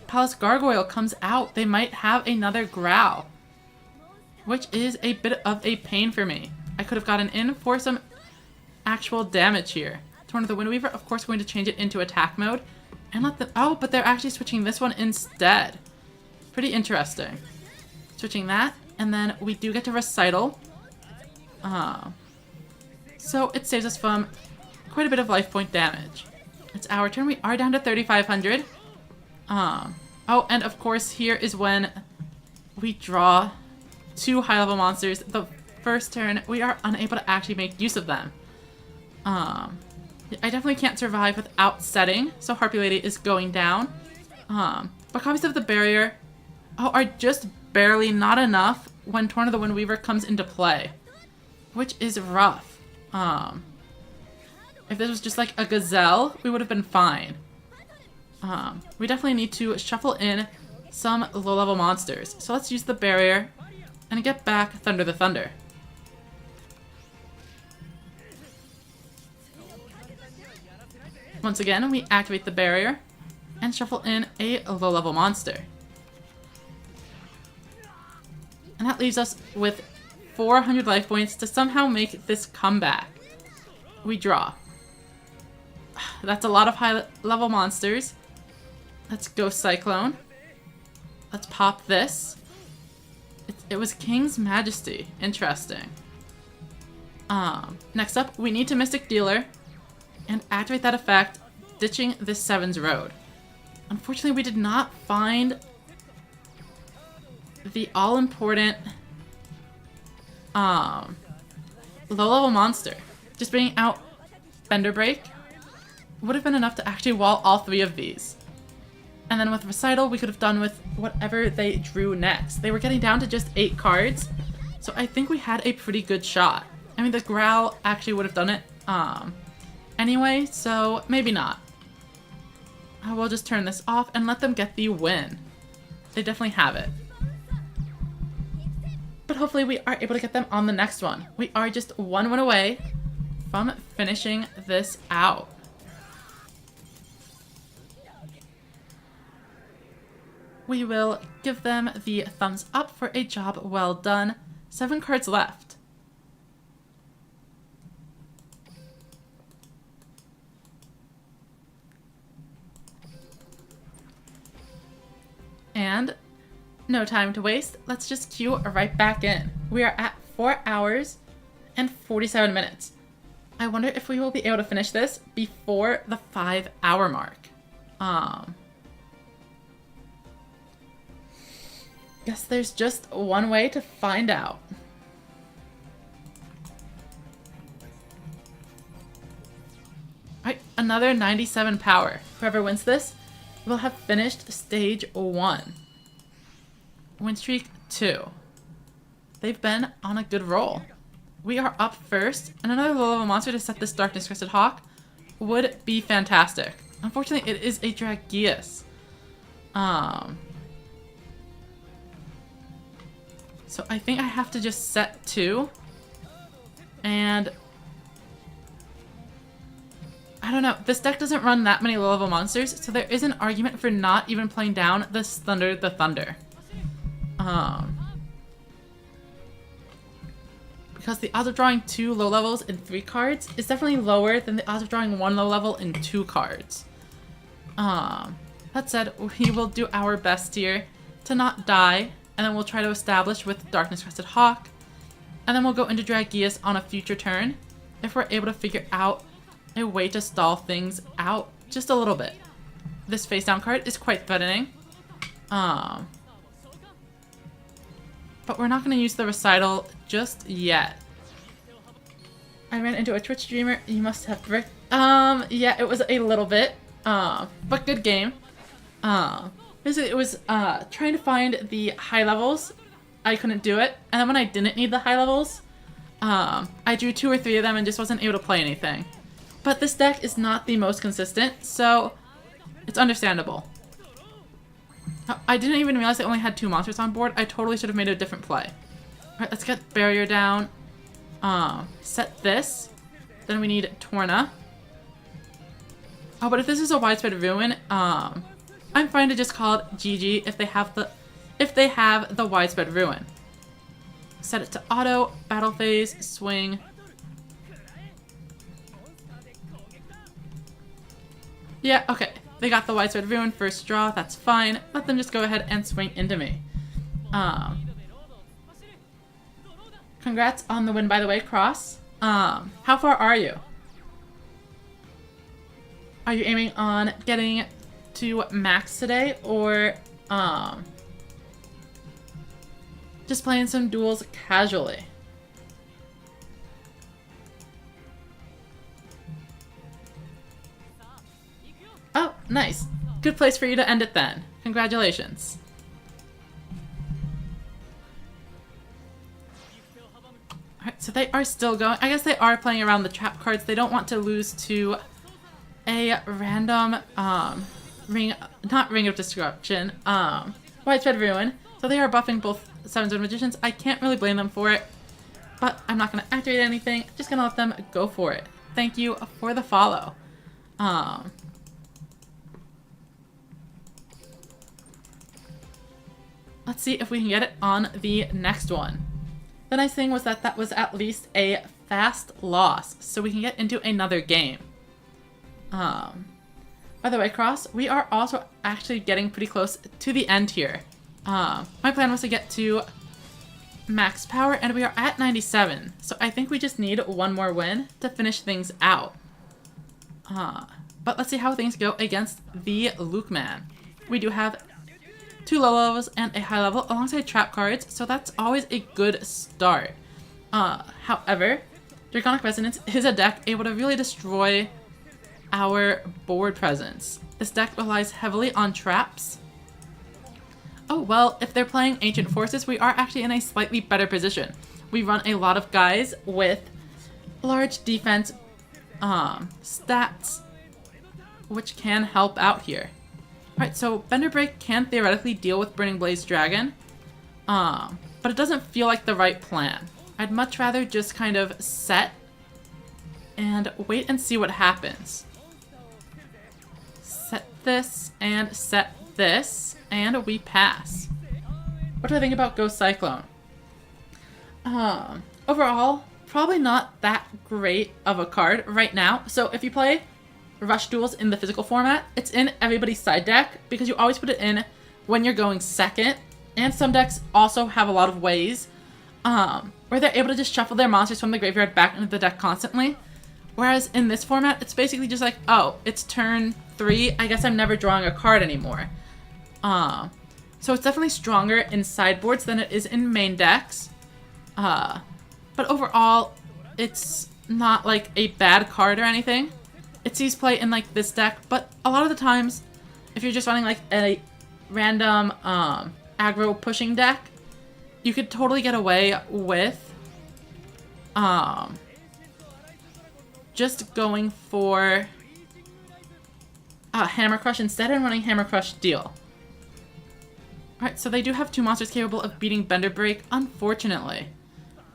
Palace Gargoyle comes out. They might have another growl, which is a bit of a pain for me. I could have gotten in for some actual damage here. Torn of the Windweaver, of course, going to change it into attack mode and let them. Oh, but they're actually switching this one instead. Pretty interesting. Switching that, and then we do get to Recital. So it saves us from quite a bit of life point damage. It's our turn. We are down to 3,500. Oh, and of course here is when we draw 2 high-level monsters. The first turn, we are unable to actually make use of them. I definitely can't survive without setting, so Harpy Lady is going down. But copies of the barrier are just barely not enough when Torn of the Windweaver comes into play, which is rough. If this was just like a gazelle, we would have been fine. We definitely need to shuffle in some low-level monsters. So let's use the barrier and get back Thunder the Thunder. Once again, we activate the barrier and shuffle in a low-level monster. And that leaves us with 400 life points to somehow make this comeback. We draw. That's a lot of high-level monsters. Let's go Cyclone. Let's pop this. It was King's Majesty. Interesting. Next up, we need to Mystic Dealer and activate that effect, ditching this Seven's Road. Unfortunately, we did not find the all-important low-level monster. Just bringing out Bender Break would have been enough to actually wall all 3 of these. And then with Recital, we could have done with whatever they drew next. They were getting down to just 8 cards, so I think we had a pretty good shot. I mean, the Growl actually would have done it anyway, so maybe not. I will just turn this off and let them get the win. They definitely have it. But hopefully we are able to get them on the next one. We are just 1 win away from finishing this out. We will give them the thumbs up for a job well done. 7 cards left. And no time to waste. Let's just queue right back in. We are at 4 hours and 47 minutes. I wonder if we will be able to finish this before the 5-hour mark. Guess there's just one way to find out. Alright, another 97 power. Whoever wins this will have finished stage 1. Win streak 2. They've been on a good roll. We are up first, and another low-level monster to set this Darkness Crested Hawk would be fantastic. Unfortunately, it is a Dragius. So I think I have to just set 2. And I don't know. This deck doesn't run that many low-level monsters, so there is an argument for not even playing down this Thunder the Thunder. Because the odds of drawing 2 low levels in 3 cards is definitely lower than the odds of drawing 1 low level in 2 cards. That said, we will do our best here to not die, and then we'll try to establish with Darkness Crested Hawk, and then we'll go into Dragius on a future turn if we're able to figure out a way to stall things out just a little bit. this face down card is quite threatening. But we're not going to use the recital just yet. I ran into a Twitch streamer. You must have brick. Yeah, it was a little bit. But good game. Basically, it was trying to find the high levels. I couldn't do it. And then when I didn't need the high levels, I drew 2 or 3 of them and just wasn't able to play anything. But this deck is not the most consistent, so it's understandable. I didn't even realize I only had 2 monsters on board. I totally should have made a different play. Alright, let's get Barrier down. Set this. Then we need Torna. Oh, but if this is a widespread ruin, I'm fine to just call it GG if they have the widespread ruin. Set it to auto, battle phase, swing. Yeah, okay. They got the widespread ruin first draw, that's fine. Let them just go ahead and swing into me. Congrats on the win, by the way, Cross. How far are you? Are you aiming on getting to max today, or just playing some duels casually? Oh, nice. Good place for you to end it then. Congratulations. Alright, so they are still going. I guess they are playing around the trap cards. They don't want to lose to a random, not Ring of Destruction, Widespread Ruin. So they are buffing both Sevens of Magicians. I can't really blame them for it, but I'm not going to activate anything. Just going to let them go for it. Thank you for the follow. Let's see if we can get it on the next one. The nice thing was that that was at least a fast loss, so we can get into another game. By the way, Cross, we are also actually getting pretty close to the end here. My plan was to get to max power, and we are at 97, so I think we just need one more win to finish things out. But let's see how things go against the Luke Man. We do have 2 low levels and a high level alongside trap cards, so that's always a good start. However, Draconic Resonance is a deck able to really destroy our board presence. This deck relies heavily on traps. Oh, well, if they're playing Ancient Forces, we are actually in a slightly better position. We run a lot of guys with large defense stats, which can help out here. Alright, so Bender Break can theoretically deal with Burning Blaze Dragon, but it doesn't feel like the right plan. I'd much rather just kind of set and wait and see what happens. Set this and set this, and we pass. What do I think about Ghost Cyclone? Overall, probably not that great of a card right now. So if you play Rush Duels in the physical format, it's in everybody's side deck because you always put it in when you're going second. And some decks also have a lot of ways where they're able to just shuffle their monsters from the graveyard back into the deck constantly. Whereas in this format, it's basically just like, oh, it's turn 3. I guess I'm never drawing a card anymore. So it's definitely stronger in sideboards than it is in main decks. But overall, it's not like a bad card or anything. It sees play in like this deck, but a lot of the times, if you're just running like a random aggro pushing deck, you could totally get away with just going for Hammer Crush instead and running Hammer Crush Deal. Alright, so they do have 2 monsters capable of beating Bender Break, unfortunately.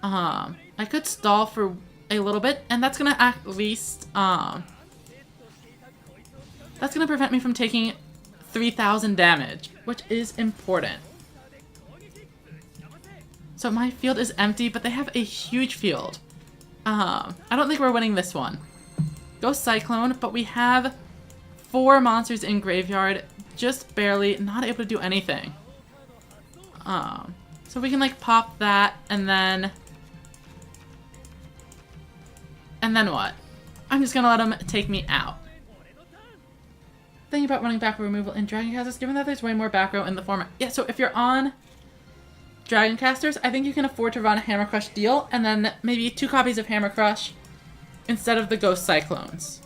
I could stall for a little bit, and that's gonna at least that's gonna prevent me from taking 3,000 damage, which is important. So my field is empty, but they have a huge field. I don't think we're winning this one. Ghost Cyclone, but we have 4 monsters in graveyard, just barely, not able to do anything. So we can like pop that, and then what? I'm just gonna let him take me out. thing about running back row removal in Dragon Casters, given that there's way more back row in the format. Yeah, so if you're on Dragon Casters, I think you can afford to run a Hammer Crush deal, and then maybe 2 copies of Hammer Crush instead of the Ghost Cyclones.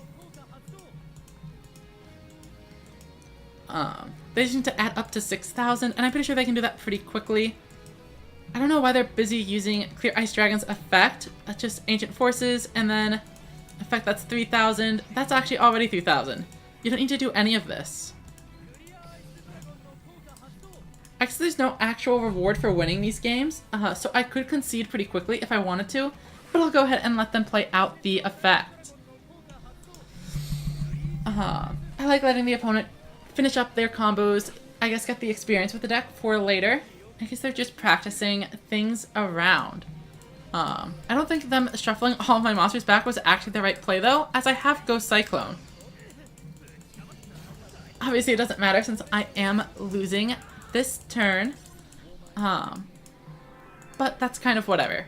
They just need to add up to 6,000, and I'm pretty sure they can do that pretty quickly. I don't know why they're busy using Clear Ice Dragon's effect. That's just Ancient Forces, and then effect that's 3,000. That's actually already 3,000. You don't need to do any of this. Actually, there's no actual reward for winning these games, so I could concede pretty quickly if I wanted to, but I'll go ahead and let them play out the effect. I like letting the opponent finish up their combos, I guess get the experience with the deck for later. I guess they're just practicing things around. I don't think them shuffling all of my monsters back was actually the right play though, as I have Ghost Cyclone. Obviously it doesn't matter since I am losing this turn. But that's kind of whatever.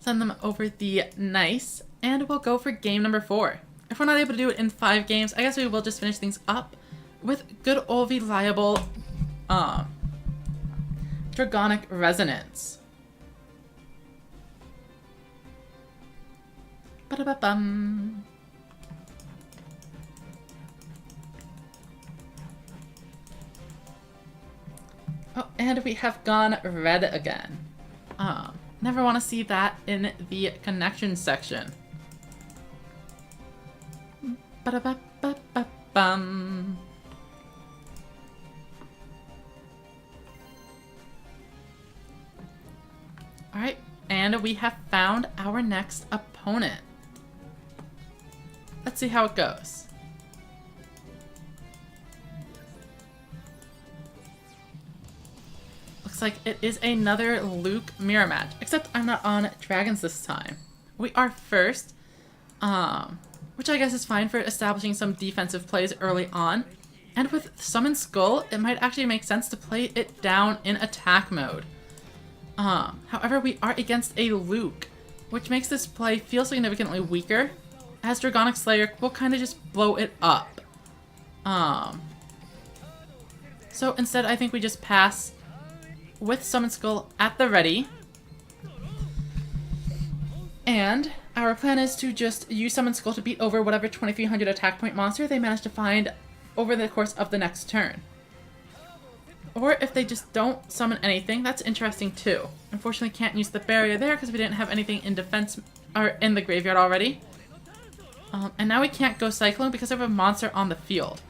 Send them over the nice, and we'll go for game number 4. If we're not able to do it in 5 games, I guess we will just finish things up with good old reliable Dragonic Resonance. Ba-da-ba-bum. Oh, and we have gone red again. Never want to see that in the connection section. Ba-da-ba-ba-ba-bum. Alright, and we have found our next opponent. Let's see how it goes. Looks like it is another Luke mirror match, except I'm not on dragons this time. We are first, which I guess is fine for establishing some defensive plays early on. And with Summon Skull, it might actually make sense to play it down in attack mode. However, we are against a Luke, which makes this play feel significantly weaker, as Dragonic Slayer will kind of just blow it up. So instead, I think we just pass with Summon Skull at the ready. And our plan is to just use Summon Skull to beat over whatever 2300 attack point monster they manage to find over the course of the next turn. Or if they just don't summon anything, that's interesting too. Unfortunately, can't use the barrier there because we didn't have anything in defense or in the graveyard already. And now we can't go Cyclone because of a monster on the field.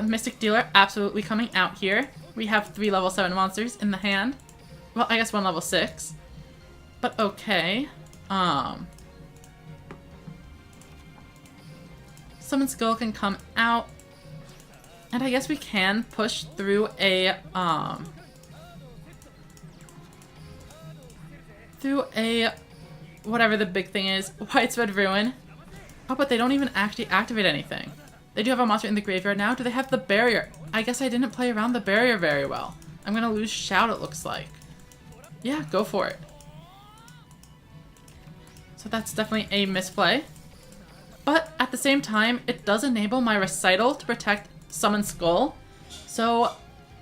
Mystic Dealer absolutely coming out here. We have 3 level 7 monsters in the hand. Well, I guess 1 level 6. But okay. Summon Skull can come out. And I guess we can push through a, whatever the big thing is, Widespread Ruin. Oh, but they don't even actually activate anything. They do have a monster in the graveyard now. Do they have the barrier? I guess I didn't play around the barrier very well. I'm gonna lose Shout, it looks like. Yeah, go for it. So that's definitely a misplay. But at the same time, it does enable my Recital to protect Summon Skull. So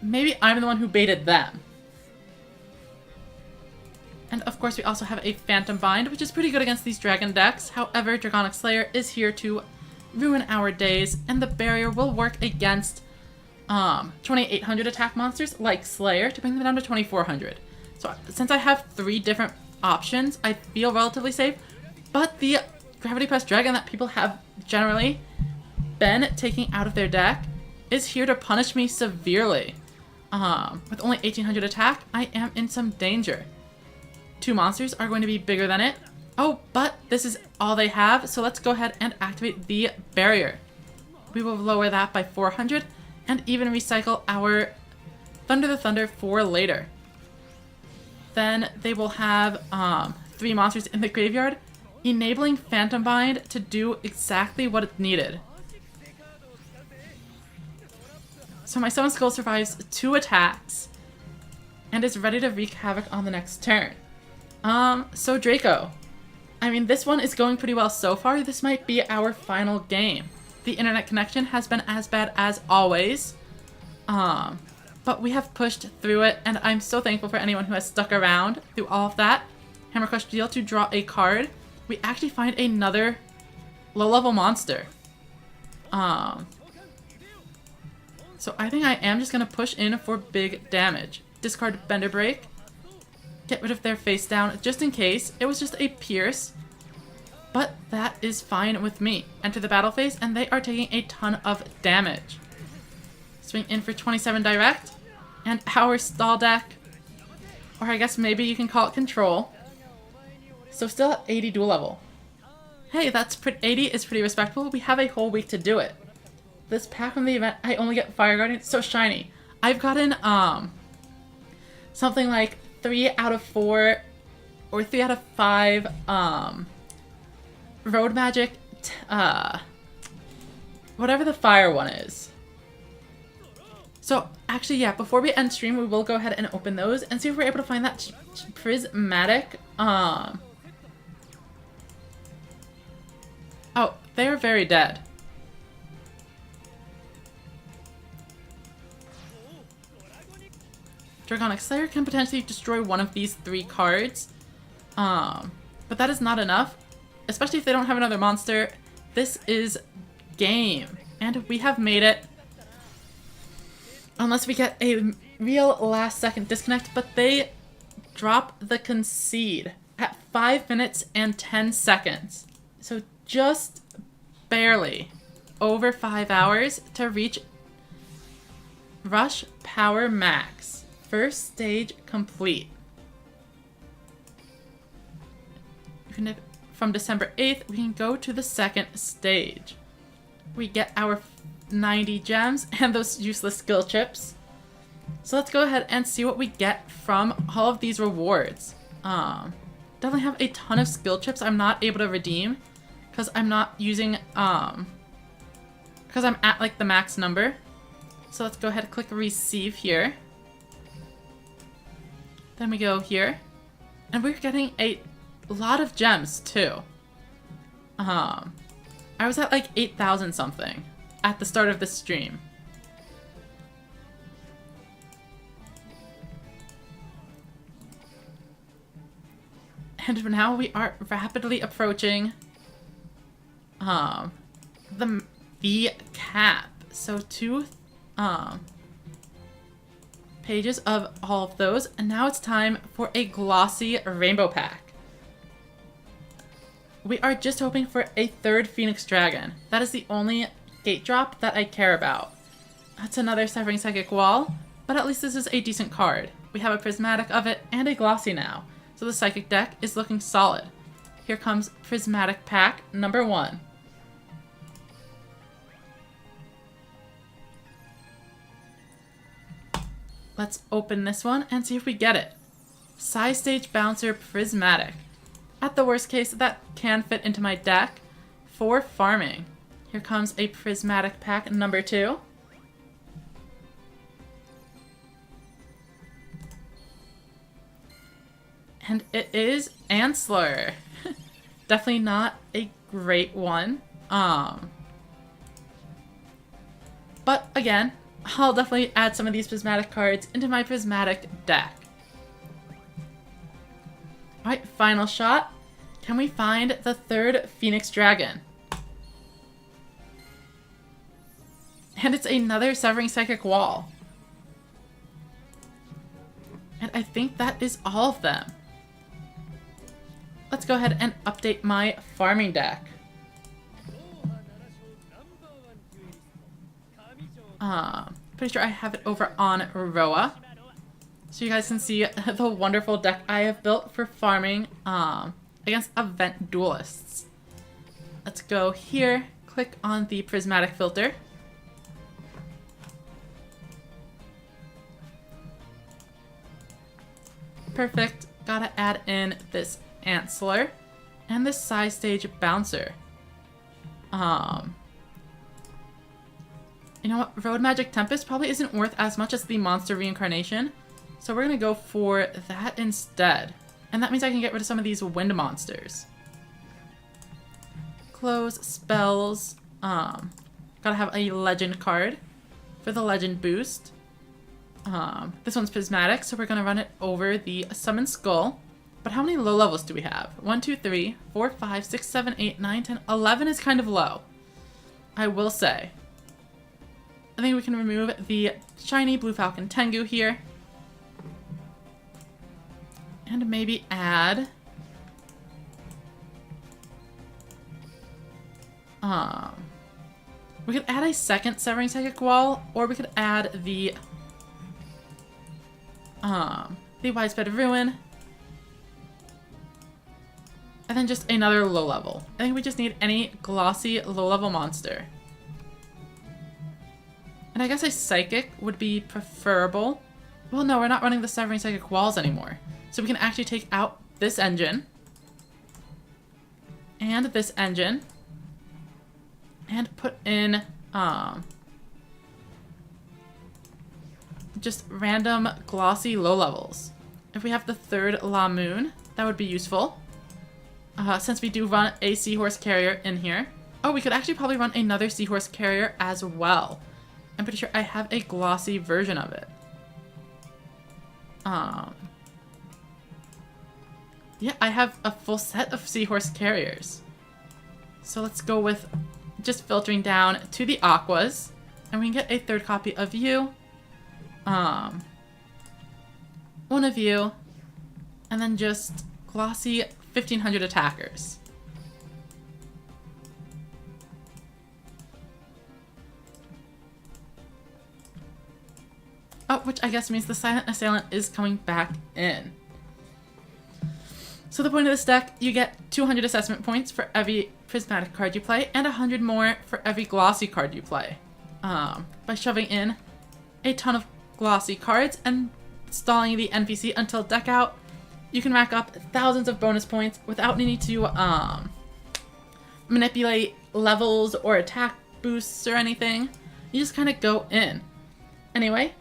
maybe I'm the one who baited them. And of course we also have a Phantom Bind, which is pretty good against these dragon decks. However, Dragonic Slayer is here to ruin our days, and the barrier will work against 2800 attack monsters like Slayer to bring them down to 2400. So since I have 3 different options, I feel relatively safe. But the Gravity Press Dragon that people have generally been taking out of their deck is here to punish me severely. With only 1800 attack, I am in some danger. 2 monsters are going to be bigger than it. Oh, but this is all they have, so let's go ahead and activate the barrier. We will lower that by 400 and even recycle our Thunder the Thunder for later. Then they will have 3 monsters in the graveyard, enabling Phantom Bind to do exactly what it needed. So my Summon Skull survives 2 attacks and is ready to wreak havoc on the next turn. So Draco. I mean, this one is going pretty well so far. This might be our final game. the internet connection has been as bad as always. But we have pushed through it, and I'm so thankful for anyone who has stuck around through all of that. Hammer Crush deal to draw a card. We actually find another low-level monster. So I think I am just going to push in for big damage. Discard Bender Break. Get rid of their face down just in case. It was just a pierce. But that is fine with me. Enter the battle phase, and they are taking a ton of damage. Swing in for 27 direct. And our stall deck, or I guess maybe you can call it control. So still at 80 duel level. Hey, 80 is pretty respectable. We have a whole week to do it. This pack from the event, I only get Fire Guardian. It's so shiny. I've gotten something like 3 out of 4 or 3 out of 5 Road Magic, whatever the fire one is. So actually, yeah, before we end stream, we will go ahead and open those and see if we're able to find that prismatic. Oh, they are very dead. Dragonic Slayer can potentially destroy one of these 3 cards. But that is not enough. Especially if they don't have another monster. This is game. And we have made it. Unless we get a real last second disconnect. But they drop the concede at 5 minutes and 10 seconds. So just barely over 5 hours to reach Rush Power Max. First stage complete. From December 8th, we can go to the second stage. We get our 90 gems and those useless skill chips. So let's go ahead and see what we get from all of these rewards. Definitely have a ton of skill chips I'm not able to redeem because I'm not using, because I'm at like the max number. So let's go ahead and click receive here. Then we go here, and we're getting a lot of gems too. I was at like 8,000 something at the start of this stream. And now we are rapidly approaching the cap. So 2 pages of all of those, and now it's time for a glossy rainbow pack. We are just hoping for a 3rd Phoenix Dragon. That is the only gate drop that I care about. That's another Severing Psychic Wall, but at least this is a decent card. We have a prismatic of it and a glossy now, so the psychic deck is looking solid. Here comes prismatic pack number 1. Let's open this one and see if we get it. Side Stage Bouncer Prismatic. At the worst case, that can fit into my deck for farming. Here comes a Prismatic pack number 2. And it is Ansler. Definitely not a great one. But again, I'll definitely add some of these prismatic cards into my prismatic deck. Alright, final shot. Can we find the 3rd Phoenix Dragon? And it's another Severing Psychic Wall. And I think that is all of them. Let's go ahead and update my farming deck. Pretty sure I have it over on Roa. So you guys can see the wonderful deck I have built for farming against event duelists. Let's go here, click on the prismatic filter. Perfect. Gotta add in this Ansler and this Side Stage Bouncer. You know what? Road Magic Tempest probably isn't worth as much as the Monster Reincarnation. So we're going to go for that instead. And that means I can get rid of some of these wind monsters. Close spells. Gotta have a legend card for the legend boost. This one's prismatic, so we're gonna run it over the summon skull. But how many low levels do we have? 1, 2, 3, 4, 5, 6, 7, 8, 9, 10, 11 is kind of low, I will say. I think we can remove the shiny Blue Falcon Tengu here. And maybe add... we could add a second Severing Psychic Wall, or we could add the Widespread Ruin. And then just another low level. I think we just need any glossy low level monster. And I guess a Psychic would be preferable. Well, no, we're not running the Severing Psychic Walls anymore. So we can actually take out this engine. And this engine. And put in, just random glossy low levels. If we have the third La Moon, that would be useful. Since we do run a Seahorse Carrier in here. Oh, we could actually probably run another Seahorse Carrier as well. I'm pretty sure I have a glossy version of it. Yeah, I have a full set of Seahorse Carriers. So let's go with just filtering down to the Aquas. And we can get a third copy of you. One of you. And then just glossy 1500 attackers. Oh, which I guess means the Silent Assailant is coming back in. So the point of this deck, you get 200 assessment points for every prismatic card you play, and 100 more for every glossy card you play. By shoving in a ton of glossy cards and stalling the NPC until deck out, you can rack up thousands of bonus points without needing to manipulate levels or attack boosts or anything. You just kind of go in. Anyway,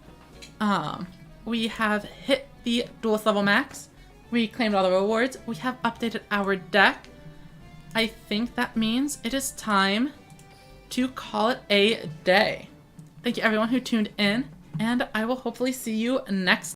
we have hit the Duelist level max. We claimed all the rewards. We have updated our deck. I think that means it is time to call it a day. Thank you everyone who tuned in, and I will hopefully see you next